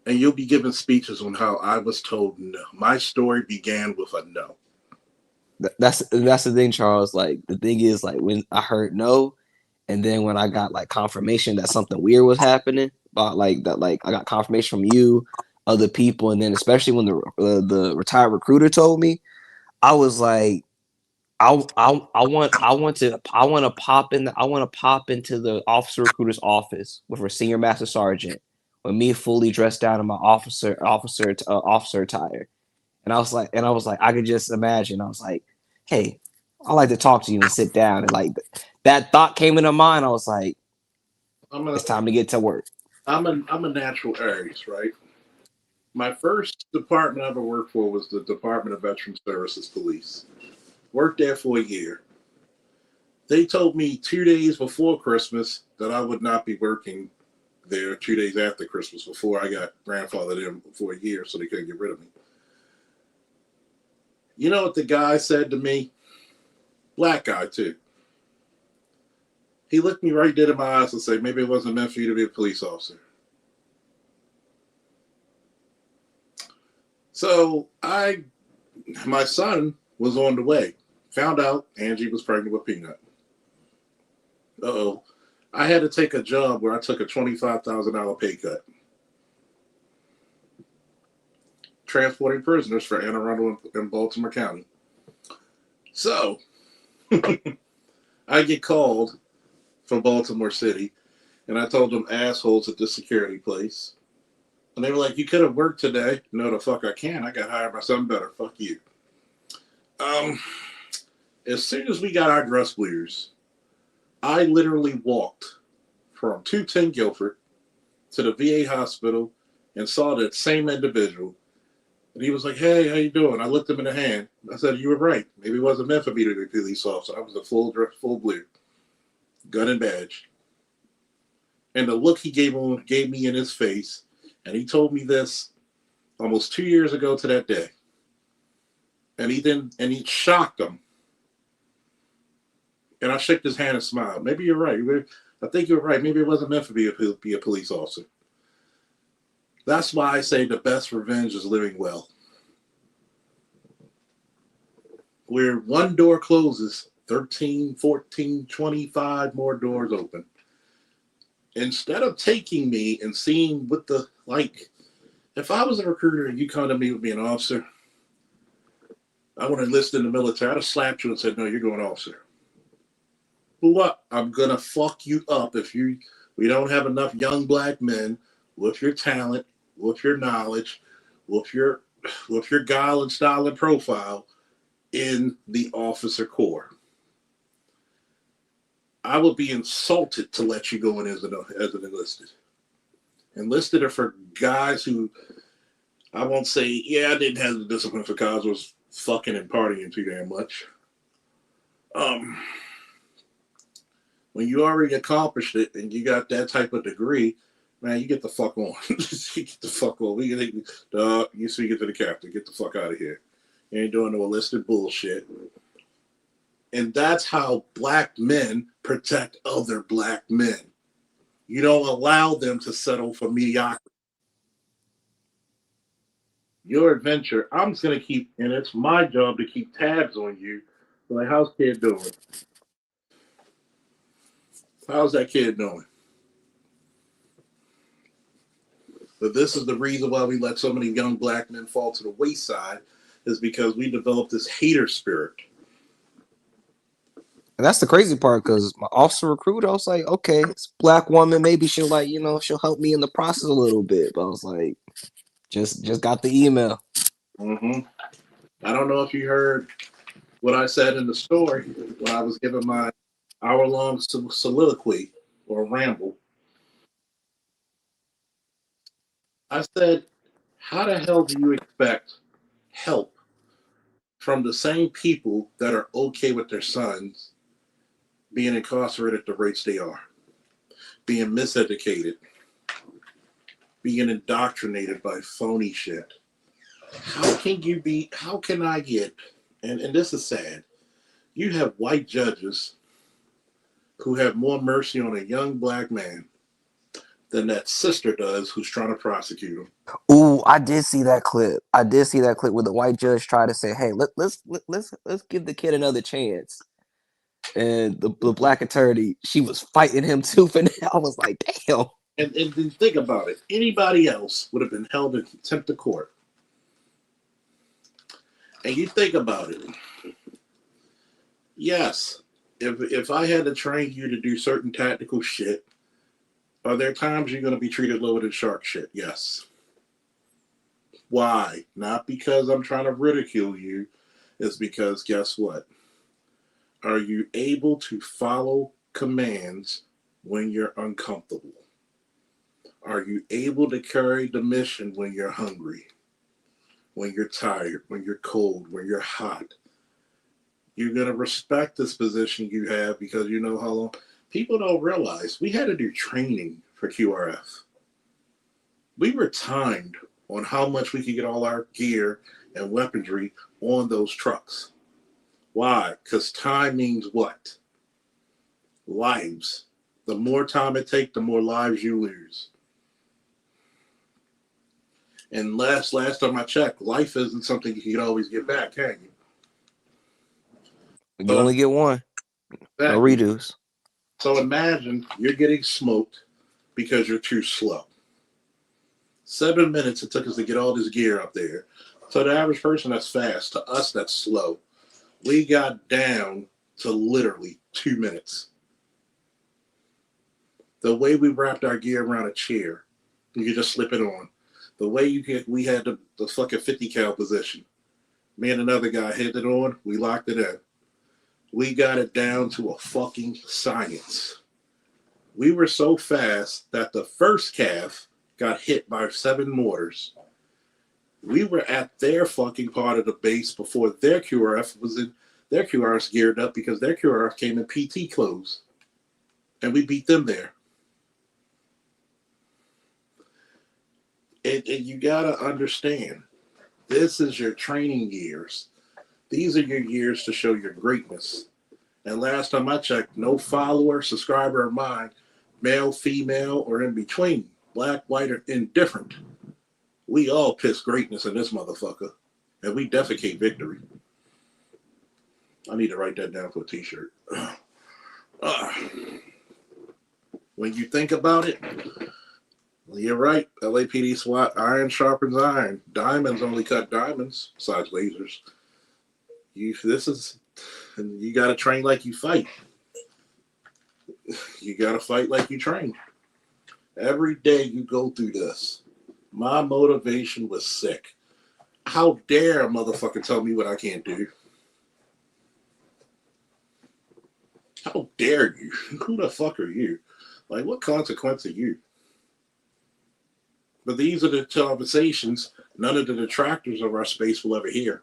and you'll be giving speeches on how I was told no. My story began with a no. That's the thing, Charles. Like, the thing is, like, when I heard no, and then when I got like confirmation that something weird was happening, about like that, like I got confirmation from you, other people, and then especially when the retired recruiter told me, I was like, I want to pop into the officer recruiter's office with a senior master sergeant, with me fully dressed down in my officer attire. And I was like, I could just imagine. I was like, hey, I'd like to talk to you and sit down. And like that thought came into mind. I was like, it's time to get to work. I'm a natural Aries, right? My first department I ever worked for was the Department of Veterans Services Police. Worked there for a year. They told me 2 days before Christmas that I would not be working there 2 days after Christmas, before I got grandfathered in for a year, so they couldn't get rid of me. You know what the guy said to me? Black guy, too. He looked me right dead in my eyes and said, maybe it wasn't meant for you to be a police officer. So my son was on the way. Found out Angie was pregnant with Peanut. Uh-oh. I had to take a job where I took a $25,000 pay cut. Transporting prisoners for Anne Arundel in Baltimore County. So, I get called from Baltimore City, and I told them assholes at the security place. And they were like, you could have worked today. No, the fuck I can't. I got hired by something better. Fuck you. As soon as we got our dress clears, I literally walked from 210 Guilford to the VA hospital and saw that same individual. And he was like, hey, how you doing? I looked him in the hand. I said, you were right. Maybe it wasn't meant for me to be a police officer. I was a full blue, gun and badge. And the look he gave me in his face, and he told me this almost 2 years ago to that day. And he shocked him. And I shook his hand and smiled. Maybe you're right. I think you're right. Maybe it wasn't meant for me to be a police officer. That's why I say the best revenge is living well. Where one door closes, 13, 14, 25 more doors open. Instead of taking me and seeing what if I was a recruiter and you come to me with being an officer, I want to enlist in the military, I'd have slapped you and said, no, you're going officer. But what? I'm going to fuck you up if we don't have enough young black men with your talent, with your knowledge, with your guile and style and profile in the officer corps. I would be insulted to let you go in as an enlisted. Enlisted are for guys who, I won't say, yeah, I didn't have the discipline for cause I was fucking and partying too damn much. When you already accomplished it and you got that type of degree, man, you get the fuck on. You get the fuck on. You speak it to the captain. Get the fuck out of here. You ain't doing no enlisted bullshit. And that's how black men protect other black men. You don't allow them to settle for mediocrity. Your adventure, I'm just going to keep, and it's my job to keep tabs on you. Like, how's kid doing? How's that kid doing? But this is the reason why we let so many young black men fall to the wayside, is because we developed this hater spirit. And that's the crazy part, because my officer recruiter, I was like, okay, this black woman, maybe she'll she'll help me in the process a little bit. But I was like, just got the email. Mm-hmm. I don't know if you heard what I said in the story when I was giving my hour-long soliloquy or ramble. I said, how the hell do you expect help from the same people that are okay with their sons being incarcerated at the rates they are? being miseducated, being indoctrinated by phony shit. How can I get, and this is sad, you have white judges who have more mercy on a young black man than that sister does who's trying to prosecute him. Ooh, I did see that clip. I did see that clip where the white judge tried to say, "Hey, let's give the kid another chance." And the black attorney, she was fighting him tooth and nail. I was like, damn. And think about it. Anybody else would have been held in contempt of court. And you think about it. Yes, if I had to train you to do certain tactical shit, are there times you're going to be treated lower than shark shit? Yes. Why? Not because I'm trying to ridicule you. It's because guess what? Are you able to follow commands when you're uncomfortable? Are you able to carry the mission when you're hungry, when you're tired, when you're cold, when you're hot? You're going to respect this position you have because you know how long. People don't realize we had to do training for QRF. We were timed on how much we could get all our gear and weaponry on those trucks. Why? Because time means what? Lives. The more time it takes, the more lives you lose. And last time I checked, life isn't something you can always get back, can you? You only get one. No redos. So imagine you're getting smoked because you're too slow. 7 minutes it took us to get all this gear up there. So the average person, that's fast. To us, that's slow. We got down to literally 2 minutes. The way we wrapped our gear around a chair, you could just slip it on. The way we had the fucking 50 cal position. Me and another guy hit it on, we locked it in. We got it down to a fucking science. We were so fast that the first calf got hit by 7 mortars. We were at their fucking part of the base before their QRF was in. Their QRFs geared up because their QRF came in PT clothes. And we beat them there. And you got to understand, this is your training years. These are your years to show your greatness. And last time I checked, no follower, subscriber of mine, male, female, or in between, black, white, or indifferent. We all piss greatness in this motherfucker. And we defecate victory. I need to write that down for a t-shirt. When you think about it, you're right. LAPD SWAT, iron sharpens iron. Diamonds only cut diamonds, besides lasers. You got to train like you fight. You got to fight like you train. Every day you go through this. My motivation was sick. How dare a motherfucker tell me what I can't do? How dare you? Who the fuck are you? Like, what consequence are you? But these are the conversations none of the detractors of our space will ever hear.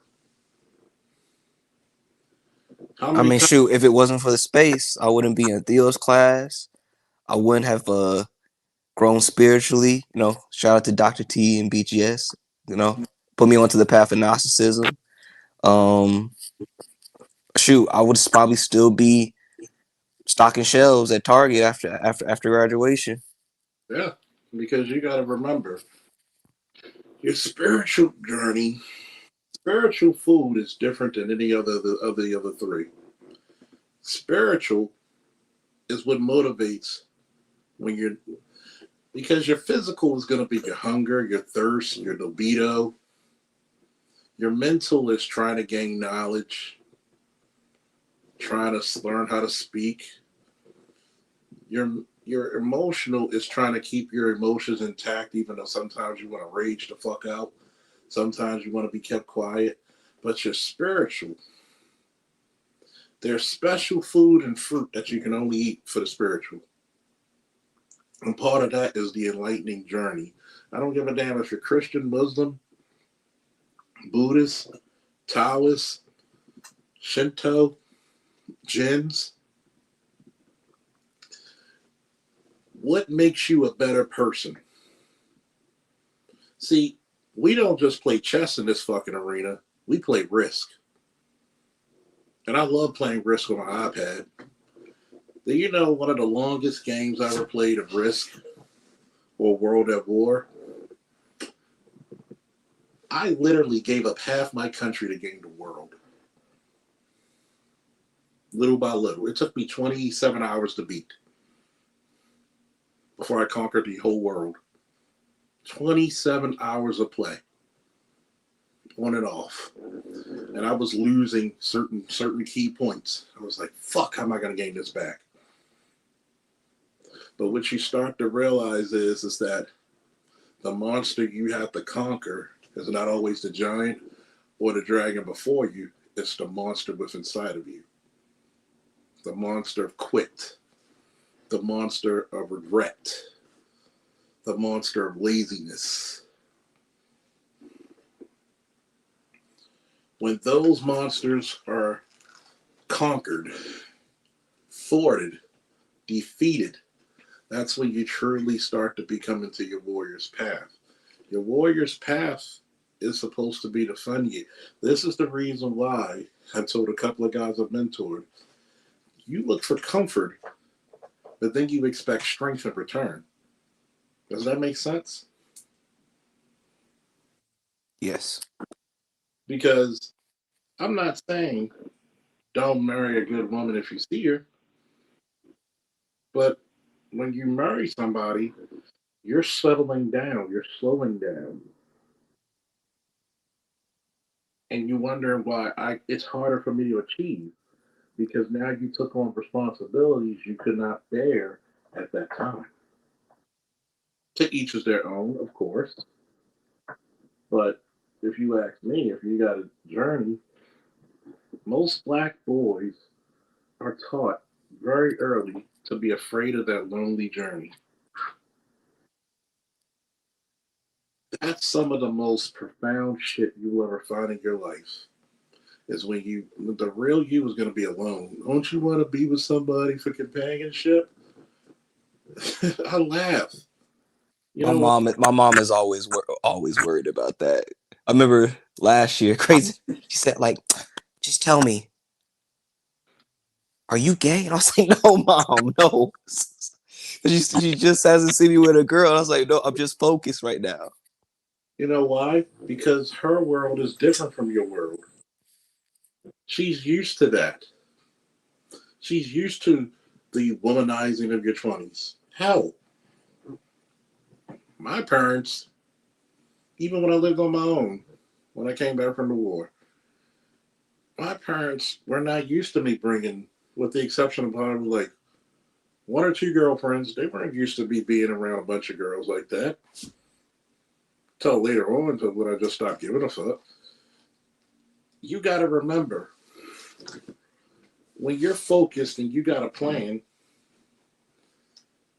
I mean, shoot, if it wasn't for the space, I wouldn't be in Theo's class. I wouldn't have grown spiritually. You know, shout out to Dr. T and BGS. You know, put me onto the path of Gnosticism. Shoot, I would probably still be stocking shelves at Target after graduation. Yeah, because you got to remember, your spiritual journey, spiritual food is different than any other of the other three. Spiritual is what motivates because your physical is going to be your hunger, your thirst, your libido. Your mental is trying to gain knowledge, trying to learn how to speak. Your emotional is trying to keep your emotions intact, even though sometimes you want to rage the fuck out. Sometimes you want to be kept quiet. But your spiritual, there's special food and fruit that you can only eat for the spiritual. And part of that is the enlightening journey. I don't give a damn if you're Christian, Muslim, Buddhist, Taoist, Shinto, Jinns. What makes you a better person? See, we don't just play chess in this fucking arena. We play Risk. And I love playing Risk on my iPad. Do you know one of the longest games I ever played of Risk or World at War? I literally gave up half my country to gain the world. Little by little. It took me 27 hours to beat before I conquered the whole world. 27 hours of play. On and off. And I was losing certain key points. I was like, fuck, how am I going to gain this back? But what you start to realize is that the monster you have to conquer is not always the giant or the dragon before you. It's the monster within inside of you. The monster of quit. The monster of regret. The monster of laziness. When those monsters are conquered, thwarted, defeated, that's when you truly start to become into your warrior's path. Your warrior's path is supposed to be to fund you. This is the reason why I told a couple of guys I've mentored, you look for comfort, but then you expect strength in return. Does that make sense? Yes. Because I'm not saying don't marry a good woman if you see her, but when you marry somebody, you're settling down, you're slowing down. And you wonder why it's harder for me to achieve because now you took on responsibilities you could not bear at that time. To each is their own, of course. But if you ask me, if you got a journey, most black boys are taught very early to be afraid of that lonely journey. That's some of the most profound shit you'll ever find in your life. Is when the real you is going to be alone. Don't you want to be with somebody for companionship? I laugh. My mom is always worried about that. I remember last year, crazy. She said, like, just tell me, are you gay? And I was like, no, mom, no. She just hasn't seen me with a girl. And I was like, no, I'm just focused right now. You know why? Because her world is different from your world. She's used to that. She's used to the womanizing of your 20s. Hell, my parents, even when I lived on my own, when I came back from the war, my parents were not used to me bringing, with the exception of probably like one or two girlfriends, they weren't used to me being around a bunch of girls like that. Till later on, until when I just stopped giving a fuck. You got to remember, when you're focused and you got a plan,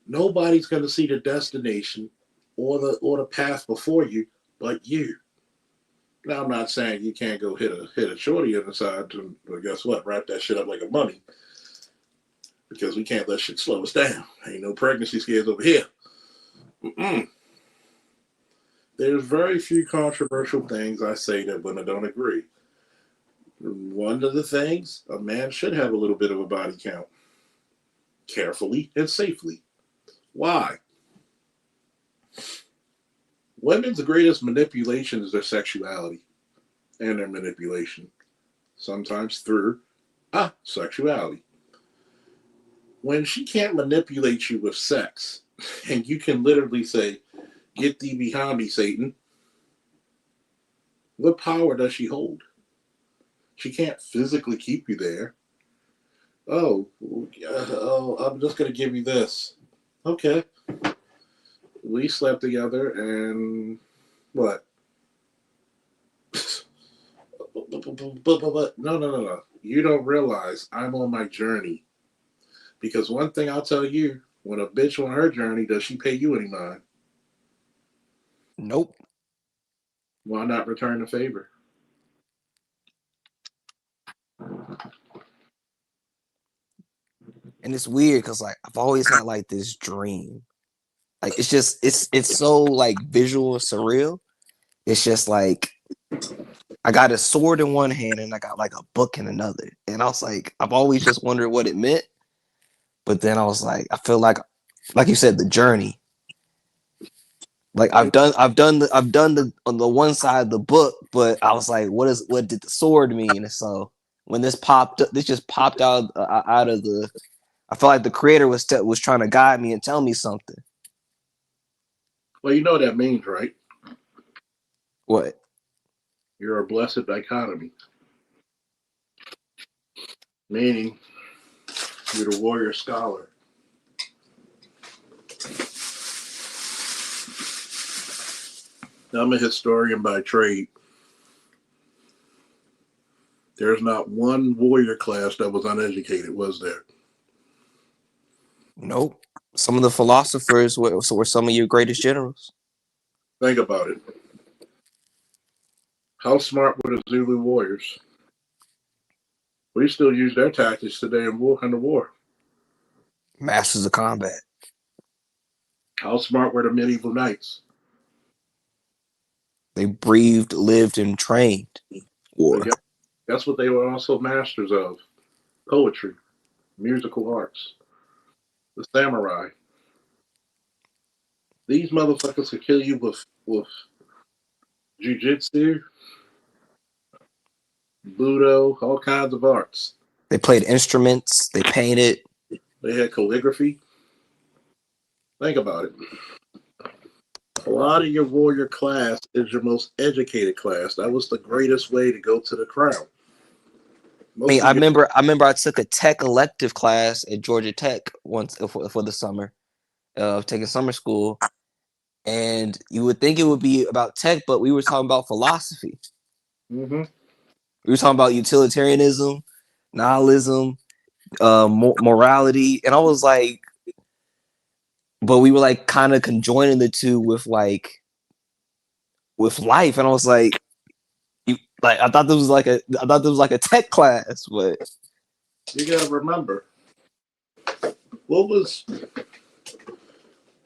nobody's going to see the destination or the path before you but you. Now, I'm not saying you can't go hit a shorty on the side, but guess what? Wrap that shit up like a mummy. Because we can't let shit slow us down. Ain't no pregnancy scares over here. There's very few controversial things I say that women don't agree. One of the things, a man should have a little bit of a body count. Carefully and safely. Why? Women's greatest manipulation is their sexuality and their manipulation. Sometimes through sexuality. When she can't manipulate you with sex, and you can literally say, get thee behind me, Satan, what power does she hold? She can't physically keep you there. Oh, I'm just going to give you this. Okay. We slept together and what? No. You don't realize I'm on my journey. Because one thing I'll tell you, when a bitch on her journey, does she pay you any mind? Nope. Why not return the favor? And it's weird because like I've always had like this dream Like it's so like visual and surreal. It's just like I got a sword in one hand and I got like a book in another. And I was like, I've always just wondered what it meant. But then I was like, I feel like you said, the journey. Like I've done the on the one side of the book, but I was like, what did the sword mean? And so when this just popped out of the, I felt like the creator was trying to guide me and tell me something. Well, you know what that means, right? What? You're a blessed dichotomy. Meaning you're the warrior scholar. I'm a historian by trade. There's not one warrior class that was uneducated, was there? Nope. Some of the philosophers were some of your greatest generals. Think about it. How smart were the Zulu warriors? We still use their tactics today in the war. Masters of combat. How smart were the medieval knights? They breathed, lived, and trained war. That's what they were also masters of. Poetry, musical arts, the samurai. These motherfuckers could kill you with jiu-jitsu, budo, all kinds of arts. They played instruments. They painted. They had calligraphy. Think about it. A lot of your warrior class is your most educated class. That was the greatest way to go to the crown. I remember I took a tech elective class at Georgia Tech once for the summer, taking summer school, and you would think it would be about tech, but we were talking about philosophy. Mm-hmm. We were talking about utilitarianism, nihilism, morality, and I was like, but we were like kind of conjoining the two with life, and I was like, I thought this was like a tech class, but you gotta remember, what was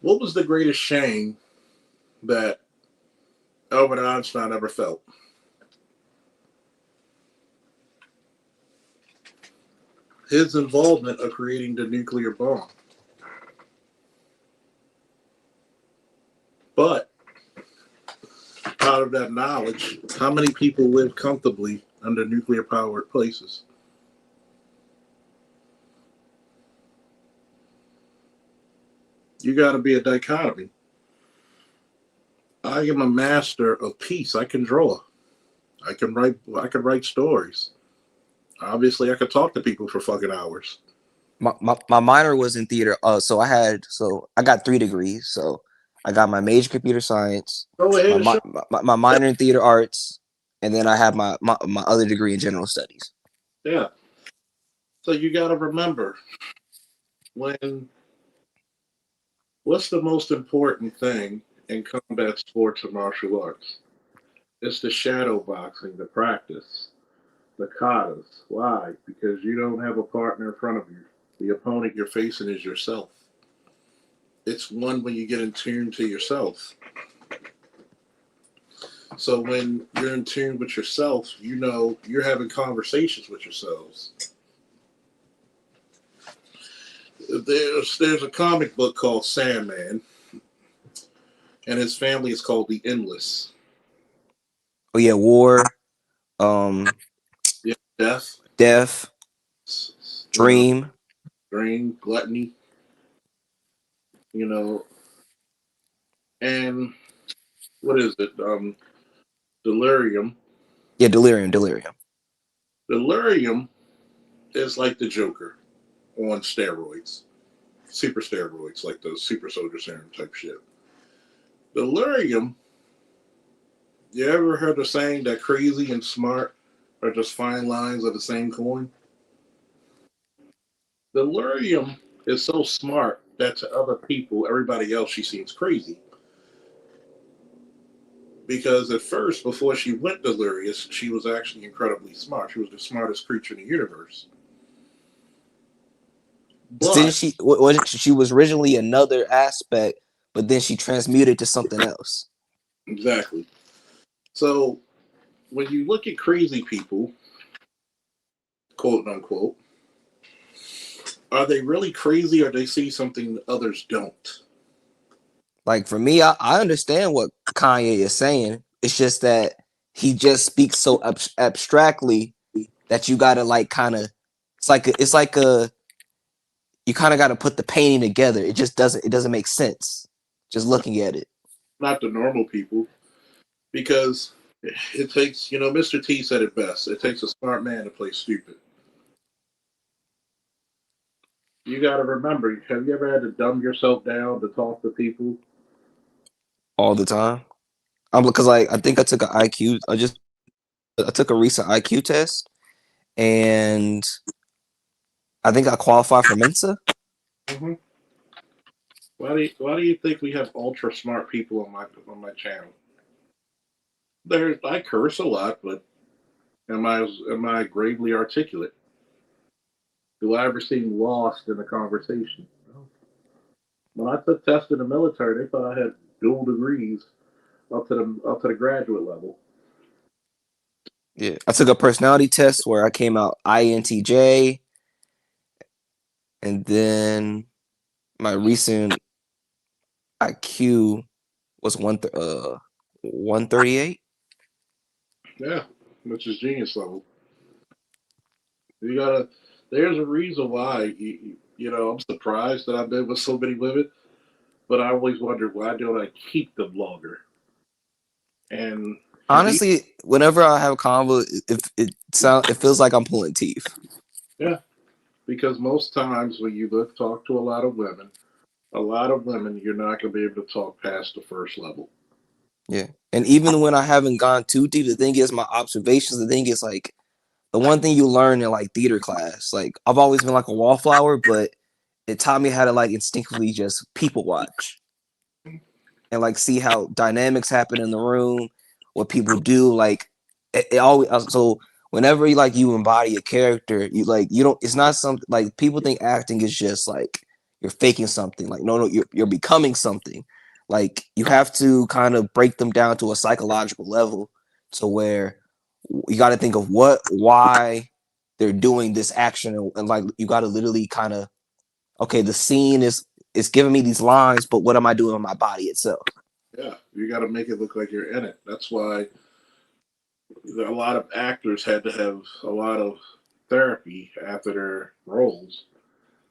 the greatest shame that Albert Einstein ever felt? His involvement of creating the nuclear bomb. But out of that knowledge, how many people live comfortably under nuclear powered places? You got to be a dichotomy. I am a master of peace. I can draw. I can write stories. Obviously, I could talk to people for fucking hours. My minor was in theater. So I got 3 degrees. So I got my major computer science, my minor in theater arts, and then I have my other degree in general studies. Yeah. So you got to remember, what's the most important thing in combat sports and martial arts? It's the shadow boxing, the practice, the katas. Why? Because you don't have a partner in front of you. The opponent you're facing is yourself. It's one when you get in tune to yourself. So when you're in tune with yourself, you know you're having conversations with yourselves. There's a comic book called Sandman, and his family is called the Endless. Oh yeah, war, death, dream, gluttony, and what is it? Delirium. Yeah, delirium. Delirium is like the Joker on steroids, super steroids, like the super soldier serum type shit. Delirium, you ever heard the saying that crazy and smart are just fine lines of the same coin? Delirium is so smart that to other people, everybody else, she seems crazy. Because at first, before she went delirious, she was actually incredibly smart. She was the smartest creature in the universe. Didn't she? She was originally another aspect, but then she transmuted to something else. Exactly. So when you look at crazy people, quote unquote, are they really crazy or they see something others don't? Like for me, I understand what Kanye is saying. It's just that he just speaks so abstractly that you gotta like kind of. It's like a you kind of got to put the painting together. It just doesn't make sense just looking at it. Not the normal people, because it takes, Mr. T said it best. It takes a smart man to play stupid. You got to remember, have you ever had to dumb yourself down to talk to people? All the time. Because I think I took an IQ. I took a recent IQ test, and I think I qualified for Mensa. Mm-hmm. Why do you think we have ultra smart people on my channel? I curse a lot, but am I gravely articulate? Do I ever seem lost in a conversation? No. When I took tests in the military, they thought I had dual degrees up to the graduate level. Yeah, I took a personality test where I came out INTJ, and then my recent IQ was 138. Yeah, which is genius level. You gotta. There's a reason why. I'm surprised that I've been with so many women, but I always wondered why don't I keep them longer? And Honestly, whenever I have a convo, it feels like I'm pulling teeth. Yeah, because most times when you talk to a lot of women, you're not going to be able to talk past the first level. Yeah, and even when I haven't gone too deep, the thing is my observations. The thing is like the one thing you learn in like theater class. Like I've always been like a wallflower, but it taught me how to like instinctively just people watch and like see how dynamics happen in the room, what people do. Like it always so whenever you embody a character, you don't. It's not something like people think acting is just like you're faking something. Like no, you're becoming something. Like you have to kind of break them down to a psychological level to where you got to think of why they're doing this action, and like you got to literally kind of okay, the scene is giving me these lines, but what am I doing with my body itself? Yeah, you got to make it look like you're in it. That's why a lot of actors had to have a lot of therapy after their roles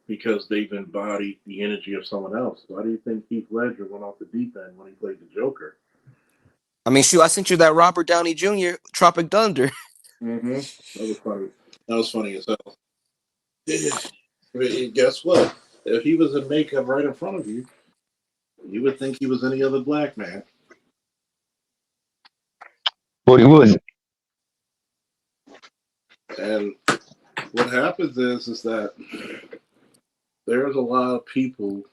because they've embodied the energy of someone else. Why do you think Heath Ledger went off the deep end when he played the Joker? I mean, shoot, I sent you that Robert Downey Jr. Tropic Thunder. Mm-hmm. That was funny. That was funny as hell. Guess what? If he was in makeup right in front of you, you would think he was any other black man. But he wasn't. And what happens is that there's a lot of people,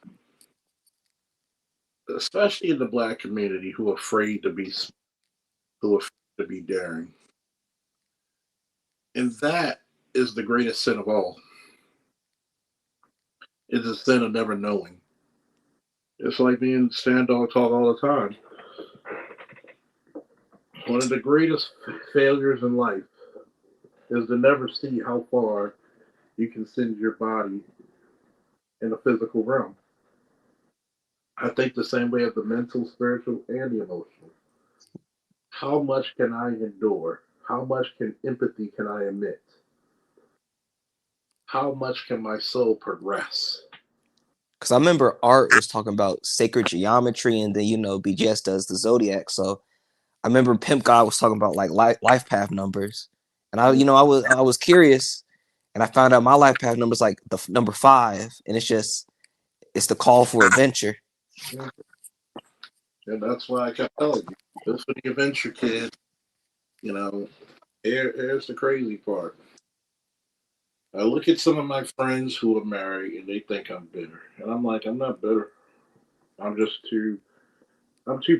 especially in the black community, who are afraid to be daring. And that is the greatest sin of all. It's the sin of never knowing. It's like me and Stan Dog talk all the time. One of the greatest failures in life is to never see how far you can send your body in the physical realm. I think the same way of the mental, spiritual, and the emotional. How much can I endure? How much empathy can I emit? How much can my soul progress? Because I remember Art was talking about sacred geometry, and then BGS does the zodiac. So I remember Pimp God was talking about like life path numbers, and I was curious, and I found out my life path number is like the number 5, and it's the call for adventure. And that's why I kept telling you, this for the adventure kid. Here's the crazy part. I look at some of my friends who are married and they think I'm bitter. And I'm like, I'm not bitter. I'm too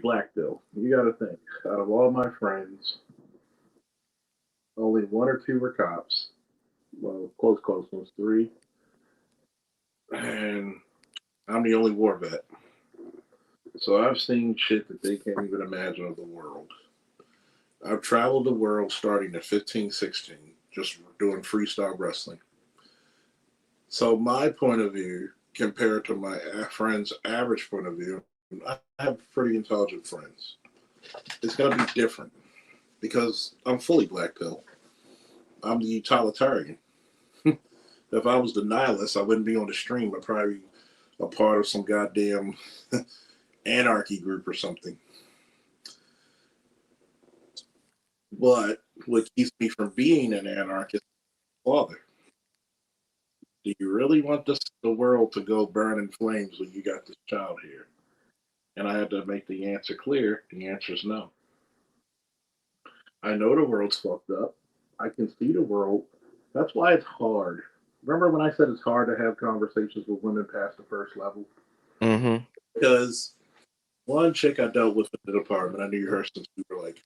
black though. You gotta think. Out of all my friends, only 1 or 2 were cops. Well, close ones, 3. And I'm the only war vet. So I've seen shit that they can't even imagine of the world. I've traveled the world starting at 15, 16, just doing freestyle wrestling. So my point of view, compared to my friend's average point of view, I have pretty intelligent friends. It's going to be different because I'm fully black pill. I'm the utilitarian. If I was the nihilist, I wouldn't be on the stream. I'd probably be a part of some goddamn anarchy group or something. But what keeps me from being an anarchist is my father. Do you really want the world to go burn in flames when you got this child here? And I had to make the answer clear. The answer is no. I know the world's fucked up. I can see the world. That's why it's hard. Remember when I said it's hard to have conversations with women past the first level? Mm-hmm. Because one chick I dealt with in the department, I knew her since we were like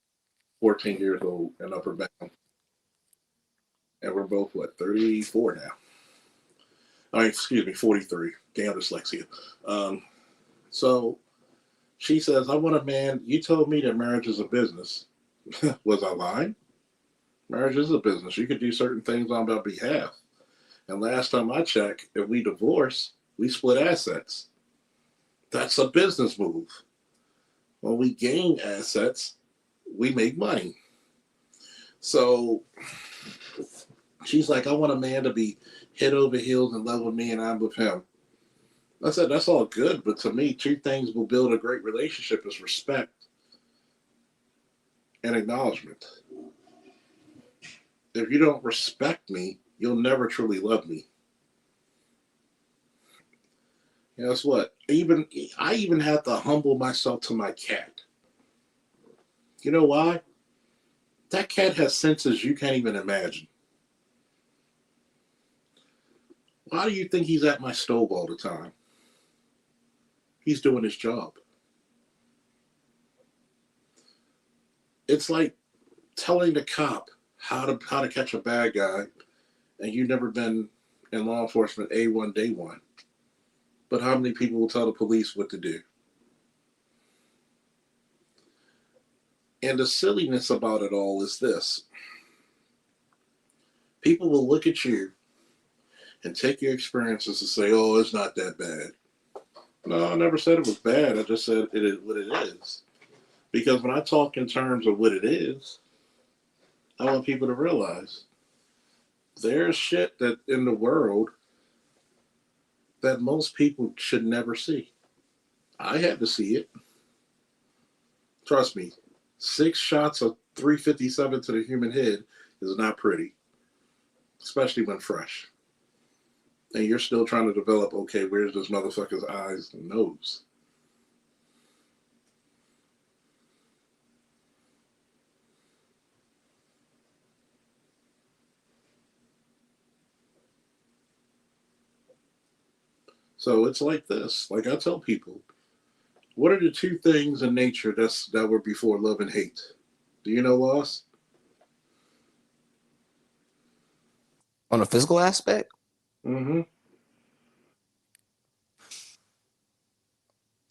14 years old and upper bound. And we're both, 34 now? I mean, excuse me, 43. Damn dyslexia. So she says, I want a man. You told me that marriage is a business. Was I lying? Marriage is a business. You could do certain things on my behalf. And last time I checked, if we divorce, we split assets. That's a business move. When we gain assets, we make money. So she's like, I want a man to be head over heels in love with me and I'm with him. I said, that's all good. But to me, two things will build a great relationship is respect and acknowledgement. If you don't respect me, you'll never truly love me. Guess what? I even have to humble myself to my cat. You know why? That cat has senses you can't even imagine. Why do you think he's at my stove all the time? He's doing his job. It's like telling the cop how to catch a bad guy, and you've never been in law enforcement A1 day one. But how many people will tell the police what to do? And the silliness about it all is this. People will look at you and take your experiences and say, oh, it's not that bad. No, I never said it was bad. I just said it is what it is. Because when I talk in terms of what it is, I want people to realize there's shit that in the world that most people should never see. I had to see it. Trust me, 6 shots of 357 to the human head is not pretty, especially when fresh. And you're still trying to develop, okay, where's this motherfucker's eyes and nose? So it's like this. Like I tell people, what are the 2 things in nature that were before love and hate? Do you know, Loss? On a physical aspect? Mm-hmm.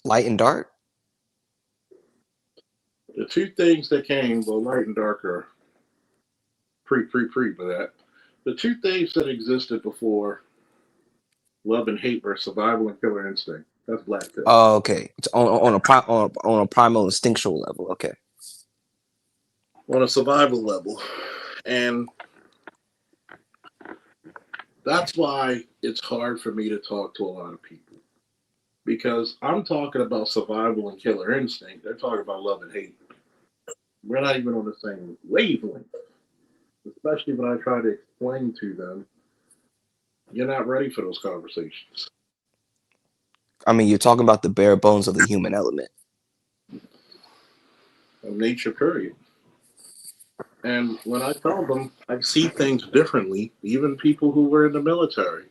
Light and dark? The 2 things that came, well, light and dark are pre for that. The 2 things that existed before love and hate were survival and killer instinct. That's black pill. Oh, okay. It's on a primal instinctual level. Okay. On a survival level. And that's why it's hard for me to talk to a lot of people. Because I'm talking about survival and killer instinct. They're talking about love and hate. We're not even on the same wavelength. Especially when I try to explain to them, you're not ready for those conversations. I mean, you're talking about the bare bones of the human element. Of nature, period. And when I tell them, I see things differently, even people who were in the military.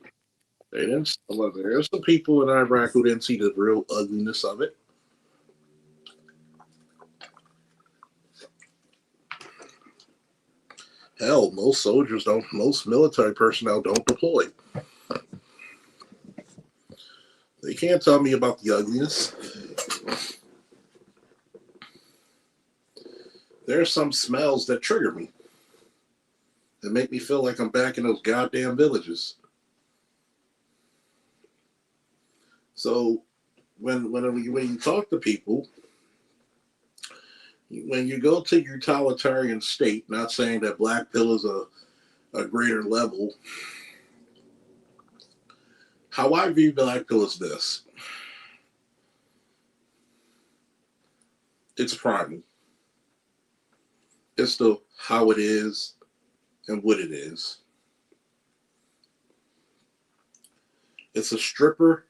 They didn't. Well, there's some people in Iraq who didn't see the real ugliness of it. Hell, most military personnel don't deploy. They can't tell me about the ugliness. There are some smells that trigger me. That make me feel like I'm back in those goddamn villages. So when you talk to people, when you go to utilitarian state, not saying that black pill is a greater level, how I view black pill is this. It's primal. It's the how it is and what it is. It's a stripper.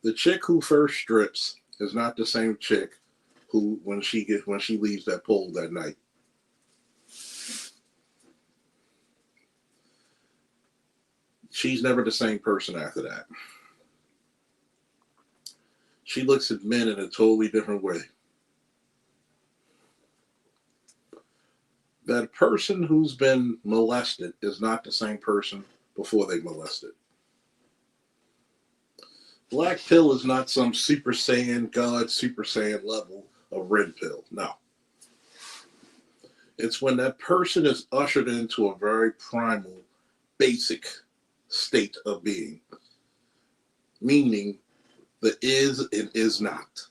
The chick who first strips is not the same chick who when she leaves that pole that night. She's never the same person after that. She looks at men in a totally different way. That person who's been molested is not the same person before they molested. Black pill is not some Super Saiyan God, Super Saiyan level of red pill. No. It's when that person is ushered into a very primal, basic state of being. Meaning the is and is not,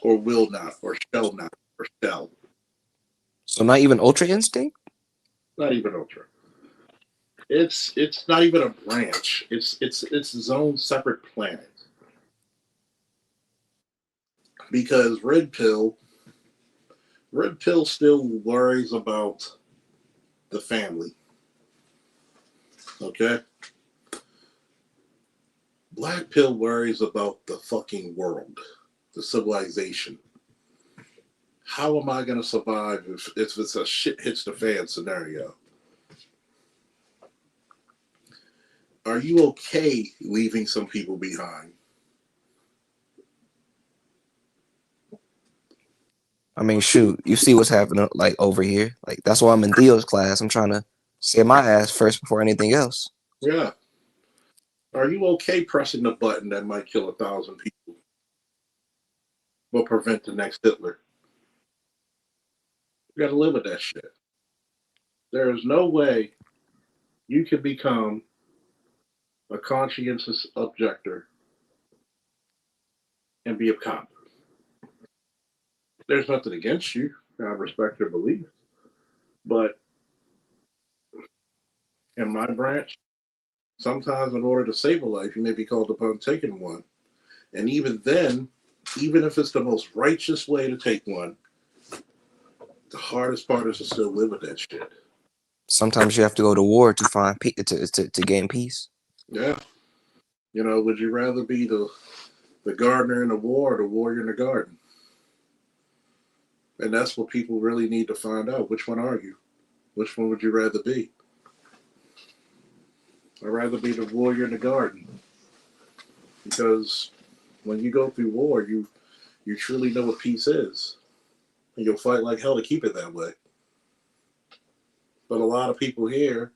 or will not, or shall not, or shall. So not even Ultra Instinct? Not even Ultra. It's not even a branch. It's its own separate planet. Because red pill still worries about the family. Okay? Black pill worries about the fucking world, the civilization. How am I going to survive if it's a shit hits the fan scenario? Are you okay leaving some people behind? I mean, shoot, you see what's happening like over here. Like that's why I'm in Theo's class. I'm trying to save my ass first before anything else. Yeah. Are you okay pressing the button that might kill 1,000 people but prevent the next Hitler? You got to live with that shit. There is no way you can become a conscientious objector and be a cop. There's nothing against you. I respect your beliefs. But in my branch, sometimes in order to save a life, you may be called upon taking one. And even then, even if it's the most righteous way to take one, the hardest part is to still live with that shit. Sometimes you have to go to war to find to gain peace. Yeah. You know, would you rather be the gardener in the war or the warrior in the garden? And that's what people really need to find out. Which one are you? Which one would you rather be? I'd rather be the warrior in the garden. Because when you go through war, you truly know what peace is. And you'll fight like hell to keep it that way. But a lot of people here,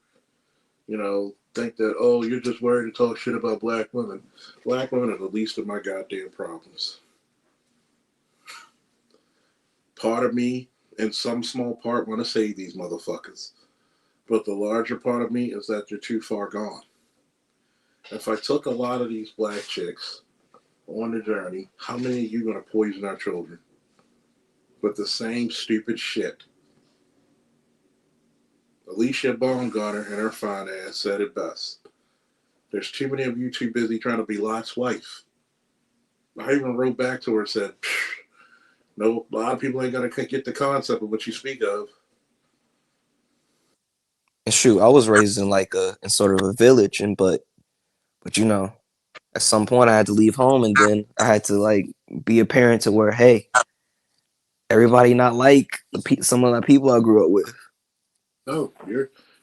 you know, think that, oh, you're just worried to talk shit about black women. Black women are the least of my goddamn problems. Part of me, in some small part, want to save these motherfuckers. But the larger part of me is that you're too far gone. If I took a lot of these black chicks on the journey, how many of you going to poison our children with the same stupid shit? Alicia Baumgartner and her fine ass said it best. There's too many of you too busy trying to be Lot's wife. I even wrote back to her and said, no, a lot of people ain't going to get the concept of what you speak of. And shoot, I was raised in in sort of a village, but you know, at some point I had to leave home, and then I had to be a parent to where, hey, everybody not like some of the people I grew up with. No,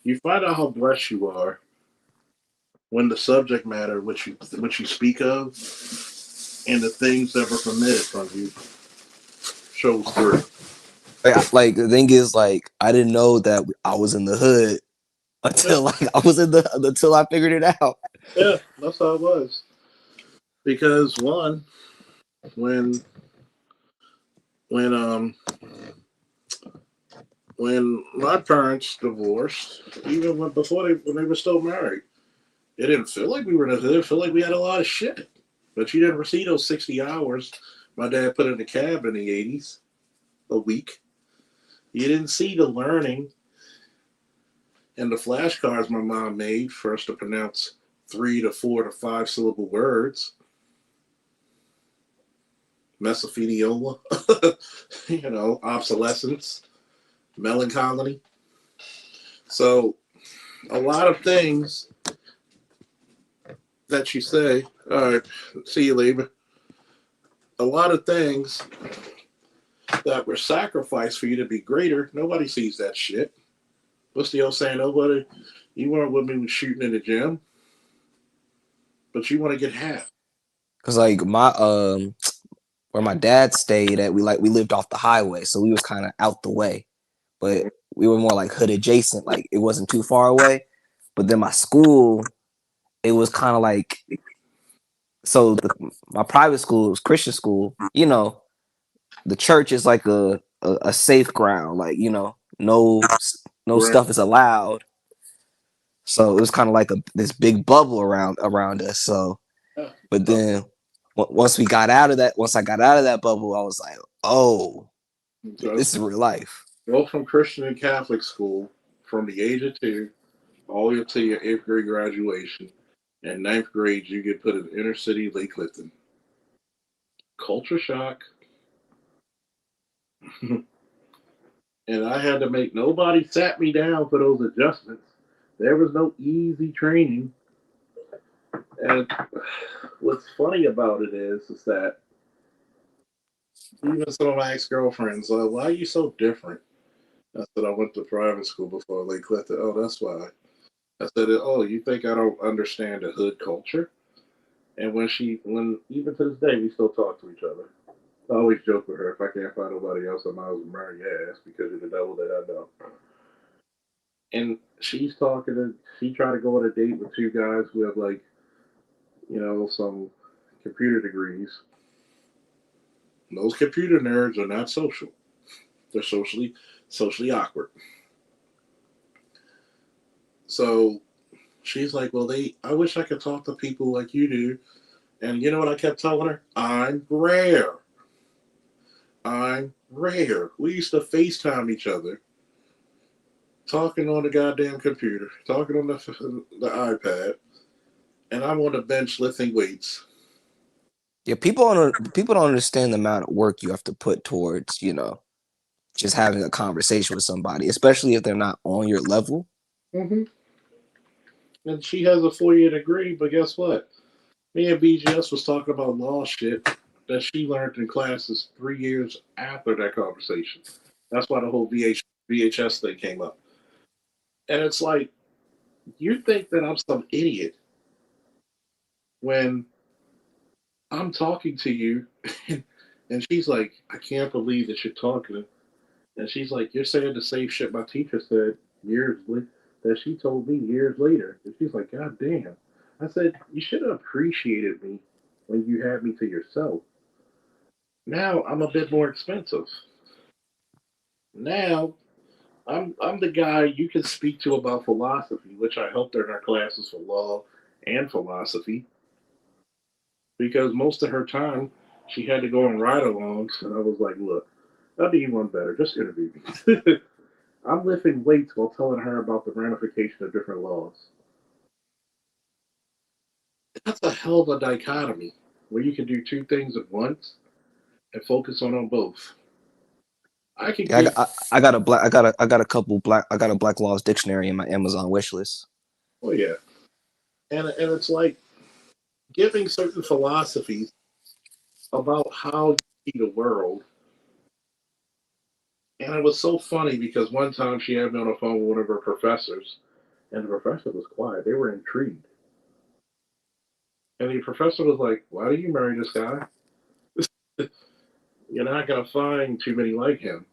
you find out how blessed you are when the subject matter which you speak of and the things that were permitted from you shows through. Like the thing is, I didn't know that I was in the hood until until I figured it out. Yeah, that's how it was. Because one, when when when my parents divorced, even when they were still married, it didn't feel like we were in the hood. It felt like we had a lot of shit. But you never see those 60 hours my dad put in the cab in the 80s a week. You didn't see the learning and the flashcards my mom made for us to pronounce 3 to 4 to 5 syllable words. Mesopheniola, obsolescence, melancholy. So a lot of things that you say, all right, see you later. A lot of things that were sacrificed for you to be greater, nobody sees that shit. What's the old saying? Nobody, you weren't with me shooting in the gym, but you want to get half. Cause like my where my dad stayed at, we lived off the highway, so we was kind of out the way, but we were more like hood adjacent. Like it wasn't too far away. But then my school, it was kind of like, so my private school was Christian school. You know, the church is like a safe ground. Like no Right. stuff is allowed. So it was kind of like this big bubble around us. So, but then once I got out of that bubble, I was like, oh, this is real life. Go from Christian and Catholic school from the age of 2 all the way up to your 8th grade graduation. And 9th grade, you get put in inner city Lake Clifton. Culture shock. And I had to make, nobody sat me down for those adjustments. There was no easy training. And what's funny about it is that even some of my ex-girlfriends are like, why are you so different? I said, I went to private school before Lake Clifton. Oh, that's why. I said, oh, you think I don't understand the hood culture? And when even to this day, we still talk to each other. I always joke with her, if I can't find nobody else, I might as well marry your ass because you're the devil that I know. And she tried to go on a date with 2 guys who have some computer degrees. And those computer nerds are not social. They're socially awkward. So she's like, well, I wish I could talk to people like you do. And you know what I kept telling her? I'm rare. We used to FaceTime each other, talking on the goddamn computer, talking on the iPad, and I'm on the bench lifting weights. Yeah, people don't understand the amount of work you have to put towards, just having a conversation with somebody, especially if they're not on your level. Mm-hmm. And she has a 4-year degree, but guess what? Me and BGS was talking about law shit that she learned in classes 3 years after that conversation. That's why the whole VHS thing came up. And it's like, you think that I'm some idiot when I'm talking to you and she's like, I can't believe that you're talking. And she's like, you're saying the same shit my teacher said that she told me years later. And she's like, God damn. I said, you should have appreciated me when you had me to yourself. Now I'm a bit more expensive. Now I'm the guy you can speak to about philosophy, which I helped her in our classes for law and philosophy. Because most of her time she had to go on ride-alongs, and I was like, look, I'll do you one better. Just interview me. I'm lifting weights while telling her about the ramification of different laws. That's a hell of a dichotomy where you can do 2 things at once and focus on them both. I got a Black Laws dictionary in my Amazon wish list. Oh yeah, and it's like giving certain philosophies about how you see the world. And it was so funny because one time she had me on the phone with one of her professors, and the professor was quiet. They were intrigued. And the professor was like, why do you marry this guy? You're not going to find too many like him.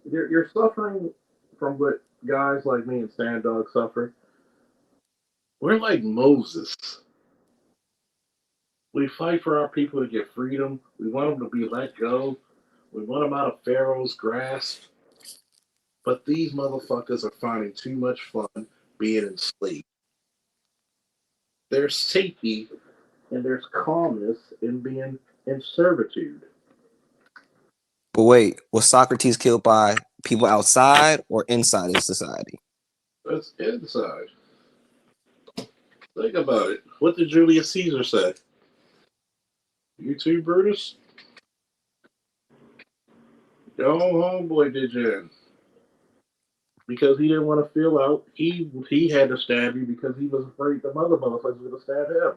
You're suffering from what guys like me and Sand Dog suffer. We're like Moses. We fight for our people to get freedom. We want them to be let go. We want them out of Pharaoh's grasp. But these motherfuckers are finding too much fun being enslaved. There's safety and there's calmness in being in servitude. But wait, was Socrates killed by people outside or inside of society? That's inside. Think about it. What did Julius Caesar say? You too, Brutus? Your own homeboy did you in. Because he didn't want to feel out. He had to stab you because he was afraid the other motherfuckers were going to stab him.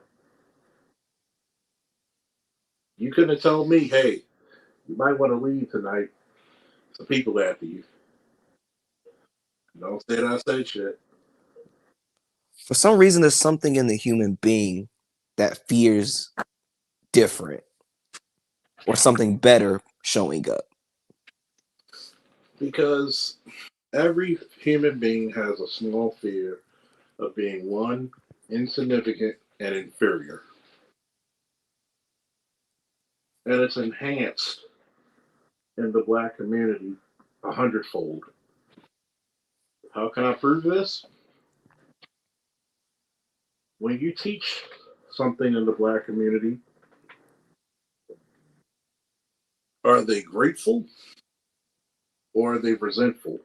You couldn't have told me, hey, you might want to leave tonight. Some people after you. Don't say I say shit. For some reason, there's something in the human being that fears different or something better showing up. Because every human being has a small fear of being one, insignificant, and inferior. And it's enhanced in the black community 100-fold. How can I prove this? When you teach something in the black community, are they grateful or are they resentful?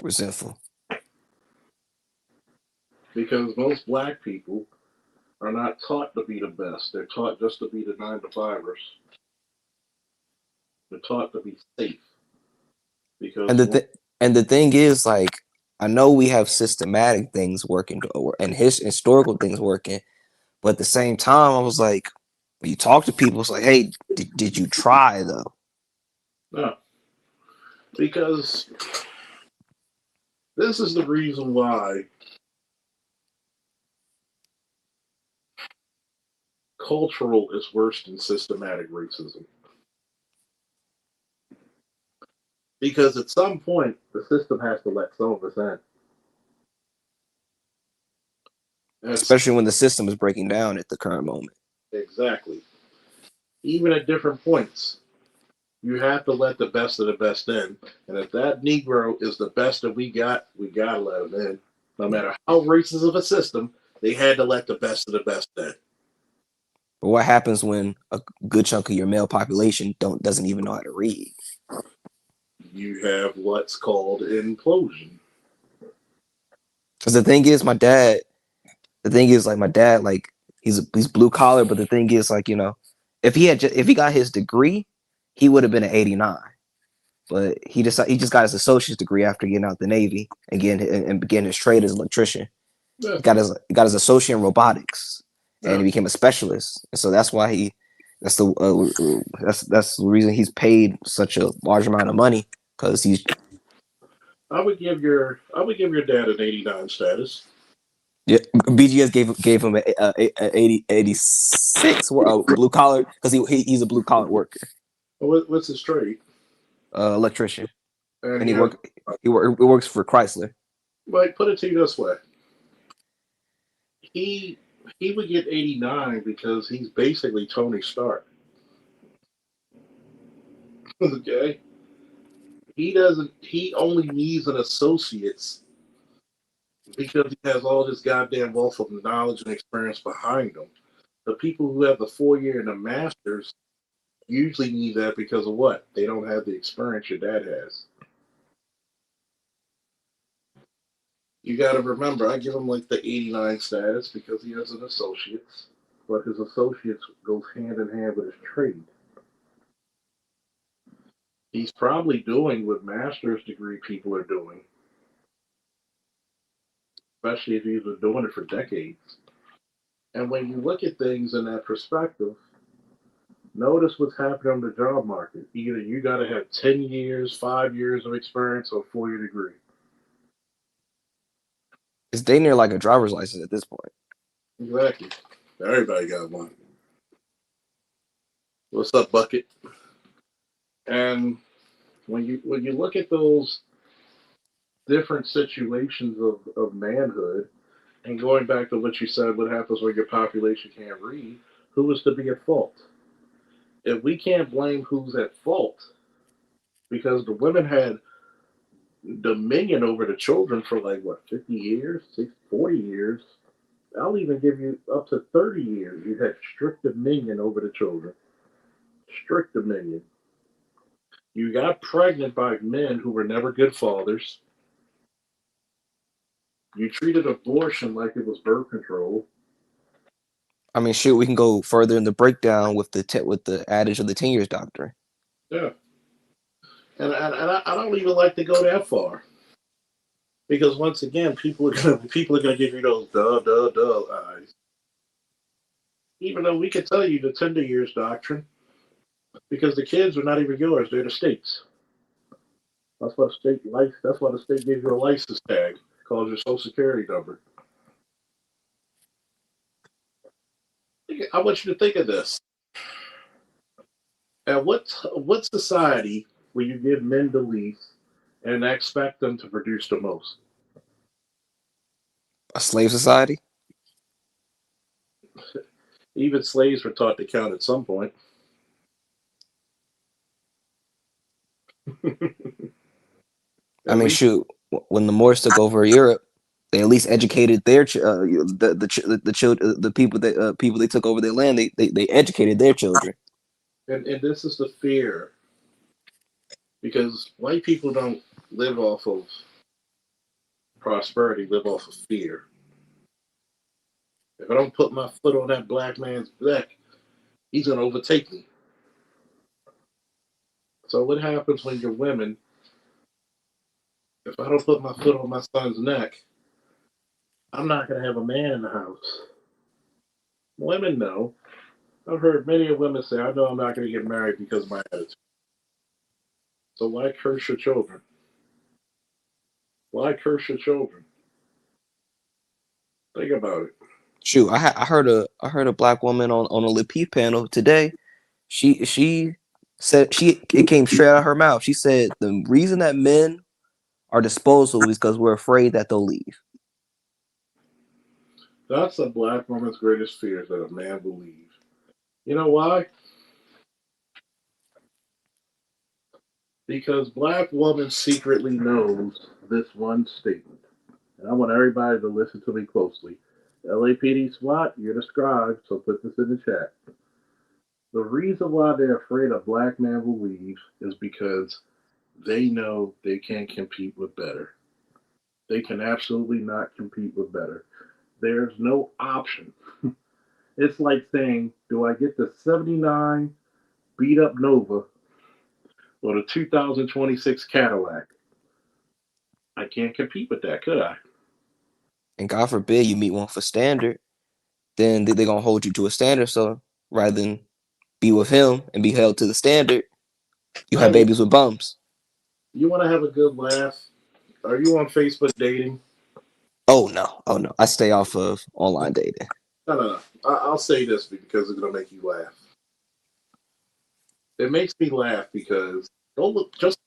Resentful. Because most black people are not taught to be the best. They're taught just to be the 9-to-5ers. They're taught to be safe. Because And the thing is, like, I know we have systematic things working and historical things working, but at the same time, I was like, when you talk to people, it's like, hey, did you try though? No. Because this is the reason why cultural is worse than systematic racism. Because at some point, the system has to let some of us in. Especially when the system is breaking down at the current moment. Exactly. Even at different points, you have to let the best of the best in. And if that Negro is the best that we gotta let him in. No matter how racist of a system, they had to let the best of the best in. But what happens when a good chunk of your male population doesn't even know how to read? You have what's called implosion. Because the thing is, my dad, like, he's blue collar, but the thing is, like, you know, if he got his degree, he would have been an 89. But he just got his associate's degree after getting out the Navy and getting his trade as an electrician. Yeah. He got his associate in robotics, and he became a specialist. And so that's why that's the reason he's paid such a large amount of money, because he's. I would give your dad an 89 status. Yeah, BGS gave him a 86 blue collar, because he's a blue collar worker. What's his trade? Electrician, and he works for Chrysler. Like, put it to you this way: he would get 89 because he's basically Tony Stark. Okay, he only needs an associate's because he has all this goddamn wealth of knowledge and experience behind him. The people who have the 4-year and the masters usually need that because of what? They don't have the experience your dad has. You got to remember, I give him like the 89 status because he has an associate's, but his associate's goes hand in hand with his trade. He's probably doing what master's degree people are doing, especially if he's been doing it for decades. And when you look at things in that perspective, notice what's happening on the job market. Either you got to have 10 years, 5 years of experience, or a 4-year degree. It's damn near like a driver's license at this point. Exactly. Everybody got one. What's up, Bucket? And when you look at those different situations of manhood, And going back to what you said, what happens when your population can't read? Who is to be at fault? If we can't blame who's at fault, because the women had dominion over the children for like what 50 years, 40 years. I'll even give you up to 30 years. You had strict dominion over the children. Strict dominion. You got pregnant by men who were never good fathers. You treated abortion like it was birth control. I mean, shoot, we can go further in the breakdown with the adage of the 10 years doctrine. Yeah. And I don't even like to go that far. Because once again, people are gonna give you those duh eyes. Even though we could tell you the 10 years doctrine, because the kids are not even yours, they're the state's. That's why the state gives you a license tag, calls your social security number. I want you to think of this. At what society will you give men the least and expect them to produce the most? A slave society? Even slaves were taught to count at some point. I mean, shoot, when the Moors took over Europe, they at least educated their the people they took over their land. They educated their children. And this is the fear, because white people don't live off of prosperity, live off of fear. If I don't put my foot on that black man's neck, he's going to overtake me. So what happens when you're women? If I don't put my foot on my son's neck, I'm not going to have a man in the house. Women know. I've heard many women say, I know I'm not going to get married because of my attitude. So why curse your children? Why curse your children? Think about it. Shoot, I heard a black woman on a Lapeef panel today. She said it came straight out of her mouth. She said the reason that men are disposable is because we're afraid that they'll leave. That's a black woman's greatest fear, that a man will leave. You know why? Because black woman secretly knows this one statement. And I want everybody to listen to me closely. LAPD SWAT, you're the scribe, so put this in the chat. The reason why they're afraid a black man will leave is because they know they can't compete with better. They can absolutely not compete with better. There's no option. It's like saying, do I get the 79 beat up Nova or the 2026 Cadillac? I can't compete with that, could I? And God forbid you meet one for standard, then they're gonna hold you to a standard. So rather than be with him and be held to the standard, you have babies with bums. You want to have a good laugh? Are you on Facebook dating? Oh no. I stay off of online dating. No. I'll say this because it's gonna make you laugh. It makes me laugh because don't look, just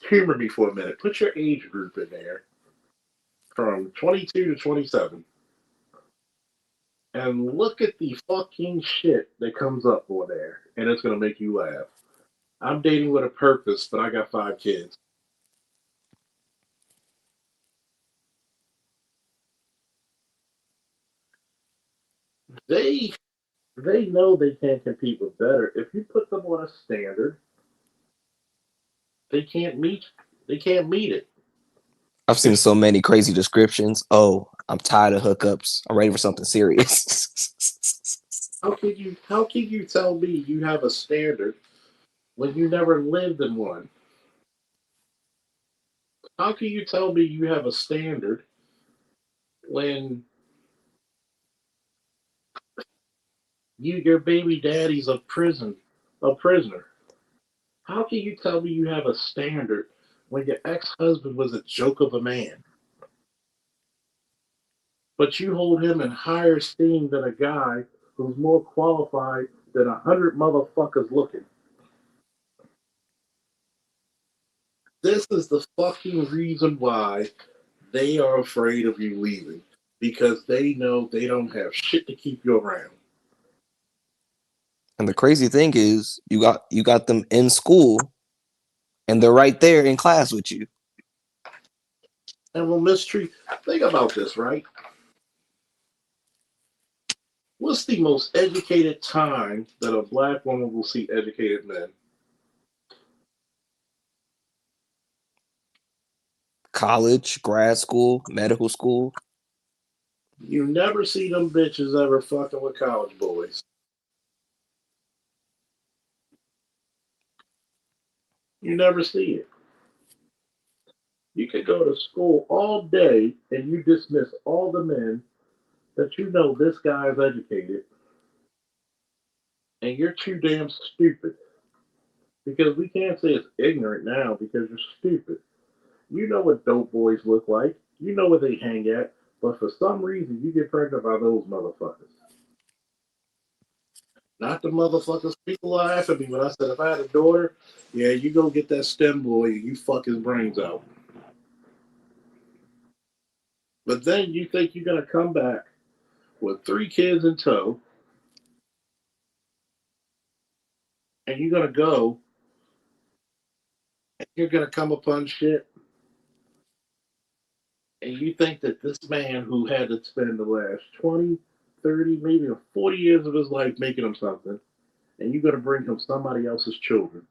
humor me for a minute. Put your age group in there, from 22 to 27, and look at the fucking shit that comes up on there, and it's gonna make you laugh. I'm dating with a purpose, but I got 5 kids. They know they can't compete with better. If you put them on a standard, they can't meet it. I've seen so many crazy descriptions. Oh, I'm tired of hookups. I'm ready for something serious. How can you tell me you have a standard when you never lived in one? How can you tell me you have a standard when your baby daddy's a prisoner? How can you tell me you have a standard when your ex-husband was a joke of a man? But you hold him in higher esteem than a guy who's more qualified than 100 motherfuckers looking. This is the fucking reason why they are afraid of you leaving. because they know they don't have shit to keep you around. And the crazy thing is, you got them in school, and they're right there in class with you. And will mistreat. Think about this, right? What's the most educated time that a black woman will see educated men? College, grad school, medical school. You never see them bitches ever fucking with college boys. You never see it. You could go to school all day and you dismiss all the men that you know this guy is educated. And you're too damn stupid. Because we can't say it's ignorant now because you're stupid. You know what dope boys look like. You know where they hang at. But for some reason, you get pregnant by those motherfuckers. Not the motherfuckers. People laugh at me when I said, if I had a daughter, yeah, you go get that STEM boy and you fuck his brains out. But then you think you're going to come back with 3 kids in tow and you're going to go and you're going to come upon shit and you think that this man who had to spend the last 20, 30, maybe 40 years of his life making him something, and you're going to bring him somebody else's children,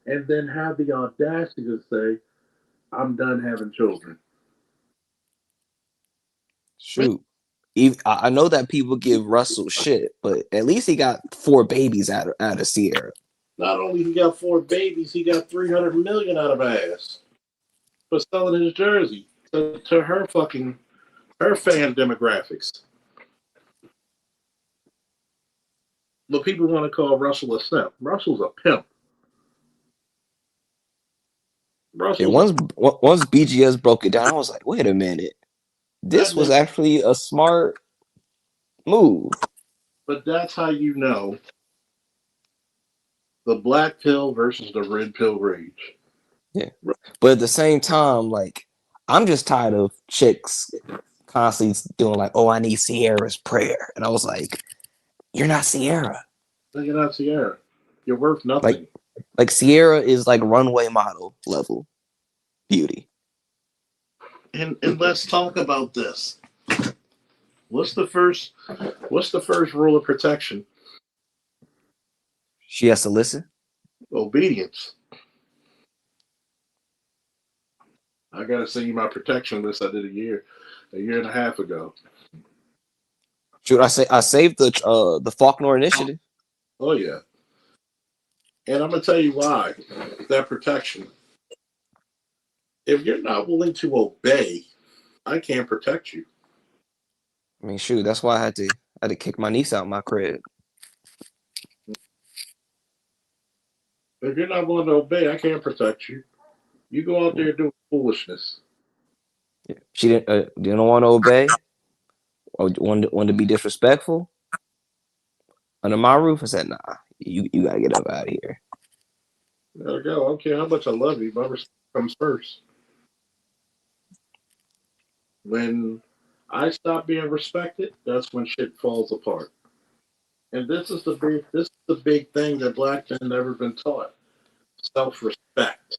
and then have the audacity to say, I'm done having children. Shoot. I know that people give Russell shit, but at least he got 4 babies out of Sierra. Not only he got 4 babies, he got $300 million out of ass for selling his jersey to her fan demographics. But people want to call Russell a simp. Russell's a pimp. Yeah, once BGS broke it down, I was like, wait a minute. This was actually a smart move. But that's how you know the black pill versus the red pill rage. Yeah. But at the same time, like, I'm just tired of chicks constantly doing like, oh, I need Sierra's prayer. And I was like, you're not Sierra. No, you're not Sierra. You're worth nothing. Like Sierra is like runway model level beauty. And let's talk about this. What's the first rule of protection? She has to listen. Obedience. I gotta send you my protection list I did a year and a half ago. Should I say I saved the Faulkner Initiative? Oh yeah. And I'm gonna tell you why. That protection. If you're not willing to obey, I can't protect you. I mean, shoot, that's why I had to kick my niece out of my crib. If you're not willing to obey, I can't protect you. You go out there doing foolishness. Yeah. She didn't want to obey or wanted to be disrespectful. Under my roof, I said, nah, you gotta get up out of here. There we go. I don't care how much I love you, my respect comes first. When I stop being respected, that's when shit falls apart. And this is the big thing that black men never been taught. Self-respect.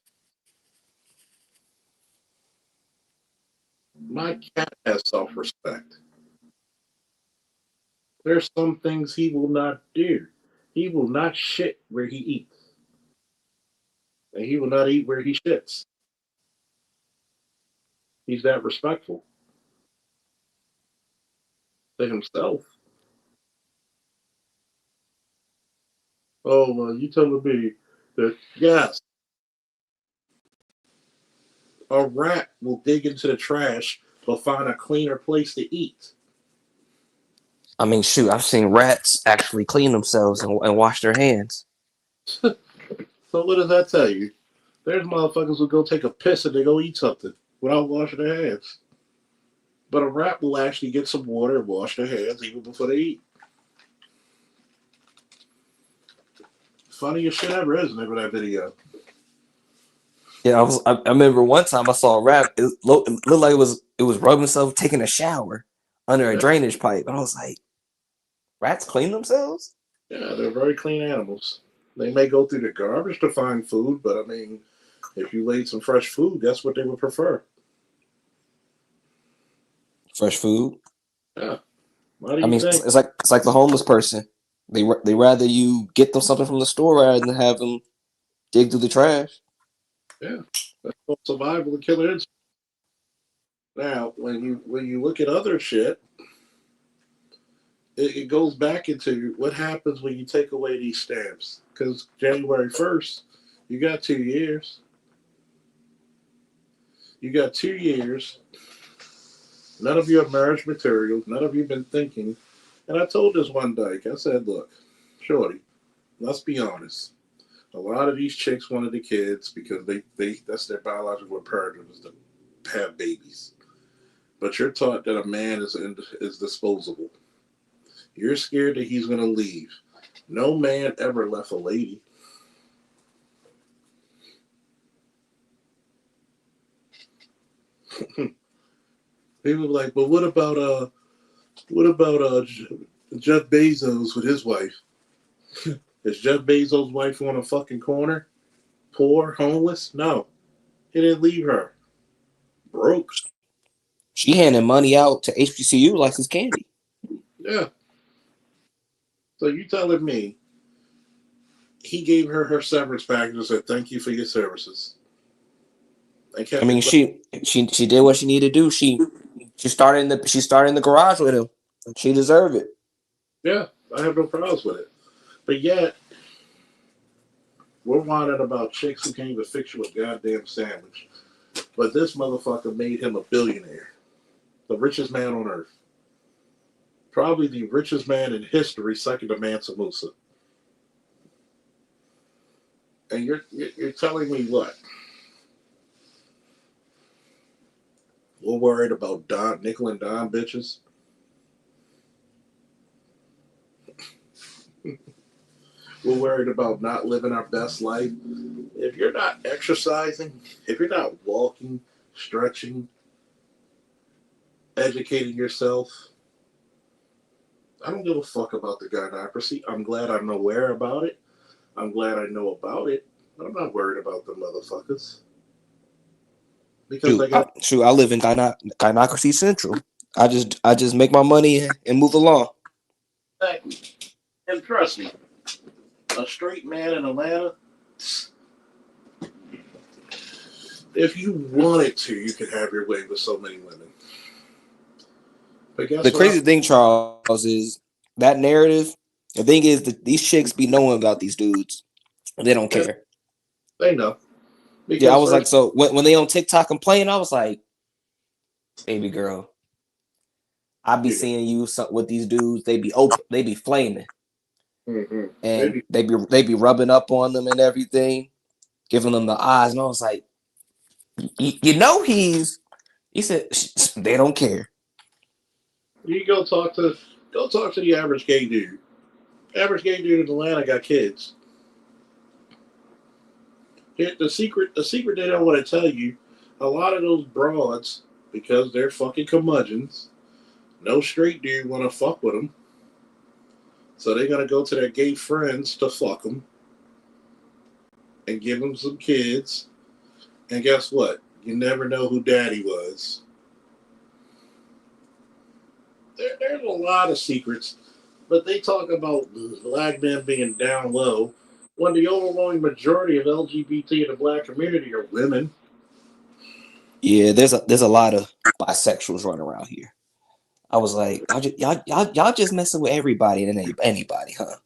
My cat has self-respect. There's some things he will not do. He will not shit where he eats. And he will not eat where he shits. He's that respectful to himself. Oh, well, you telling me that, yes, a rat will dig into the trash but find a cleaner place to eat. I mean, shoot, I've seen rats actually clean themselves and wash their hands. So what does that tell you? There's motherfuckers who go take a piss and they go eat something without washing their hands. But a rat will actually get some water and wash their hands even before they eat. Funniest shit ever, isn't it, with that video? Yeah, I remember one time I saw a rat. It looked like it was rubbing itself, taking a shower. under a Yeah, drainage pipe. And I was like, rats clean themselves? yeah, they're very clean animals. They may go through the garbage to find food, but I mean, if you laid some fresh food, that's what they would prefer. Fresh food. Yeah. Why do I you mean, think? it's like the homeless person. They rather you get them something from the store rather than have them dig through the trash. Yeah, that's called survival and killer instinct. Now, when you look at other shit, it goes back into what happens when you take away these stamps. Because January 1st, you got 2 years. You got 2 years. None of you are marriage material. None of you been thinking. And I told this one dyke, I said, look, shorty, let's be honest. A lot of these chicks wanted the kids because they that's their biological imperative is to have babies. But you're taught that a man is disposable. You're scared that he's going to leave. No man ever left a lady. People are like, but what about Jeff Bezos with his wife? Is Jeff Bezos' wife on a fucking corner? Poor, homeless? No. He didn't leave her. Broke. She handing money out to HBCU like it's candy. Yeah. So you telling me he gave her severance package and said, thank you for your services. I mean, she did what she needed to do. She started in the garage with him. She deserved it. Yeah, I have no problems with it. But yet, we're whining about chicks who can't even fix you a goddamn sandwich. But this motherfucker made him a billionaire. The richest man on earth. Probably the richest man in history, second to Mansa Musa. And you're telling me what? We're worried about nickel and dime bitches? We're worried about not living our best life. If you're not exercising, if you're not walking, stretching, educating yourself, I don't give a fuck about the gynocracy. I'm glad I'm aware about it. I'm glad I know about it. But I'm not worried about the motherfuckers. Because I live in Gynocracy Central. I just make my money and move along. And trust me, a straight man in Atlanta, if you wanted to, you could have your way with so many women. But guess The crazy thing, Charles, is that narrative. The thing is that these chicks be knowing about these dudes. And they don't care. They know. Because Yeah, I was like, so when they on TikTok complain, I was like, baby girl, I be seeing you with these dudes. They be open, they be flaming, and they be rubbing up on them and everything, giving them the eyes. And I was like, you know, he said they don't care. You go talk to the average gay dude. Average gay dude in Atlanta got kids. The secret they don't want to tell you, a lot of those broads, because they're fucking curmudgeons, no straight dude want to fuck with them. So they're going to go to their gay friends to fuck them and give them some kids. And guess what? You never know who daddy was. There's a lot of secrets, but they talk about black men being down low when the overwhelming majority of LGBT in the black community are women. Yeah, there's a lot of bisexuals running around here. I was like, y'all just messing with everybody and anybody, huh?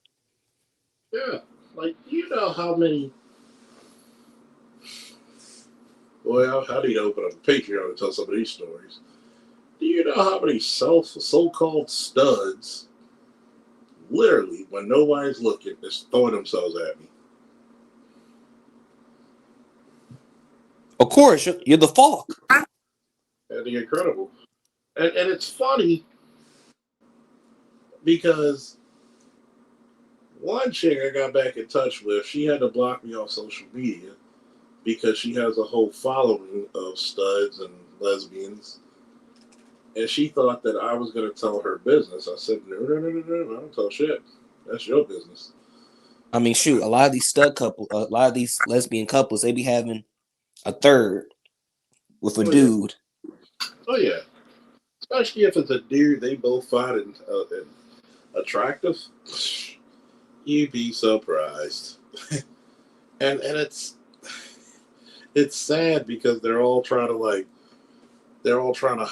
Yeah, like you know how many. Well, I need to open up a Patreon to tell some of these stories. Do you know how many so-called studs, literally, when nobody's looking, just throwing themselves at me? Of course, you're the Falk. And the incredible. And it's funny because one chick I got back in touch with, she had to block me off social media because she has a whole following of studs and lesbians. And she thought that I was going to tell her business. I said, no, I don't tell shit. That's your business. I mean, shoot, a lot of these a lot of these lesbian couples, they be having a third with a dude. Oh, yeah. Especially if it's a dude they both find it attractive. You'd be surprised. and it's sad because they're all trying to hide. They're all trying to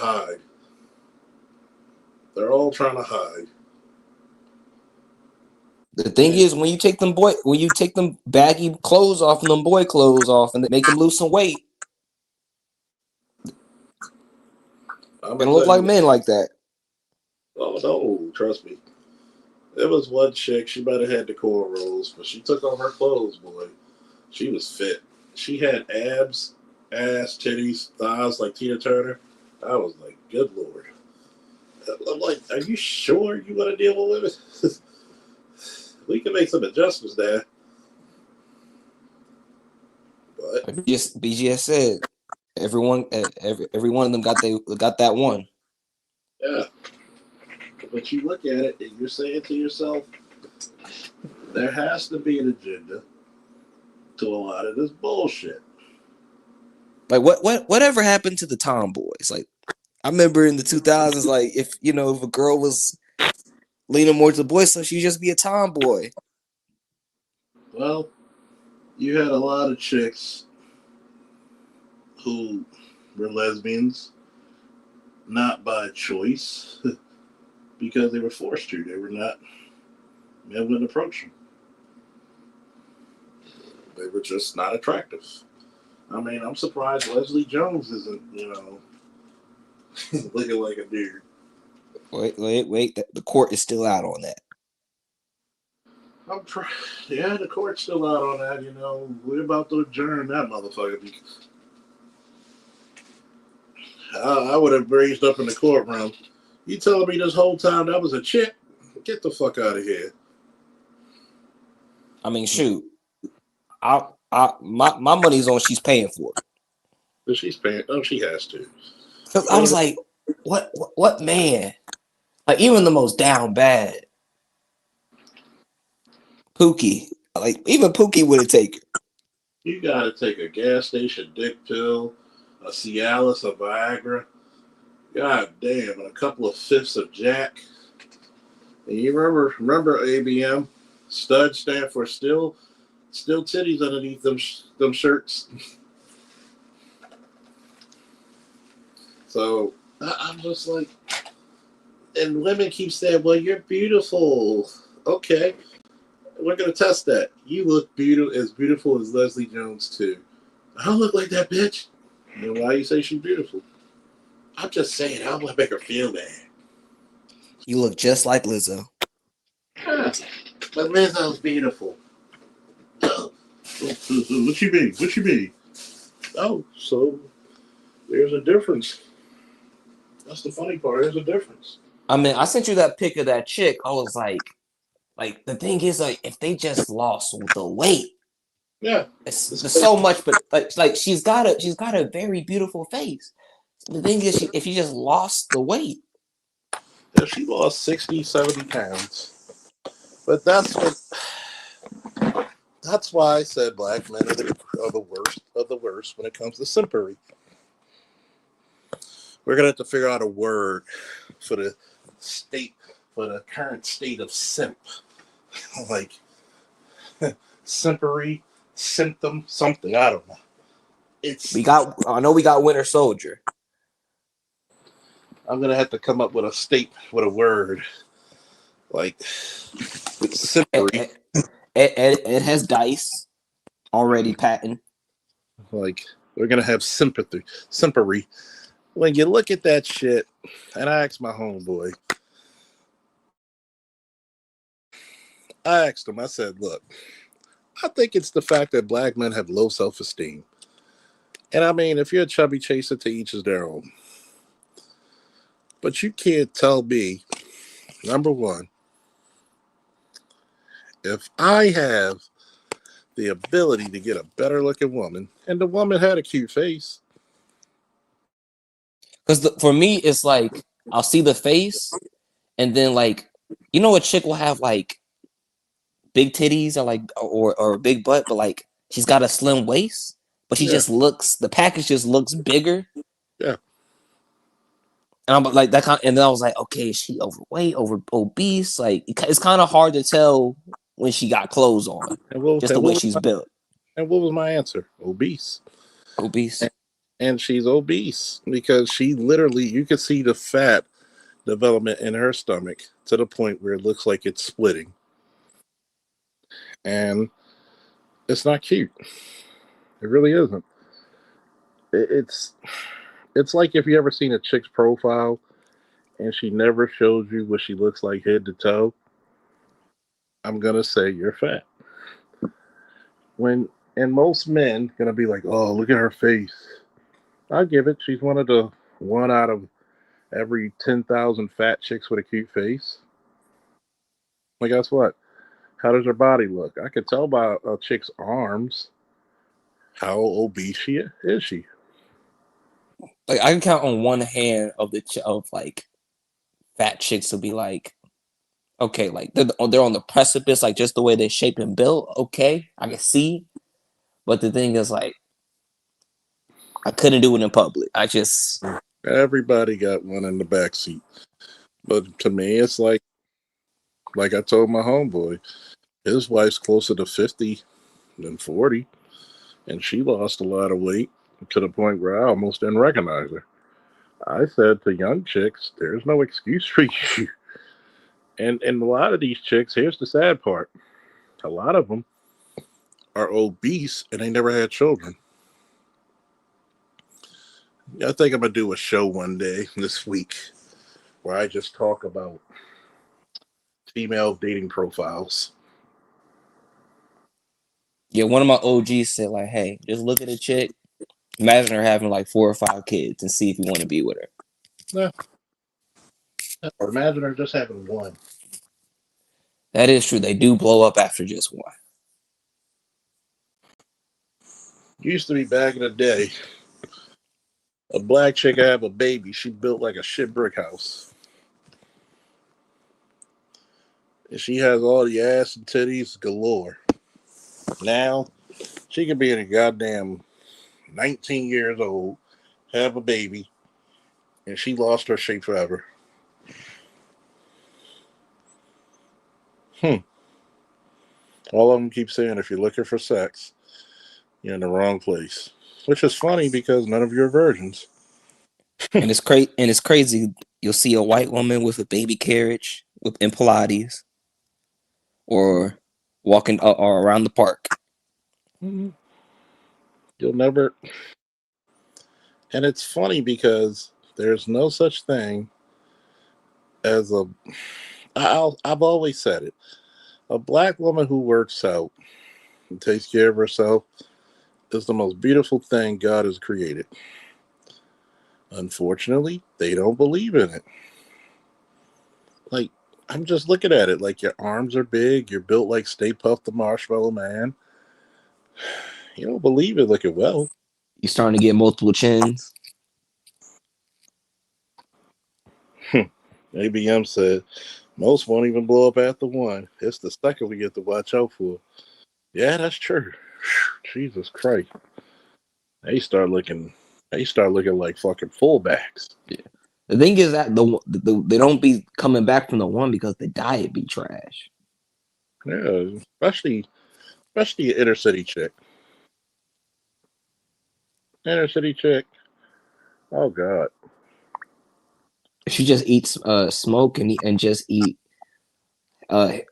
hide. The thing is, when you take them baggy clothes off and them boy clothes off and make them lose some weight, I'm gonna look like men like that. Oh no, trust me. There was one chick, she might have had the cornrows, but she took off her clothes, boy. She was fit. She had abs, ass, titties, thighs like Tina Turner. I was like, good Lord. I'm like, are you sure you want to deal with women? We can make some adjustments there. But BGS said every one of them got that one. Yeah. But you look at it and you're saying to yourself, there has to be an agenda to a lot of this bullshit. Like whatever happened to the tomboys? Like I remember in the 2000s, like if a girl was leaning more to the boy, so she'd just be a tomboy. Well, you had a lot of chicks who were lesbians, not by choice, because they were forced to. They were not, men wouldn't approach them. They were just not attractive. I mean, I'm surprised Leslie Jones isn't, looking like a dude. Wait. The court is still out on that. Yeah, the court's still out on that, We're about to adjourn that motherfucker. Because I would have raised up in the courtroom. You telling me this whole time that was a chick? Get the fuck out of here. I mean, shoot. My money's on she's paying for it. But she's paying. Oh, she has to. I was like, what man? Like even the most down bad Pookie, like even Pookie wouldn't take her. You gotta take a gas station dick pill, a Cialis, a Viagra, god damn, and a couple of fifths of Jack. And you remember ABM? Stud stand for still titties underneath them shirts. So I'm just like, and women keep saying, well, you're beautiful. Okay. We're going to test that. You look as beautiful as Leslie Jones, too. I don't look like that bitch. And why you say she's beautiful? I'm just saying, I don't want to make her feel bad. You look just like Lizzo. Yeah, but Lizzo's beautiful. What you mean? Oh, so there's a difference. That's the funny part. There's a difference. I mean, I sent you that pic of that chick. I was like the thing is, like, if they just lost the weight, yeah, it's so much. But like she's got a very beautiful face. The thing is, if you just lost the weight, yeah, she lost 60, 70 pounds. But that's why I said black men are the worst of the worst when it comes to simpery. We're gonna have to figure out a word for the current state of simp. Like simpery, symptom, something. I don't know. I know we got Winter Soldier. I'm gonna have to come up with a word. Like simpery. It has dice already patent. Like we're gonna have simpery. When you look at that shit, and I asked my homeboy, I said, look, I think it's the fact that black men have low self-esteem. And I mean, if you're a chubby chaser, to each is their own. But you can't tell me, number one, if I have the ability to get a better looking woman, and the woman had a cute face. Because for me, it's like I'll see the face, and then like, you know, a chick will have like big titties or like or a big butt, but like she's got a slim waist, but she Yeah. just looks, the package just looks bigger. Yeah. And I'm like that kind, and then I was like, okay, is she overweight, obese? Like it's kind of hard to tell when she got clothes on, just the way she's built. And what was my answer? Obese. Obese. And she's obese because she literally, you could see the fat development in her stomach to the point where it looks like it's splitting. And it's not cute. It really isn't. It's like if you ever seen a chick's profile and she never shows you what she looks like head to toe, I'm gonna say you're fat. And most men gonna be like, oh, look at her face. I'll give it. She's one out of every 10,000 fat chicks with a cute face. Well, guess what? How does her body look? I could tell by a chick's arms how obese she is. She? Like I can count on one hand of like fat chicks to be like, okay, like they're on the precipice, like just the way they're shaped and built. Okay, I can see, but the thing is, like, I couldn't do it in public. Everybody got one in the back seat, but to me, it's like I told my homeboy, his wife's closer to 50 than 40, and she lost a lot of weight to the point where I almost didn't recognize her. I said to young chicks, there's no excuse for you. And a lot of these chicks, here's the sad part, a lot of them are obese and they never had children. I think I'm going to do a show one day this week where I just talk about female dating profiles. Yeah, one of my OGs said, like, hey, just look at a chick, imagine her having like 4 or 5 kids and see if you want to be with her. Yeah. Or imagine her just having one. That is true. They do blow up after just one. Used to be back in the day, a black chick have a baby, she built like a shit brick house. And she has all the ass and titties galore. Now, she could be in a goddamn 19 years old, have a baby, and she lost her shape forever. All of them keep saying, if you're looking for sex, you're in the wrong place. Which is funny because none of you are virgins. And it's crazy. You'll see a white woman with a baby carriage in Pilates, or walking or around the park. You'll never. And it's funny because there's no such thing as I've always said it. A black woman who works out and takes care of herself is the most beautiful thing God has created. Unfortunately, they don't believe in it. Like, I'm just looking at it like your arms are big, you're built like Stay Puft the Marshmallow Man. You don't believe it, look at well. You're starting to get multiple chins. ABM said, most won't even blow up after one. It's the second we get to watch out for. Yeah, that's true. Jesus Christ. They start looking like fucking fullbacks. Yeah. The thing is that they don't be coming back from the one because the diet be trash. Yeah, especially inner city chick. Inner city chick. Oh God. She just eats smoke and just eat Henny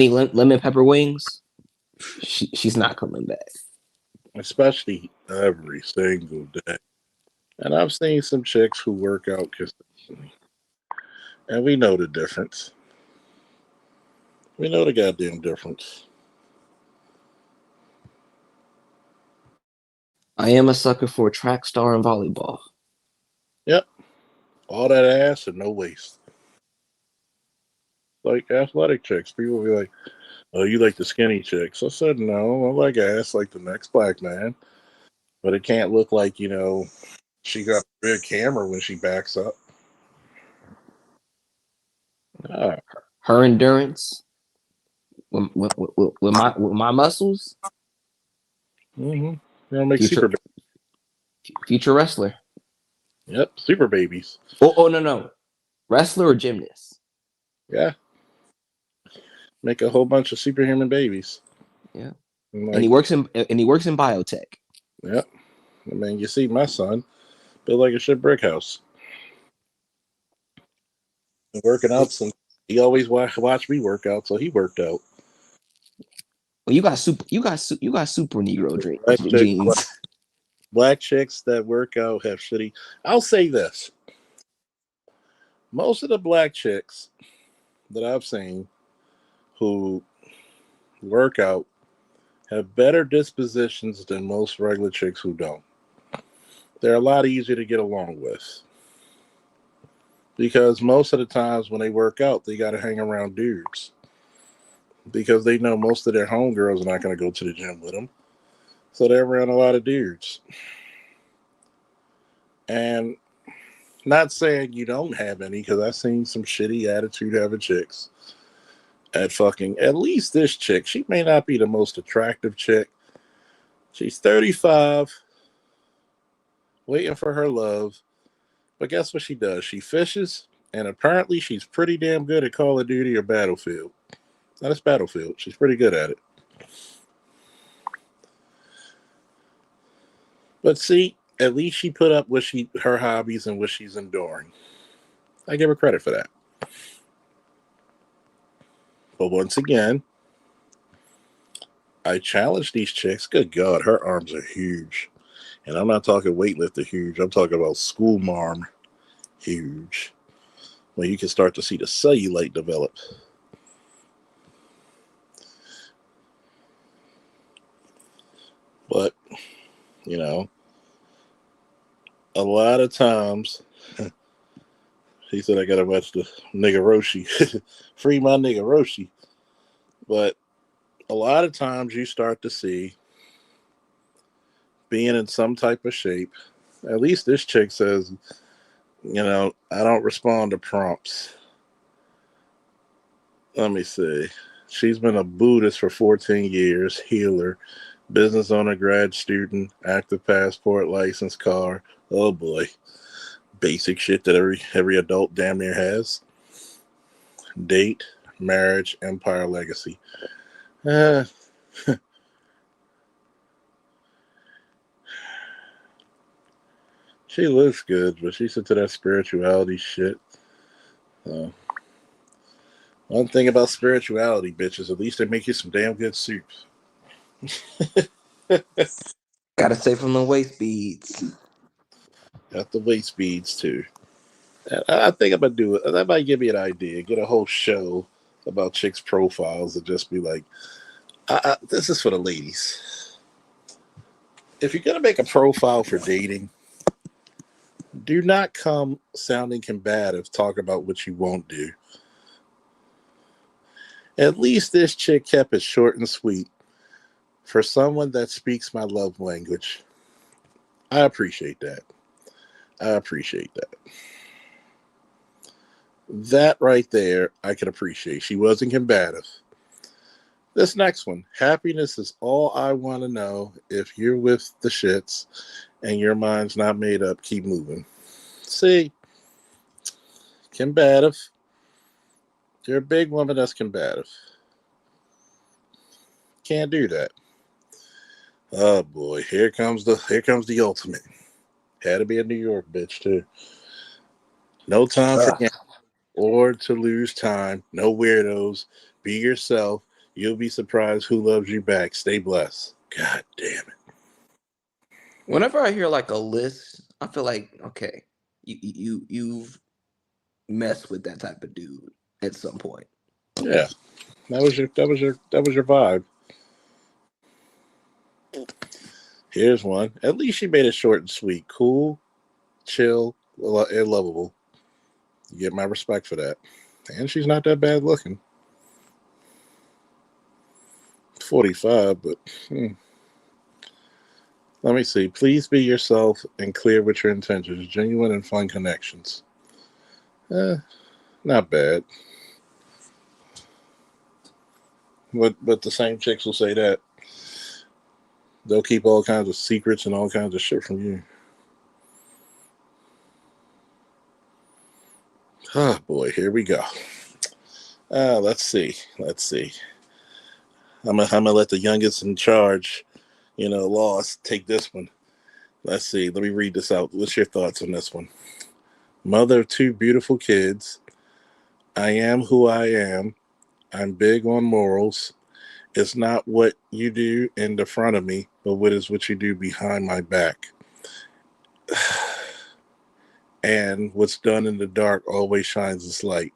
lemon pepper wings. She's not coming back. Especially every single day. And I've seen some chicks who work out consistently. And we know the difference. We know the goddamn difference. I am a sucker for a track star in volleyball. Yep. All that ass and no waist. Like athletic chicks. People will be like, oh, you like the skinny chicks. I said, no, I like ass like the next black man. But it can't look like, She got a big camera when she backs up. Her endurance with my muscles. Mm-hmm. They'll make future wrestler. Yep, super babies. Oh no, wrestler or gymnast. Yeah, make a whole bunch of superhuman babies. Yeah, and he works in biotech. Yep. I mean, you see my son built like a shit brick house. And working out, since he always watched me work out, so he worked out. Well, you got super Negro genes. Black chicks that work out have shitty. I'll say this: most of the black chicks that I've seen who work out have better dispositions than most regular chicks who don't. They're a lot easier to get along with. Because most of the times when they work out, they got to hang around dudes. Because they know most of their homegirls are not going to go to the gym with them. So they're around a lot of dudes. And not saying you don't have any, because I've seen some shitty attitude having chicks. At least this chick, she may not be the most attractive chick. She's 35, waiting for her love. But guess what she does? She fishes, and apparently she's pretty damn good at Call of Duty or Battlefield. Now, that's Battlefield. She's pretty good at it. But see, at least she put up with her hobbies and what she's enduring. I give her credit for that. But once again, I challenge these chicks. Good God, her arms are huge. And I'm not talking weightlifter huge. I'm talking about school marm huge. When you can start to see the cellulite develop. But, you know, a lot of times, he said I gotta watch the nigga Roshi. Free my nigga Roshi. But a lot of times you start to see being in some type of shape. At least this chick says, you know, I don't respond to prompts. Let me see. She's been a Buddhist for 14 years, healer, business owner, grad student, active passport, licensed car. Oh boy. Basic shit that every adult damn near has. Date, marriage, empire, legacy. She looks good, but she's into that spirituality shit. One thing about spirituality, bitches, at least they make you some damn good soup. Gotta stay from the waist beads. Got the waist beads too. I think I'm gonna do it. That might give me an idea. Get a whole show about chicks' profiles and just be like, this is for the ladies. If you're gonna make a profile for dating, do not come sounding combative, talk about what you won't do. At least this chick kept it short and sweet. For someone that speaks my love language, I appreciate that. That right there, I can appreciate. She wasn't combative. This next one, happiness is all I want to know. If you're with the shits and your mind's not made up, keep moving. See, combative. You're a big woman that's combative. Can't do that. Oh boy, here comes the ultimate. Had to be a New York bitch too. No time for gambling or to lose time. No weirdos. Be yourself. You'll be surprised who loves you back. Stay blessed. God damn it. Whenever I hear like a list, I feel like, okay, you've messed with that type of dude at some point. Yeah, that was your vibe. Here's one. At least she made it short and sweet. Cool, chill, and lovable. You get my respect for that. And she's not that bad looking. 45, but Let me see. Please be yourself and clear with your intentions. Genuine and fun connections. Not bad. But the same chicks will say that. They'll keep all kinds of secrets and all kinds of shit from you. Oh boy, here we go. Let's see. I'm gonna let the youngest in charge, Lost, take this one. Let's see. Let me read this out. What's your thoughts on this one? Mother of two beautiful kids. I am who I am. I'm big on morals. It's not what you do in the front of me, but what you do behind my back. And what's done in the dark always shines its light.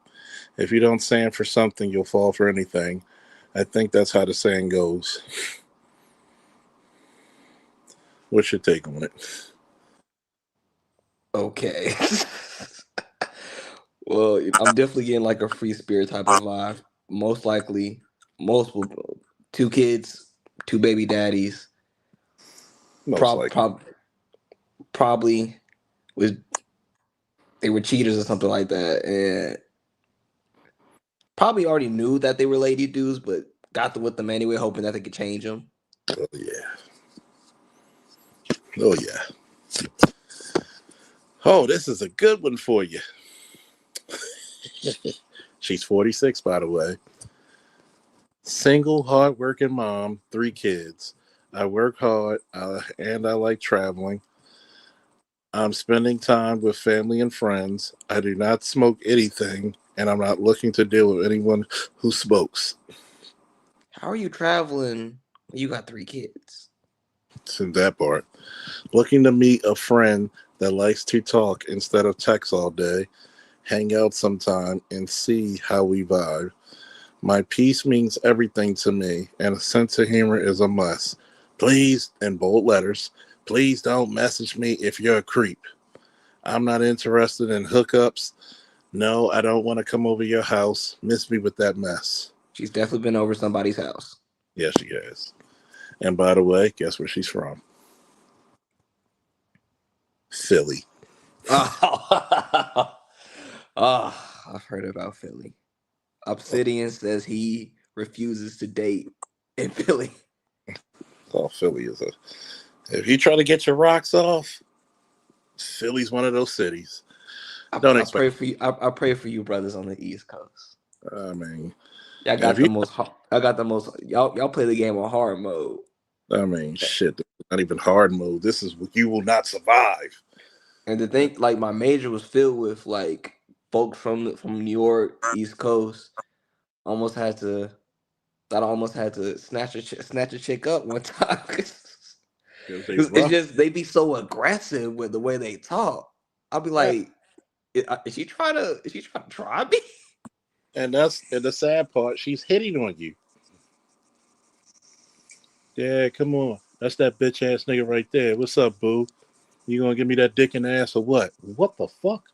If you don't stand for something, you'll fall for anything. I think that's how the saying goes. What's your take on it? Okay. Well, I'm definitely getting like a free spirit type of vibe. Most likely, multiple, 2 kids, 2 baby daddies. Probably they were cheaters or something like that, and probably already knew that they were lady dudes, but got with them anyway, hoping that they could change them. Oh yeah. Oh, this is a good one for you. She's 46, by the way. Single, hard-working mom, 3 kids. I work hard and I like traveling. I'm spending time with family and friends. I do not smoke anything, and I'm not looking to deal with anyone who smokes. How are you traveling when you got 3 kids? It's in that part. Looking to meet a friend that likes to talk instead of text all day, hang out sometime, and see how we vibe. My peace means everything to me, and a sense of humor is a must. Please, in bold letters, please don't message me if you're a creep. I'm not interested in hookups. No, I don't want to come over your house. Miss me with that mess. She's definitely been over somebody's house. Yes, she has. And by the way, guess where she's from? Philly. Oh, I've heard about Philly. Obsidian says he refuses to date in Philly. Oh, Philly is if you try to get your rocks off, Philly's one of those cities. I pray for you. I pray for you, brothers on the East Coast. I mean, y'all got the most. I got the most. Y'all play the game on hard mode. I mean, shit, not even hard mode. This is what you will not survive. And to think, like, my major was filled with like folks from New York, East Coast. I almost had to snatch a chick up one time. It's just they be so aggressive with the way they talk. I'll be like, is she trying to try me? And the sad part, she's hitting on you. Yeah, come on. That's that bitch ass nigga right there. What's up, boo? You gonna give me that dick in the ass or what? What the fuck?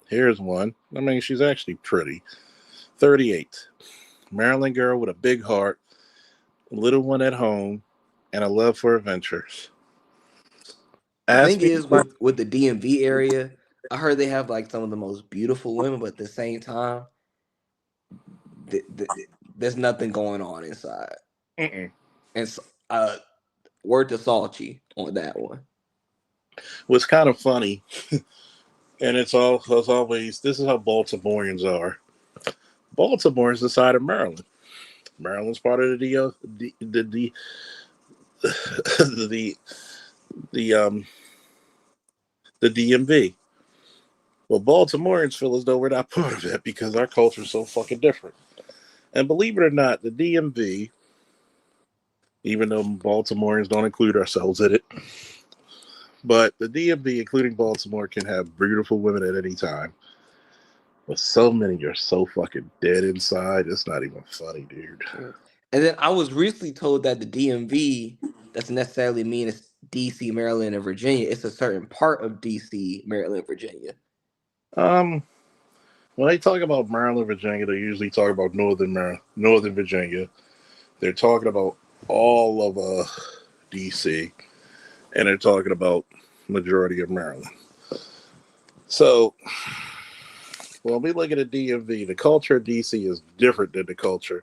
Here's one. I mean, she's actually pretty. 38. Maryland girl with a big heart, a little one at home, and a love for adventures. The thing is, with the DMV area, I heard they have like some of the most beautiful women, but at the same time, there's nothing going on inside. And word to Salchi on that one. What's kind of funny, and it's always, this is how Baltimoreans are. Baltimore is the side of Maryland. Maryland's part of the DMV. Well, Baltimoreans feel as though we're not part of it because our culture is so fucking different. And believe it or not, the DMV, even though Baltimoreans don't include ourselves in it, but the DMV, including Baltimore, can have beautiful women at any time. But so many are so fucking dead inside. It's not even funny, dude. And then I was recently told that the DMV doesn't necessarily mean it's DC, Maryland, and Virginia. It's a certain part of DC, Maryland, Virginia. When they talk about Maryland, Virginia, they usually talk about Northern Virginia. They're talking about all of DC, and they're talking about majority of Maryland. So when we look at the DMV, the culture of DC is different than the culture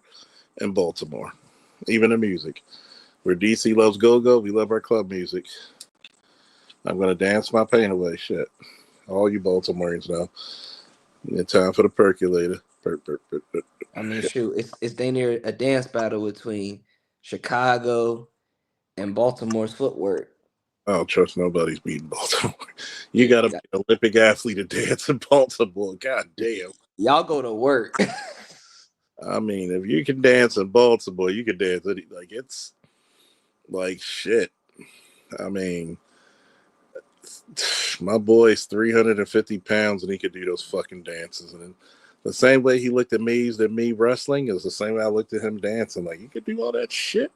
in Baltimore, even the music. Where DC loves go-go, we love our club music. I'm gonna dance my pain away. Shit, all you Baltimoreans know. It's time for the percolator. I mean, shoot, it's they near a dance battle between Chicago and Baltimore's footwork. I don't trust nobody's beating Baltimore. You gotta be an Olympic athlete to dance in Baltimore. God damn. Y'all go to work. I mean, if you can dance in Baltimore, you can dance like it's like shit. I mean, my boy's 350 pounds and he could do those fucking dances. And the same way he looked amazed at me wrestling is the same way I looked at him dancing. Like, you could do all that shit.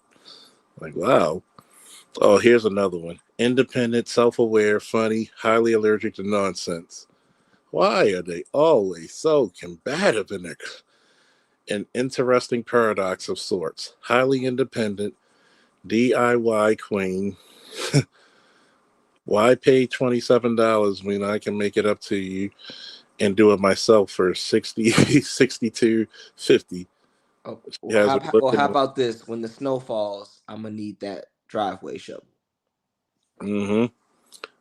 Like, wow. Oh, here's another one. Independent, self-aware, funny, highly allergic to nonsense. Why are they always so combative in their an interesting paradox of sorts? Highly independent, DIY queen. Why pay $27 when I can make it up to you and do it myself for $62.50? Oh, how about this? When the snow falls, I'm gonna need that driveway shovel. Mm-hmm.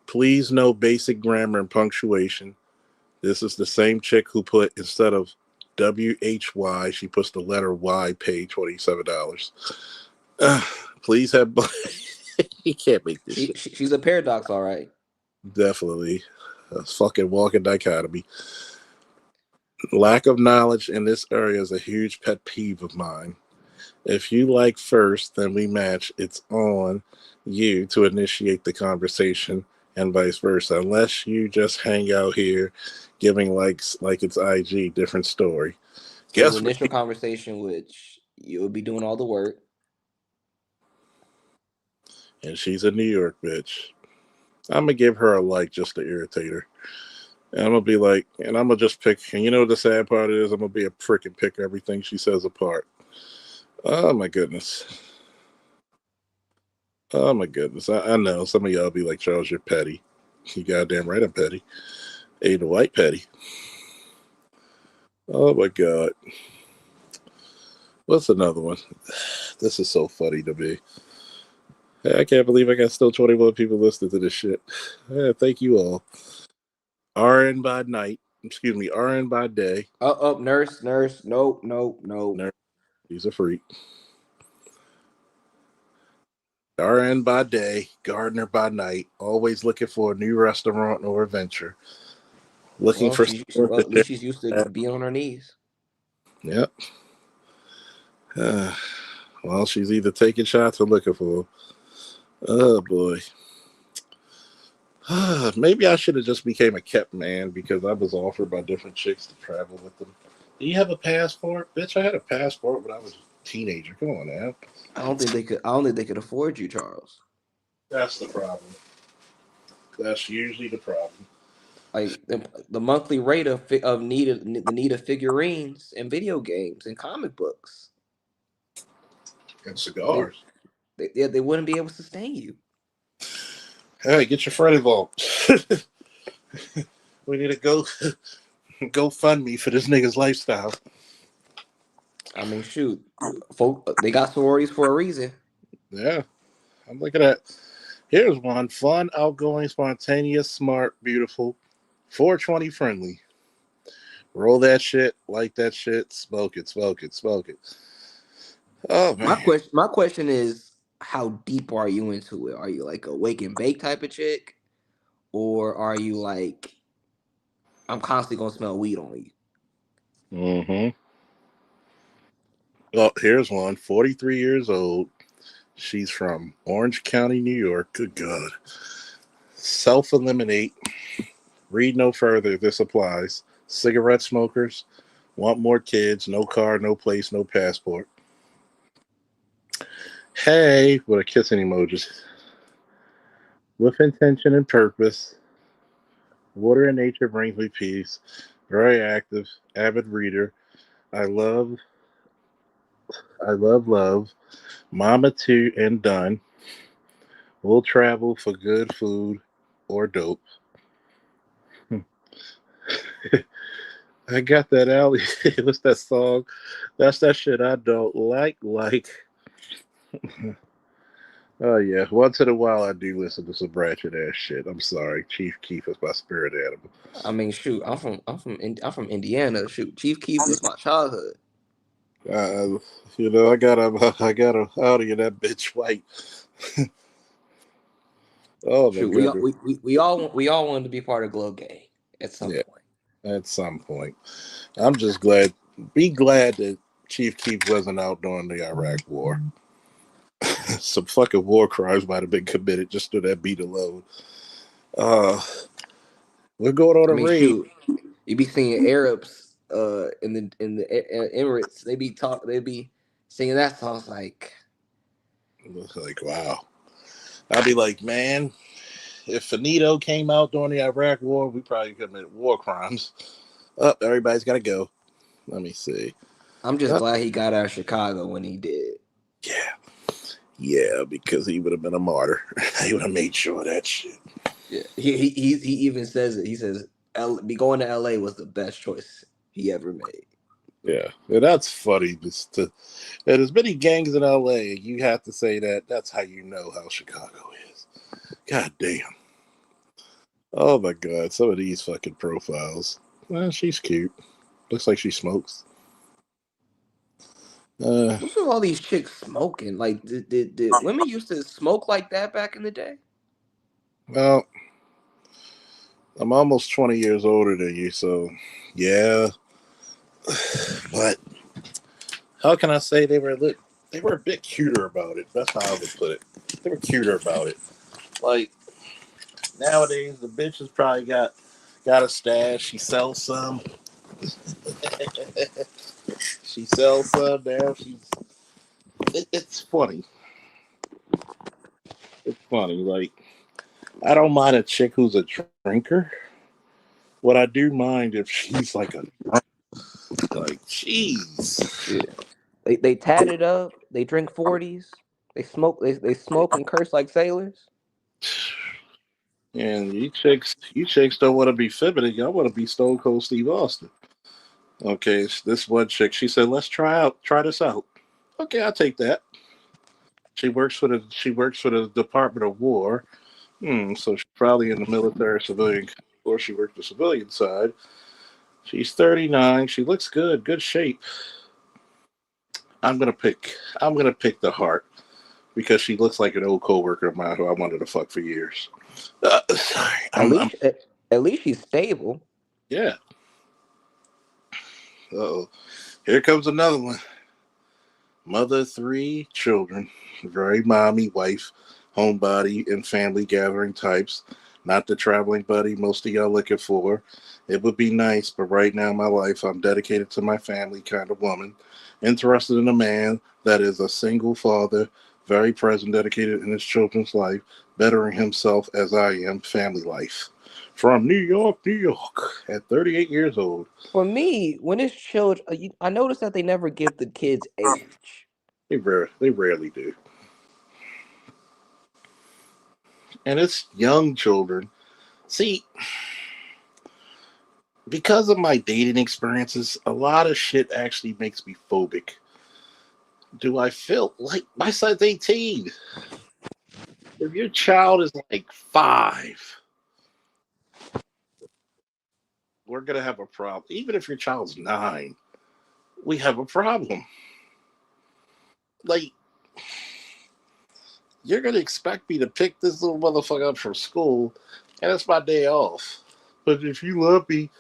Please know basic grammar and punctuation. This is the same chick who put, instead of WHY, she puts the letter Y, pay $27. Please have. He can't make this shit. She's a paradox, all right. Definitely. A fucking walking dichotomy. Lack of knowledge in this area is a huge pet peeve of mine. If you like first, then we match. It's on you to initiate the conversation and vice versa. Unless you just hang out here giving likes like it's IG, different story. Guess initial conversation, which you'll be doing all the work. And she's a New York bitch. I'm gonna give her a like just to irritate her. And I'm gonna be like, and I'm gonna just pick. And you know what the sad part is? I'm gonna be a prick and pick everything she says apart. Oh my goodness. Oh my goodness. I know some of y'all be like, Charles, you're petty. You goddamn right I'm petty. Ada White petty. Oh my God. What's another one? This is so funny to me. I can't believe I got still 21 people listening to this shit. Thank you all. RN by night. Excuse me, RN by day. Nurse. Nope. Nurse. He's a freak. RN by day, gardener by night, always looking for a new restaurant or adventure. Looking for at least she's used to being on her knees. Yep. Well, she's either taking shots or looking for them. Oh boy. Maybe I should have just became a kept man because I was offered by different chicks to travel with them. Do you have a passport? Bitch, I had a passport when I was a teenager. Come on now. I don't think they could afford you, Charles. That's the problem. That's usually the problem. Like the monthly rate of need of figurines and video games and comic books and cigars. They wouldn't be able to sustain you. Hey, get your friend involved. We need to go fund me for this nigga's lifestyle. I mean, shoot, folk, they got sororities for a reason. Yeah, I'm looking at. Here's one: fun, outgoing, spontaneous, smart, beautiful, 420 friendly. Roll that shit, like that shit, smoke it. Oh man. My question is, how deep are you into it? Are you like a wake and bake type of chick, or are you like, I'm constantly gonna smell weed on you? Mm-hmm. Well, here's one. 43 years old. She's from Orange County, New York. Good God. Self-eliminate. Read no further. This applies. Cigarette smokers. Want more kids. No car, no place, no passport. Hey, with a kissing emoji. With intention and purpose. Water and nature brings me peace. Very active. Avid reader. I love I love love. Mama too and done. We'll travel for good food or dope. I got that alley. What's that song? That's that shit I don't like. Oh yeah. Once in a while I do listen to some ratchet ass shit. I'm sorry. Chief Keef is my spirit animal. I mean, shoot, I'm from Indiana. Shoot, Chief Keef was my childhood. I got a howdy and that bitch white. Oh my Shoot, goodness. we all wanted to be part of Glow Gang at some Yeah, point. at some point. I'm just glad. Be glad that Chief Keef wasn't out during the Iraq War. Some fucking war crimes might have been committed just to that beat alone. We're going on I a mean, raid. shoot, you be seeing Arabs in the Emirates. They be singing that song. It's like, Like, wow. I'd be like, man, if Finito came out during the Iraq War, we probably committed war crimes. Everybody's got to go. Let me see. I'm just glad he got out of Chicago when he did. Yeah, because he would have been a martyr. He would have made sure of that shit. Yeah, he even says it. He says be going to LA was the best choice he ever made. Yeah, and that's funny. And as many gangs in LA, you have to say that. That's how you know how Chicago is. God damn. Oh my god, some of these fucking profiles. Well, she's cute. Looks like she smokes. What's with all these chicks smoking? Like, did women used to smoke like that back in the day? Well, I'm almost 20 years older than you, so yeah. But how can I say they were a bit cuter about it? That's how I would put it. They were cuter about it. Like nowadays, the bitch has probably got a stash. She sells some. She sells some now. It's funny. It's funny. Like I don't mind a chick who's a drinker. What I do mind if she's like jeez. Yeah. They tat it up. They drink 40s. They smoke. They smoke and curse like sailors. And you chicks don't want to be feminine. Y'all want to be Stone Cold Steve Austin. Okay, this one chick, she said, "Let's try this out." Okay, I'll take that. She works for the Department of War. So she's probably in the military civilian, or she worked the civilian side. She's 39. She looks good shape. I'm gonna pick the heart because she looks like an old coworker of mine who I wanted to fuck for years. Sorry, At least she's stable. Yeah. Here comes another one. Mother, 3 children, very mommy, wife, homebody, and family gathering types. Not the traveling buddy most of y'all looking for. It would be nice, but right now in my life, I'm dedicated to my family kind of woman. Interested in a man that is a single father, very present, dedicated in his children's life, bettering himself as I am, family life. From New York, at 38 years old. For me, when it's children, I noticed that they never give the kids age. They rarely do. And it's young children. See, because of my dating experiences, a lot of shit actually makes me phobic. Do I feel like my son's 18? If your child is like 5, we're going to have a problem. Even if your child's 9, we have a problem. Like, you're going to expect me to pick this little motherfucker up from school, and it's my day off. But if you love me,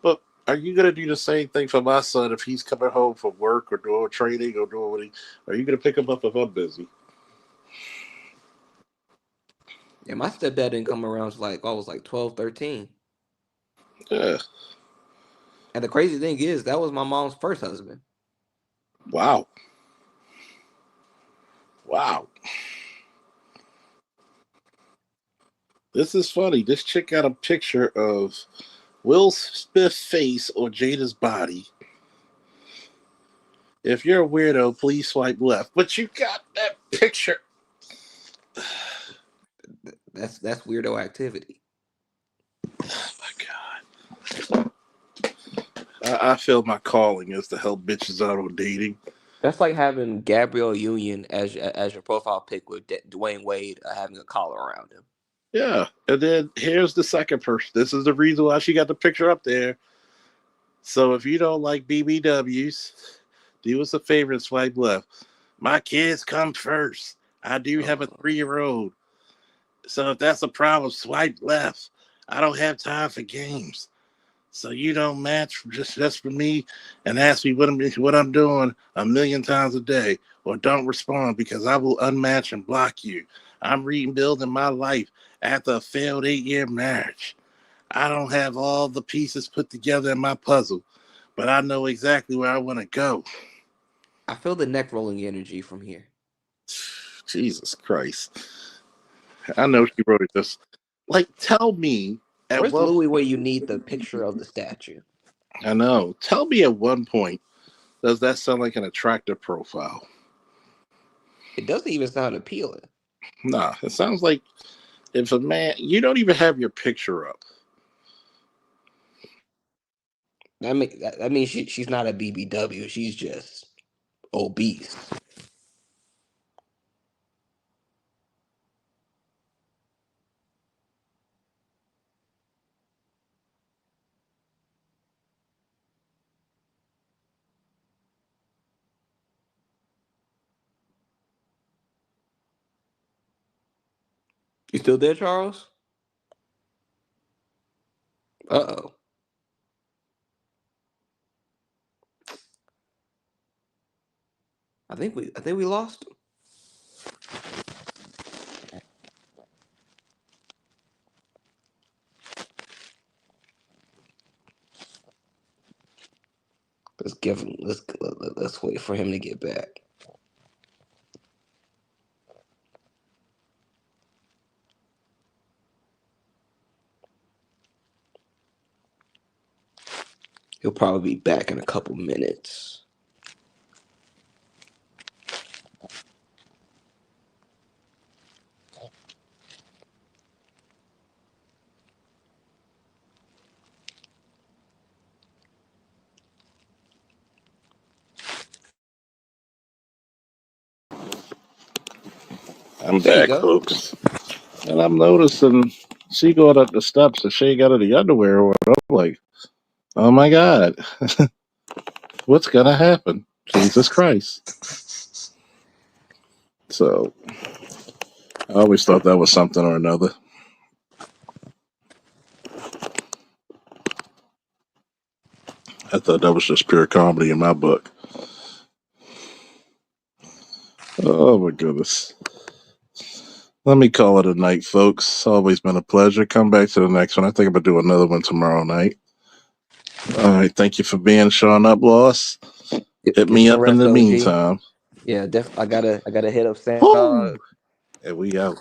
but are you going to do the same thing for my son if he's coming home from work or doing training or doing what are you going to pick him up if I'm busy? Yeah, my stepdad didn't come around until I was like 12, 13. Yeah. And the crazy thing is, that was my mom's first husband. Wow. This is funny. This chick got a picture of Will Smith's face on Jada's body. If you're a weirdo, please swipe left. But you got that picture. That's weirdo activity. Oh my God. I feel my calling is to help bitches out on dating. That's like having Gabrielle Union as your profile pic with Dwayne Wade having a collar around him. Yeah. And then here's the second person. This is the reason why she got the picture up there. So if you don't like BBWs, do us a favor and swipe left. My kids come first. I do have a 3-year-old. So if that's a problem, swipe left. I don't have time for games. So you don't match just for me and ask me what I'm doing 1,000,000 times a day, or don't respond because I will unmatch and block you. I'm rebuilding my life after a failed 8-year marriage. I don't have all the pieces put together in my puzzle, but I know exactly where I want to go. I feel the neck rolling energy from here. Jesus Christ. I know she wrote it just like, tell me. Where's Louis where you need the picture of the statue? I know. Tell me at one point, does that sound like an attractive profile? It doesn't even sound appealing. Nah, it sounds like if a man, you don't even have your picture up. That means she's not a BBW. She's just obese. You still there, Charles? Uh-oh. I think we lost him. Let's wait for him to get back. He'll probably be back in a couple minutes. I'm There you back, go. folks. And I'm noticing she going up the steps and she ain't got any underwear on. I'm like, oh my God. What's going to happen? Jesus Christ. So I always thought that was something or another. I thought that was just pure comedy in my book. Oh my goodness. Let me call it a night, folks. It's always been a pleasure. Come back to the next one. I think I'm going to do another one tomorrow night. All right. Thank you for being Sean Uploss. Hit me up in the meantime. Yeah, I gotta hit up Sam. Woo! And we out.